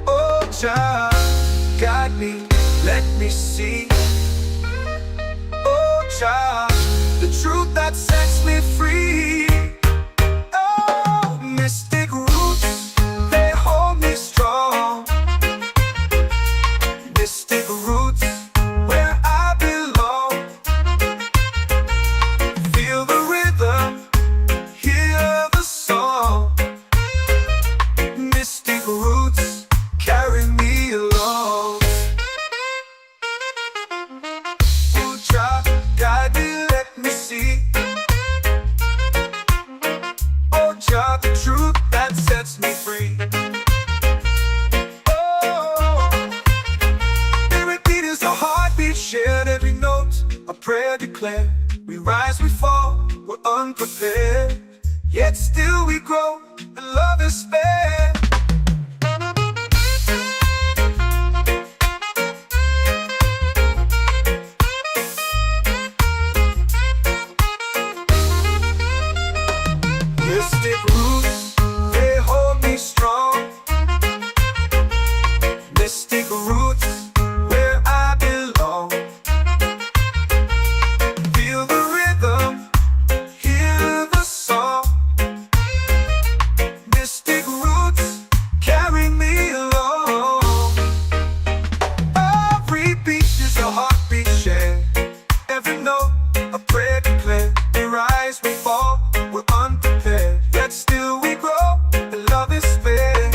Oh, Jah, guide me, let me see. Oh, Jah, the truth that sets me free. Oh, mystic roots, they hold me strong. Mystic roots, where I belong. Feel the rhythm, hear the song. Mystic roots, carry me along. Oh, Jah, guide me, let me see. Oh, Jah, the truth that sets me free. Shared every note, a prayer declared. We rise, we fall, we're unprepared. Yet still we grow, and love is spared. Mystic roots, they hold me strong. Mystic roots, where I belong. Feel the rhythm, hear the song. Mystic roots, carry me along. Every beat is a heartbeat shared. Every note, a prayer declared. We rise, we fall, we're unprepared. Yet still we grow, and love is spared.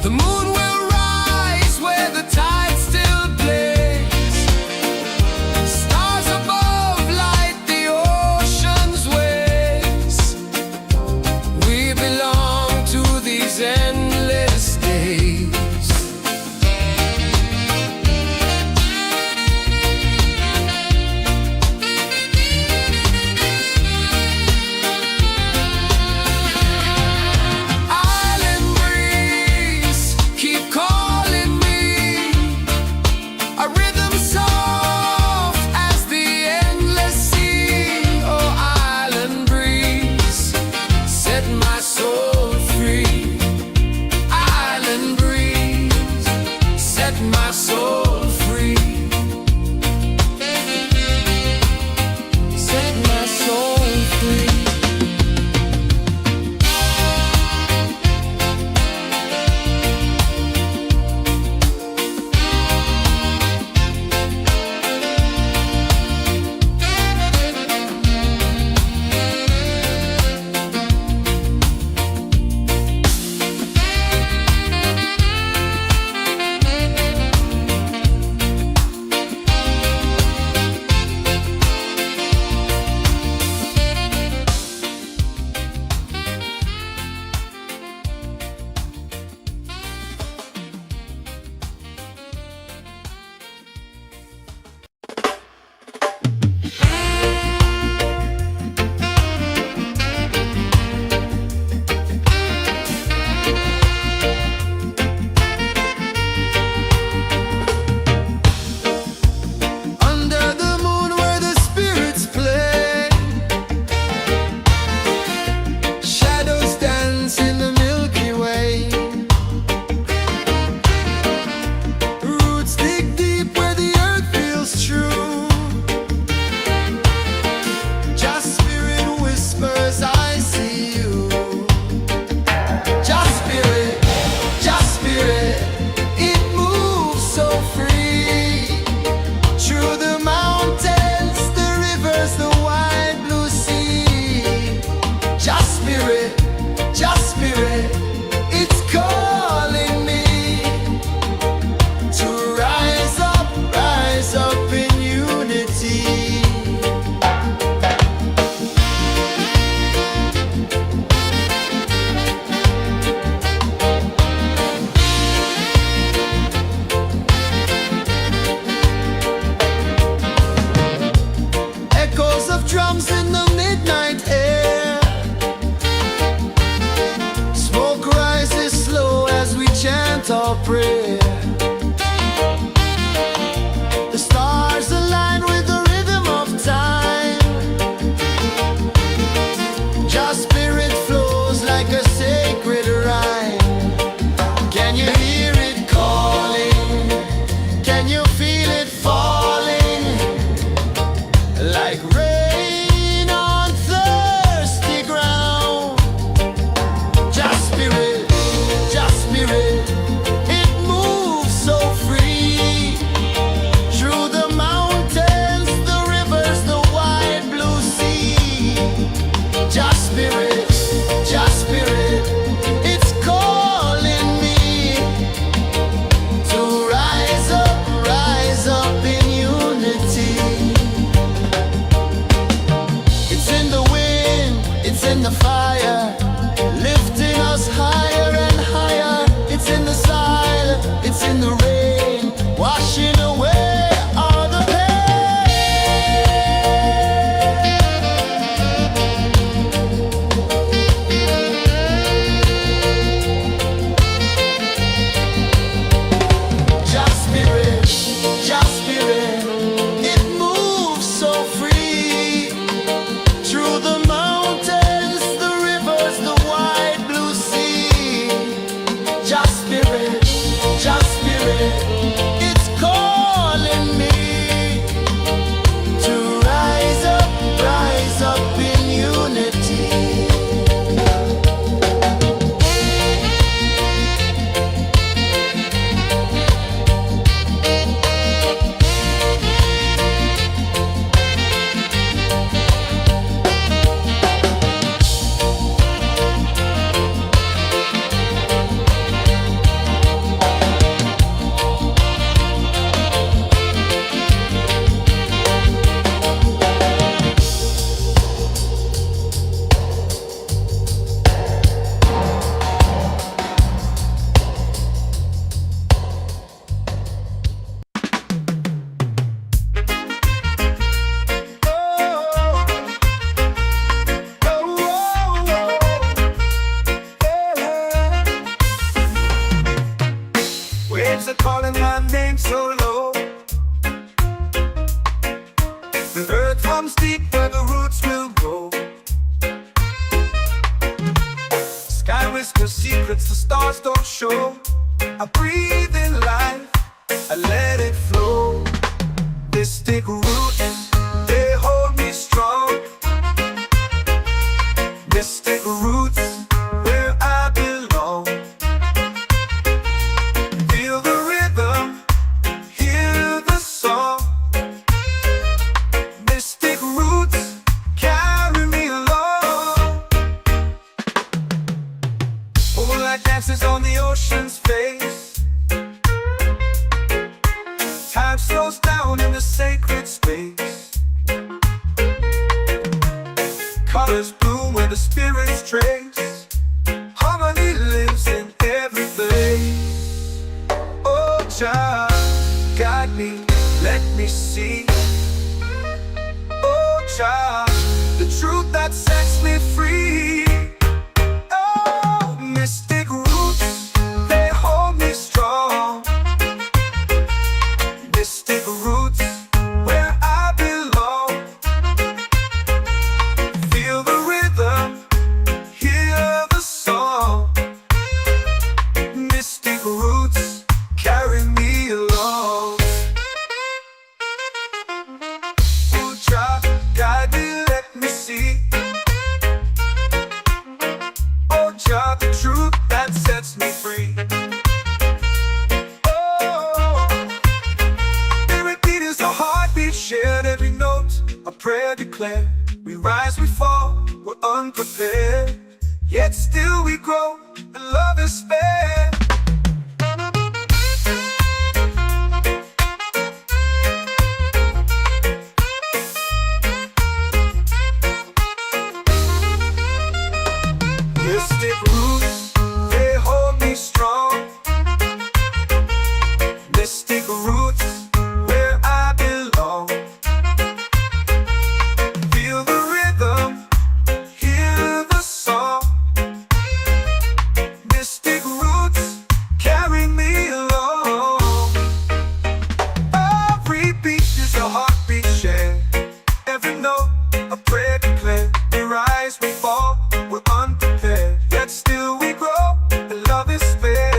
The moon will rise where the tide still plays. Stars above light the ocean's waves. We belong to these endless days. Island breeze, keep calling me. A rhythm soft as the endless sea. Oh, island breeze, set my soul free. Island breeze, set my soul free. Set my soul free. Under the moon where the spirits play, shadows dance in the Milky Way. Roots dig deep where the earth feels true. Just spirit whispers, I see you. Just spirit, it moves so free. Through the mountains, the rivers, the wide blue sea. Just spirit, it's calling me to rise up in unity. Echoes of drums in the midnight air. Smoke rises slow as we chant our prayer. The stars align with the rhythm of time. Just spirit flows like a sacred rhyme. Can you hear it calling? Can you feel it falling? Like rain on thirsty ground. Just spirit, it moves waves are calling my name so low. The earth runs deep where the roots will grow. Sky whispers secrets the stars don't show. I breathe in life, I let it flow. Mystic roots, they hold me strong. Mystic roots, where I belong. Feel the rhythm, hear the song. Mystic roots, carry me along. Moonlight dances on the ocean's face. Time slows down in the sacred space. Colors bloom where the spirits trace. Harmony lives in every place. Oh, Jah, guide me, let me see. Oh, Jah, the truth that sets me free. Oh, mystic roots, they hold me strong. Mystic roots, where I belong. Feel the rhythm, hear the song. Mystic roots, carry me along. Oh, Jah, guide me, let me see. Oh, Jah, the truth that sets me free. Oh, every beat is a heartbeat shared, every note a prayer declared. We rise, we fall, we're unprepared, yet still we grow, and love is fair. Mystic roots, they hold me strong. Mystic roots, where I belong. Feel the rhythm, hear the song. Mystic roots, carry me along. Every beat is a heartbeat shared, every note a prayer declared. We rise, we fall, we're unprepared, yet still we grow, and love is fair.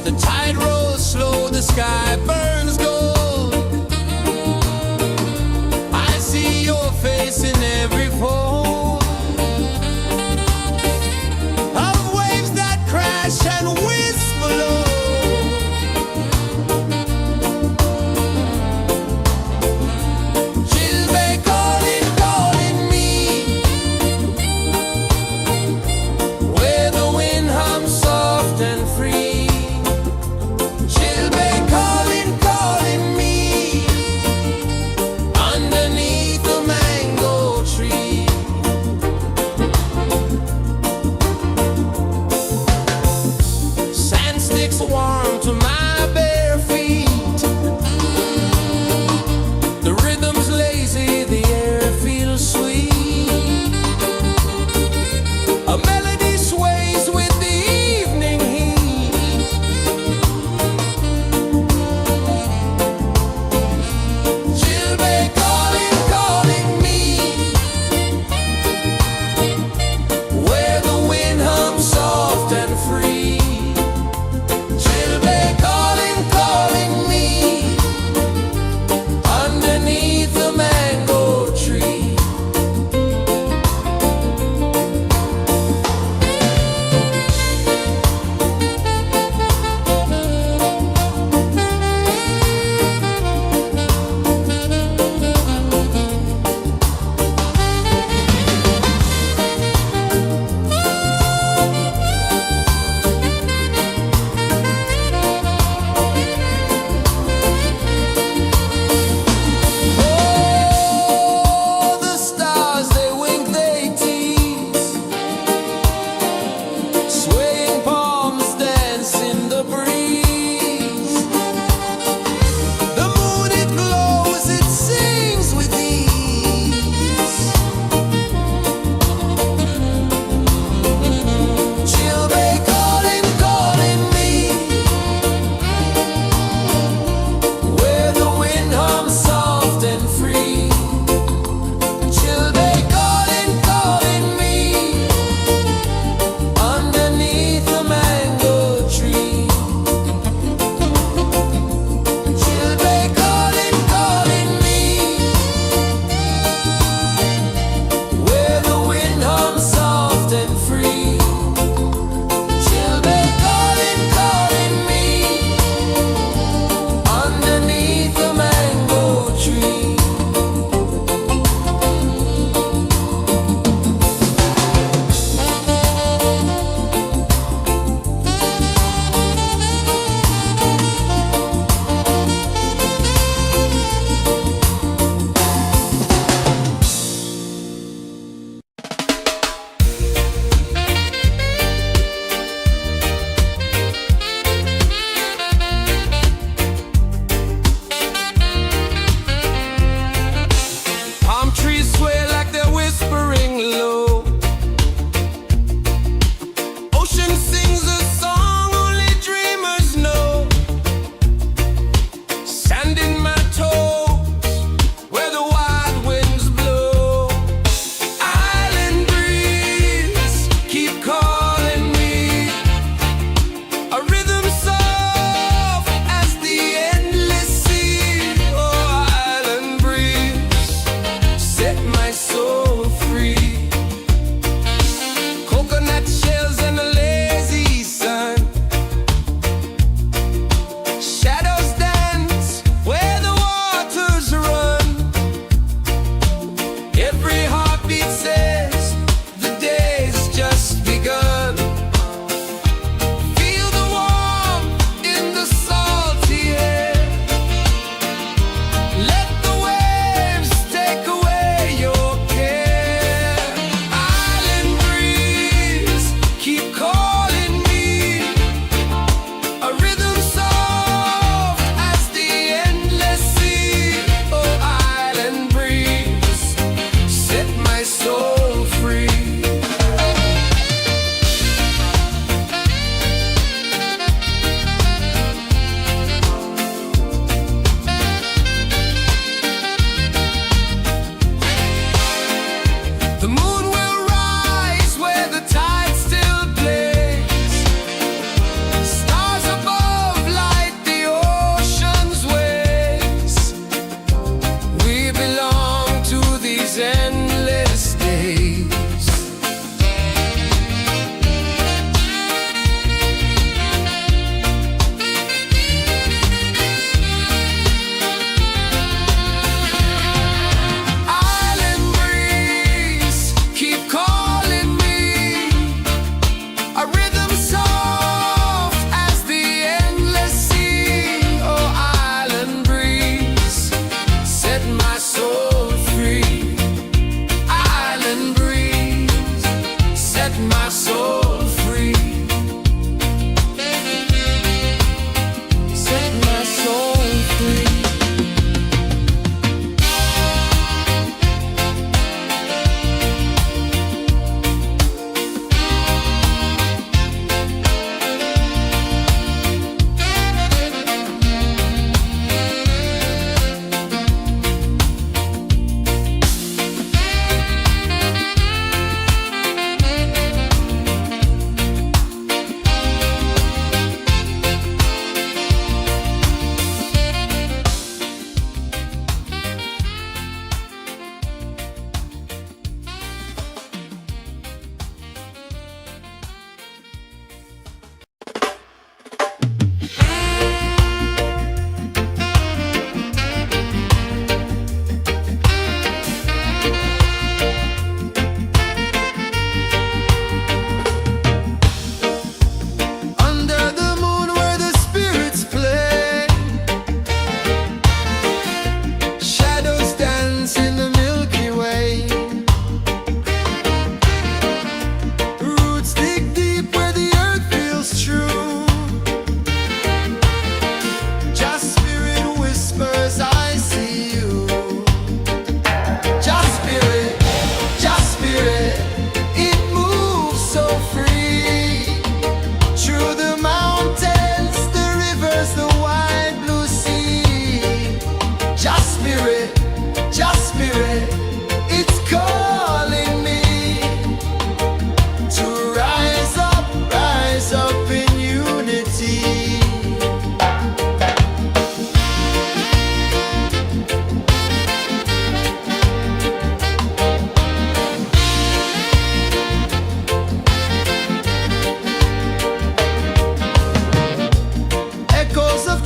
The tide rolls slow, the sky burns gold. I see your face in every fold of waves that crash and whisper low. She'll be calling, calling me, where the wind hums soft and free. She'll be calling,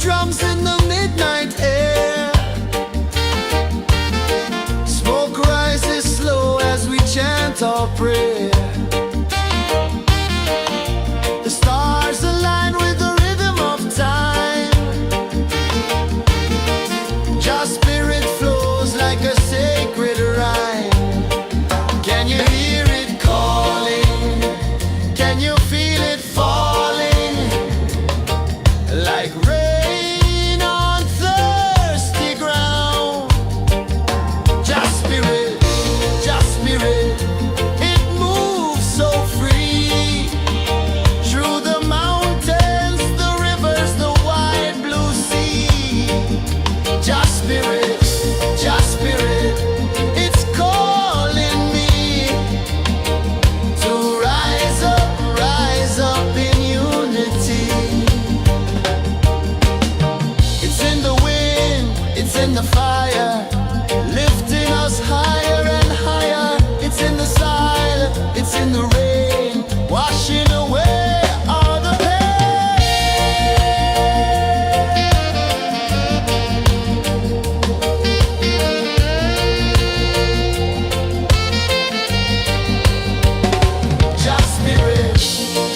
drums in the midnight air. Smoke rises slow as we chant our prayer. The stars align with the rhythm of time. Your spirit flows like a sacred rhyme. Can you hear it calling? Can you feel it falling? Like rain on thirsty ground. Just spirit, it moves so free. Through the mountains, the rivers, the wide blue sea. Just spirit, it's calling me to rise up in unity. It's in the wind, it's in the fire, lifting us higher and higher. It's in the silence, it's in the rain, washing away all the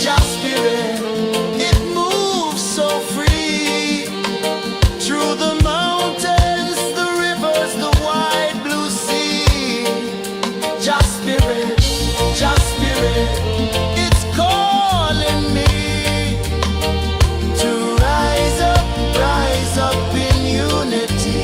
Just spirit, it moves so free. Through the mountains, the rivers, the wide blue sea. Just spirit, it's calling me to rise up in unity.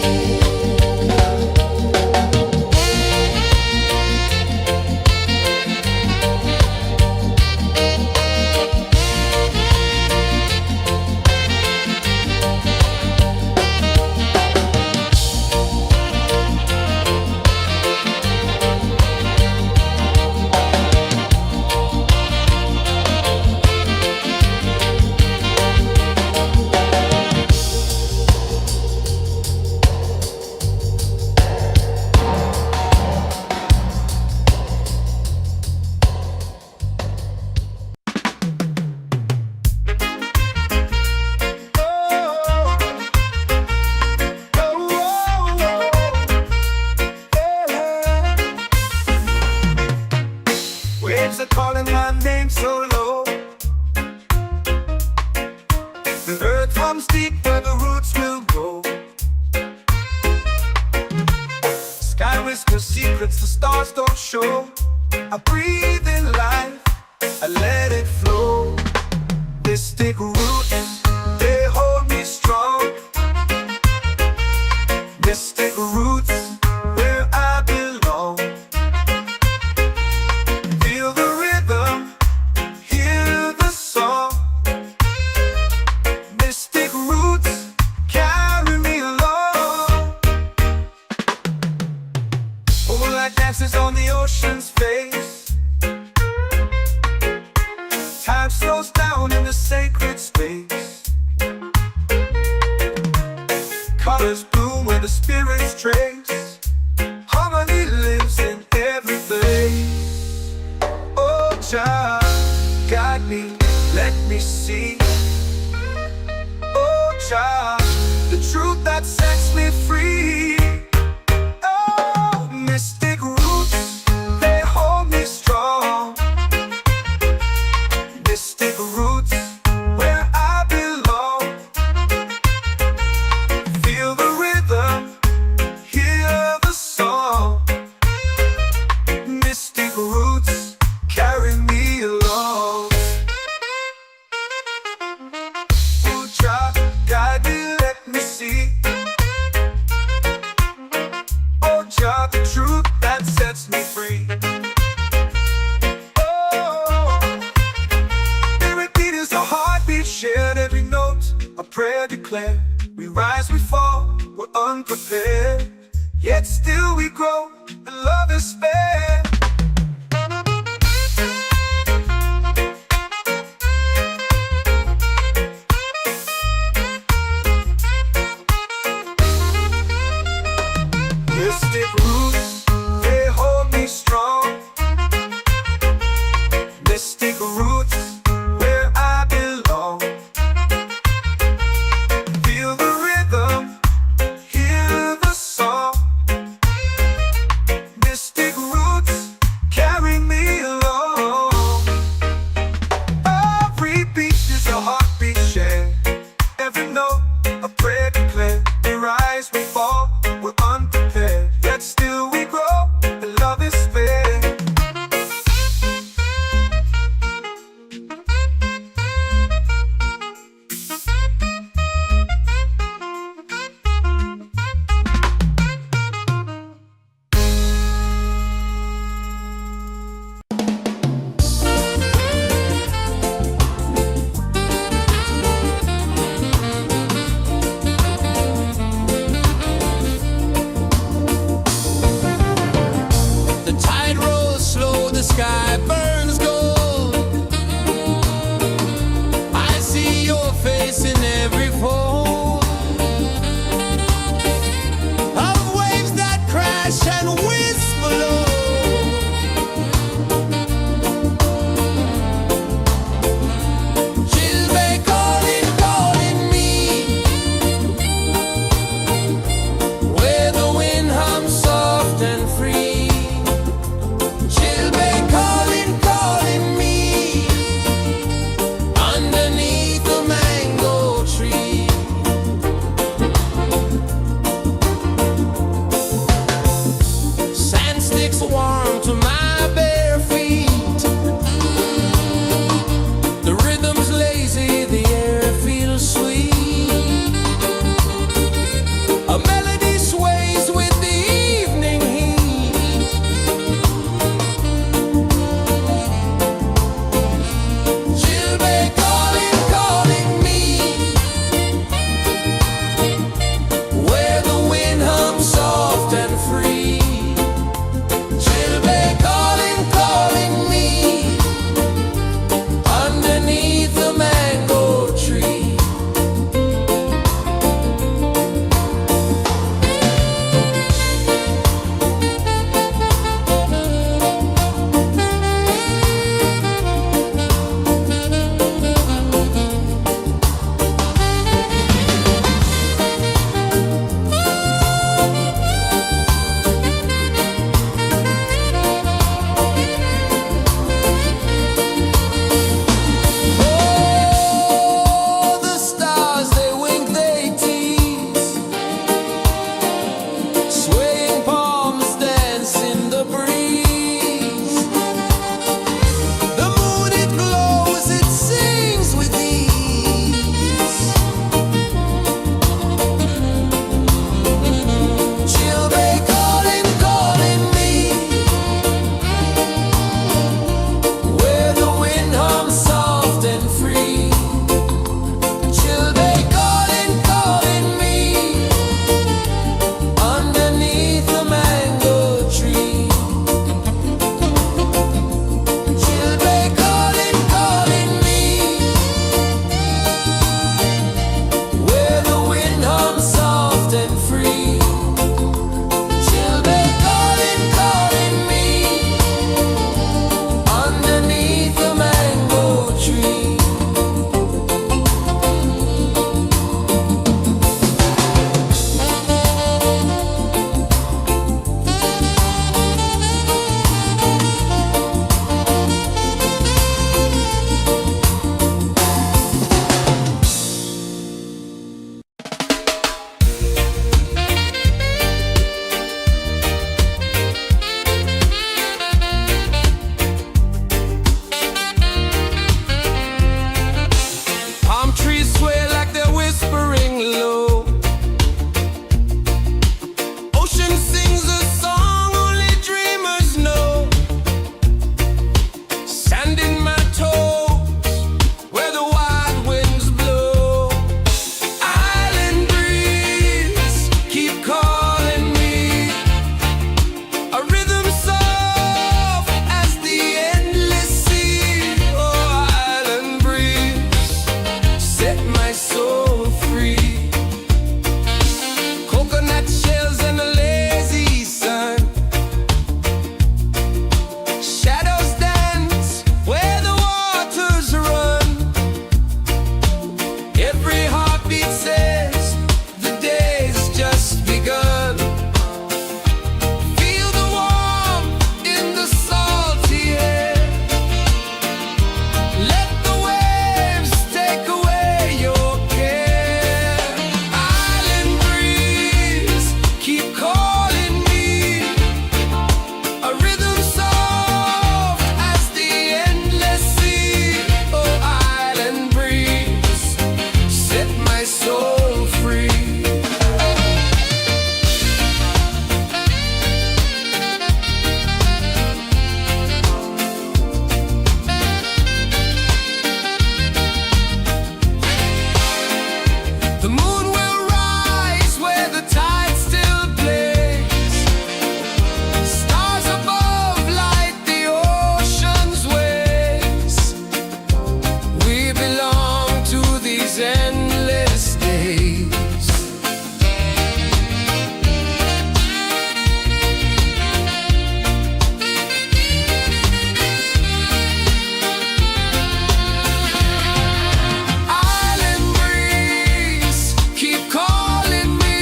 Waves are calling my name so low. The earth hums deep where the roots will grow. Sky whispers secrets the stars don't show. I breathe in life, I let it flow. Mystic roots, they hold me strong. Mystic roots, where I belong. Feel the rhythm, hear the song. Mystic roots, carry me along. Moonlight dances on the ocean's face. Time slows down in the sacred space. Colors bloom where the spirits trace. Harmony lives in every face. Oh, Jah, guide me, let me see. Oh, Jah, the truth that sets me free. Oh, mystic roots, they hold me strong. Mystic roots, where I belong. Feel the rhythm, hear the song. Mystic roots, carry me along. Oh, Jah, guide me, let me see. Oh, Jah, the truth that sets me free. Oh, spirit beat is a heartbeat, shared every note. A prayer declared. We rise, we fall, we're unprepared. Yet still we grow, and love is spared. Mystic roots, they hold me strong. Mystic roots, where I belong. Feel soft and free. Children calling, calling me underneath the mango tree. Palm trees sway like they're whispering low. Ocean sings a song only dreamers know. Sand in my toes where the wild winds blow. Island breeze keep calling me. A rhythm soft as the endless sea. Oh, island breeze, set my soul free. Coconut shells and a lazy sun. Shadows dance where the waters run. Every heartbeat says the day's just begun. Feel the warmth in the salty air. Let the waves take away your care. Island breeze keep calling me. A rhythm soft as the endless sea. Oh, island breeze, set my soul free. The moon will rise where the tide still plays. Stars above light the ocean's waves. We belong to these endless days. Island breeze keep calling me.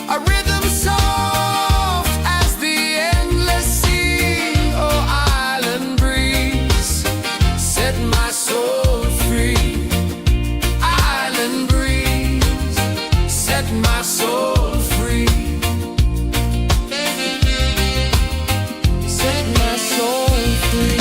A rhythm soft as the endless sea. Oh, island breeze, set my soul free. Island breeze, set my soul free. Set my soul free.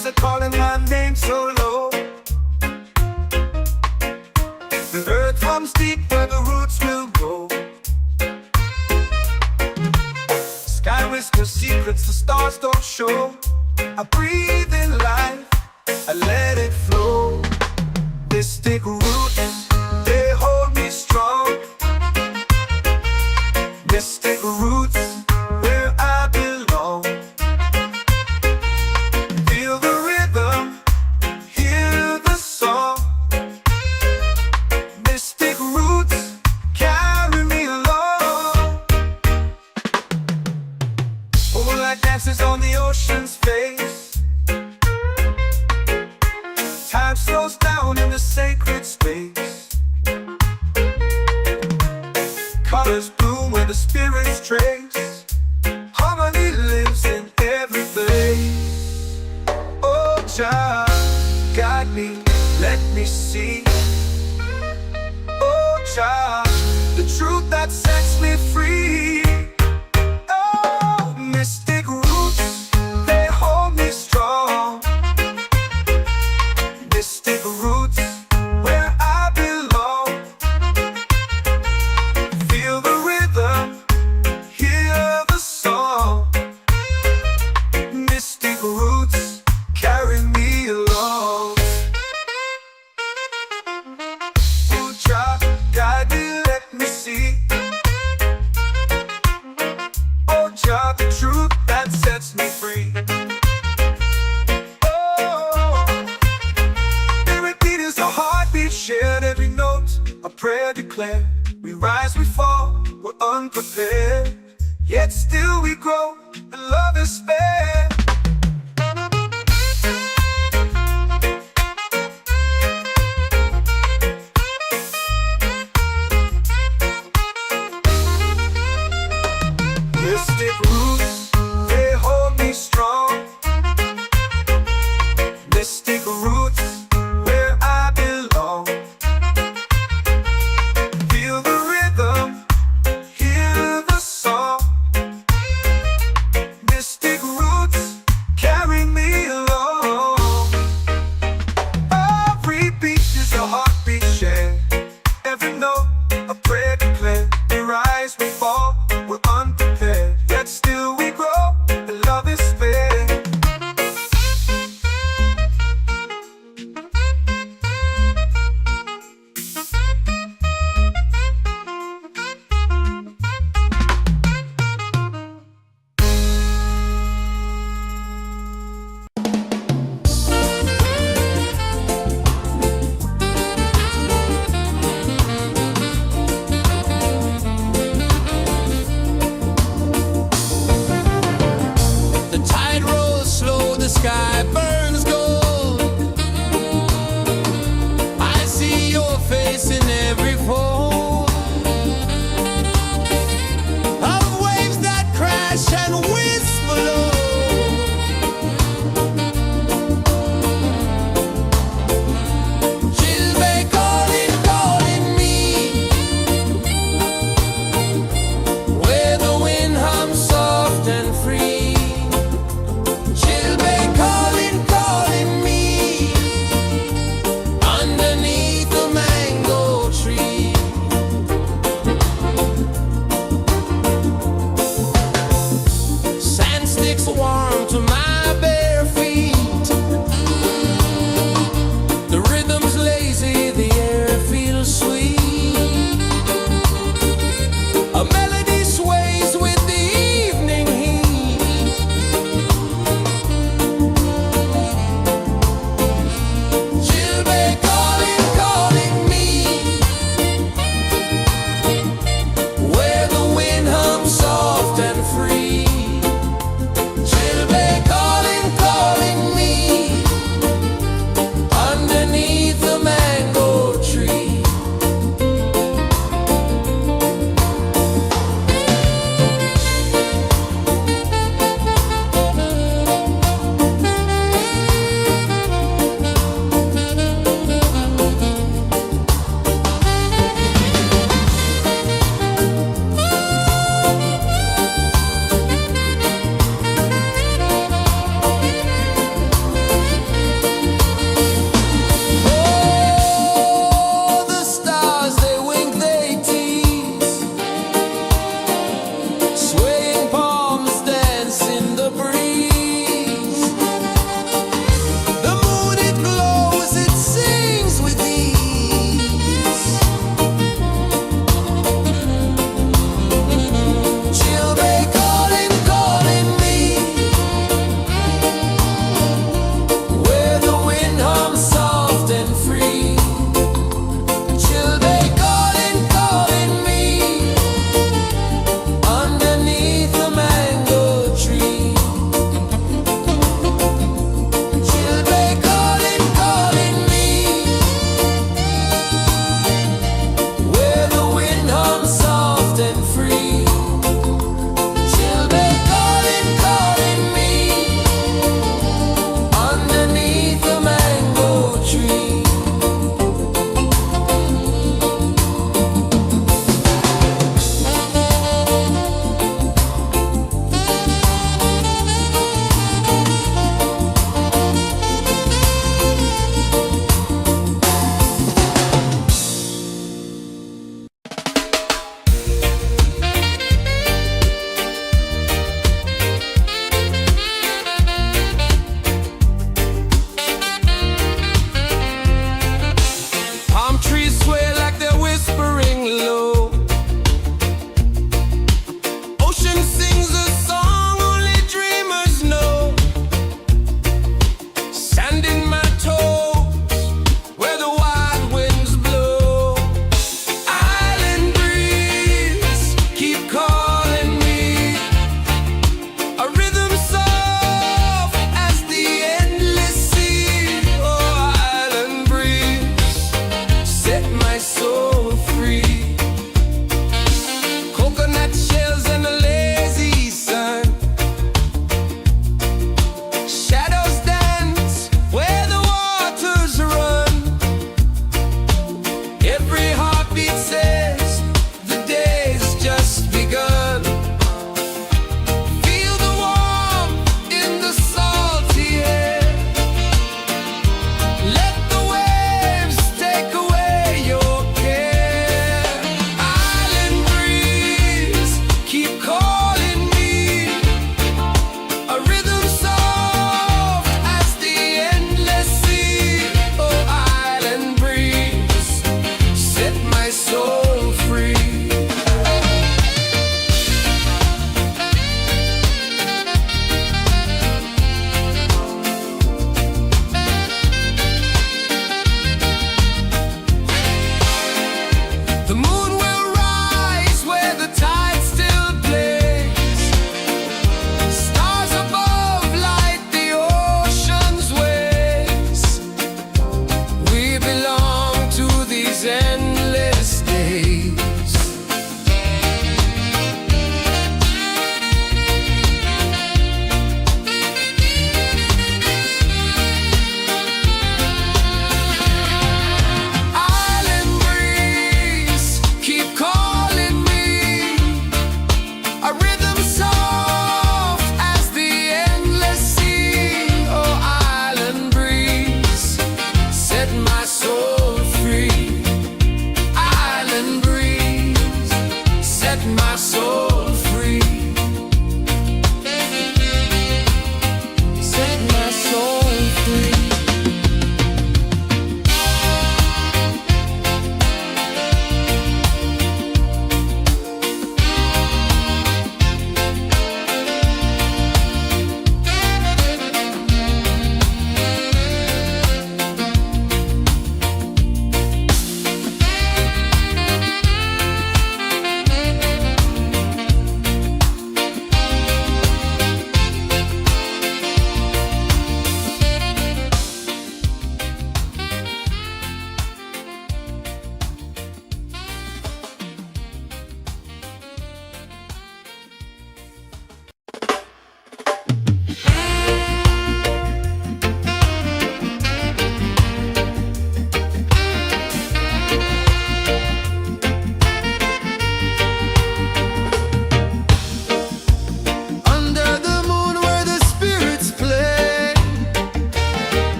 waves are calling my name so low. The earth comes deep where the roots will grow. Sky whispers secrets the stars don't show. I breathe in life, I let it flow. Mystic roots, they hold me strong. Mystic roots, where I belong. Feel the rhythm, hear the song. Mystic roots, carry me along. Moonlight dances on the ocean's face. Time slows down in the sacred space. Colors bloom where the spirits trace. Harmony lives in every place. Oh, Jah, guide me, let me see. Oh, Jah, the truth that sets me free. Oh, mystic roots, they hold me strong. Mystic roots, where I belong. Feel the rhythm, hear the song. Mystic roots, carry me along. Oh, Jah, guide me, let me see. Oh, Jah, the truth that sets me free. Shared every note, a prayer declared. We rise, we fall, we're unprepared. Yet still we grow, and love is spared. Mystic roots, they hold me strong. Mystic roots, where I belong. Feel the rhythm, hear the song. Mystic roots,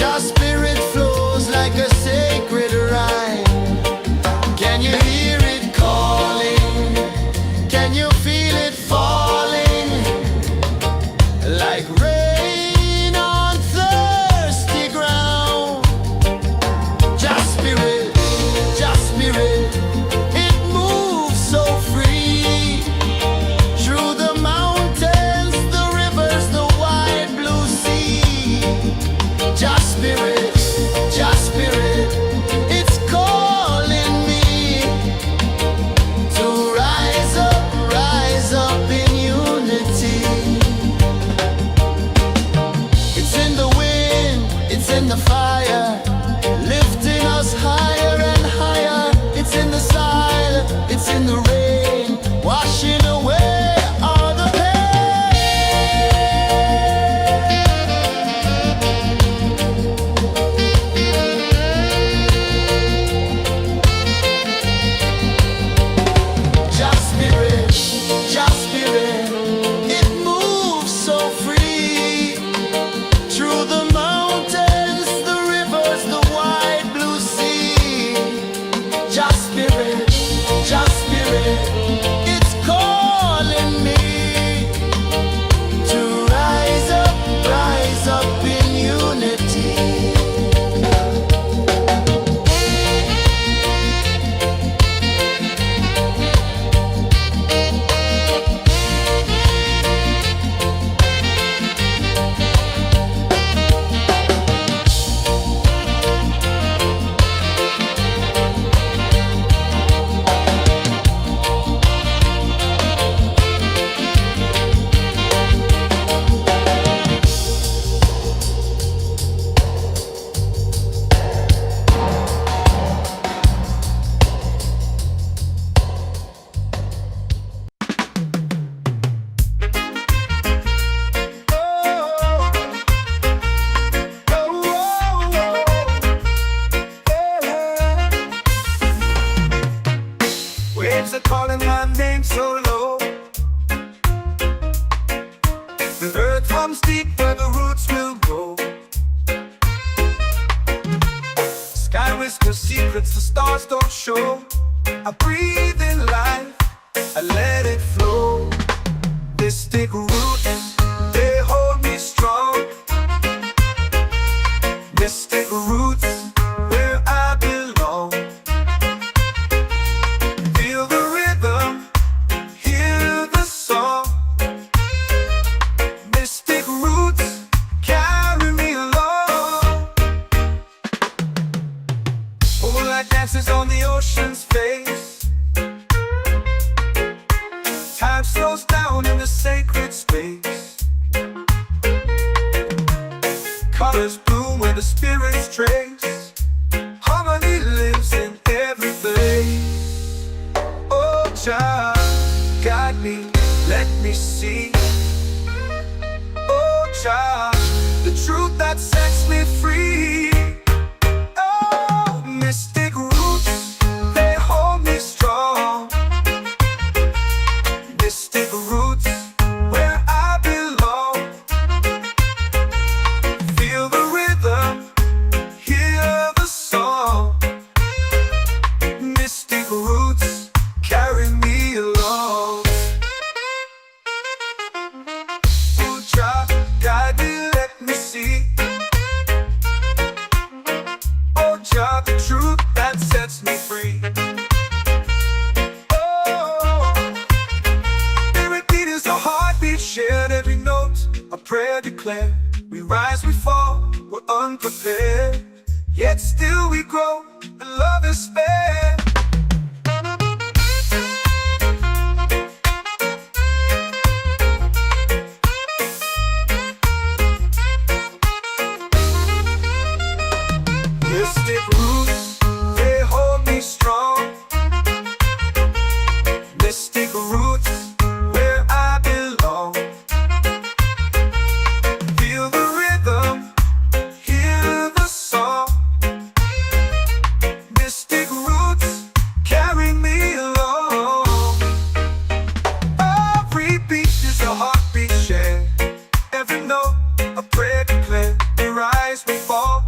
Just spirit flows like a sacred rhyme. Can you hear it calling? Can you feel it falling? Like rain on thirsty ground. Just spirit, it moves so free. Through the mountains, the rivers, the wide blue sea. Just spirit, it's calling me to rise up in unity. It's in the wind, it's in the fire, lifting us higher and higher. It's in the silence, it's in the rain, washing away all the pain. Just spirit, it moves so free. Through the mountains, the rivers, the wide blue sea. Just spirit, it's calling me to rise up in unity. Waves are calling my name so low. The earth runs deep where the roots will grow. Sky whispers secrets the stars don't show. I breathe in life, I let it flow. Mystic roots, they hold me strong. Mystic roots, where I belong. Feel the rhythm, hear the song. Mystic roots, carry me along. Moonlight dances on the ocean's face. Time slows down in the sacred space. Colors bloom where the spirits trace. Harmony lives in every place. Oh, child, guide me, let me see. Oh, child, the truth that sets me free. Oh, mystic roots, they hold me strong. Mystic roots, where I belong. Feel the rhythm, hear the song. Mystic roots, carry me along. Oh, child, guide me, let me see. Oh, child, the truth that sets me free. Oh, spirit beat is a heartbeat shared, every note a prayer declared. We rise, we fall, we're unprepared, yet still we grow, and love is spared. Mystic roots, they hold me strong. Mystic roots, where I belong. Feel the rhythm, hear the song. Mystic roots, carry me along. Every beat is a heartbeat shared, every note a prayer declared. We rise, we fall,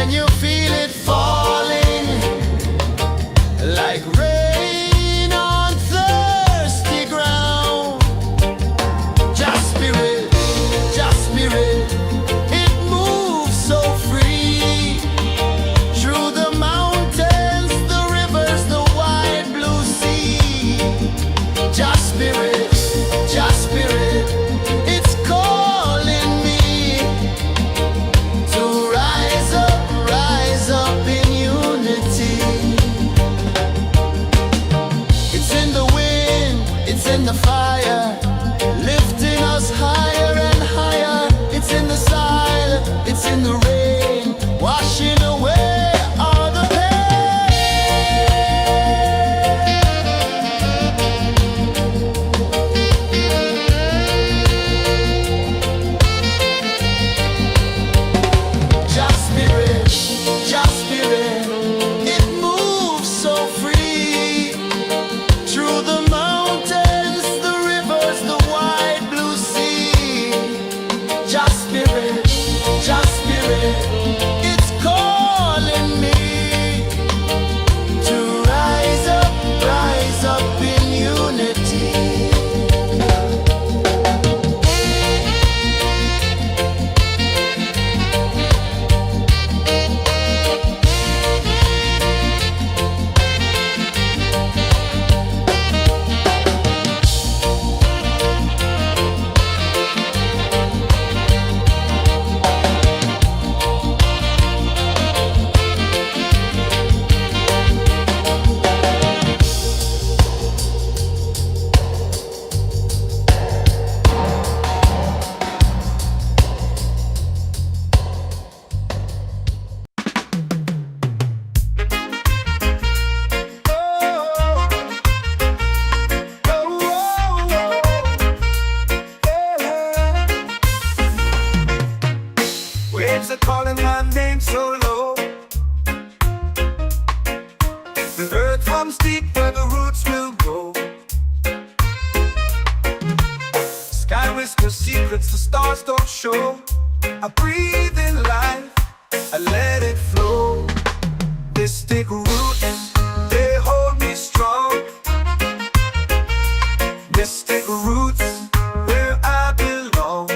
Can you feel it falling like rain on thirsty ground? Just spirit, it moves so free through the mountains, the rivers, the wide blue sea. Just spirit, it's calling me to rise up in unity. It's in the wind, it's in the fire, lifting us higher and higher. It's in the silence, it's in the rain, washing away all the Just spirit, it moves so free through the mountains, the rivers, the wide blue sea. Just spirit, it's calling me to rise up in unity. Waves are calling my name so low. The earth runs deep where the roots will grow. Sky whispers secrets the stars don't show. I breathe in life, I let it flow. Mystic roots, they hold me strong. Mystic roots, where I belong.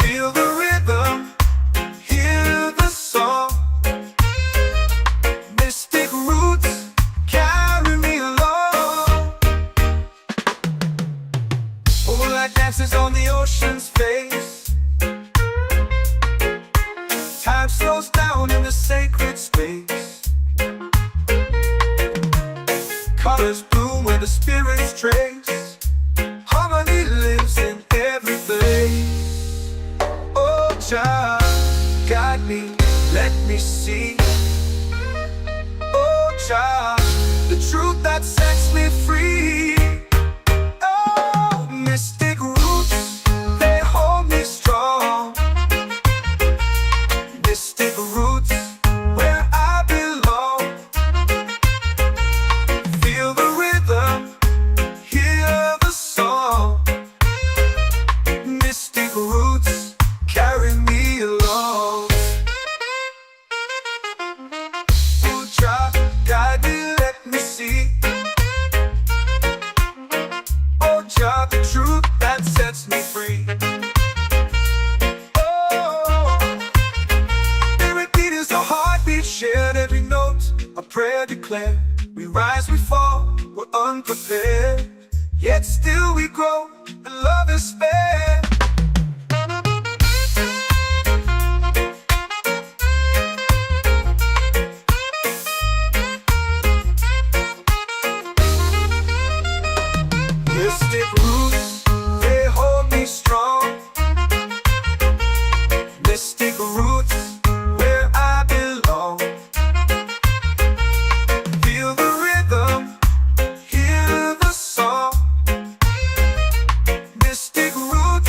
Feel the rhythm, hear the song. Mystic roots, carry me along. Moonlight dances on the ocean's face. Time slows down in the sacred space. Colors bloom where the spirits trace. Harmony lives in every place. Oh, child, guide me, let me see. Oh, child, the truth that sets me free. Oh, mystic roots, they hold me strong. Mystic roots, where I belong. Feel the rhythm, hear the song. Mystic roots, carry me along. Oh, child, guide me, let me see. Oh, child, the truth that sets me free. Oh, spirit beat is a heartbeat, shared every note, a prayer declared. We rise, we fall, we're unprepared, yet still we grow, and love is spared. Mystic roots, they hold me strong. Mystic roots, where I belong. Feel the rhythm, hear the song. Mystic roots,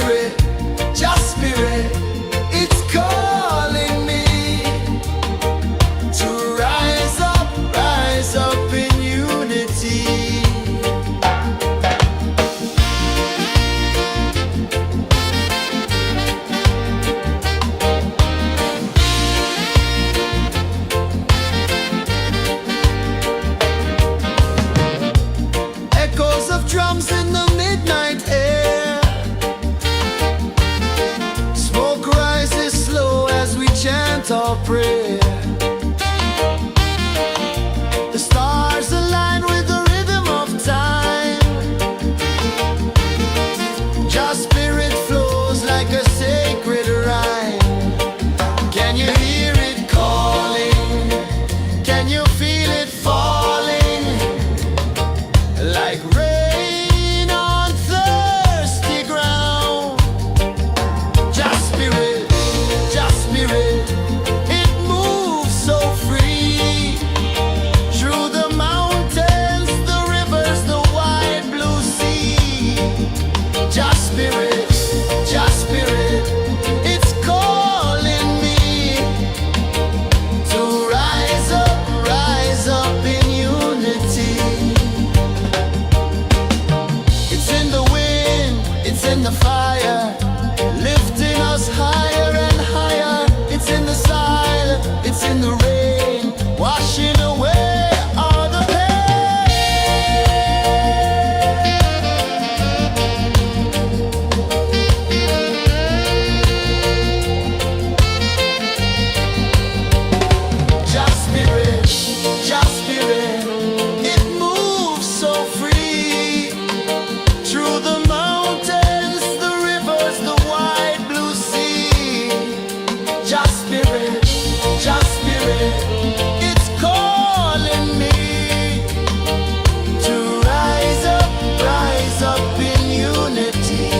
spirit, just spirit, it's calling me to rise up in unity. Echoes of drums in the midnight air. Smoke rises slow as we chant our prayer. The stars align with the rhythm of time. Just spirit flows like a sacred rhyme. Can you hear it calling? Can you feel it falling? Like rain on thirsty ground. Just spirit, it moves so free. Through the mountains, the rivers, the wide blue sea. Just spirit, it's calling me to rise up in unity. It's in the wind, it's in the fire, lifting us higher and higher. It's in the silence, it's in the rain, washing away all the pain. Just spirit, it moves so free. Through the mountains, the rivers, the wide blue sea. Just spirit, it's calling me to rise up in unity.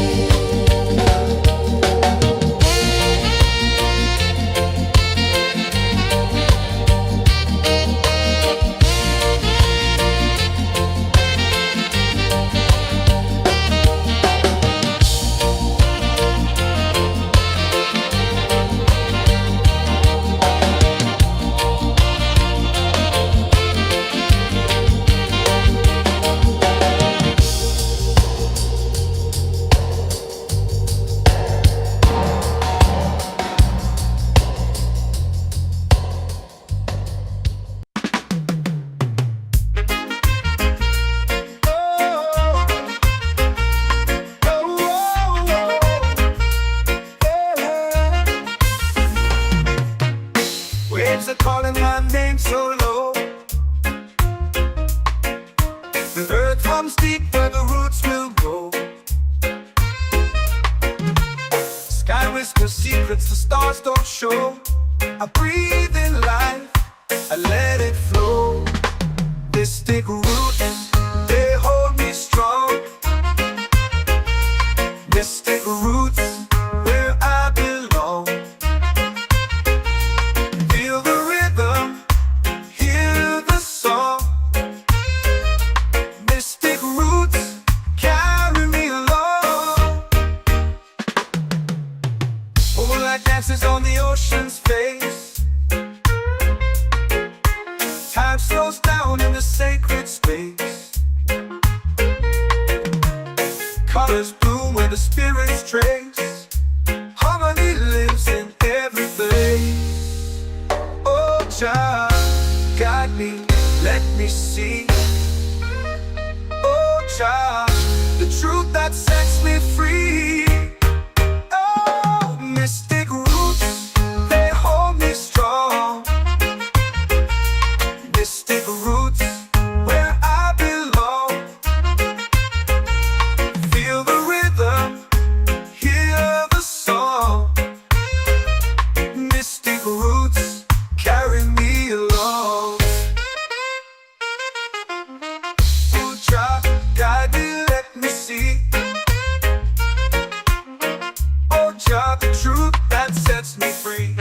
Waves are calling my name so low. The earth comes deep where the roots will grow. Sky whispers secrets the stars don't show. I breathe in life, I let it flow. Mystic roots, they hold me strong. Mystic roots, where I belong. Feel the rhythm, hear the song. Mystic roots, carry me along. Moonlight dances on the ocean's face. Time slows down in the sacred space. Colors bloom where the spirits trace. Harmony lives in every place. Oh, child, guide me, let me see. Oh, child, the truth that sets me free. Oh, mystic roots, they hold me strong. Mystic roots, where I belong. Feel the rhythm, hear the song. Mystic roots, carry me along. Oh, child, guide me, let me see. Oh, child, the truth that sets me free.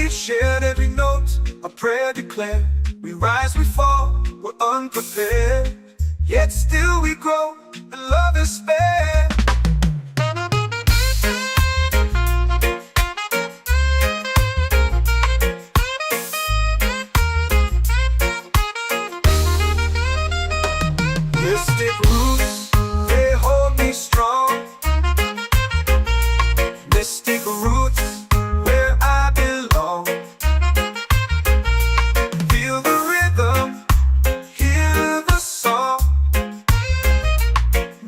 Shared every note, a prayer declared. We rise, we fall, we're unprepared. grow and love is spared. Mystic roots, they hold me strong. Mystic roots, where I belong. Feel the rhythm, hear the song.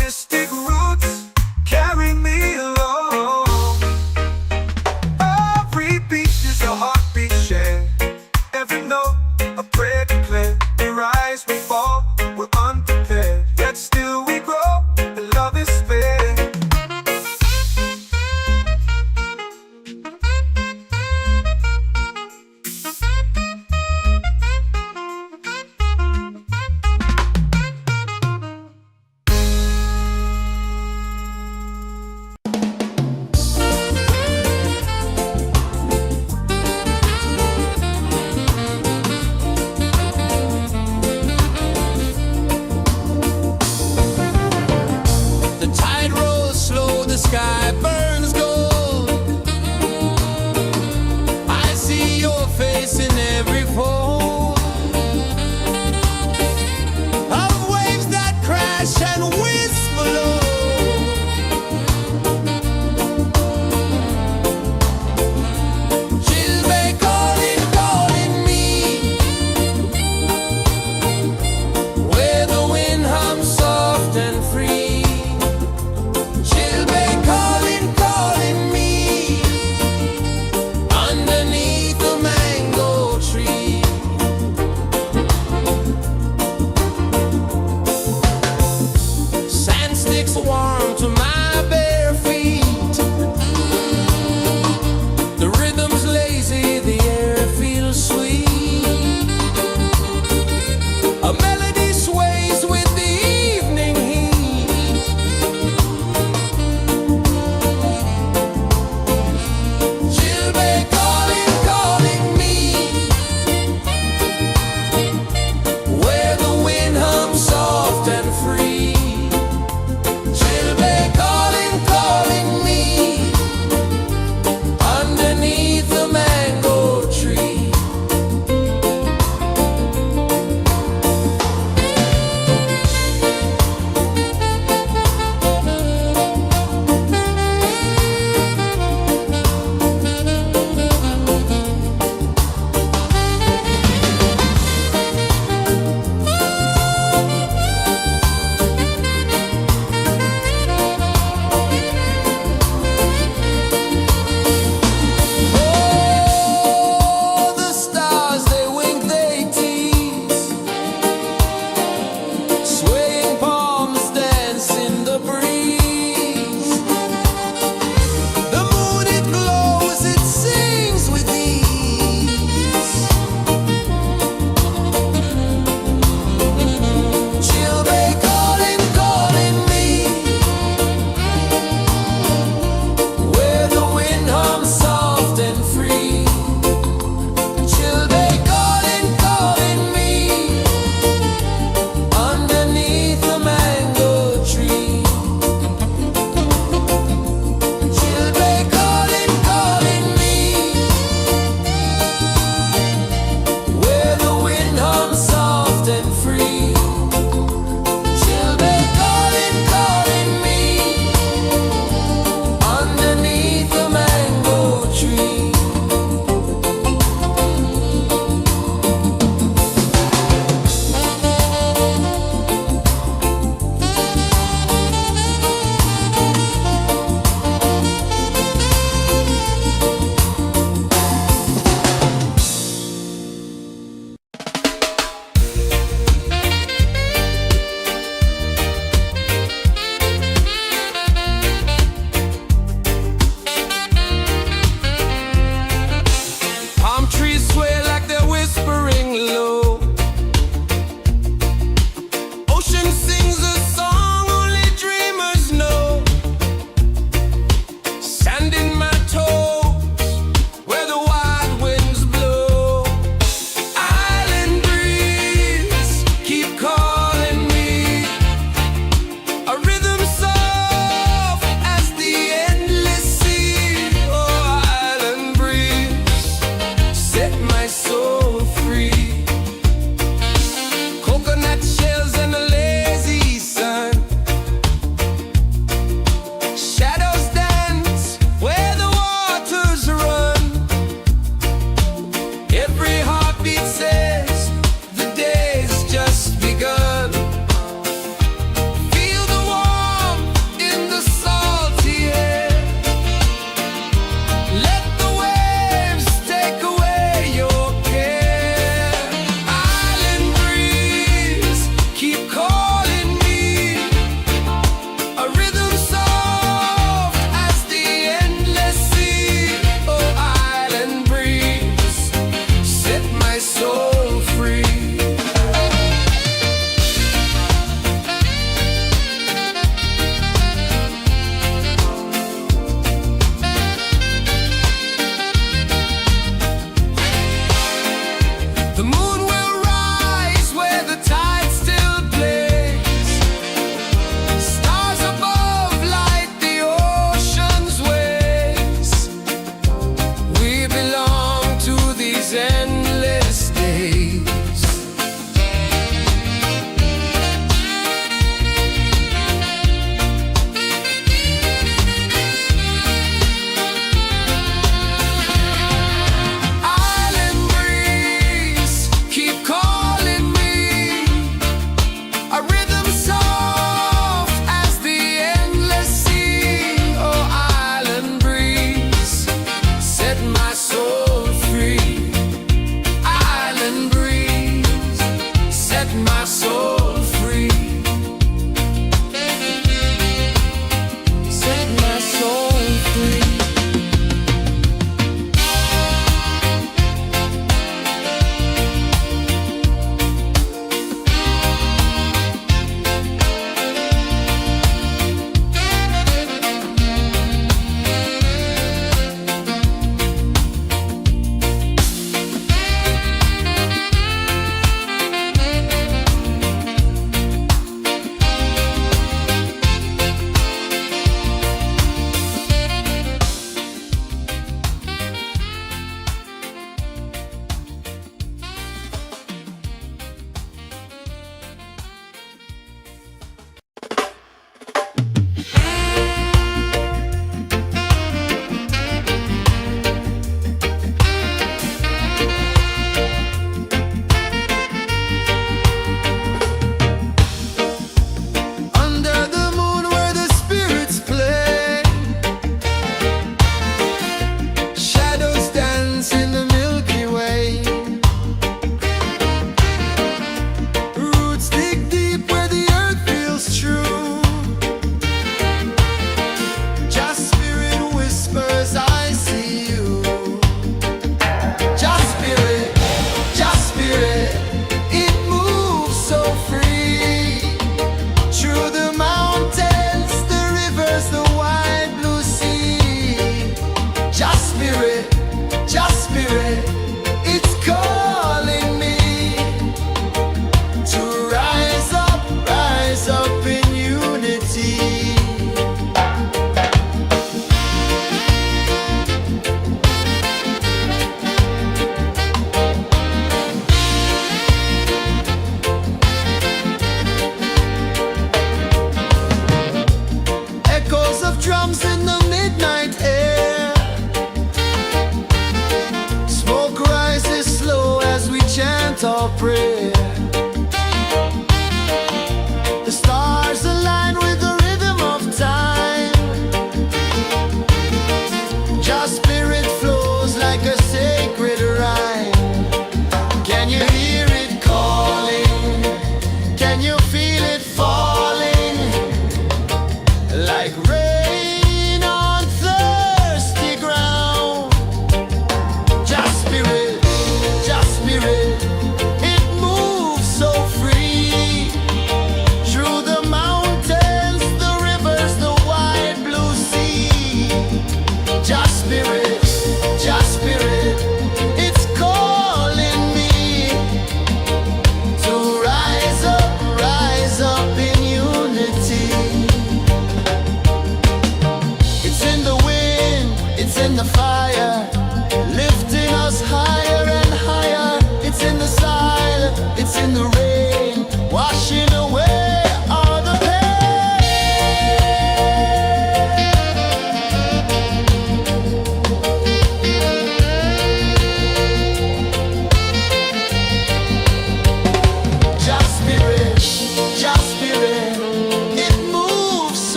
Mystic roots, carry me along. Every beat is a heartbeat shared. Every note, a prayer declared. We rise, we fall, we're unprepared, yet still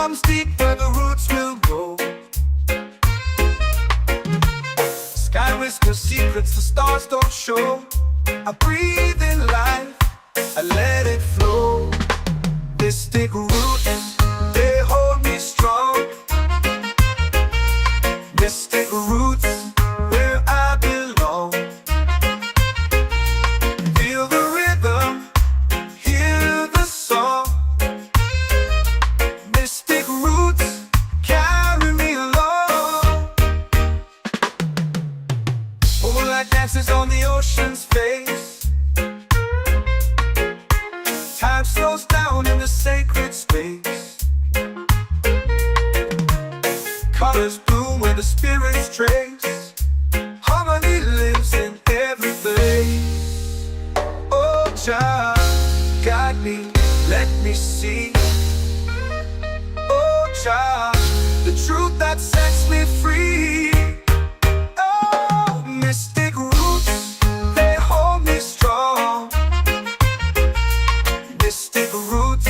comes deep where the roots will grow. Sky whispers secrets the stars don't show. I breathe in life, I let it flow. Mystic roots, they hold me strong. Mystic roots, where I belong. Feel the rhythm, hear the song. Mystic roots, carry me along. Moonlight dances on the ocean's face. Time slows down in the sacred space. Colors bloom where the spirits trace. Harmony lives in every place. Oh, child, guide me, let me see. Oh, child, the truth that sets me free. Oh, mystic roots, they hold me strong. Mystic roots,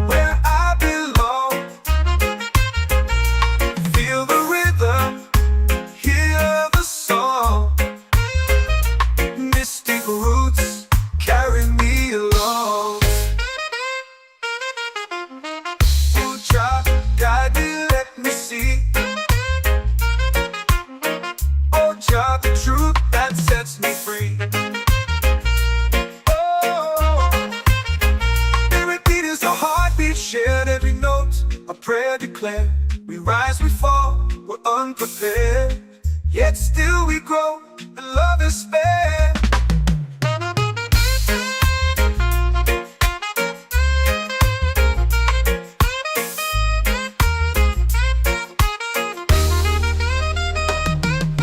where I belong. Feel the rhythm, hear the song. Mystic roots, carry me along. Oh, child, guide me, let me see. Oh, child, the truth that sets me free. Shared every note, a prayer declared. We rise, we fall, we're unprepared. Yet still we grow, and love is spared.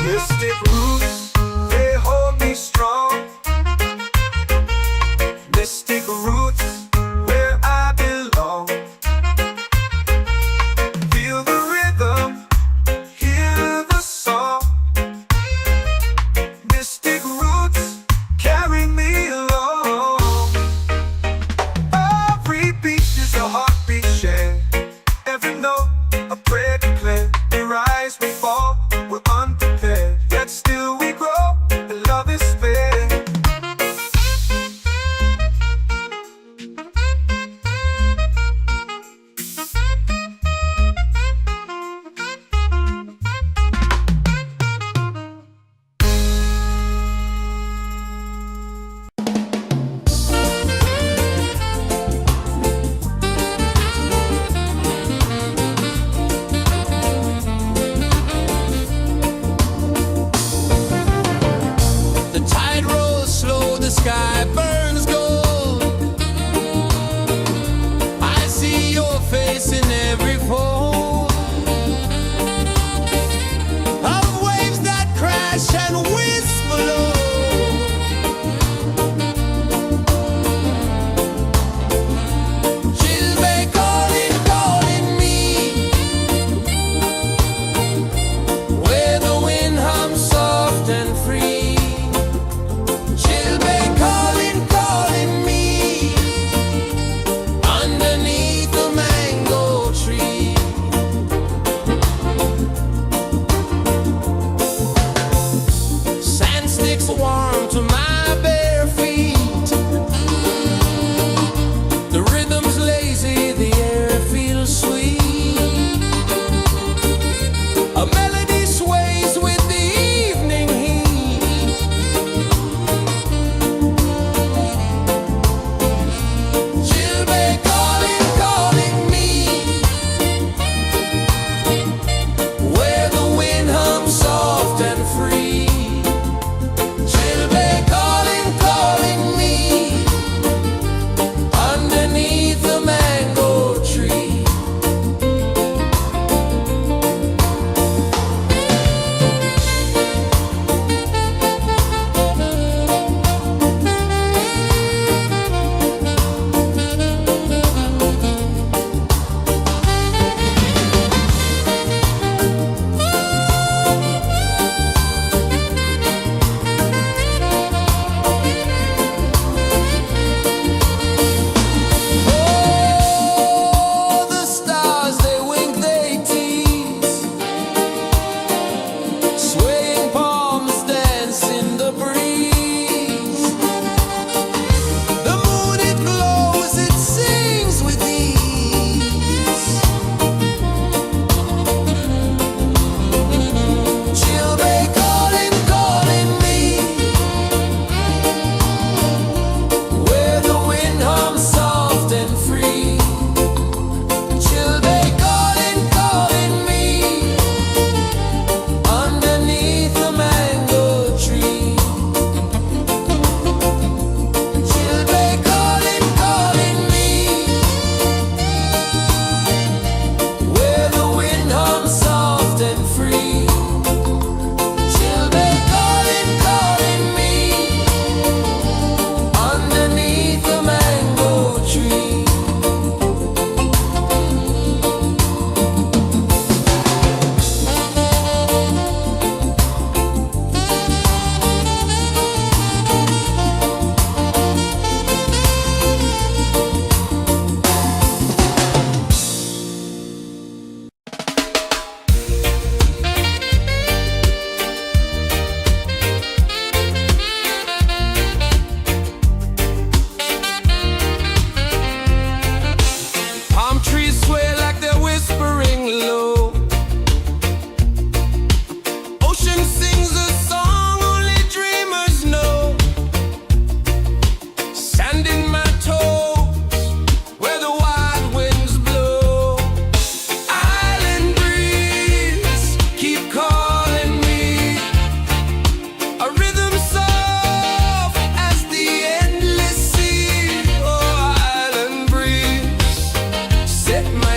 Mystic roots, they hold me strong. Mystic roots, where I belong. Feel the rhythm, hear the song. Mystic roots, carry me along. Every beat is a heartbeat shared. Every note, a prayer declared. We rise, we fall, we're unprepared. Yet still we grow, and love is spared.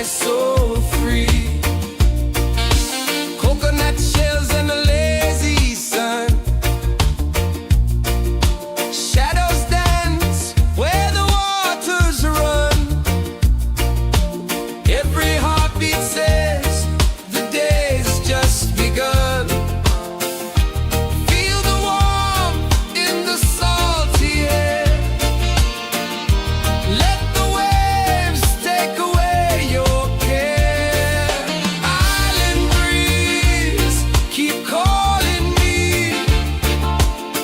soul free. Coconut shells and a lazy sun. Shadows dance where the waters run. Every heartbeat says the day's just begun. Feel the warmth in the salty air. Let the waves take away your care. Island breeze, keep calling me.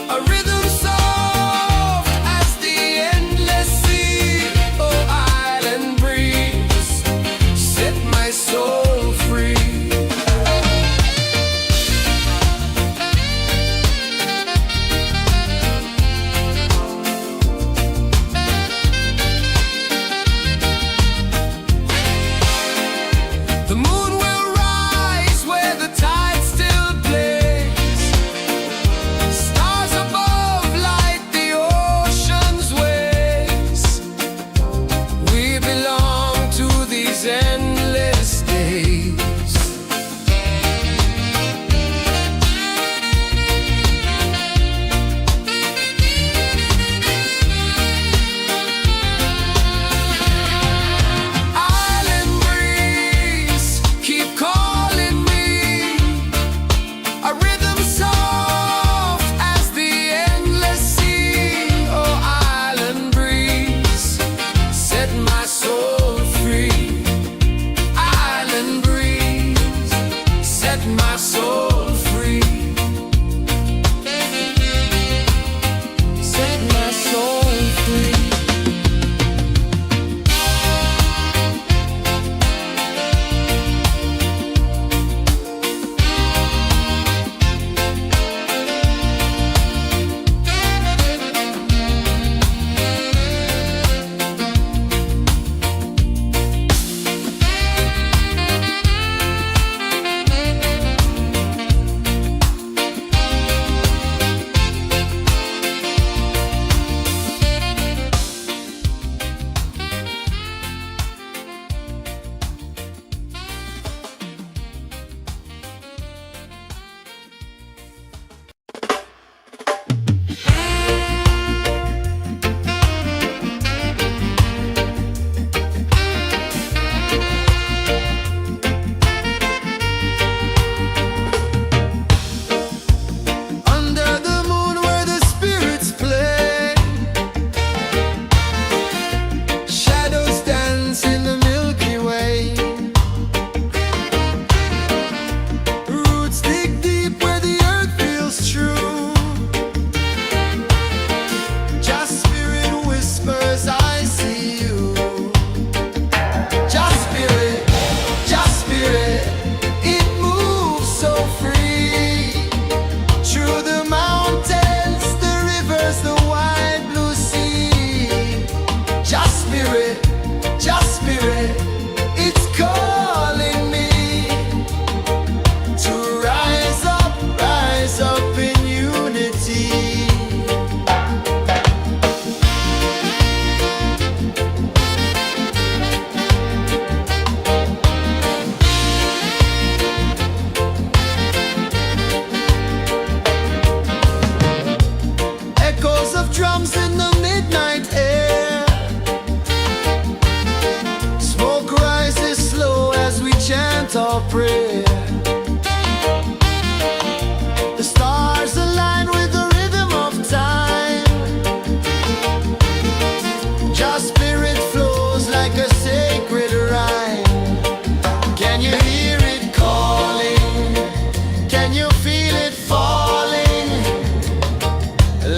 A rhythm soft as the endless sea. Oh, island breeze, set my soul free. The moon will rise where the tide still plays. Stars above light the ocean's waves. We belong to these endless days. Island breeze, keep calling me. A rhythm soft as the endless sea. Oh, island breeze, set my soul free. Island breeze, set my soul free. Set my soul free. Under the moon where the spirits play. Shadows dance in the Milky Way. Roots dig deep where the earth feels true. Just spirit whispers, I see you. Just spirit, it moves so free. Through the mountains, the rivers, the wide blue sea. Just spirit, it's calling me to rise up in unity. Echoes of drums in the midnight air. Smoke rises slow as we chant our prayer. The stars align with the rhythm of time. Just spirit flows like a sacred rhyme. Can you hear it calling? Can you feel it falling?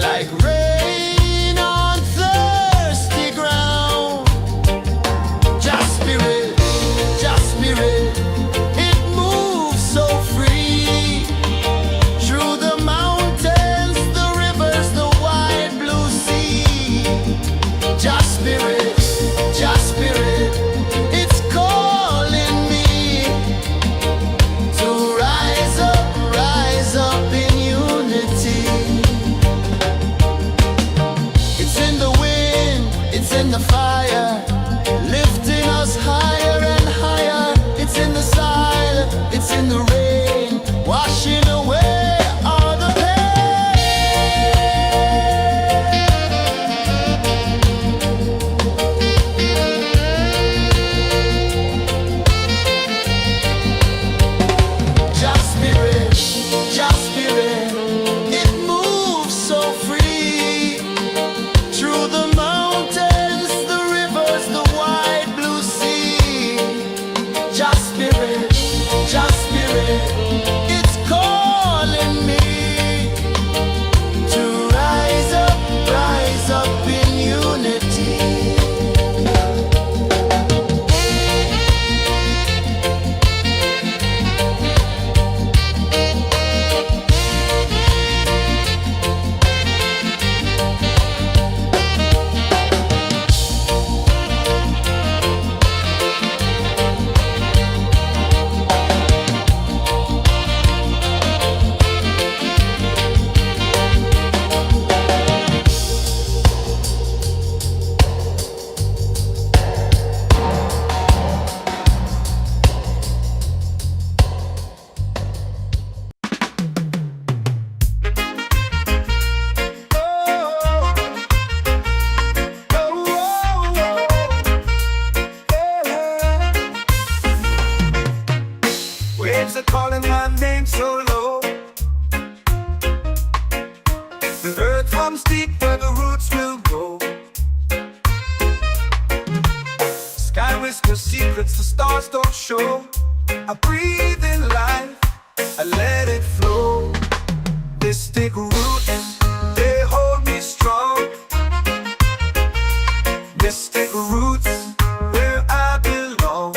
Like rain on thirsty ground. Just spirit, it moves Just spirit, just spirit, it's calling me to rise up in unity. Waves are calling my name so low. The earth comes deep where the roots will go. Sky whispers secrets the stars don't show. I breathe in life, I let it flow. Mystic roots, they hold me strong. Mystic roots, where I belong.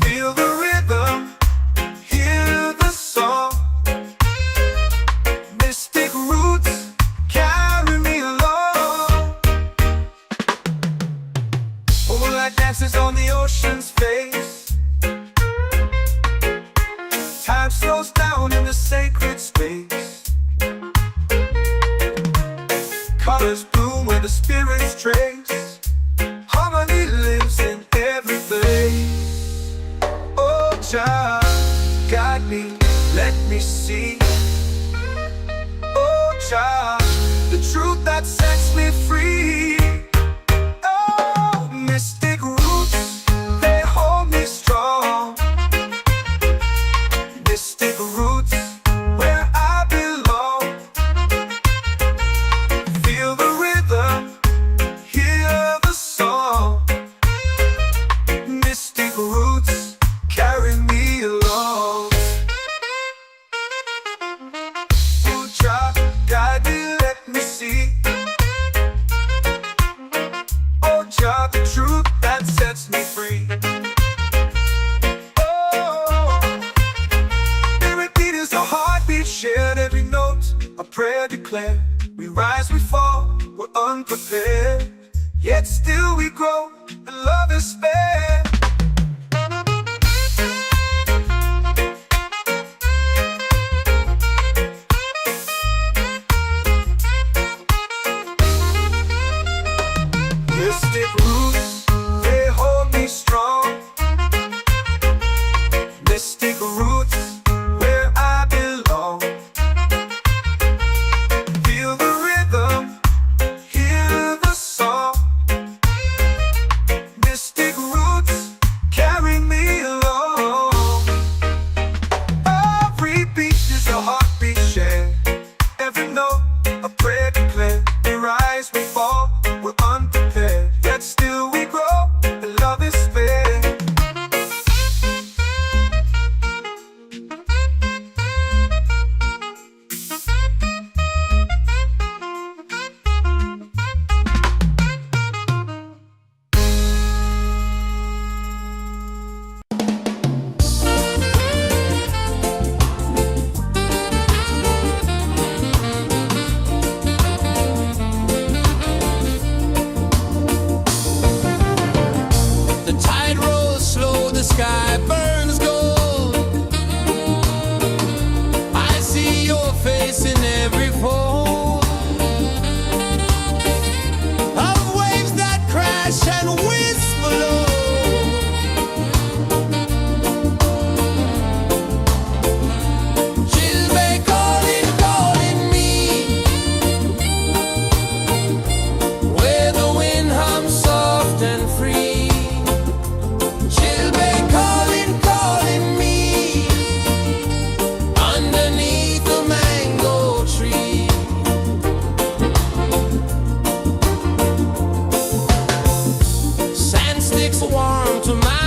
Feel the rhythm, hear the song. Mystic roots, carry me along. Moonlight dances on the ocean's face. Time slows down in the sacred space. Colors bloom where the spirits trace. Harmony lives in every place. Oh, Jah, guide me, let me see. Oh, Jah, the truth that sets me free. Oh, mystic roots, they hold me strong. Mystic roots, where I belong. Feel the rhythm, hear the song. Mystic roots, carry me along. Oh, Jah, guide me, let me see. Oh, Jah, the truth that sets me free. Oh, spirit beat is a heartbeat shared, every note a prayer declared. We rise, we fall, we're unprepared, yet still we grow, and love is spared. Mystic roots, they hold me strong. Mystic roots, where I belong. Feel the rhythm, hear the song. Mystic roots, carry me along. Every beat is a heartbeat shared, every note a prayer declared. We rise, we fall, we're unprepared, yet still we grow, and love is spared. The tide rolls slow, the sky burns gold. I see your face in every fold of waves that crash and whisper low. She'll be calling me, where the wind hums soft and free. She'll be calling me, underneath the mango tree. Sand sticks warm to my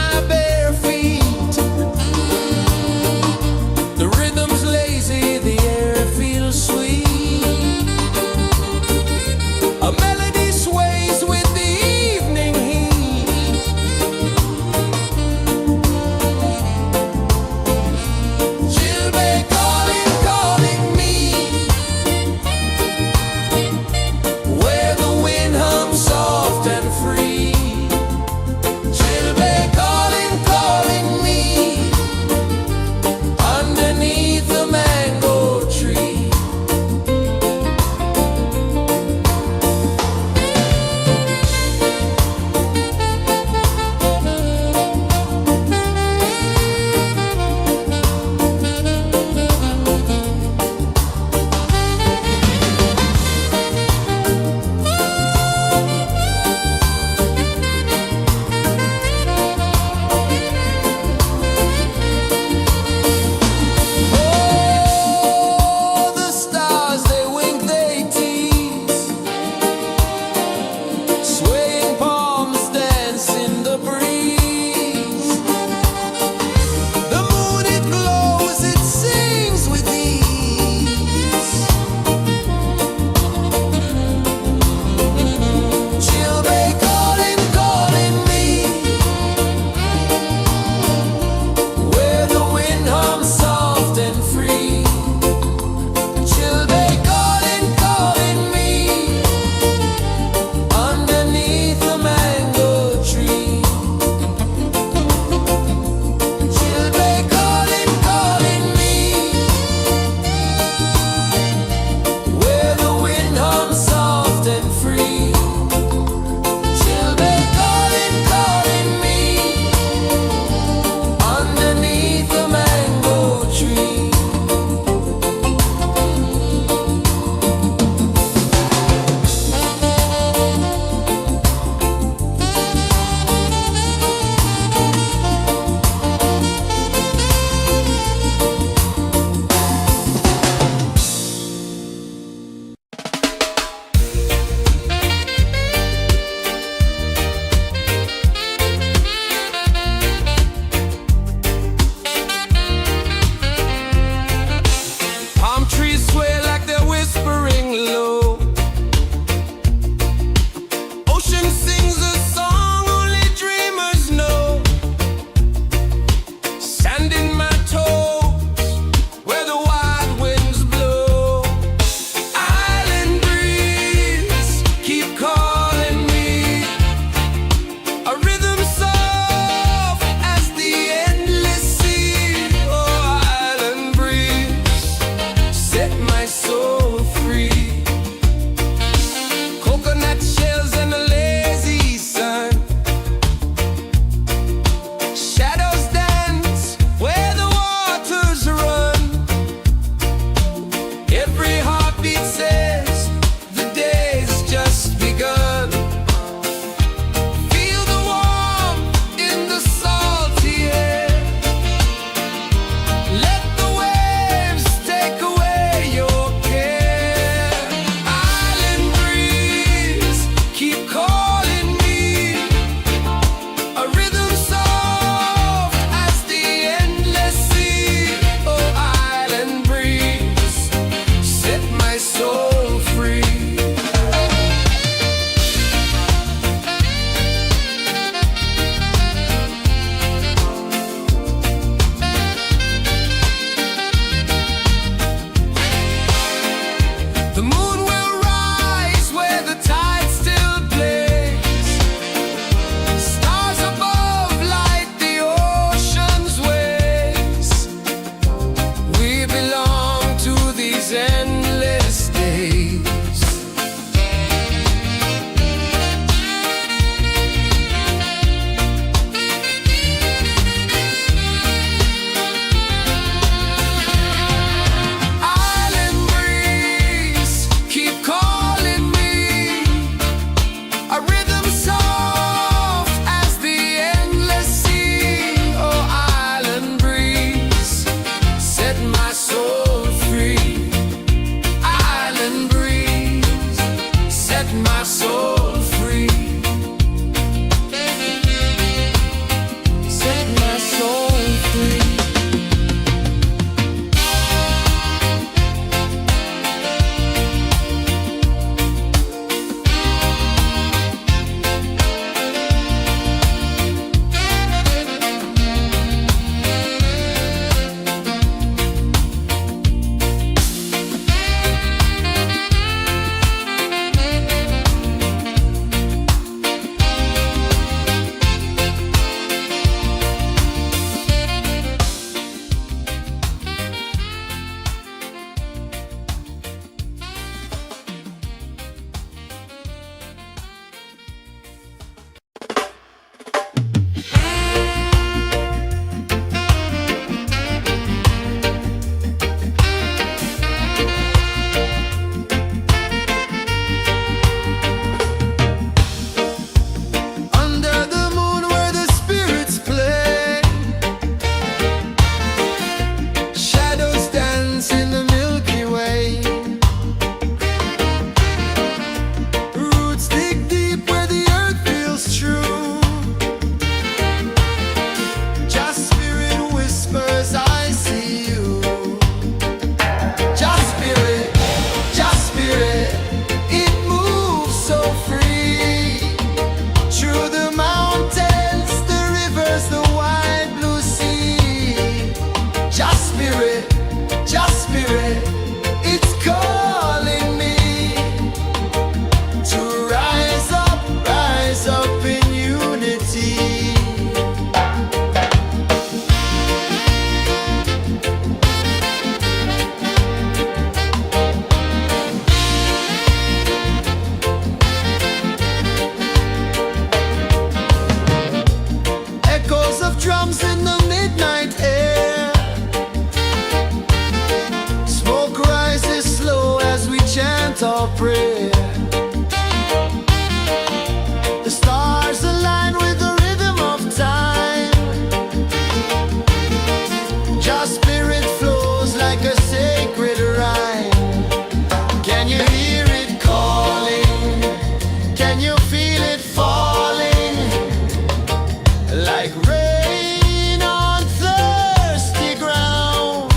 like rain on thirsty ground.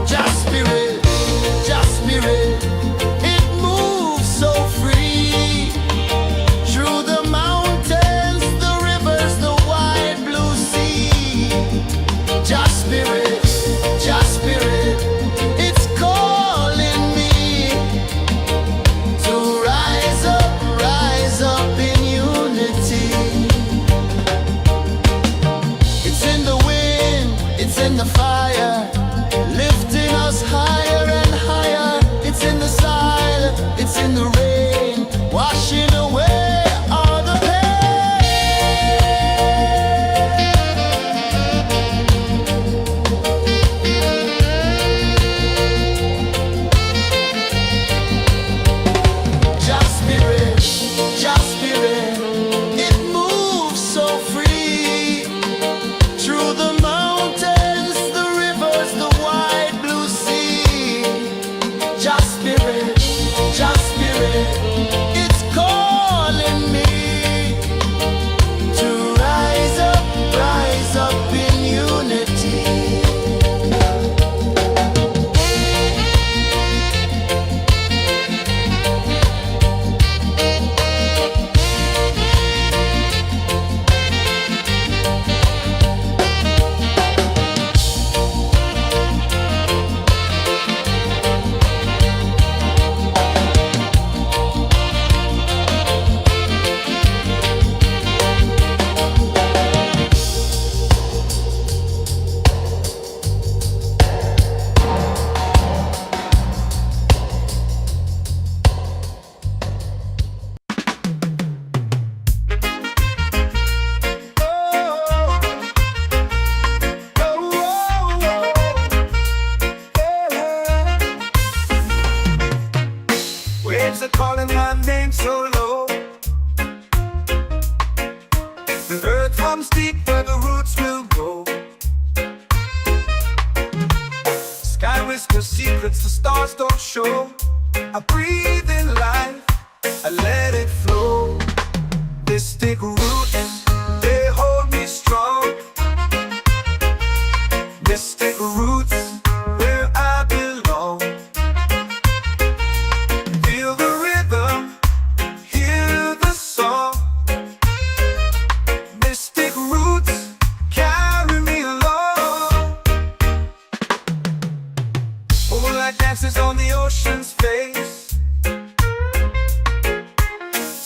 Just spirit, it moves so free through the mountains, the rivers, the wide blue sea. Just spirit, it's calling me to rise up in unity. It's in the wind, it's in the fire, lifting us higher and higher. It's in the silence, it's in the rain, washing away all the Just spirit, it moves so free through the mountains, the rivers, the wide blue sea. Just spirit, it's calling me to rise up in unity. Waves are calling my name so low. The earth hums deep where the roots will grow. Sky whispers secrets the stars don't show. I breathe in life, I let it flow. Mystic roots, they hold me strong. Mystic roots, where I belong. Feel the rhythm, hear the song. Mystic roots, carry me along. Moonlight dances on the ocean's face.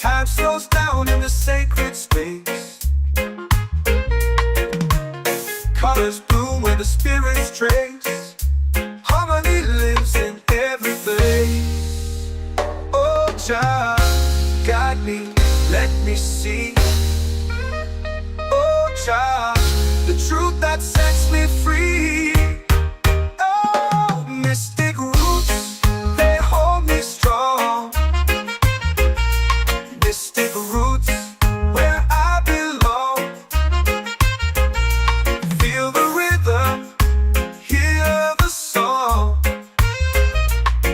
Time slows down in the sacred space. Colors bloom where the spirits trace. Harmony lives in every place. Oh, child, guide me, let me see. Oh, child, the truth that sets me free. Oh, mystic roots, they hold me strong. Mystic roots, where I belong. Feel the rhythm, hear the song.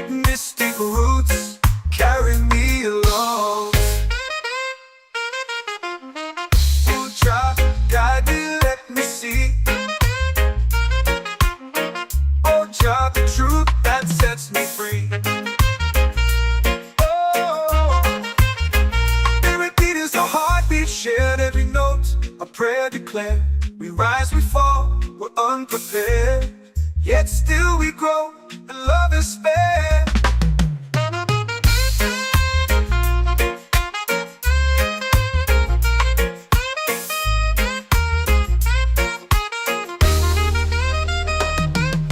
Mystic roots, carry me along. Oh, child, guide me, let me see. Oh, child, the truth that sets me free. Oh, every beat is a heartbeat shared, every note a prayer declared. We rise, we fall, we're unprepared, yet still we grow, and love is spared.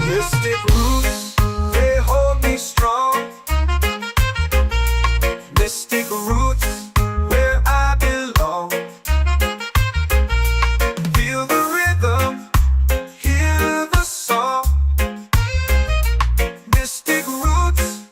Mystic roots, they hold me strong. Mystic roots, where I belong. Feel the rhythm, hear the song. Mystic roots,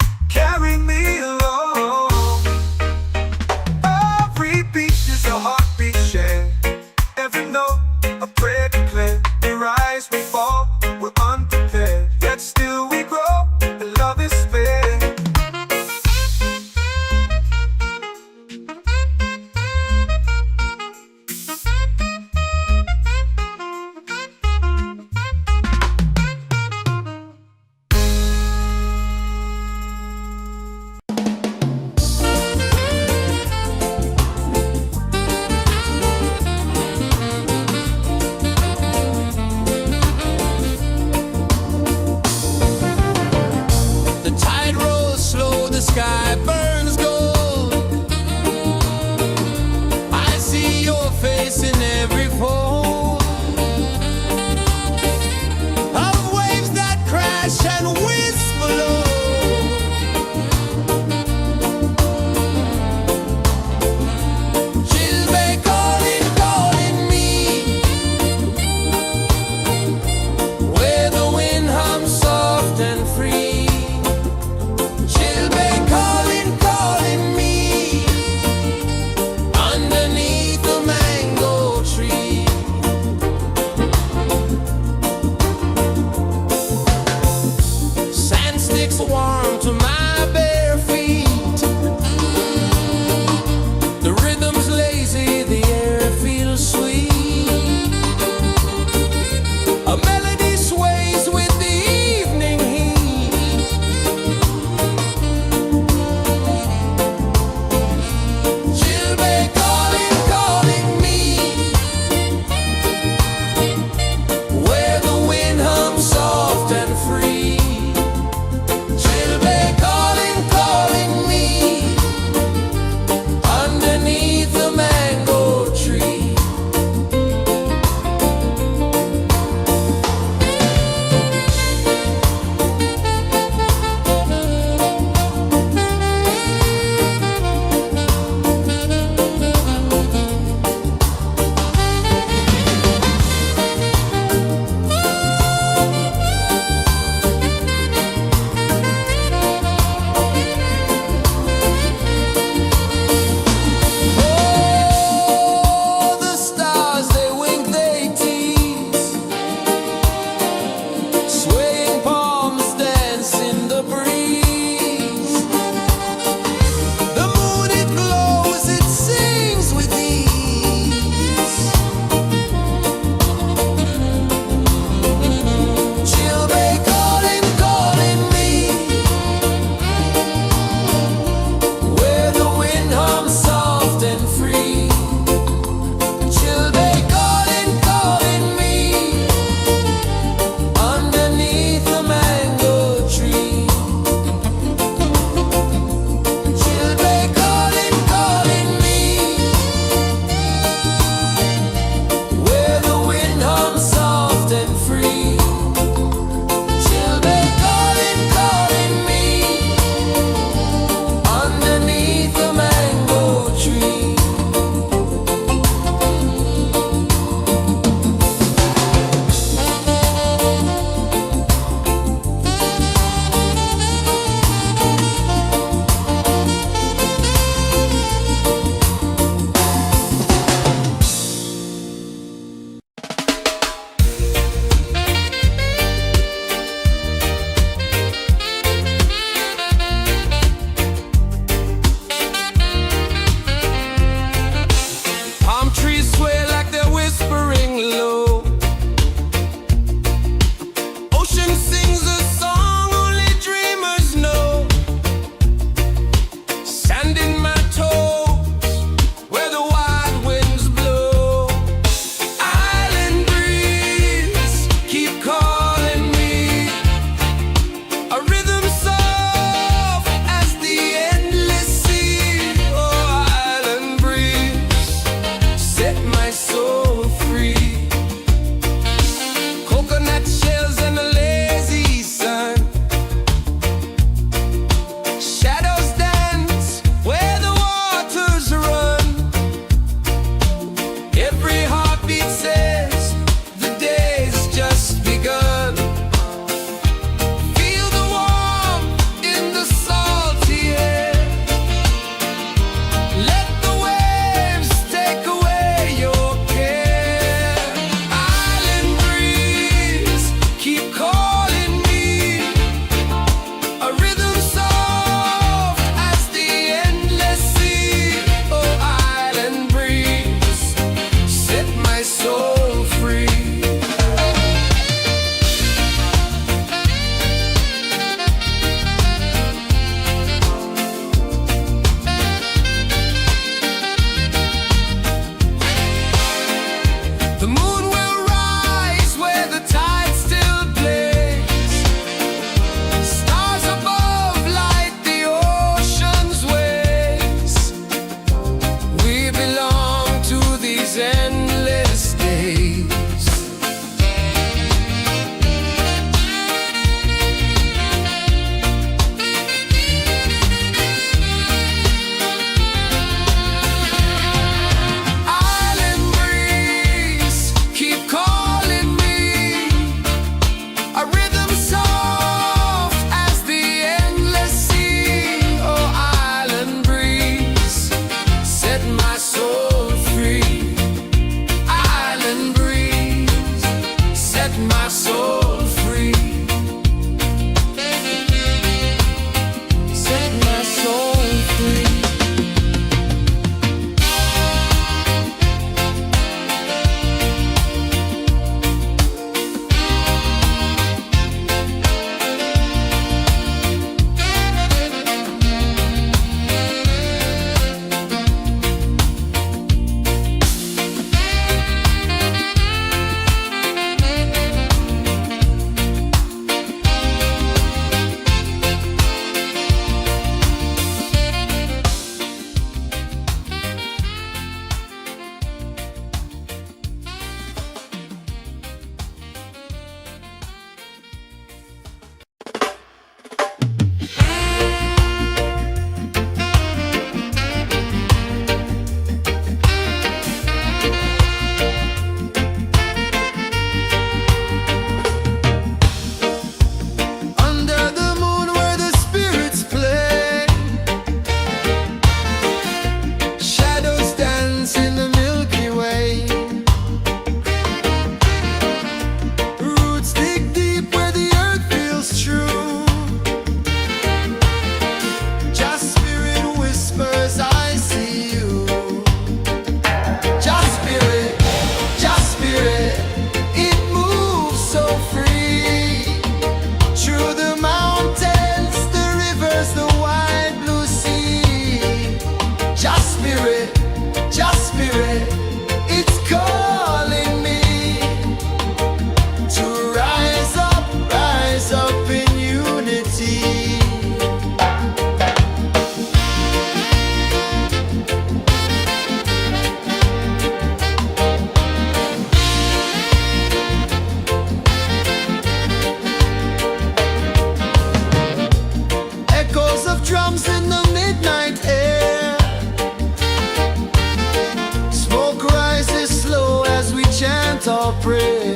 our prayer.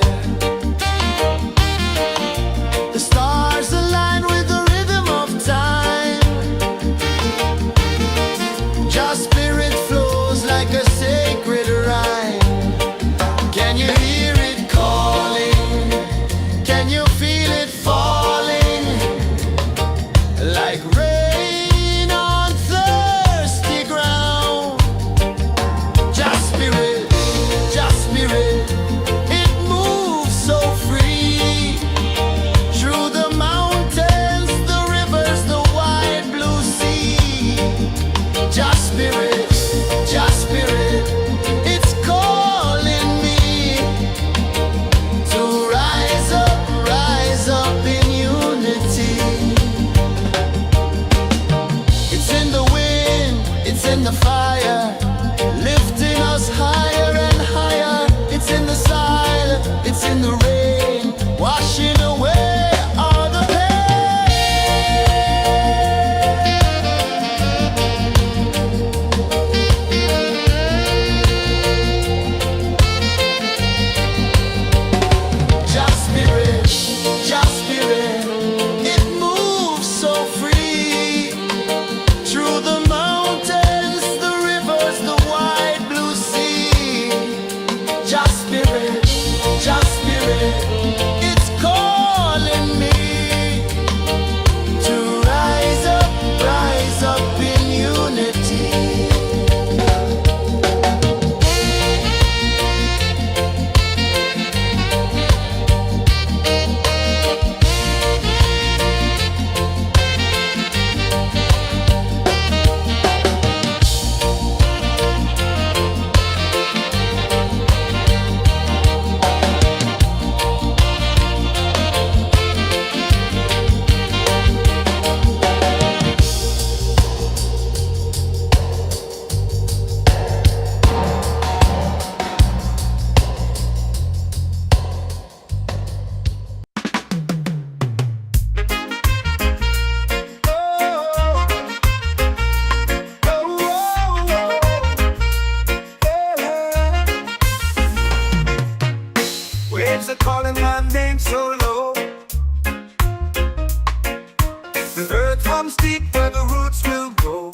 The stars align with the rhythm of time. Your spirit flows like a sacred rhyme. Can you hear it calling? Can you feel it falling? Like rain on thirsty ground. Just spirit, it moves so free. Through the mountains, the rivers, the wide blue sea. Just spirit, it's calling me to rise up in unity. It's in the wind, it's in the fire, lifting us higher and higher. It's in the silence, it's in the rain, washing away all the Just spirit, it moves so free. Through the mountains, the rivers, the wide blue sea. Just spirit, it's calling me to rise up in unity. Waves are calling my name so low. The earth hums deep where the roots will go.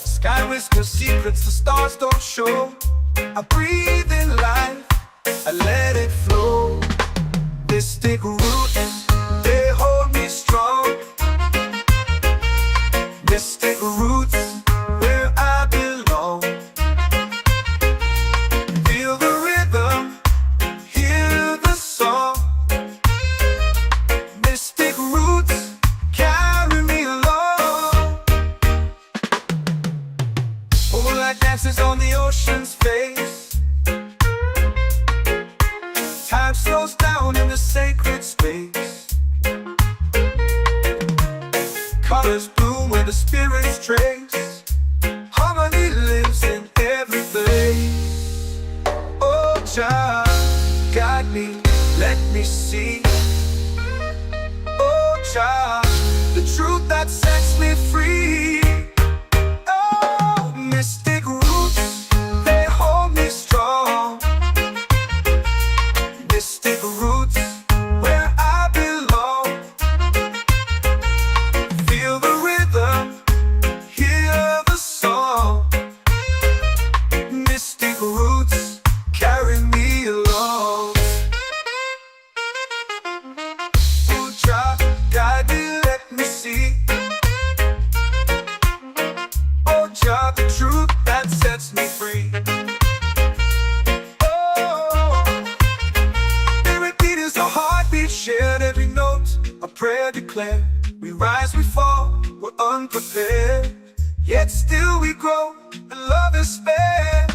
Sky whispers secrets the stars don't show. I breathe in life, I let it flow. Mystic roots, they hold me strong. Mystic roots, where I belong. Feel the rhythm, hear the song. Mystic roots, carry me along. Moonlight dances on the ocean's face. Time slows down in the sacred space. Colors bloom where the spirits trace. Harmony lives in every place. Oh, Jah, guide me, let me see. Oh, Jah, the truth that sets me free. Oh, mystic roots, they hold me strong. Mystic roots, where I belong. Feel the rhythm, hear the song. Mystic roots, carry me along. Oh, Jah, guide me, let me see. Oh, Jah, the truth that sets me free. Oh, every beat is a heartbeat shared, every note a prayer declared. We rise, we fall, we're unprepared, yet still we grow, and love is spared.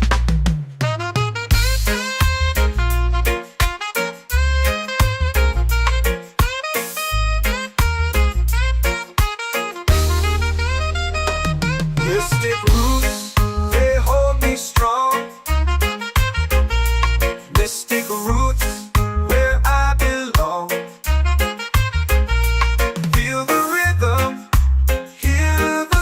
Mystic roots, they hold me strong. Mystic roots, where I belong. Feel the rhythm, hear the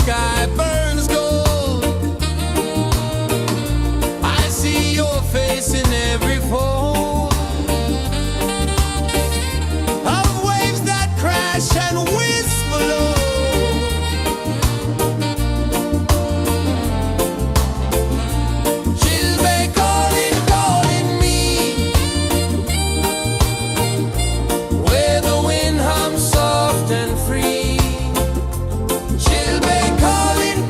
sky burns gold. I see your face in every fold of waves that crash and whisper low. She'll be calling, calling me where the wind hums soft and free. She'll be calling,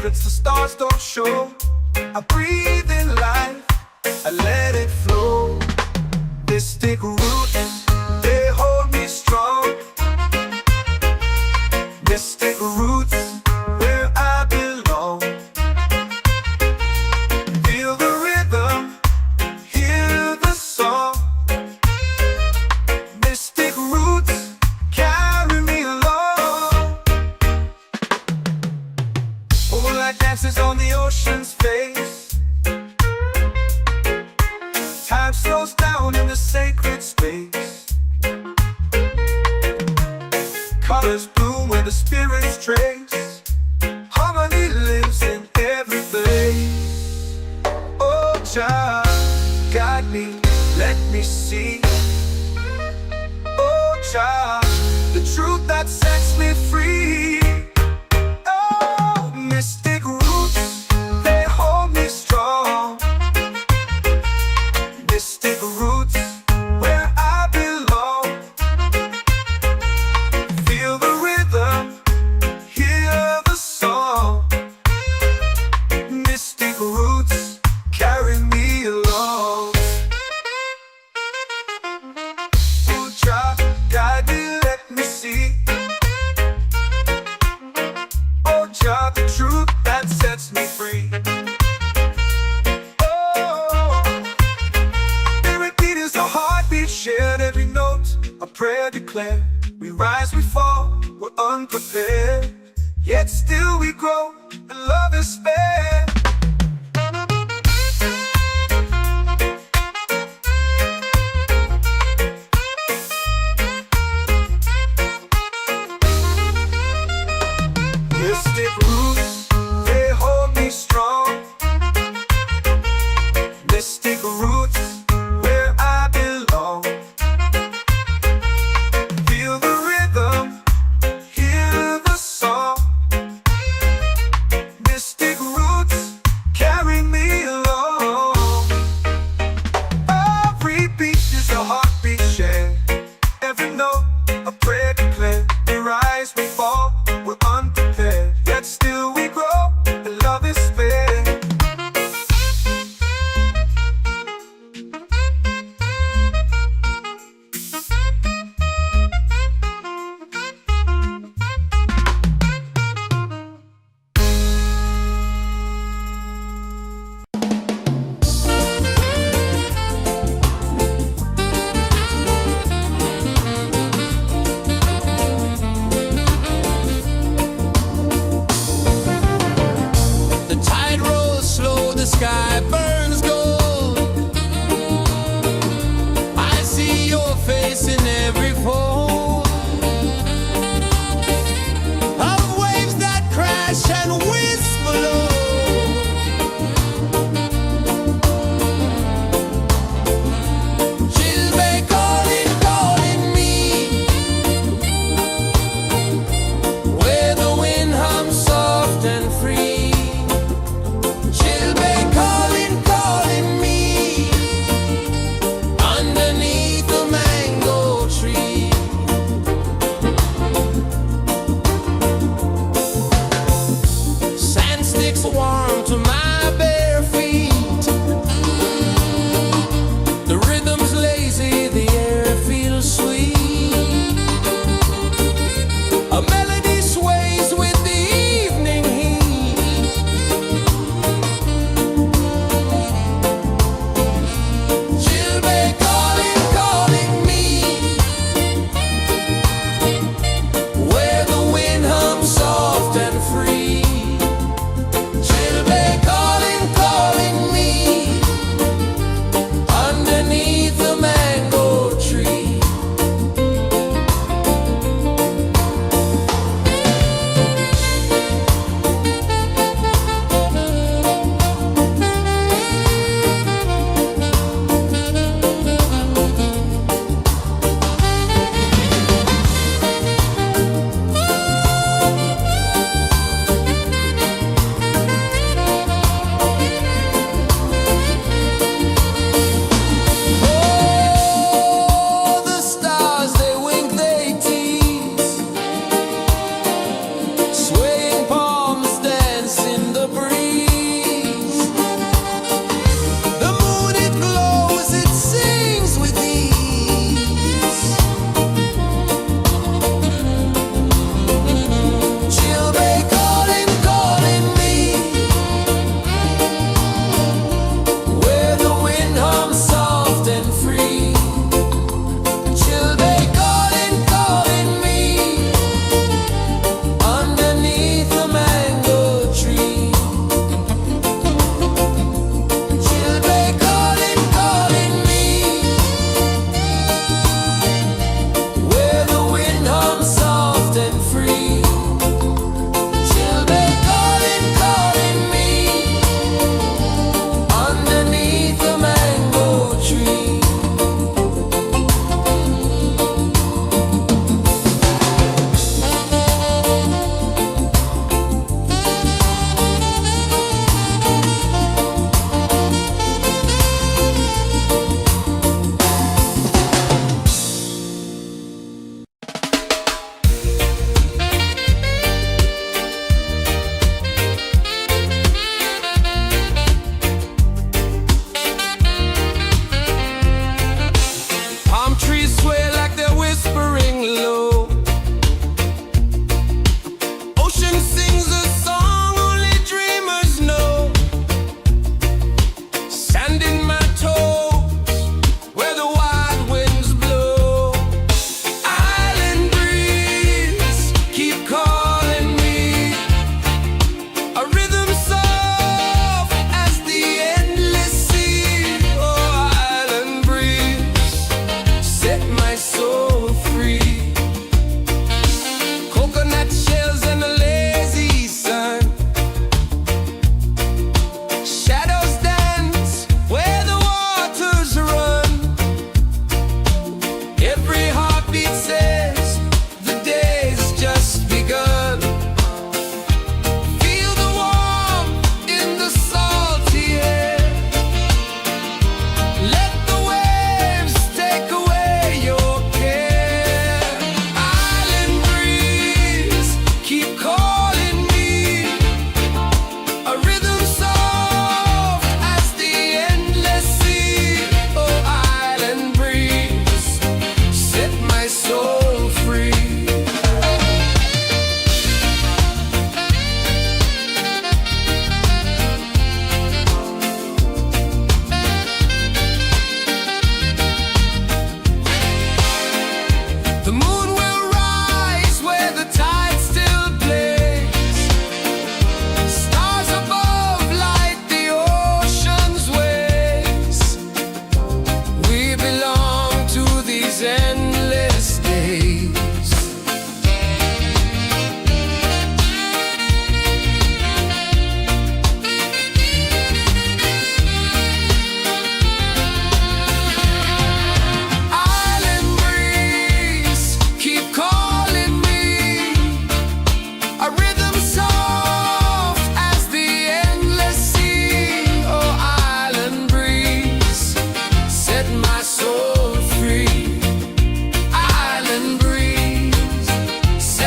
secrets the stars don't show. I breathe in life, I let it flow. Mystic roots, they hold me strong. Mystic roots, where I belong. Feel the rhythm, hear the song. Mystic roots, carry me along. Moonlight dances on the ocean's face. Time slows down in the sacred space. Colors bloom where the spirits trace. Harmony lives in every place. Oh, Jah, guide me, let me see. Oh, Jah, the truth that sets me free. Oh, mystic roots, they hold me strong. Mystic roots, where I belong. Feel the rhythm, hear the song. Mystic roots, carry me along. Oh, Jah, guide me, let me see. Oh, Jah, the truth that sets me free. Heartbeat shared, every note a prayer declared. We rise, we fall, we're unprepared, yet still we grow, and love is spared. Mystic roots, they hold me strong. Mystic roots, where I belong. Feel the rhythm, hear the song. Mystic roots, carry me along. Every beat is a heartbeat shared. Every note a prayer declared. We rise, we fall, we're unprepared, yet still we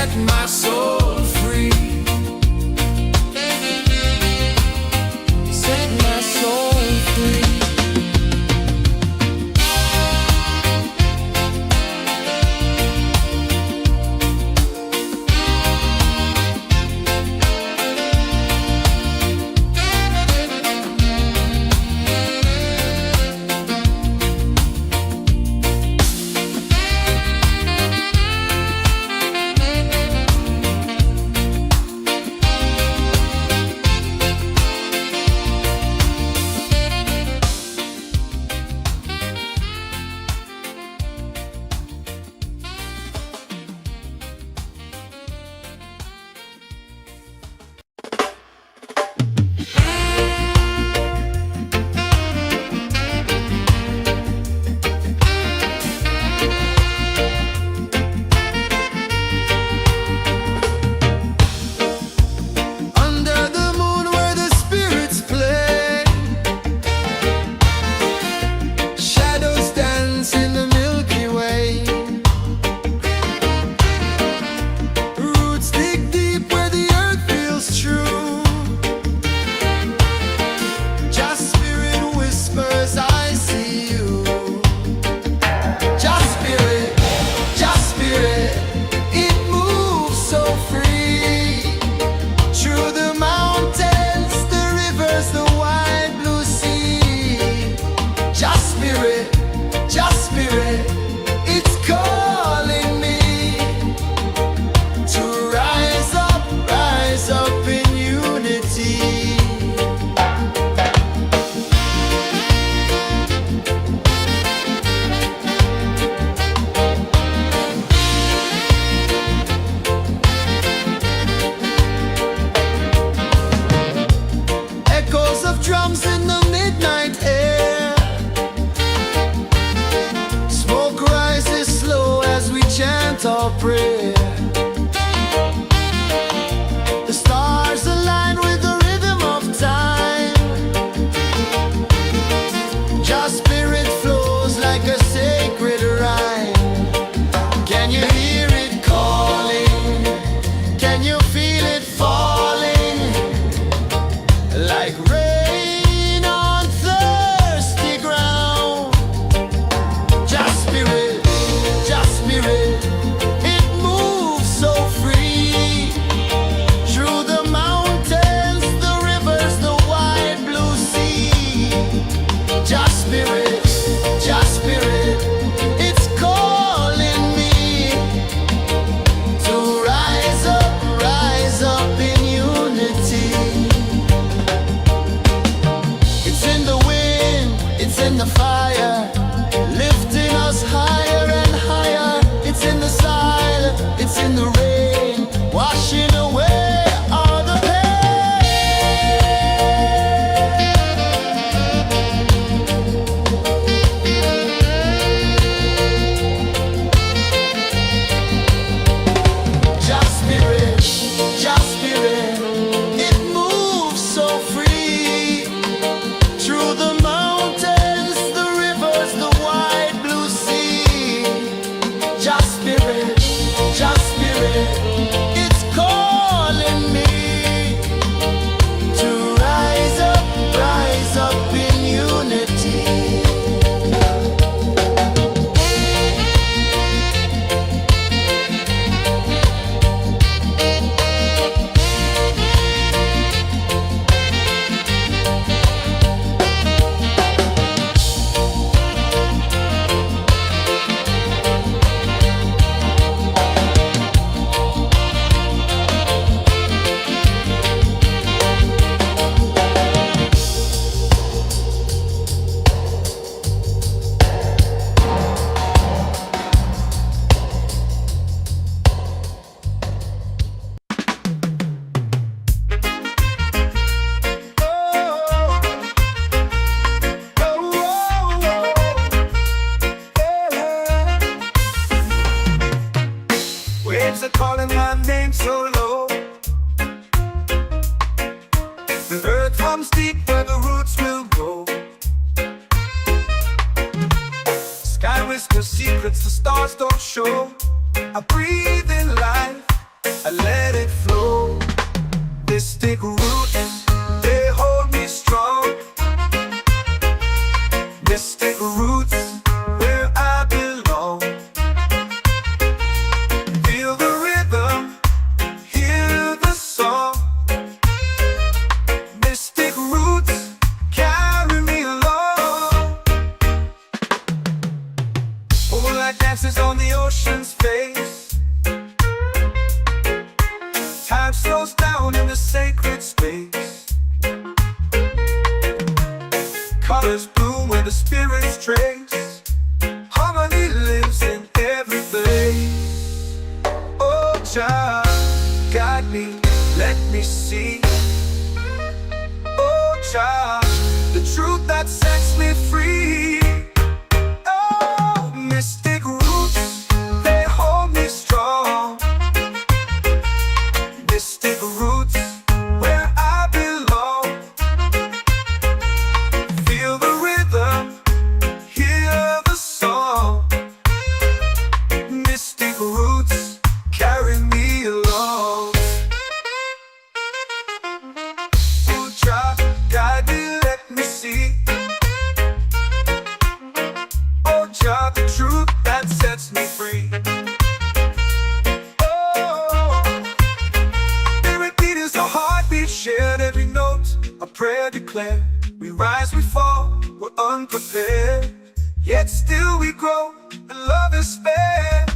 set my soul free. Set my soul free. Drums in the midnight air. Smoke rises slow as we chant our prayer. The stars align with the rhythm of time. Your spirit flows like a sacred rhyme. Can you hear it calling? Can you feel it falling? Like rain in the fire, lifting us higher and higher. It's in the silence, it's in the rain, washing away all the pain. Just spirit, it moves so free through the mountains, the rivers, the wide blue sea. Just spirit, it's calling me to rise up in unity. Waves are calling my name so low. The earth hums deep where the roots will grow. Sky whispers secrets the stars don't show. I breathe in life I let it flow. Mystic roots, they hold me strong. Mystic roots, where I belong. Feel the rhythm, hear the song. Mystic roots, carry me along. Moonlight dances on the ocean's face. Time slows down in the sacred space. Colors bloom where the spirits trace. Harmony lives in every place. Oh, Jah, guide me, let me see. Oh, Jah, the truth that sets me free. Oh, mystic roots, they hold me strong. Mystic roots, where I belong. Feel the rhythm, hear the song. Mystic roots, carry me along. Oh, Jah, guide me, let me see. Oh, Jah, the truth that sets me free. Shared every note, a prayer declared. We rise, we fall, we're unprepared. Yet still we grow, and love is spared.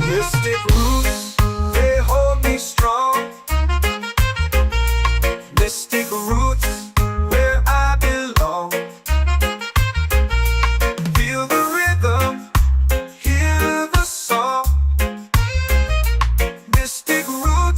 Mystic roots, they hold me strong. Mystic roots, where I belong. Feel the rhythm, hear the song. Mystic roots.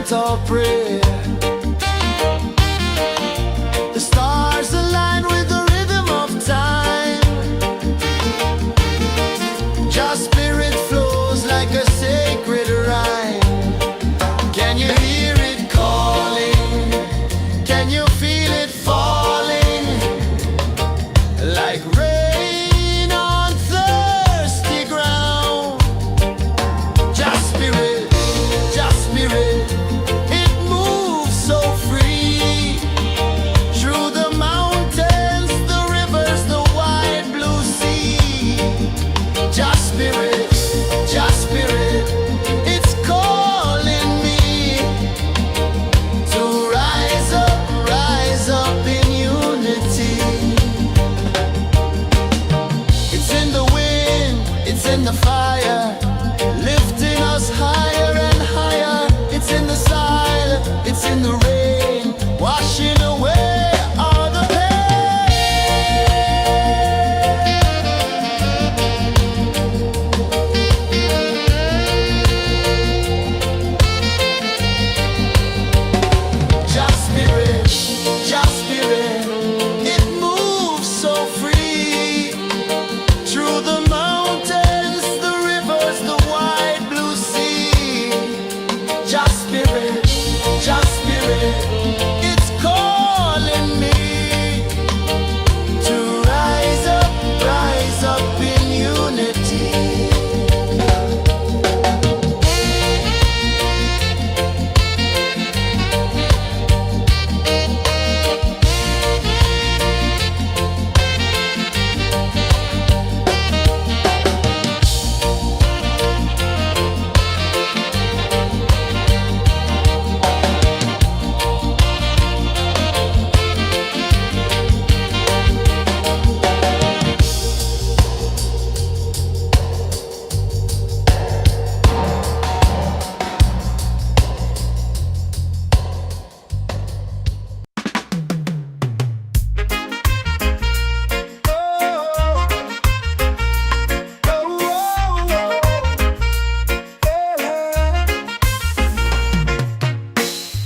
chant or pray. The stars align with the rhythm of time. Your spirit flows like a sacred rhyme. Can you hear it calling? Can you feel it falling? Like rain on thirsty ground. Just spirit, it moves so free. Through the mountains, the rivers, the wide blue sea. Just spirit, it's calling me to rise up in unity. It's in the wind, it's in the fire, lifting us higher and higher. It's in the silence, it's in the rain, washing away all the pain. Just spirit, it moves so free. Through the mountains, the rivers, the wide blue sea. Just spirit, it's calling me to rise up in unity.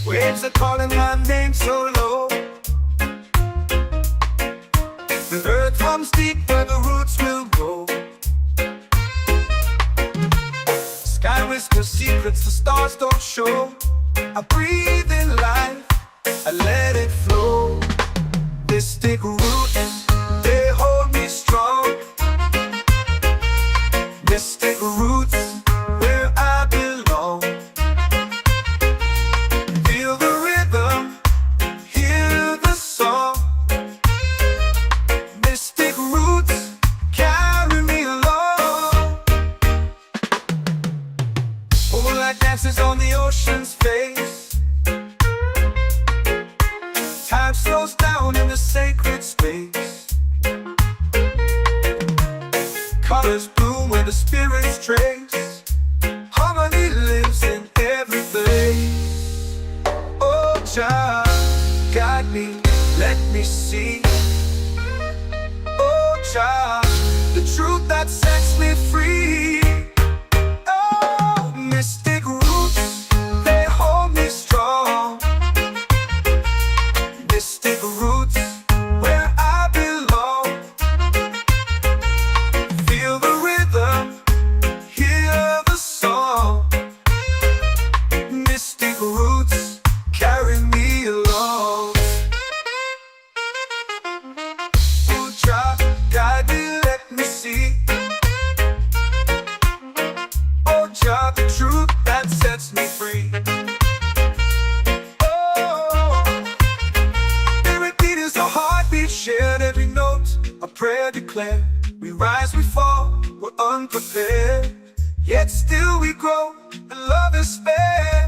Waves are calling my name so low. The earth runs deep where the roots will go. Sky whispers secrets the stars don't show. I breathe in life, I let it flow. Mystic roots, they hold me strong. Mystic roots, where I belong. Feel the rhythm, hear the song. Mystic roots, carry me along. Moonlight dances on the ocean's face. Time slows down in the sacred space. Colors bloom where the spirits trace. Harmony lives in every place. Oh, Jah, guide me, let me see. Oh, Jah, the truth that sets me free. Oh, mystic roots, they hold me strong. Mystic roots, where I belong. Feel the rhythm, hear the song. Mystic roots, carry me along. Oh, Jah, guide me, let me see. Oh, Jah, the truth that sets me free. Oh, every beat is a heartbeat shared, every note a prayer declared. We rise, we fall, we're unprepared, yet still we grow, and love is spared.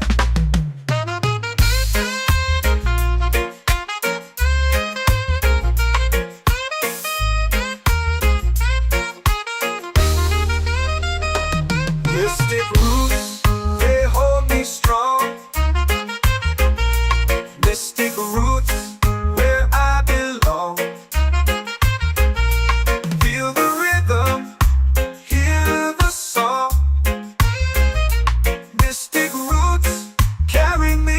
Mystic roots, they hold me strong. Mystic roots, where I belong. Feel the rhythm, hear the song. Mystic roots, carry me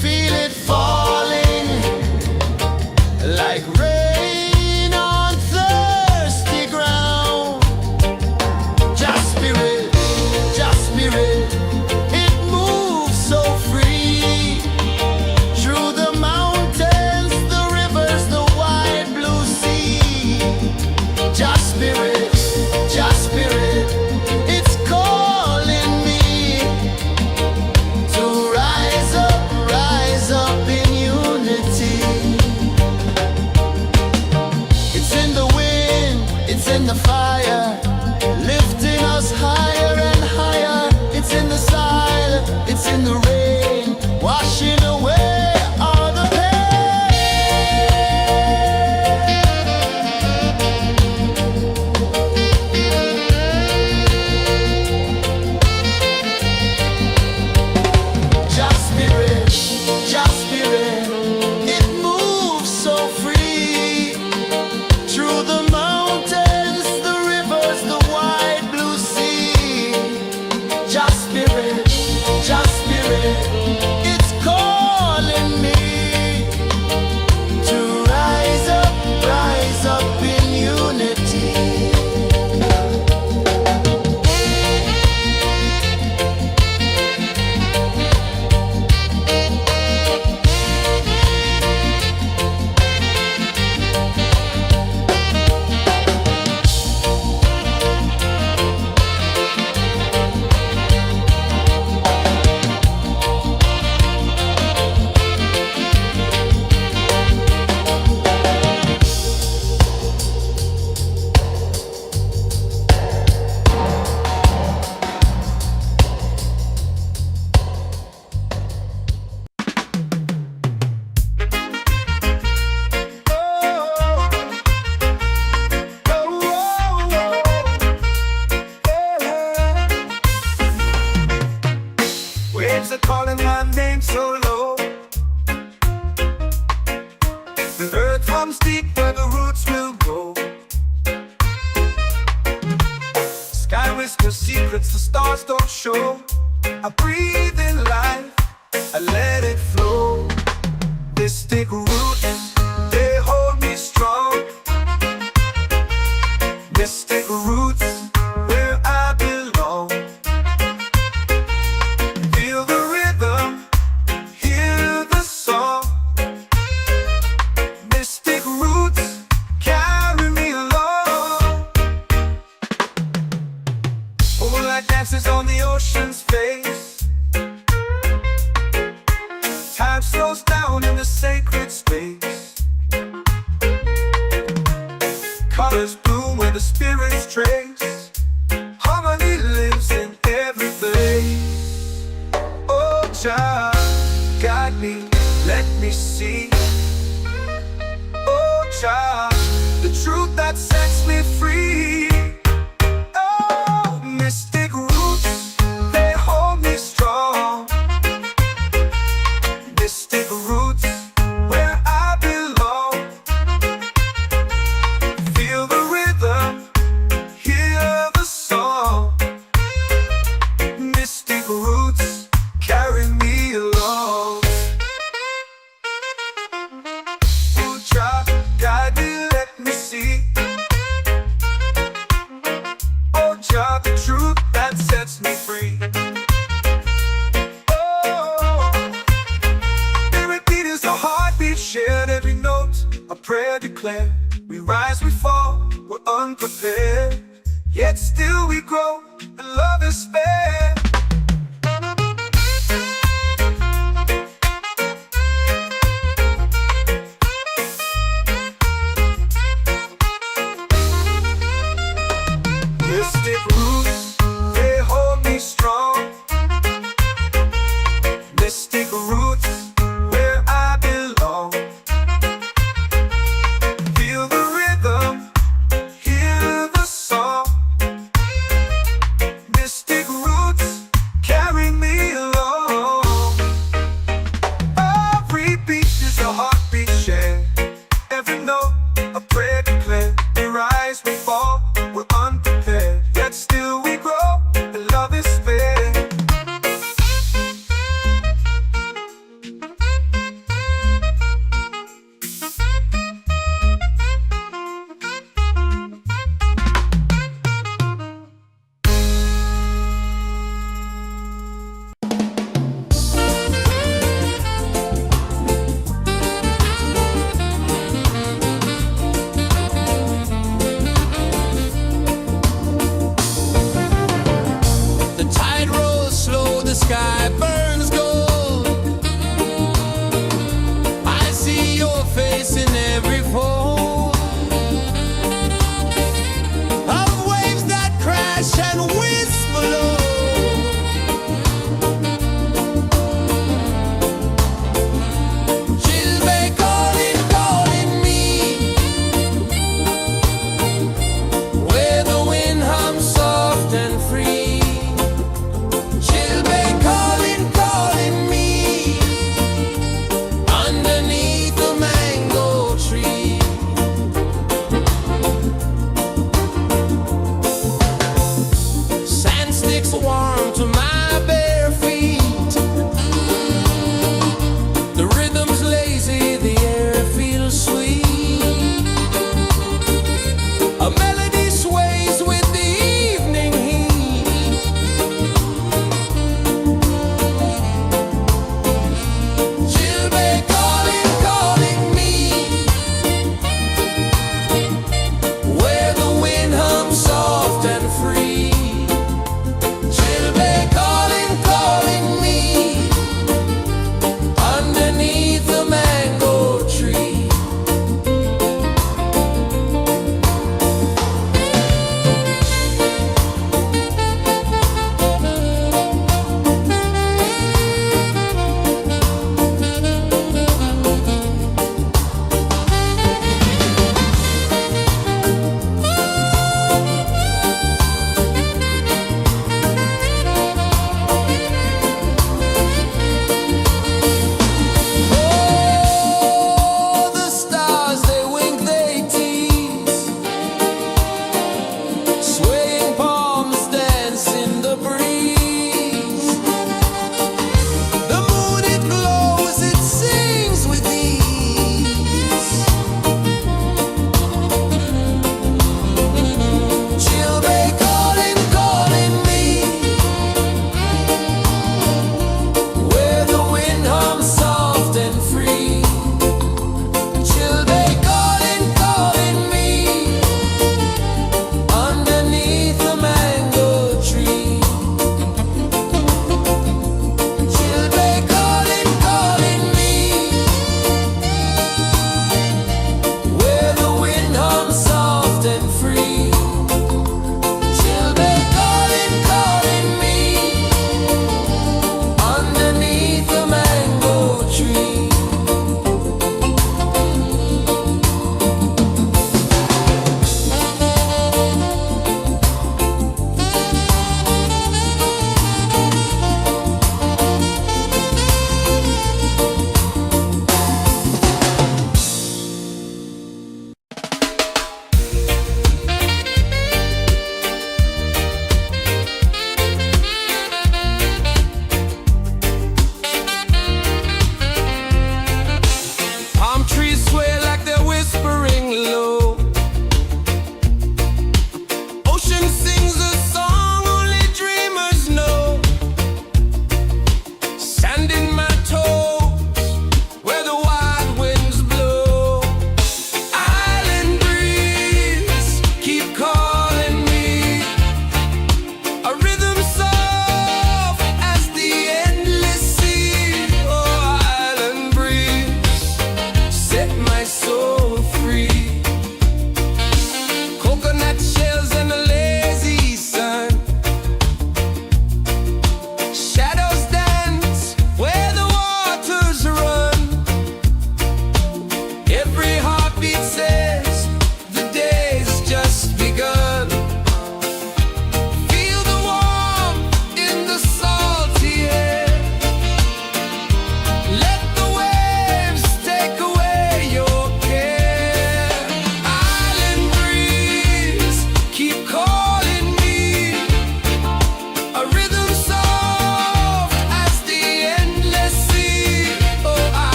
feel it falling like rain on thirsty ground. Just spirit, it moves so free through the mountains, the rivers, the wide blue sea. Just spirit, it's calling me to rise up in unity. It's in the wind, it's in the fire, lifting us higher and higher. It's in the silence, it's in the rain, washing away all the pain. Just spirit, it moves so free through the mountains, the rivers, the wide blue sea. Just spirit, it's calling me to rise up in unity. Waves are calling my name so low. The earth runs deep where the roots will grow. Sky whispers secrets the stars don't show. I breathe in life, I let it flow. Mystic roots, they hold me strong. Mystic roots, where I belong. Feel the rhythm, hear the song. Mystic roots, carry me along. Moonlight dances on the ocean's face. Time slows down in the sacred space. Colors bloom where the spirits trace. Harmony lives in every place. Oh, child, guide me, let me see. Oh, child, the truth that sets me free. Oh, mystic roots, they hold me strong. Mystic roots, where I belong. Feel the rhythm, hear the song. Mystic roots, carry me along. Oh, child, guide me, let me see. Oh, child, the truth that sets me free. Oh, spirit beat is a heartbeat, shared every note. A prayer declared. We rise, we fall, we're unprepared. Yet still we grow, and love is spared. Mystic roots, they hold me strong. Mystic roots, where I belong. Feel the rhythm, hear the song. Mystic roots,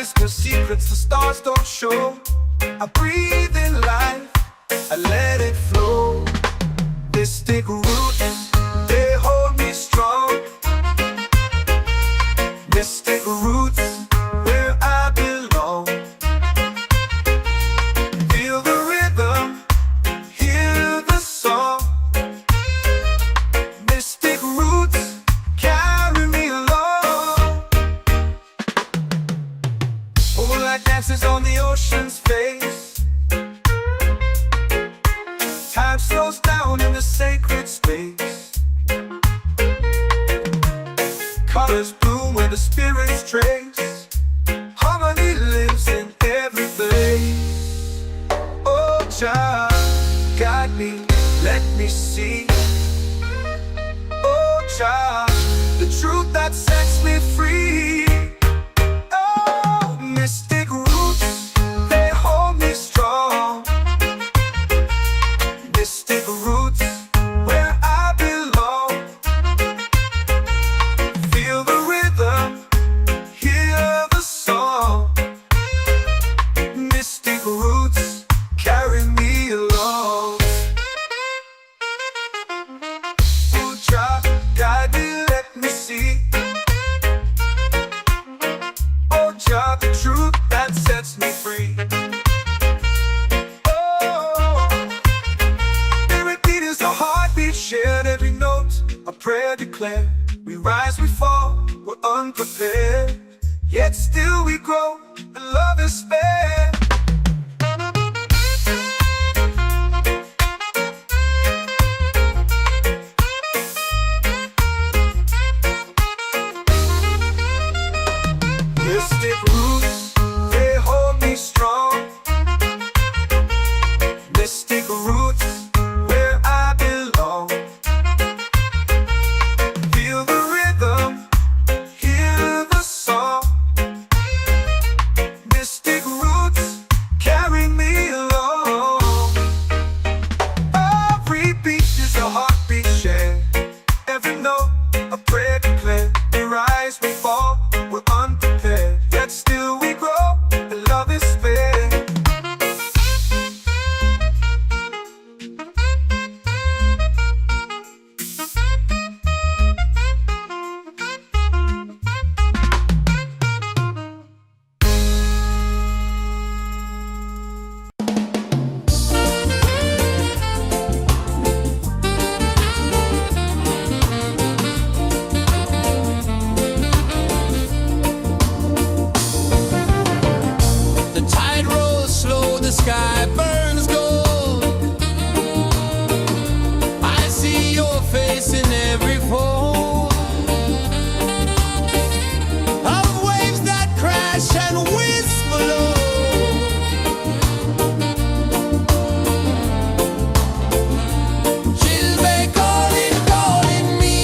whisper secrets the stars don't show. I breathe in life, I let it flow. Mystic roots, they hold me strong. Mystic roots, where I belong. Feel the rhythm, hear the song. Mystic roots carry me along. Moonlight dances on the ocean's face. Time slows down in the sacred space. Colors bloom where the spirits trace. Harmony lives in every place. Oh, Jah, guide me, let me see. Oh, Jah, the truth that sets me free. Oh, mystic roots, they hold me strong. Mystic roots, where I belong. Feel the rhythm, hear the song. Mystic roots carry me along. Oh, Jah, guide me, let me see. Oh, Jah, the truth that sets me free. Oh, every beat is a heartbeat shared, every note a prayer declared. We rise, we fall, we're unprepared, yet still we grow, and love is spared. Mystic roots, they hold me strong. Mystic roots, where I belong. Feel the rhythm, hear the song. Mystic roots carry me along. Every beat is a heartbeat shared, every note a prayer declared. We rise, we fall, we're unprepared, yet still we grow, and love is spared. The tide rolls slow, the sky burns gold. I see your face in every fold of waves that crash and whisper low. She'll be calling, calling me,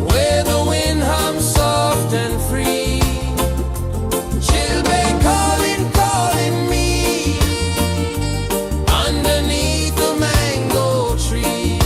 where the wind hums soft and free. She'll be calling, calling me, underneath the mango tree.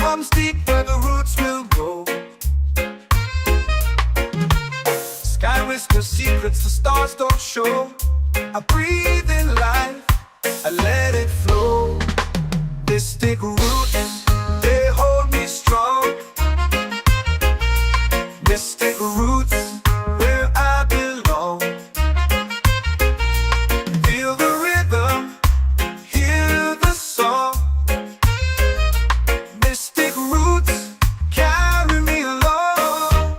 comes deep where the roots will go. Sky whispers secrets the stars don't show. I breathe in life, I let it flow. Mystic roots, they hold me strong. Mystic roots, where I belong. Feel the rhythm, hear the song. Mystic roots, carry me along.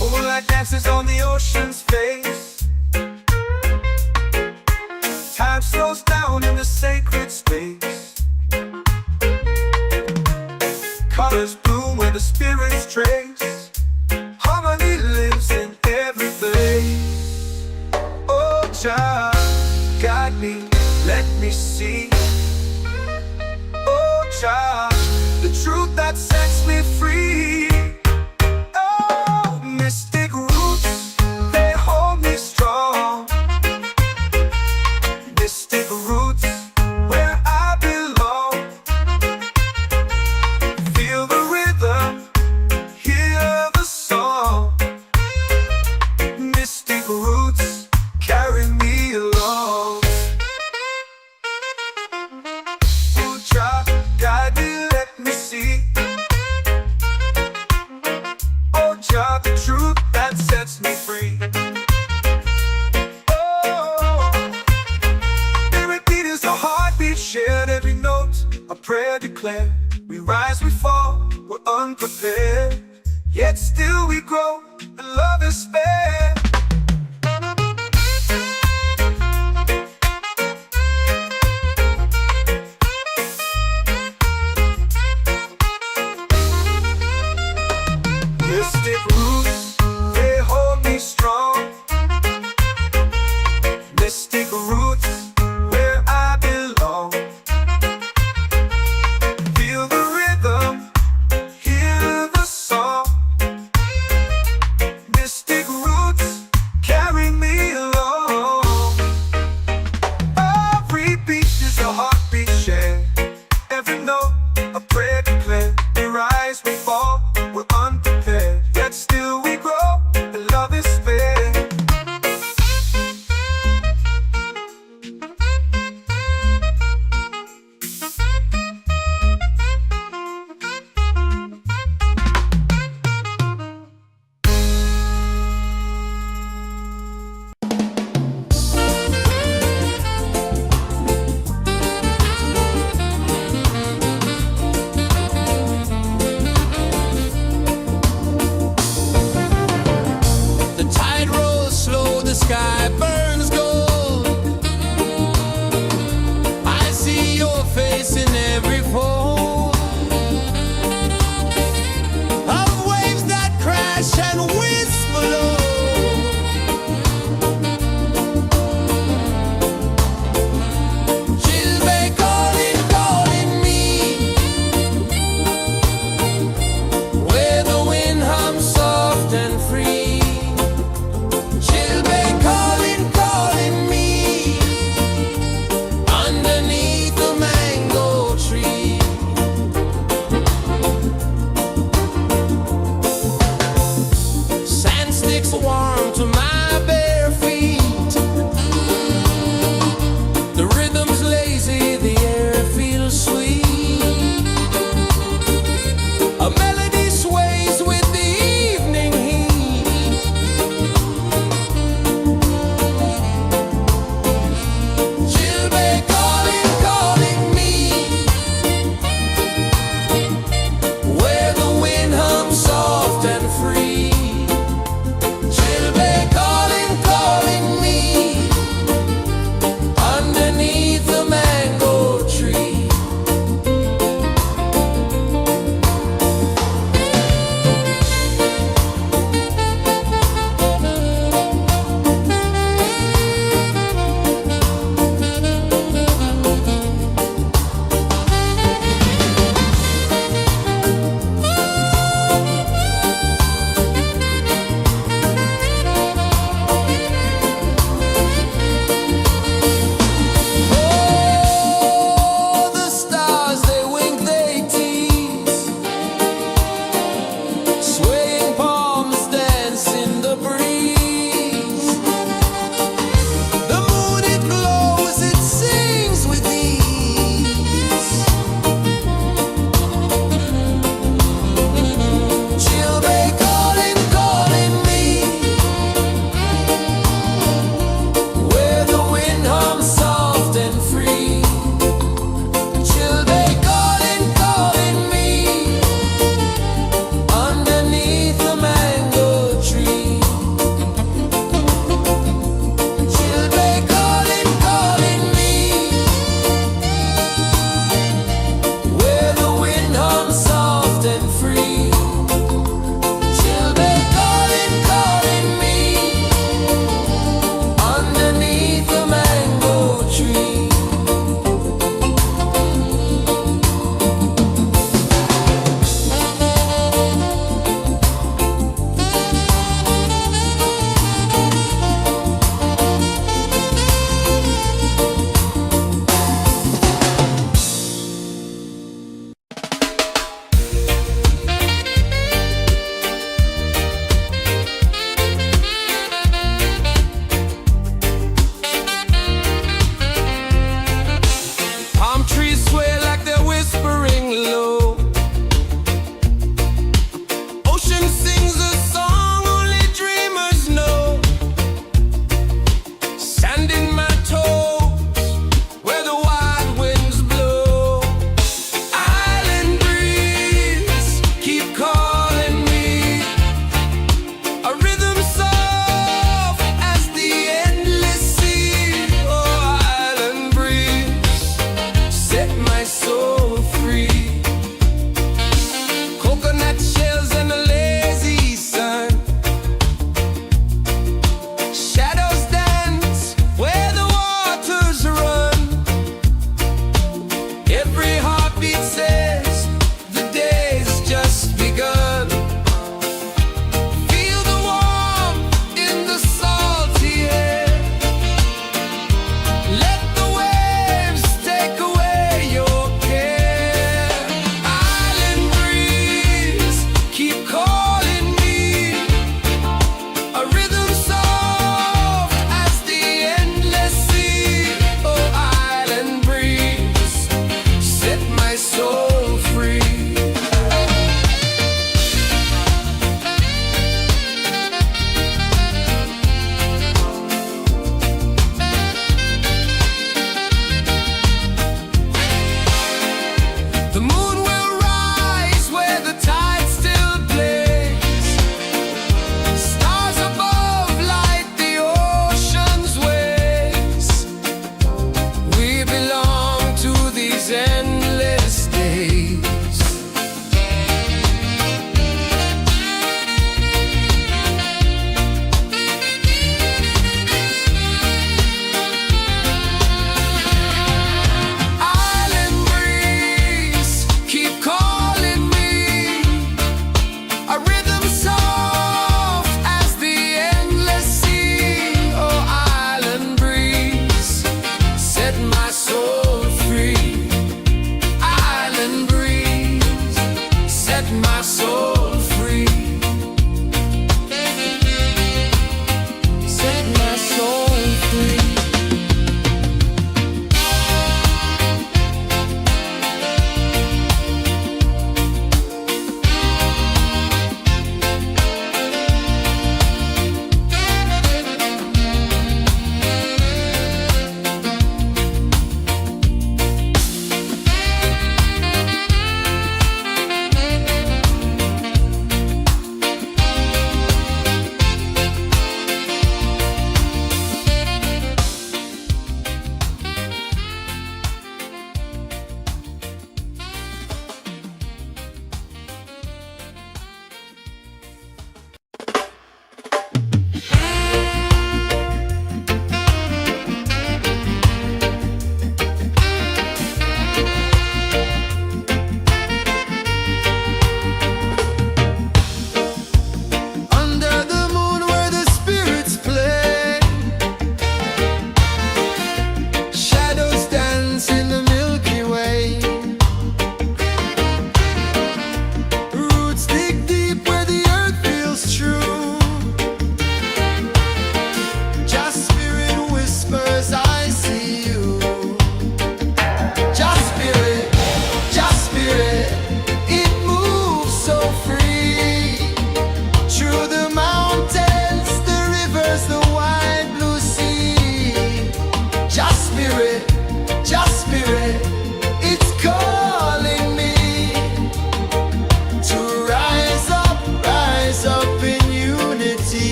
Moonlight dances on the ocean's face. Time slows down in the sacred space. Colors bloom where the spirits trace. Harmony lives in every place. Oh, Jah, guide me, let me see. Oh, Jah, the truth that sets me free. Oh, mystic roots, they hold me strong. Mystic roots, where I belong. Feel the rhythm, hear the song. Mystic roots, carry me along. Oh, Jah, guide me, let me see. Oh, Jah, the truth that sets me free. Shared every note, a prayer declared. We rise, we fall, we're unprepared. Yet still we grow, and love is spared. Mystic roots, they hold me strong. Mystic roots, where I belong. Feel the rhythm, hear the song. Mystic roots, carry me along. Every beat is a heartbeat shared. Every note, a prayer declared. We rise, we fall, we're unprepared. Yet still we grow, and love is spared. The tide rolls slow, the sky burns gold. I see your face in every fold of waves that crash and whisper low. She'll be calling, calling me, where the wind hums soft and free. She'll be calling, calling me, underneath the mango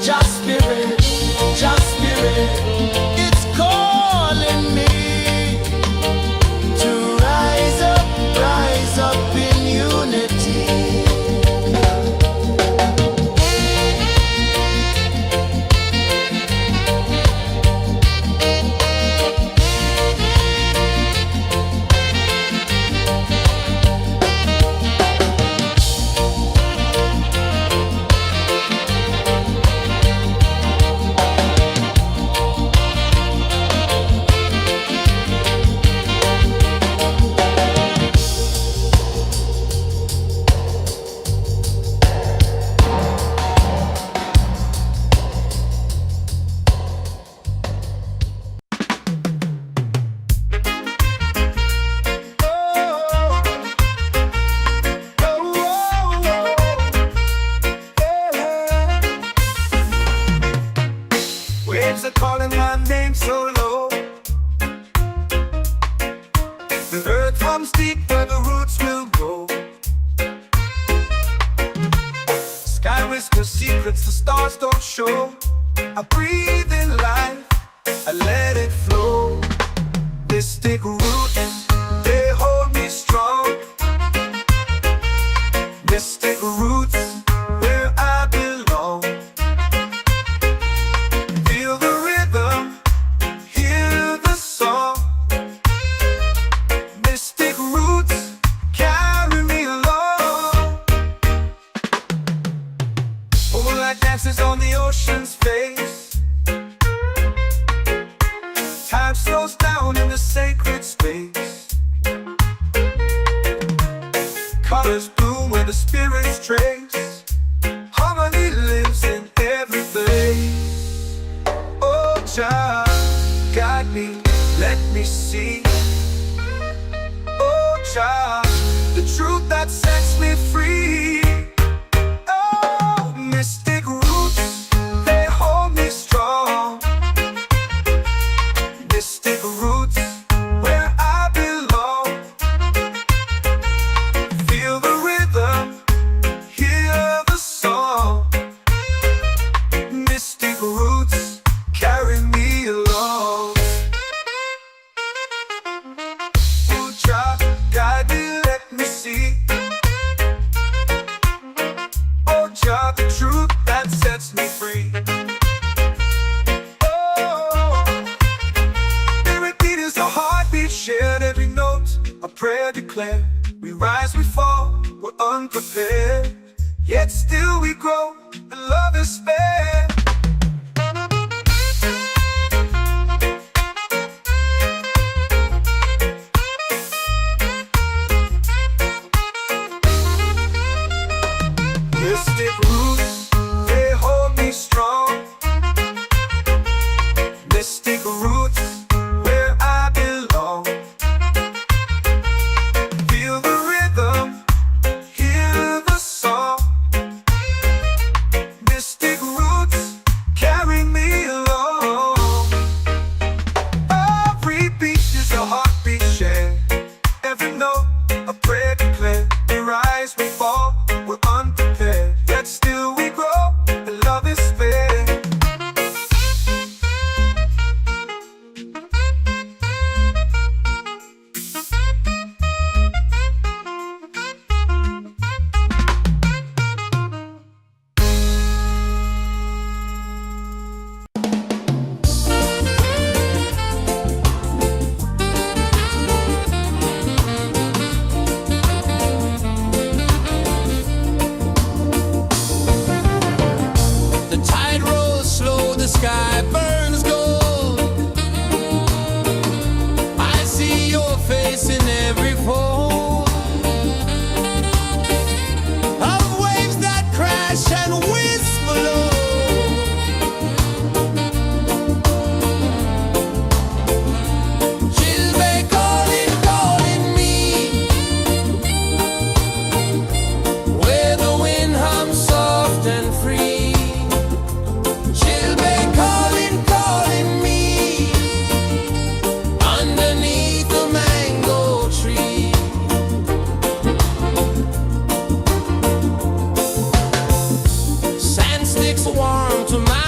Just spirit, just spirit, it's calling me to rise up in unity. Waves are calling my name so low. The earth runs deep where the roots will grow. Sky whispers secrets the stars don't show. I breathe in life, I let it flow. Mystic roots, they hold me strong. Mystic roots, where I belong. Feel the rhythm, hear the song. Mystic roots, carry me along. Moonlight dances on the ocean's face. Time slows down in the sacred space. Colors bloom where the spirits trace. Harmony lives in every place. Oh, child, guide me, let me see. Oh, child, the truth that sets me free. Oh, mystic roots, they hold me strong. Mystic roots, where I belong. Feel the rhythm, hear the song. Mystic roots, carry me along. Oh, child, guide me, let me see. Oh, child, the truth that sets me free. Oh, spirit beat is a heartbeat shared, every note a prayer declared. We rise, we fall, we're unprepared, yet still we grow, and love is spared. Mystic roots, they hold me strong. Mystic roots, where I belong. Feel the rhythm, hear the song. Mystic roots, carry me along. Every beat is a heartbeat shared, every note a prayer declared. We rise, we fall, we're unprepared, yet still we grow, and love is spared. The tide rolls slow, the sky burns gold. I see your face in every fold of waves that crash and whisper low. She'll be calling, calling me, where the wind hums soft and free. She'll be calling, calling me, underneath the mango tree. Sand sticks warm to my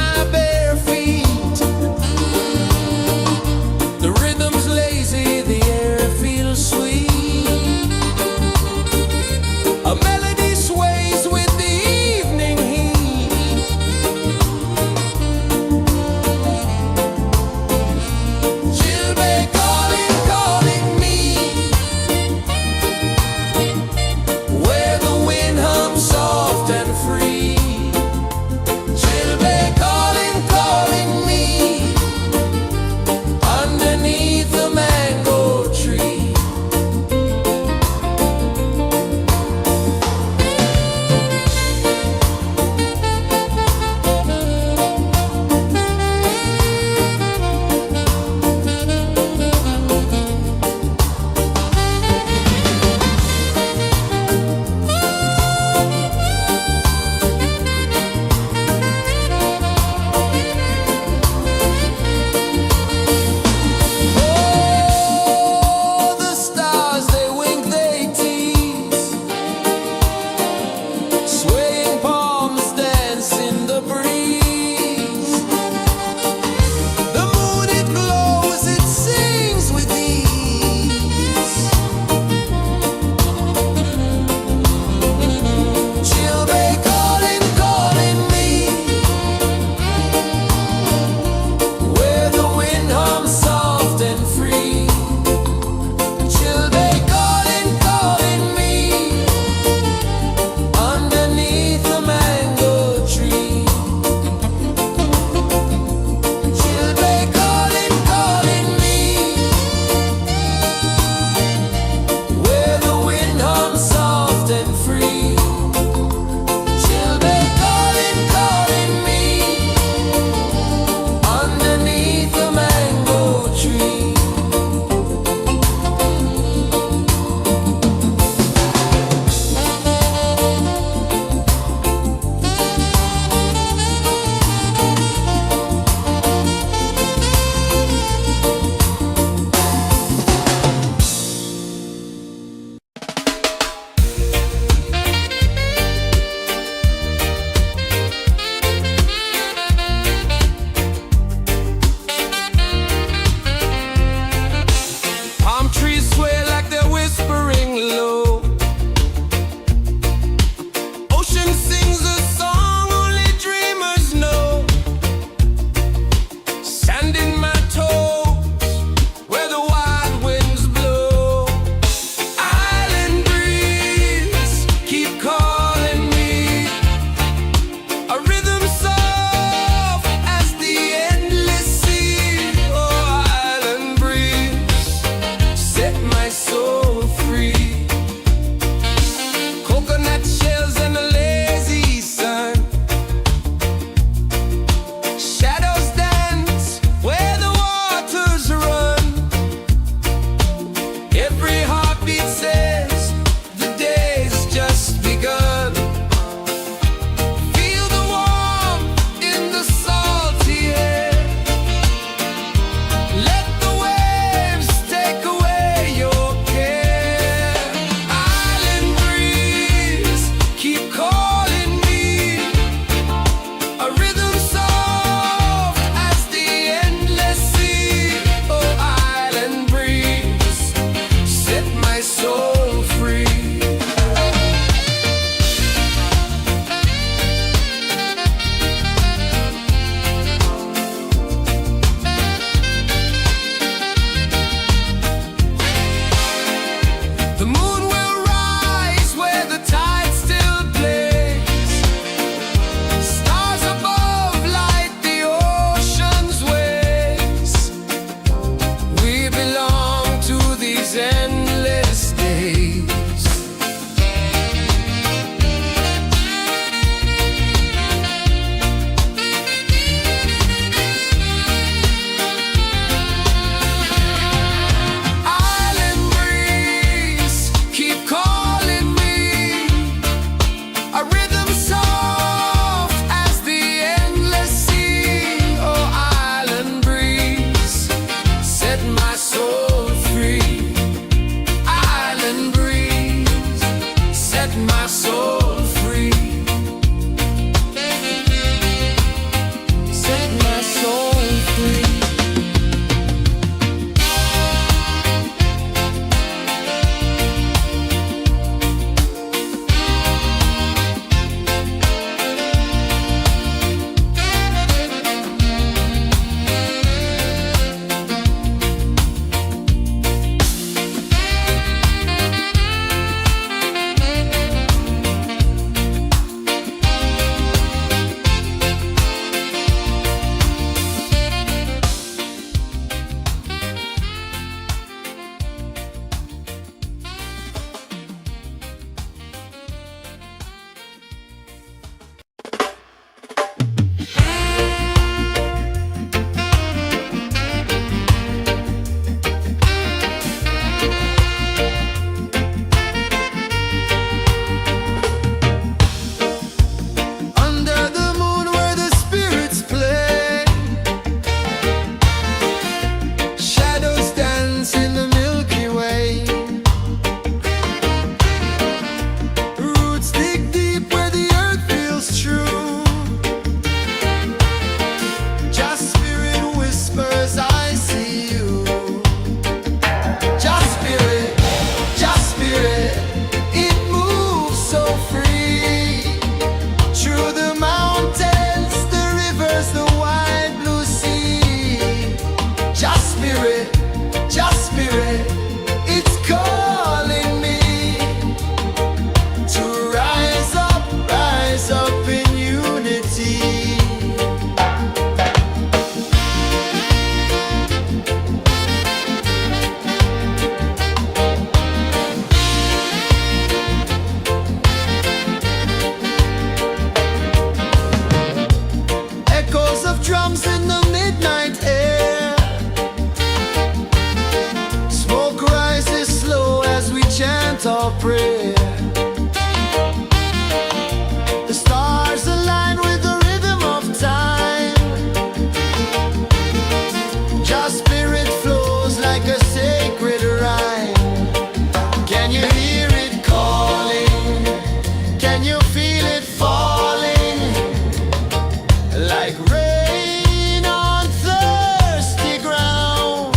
like rain on thirsty ground.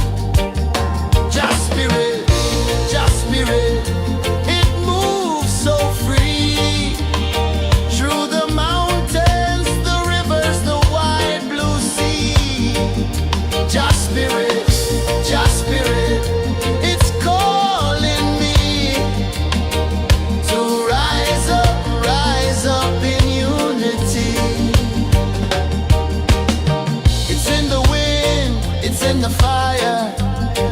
Just spirit, it moves so free through the mountains, the rivers, the wide blue sea. Just spirit, it's calling me to rise up in unity. It's in the wind, it's in the fire,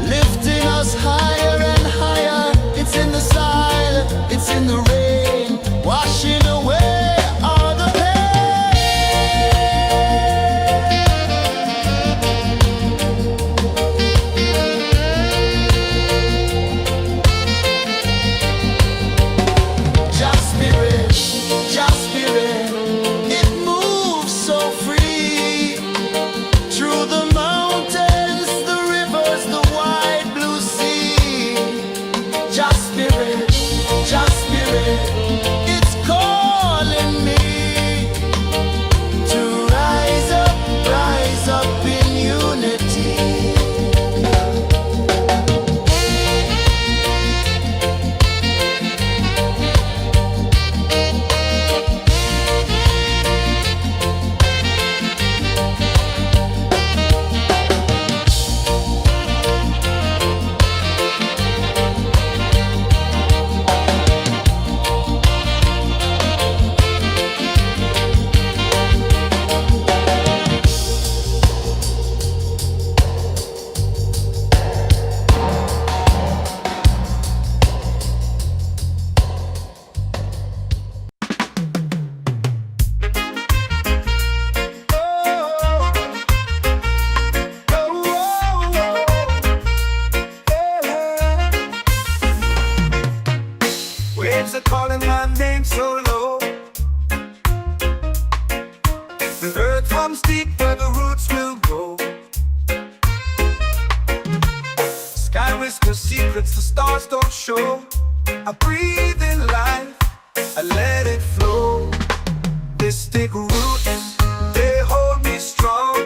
lifting us higher and higher. It's in the silence, it's in the rain, washing away all the Just spirit, it moves so free through the mountains, the rivers, the wide blue sea. Just spirit, it's calling me to rise up in unity. Waves are calling my name so low. The earth comes deep where the roots will go. Sky whispers secrets the stars don't show. I breathe in life, I let it flow. Mystic roots, they hold me strong.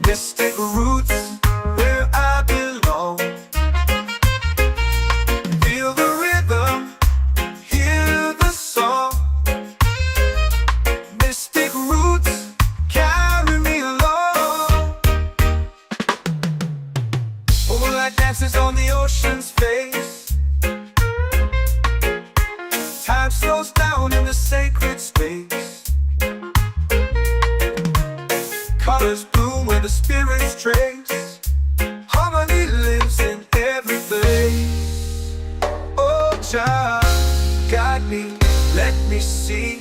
Mystic roots, where I belong. Feel the rhythm, hear the song. Mystic roots, carry me along. Moonlight dances on the ocean's face. Time slows down in the sacred space. Colors bloom where the spirits trace. Harmony lives in every face. Oh, child, guide me, let me see.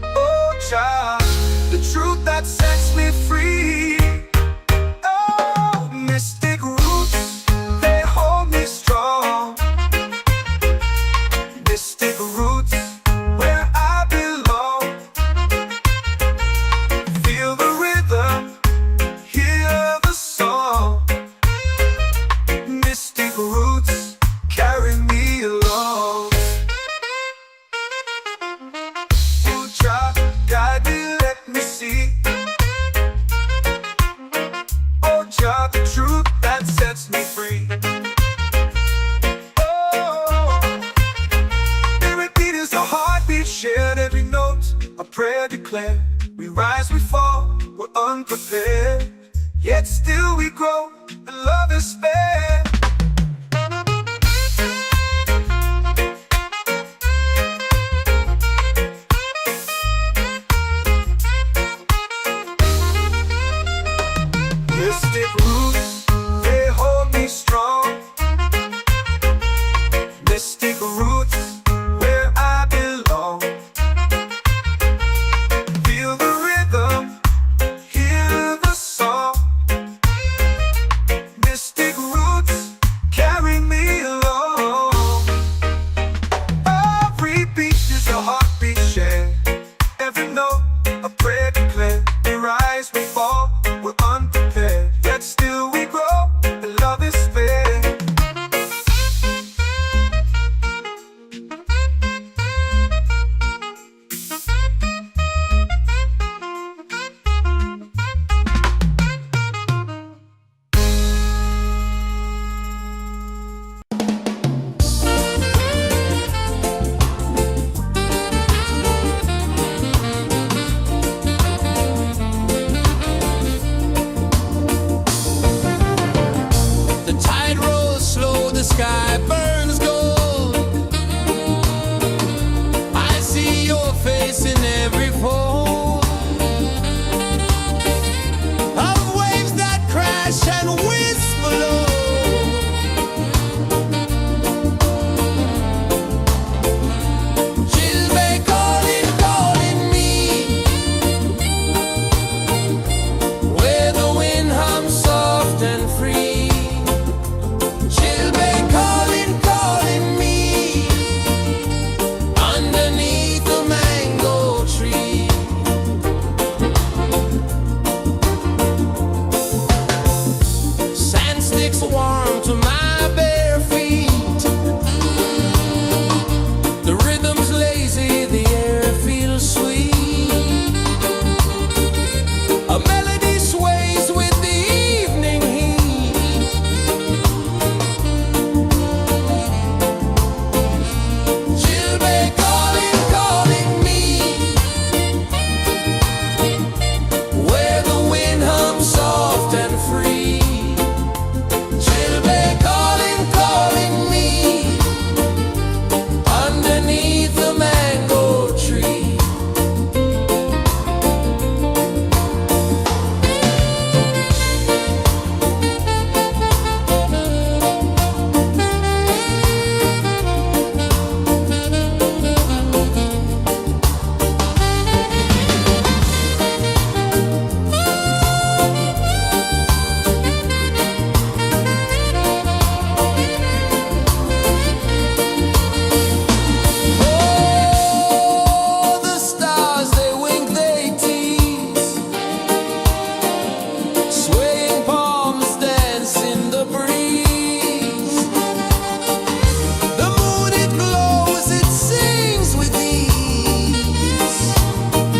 Oh, child, the truth that sets me free. Oh, mystic roots, they hold me strong. Mystic roots, where I belong. Feel the rhythm, hear the song. Mystic roots, carry me along. Oh, child, guide me, let me see. Oh, child, the truth that sets me free. Oh, spirit beat is a heartbeat shared, every note a prayer declared. We rise, we fall, we're unprepared, yet still we grow, and love is spared. Mystic roots, they hold me strong. Mystic roots, where I belong. Feel the rhythm, hear the song. Mystic roots, carry me along. Every beat is a heartbeat shared, every note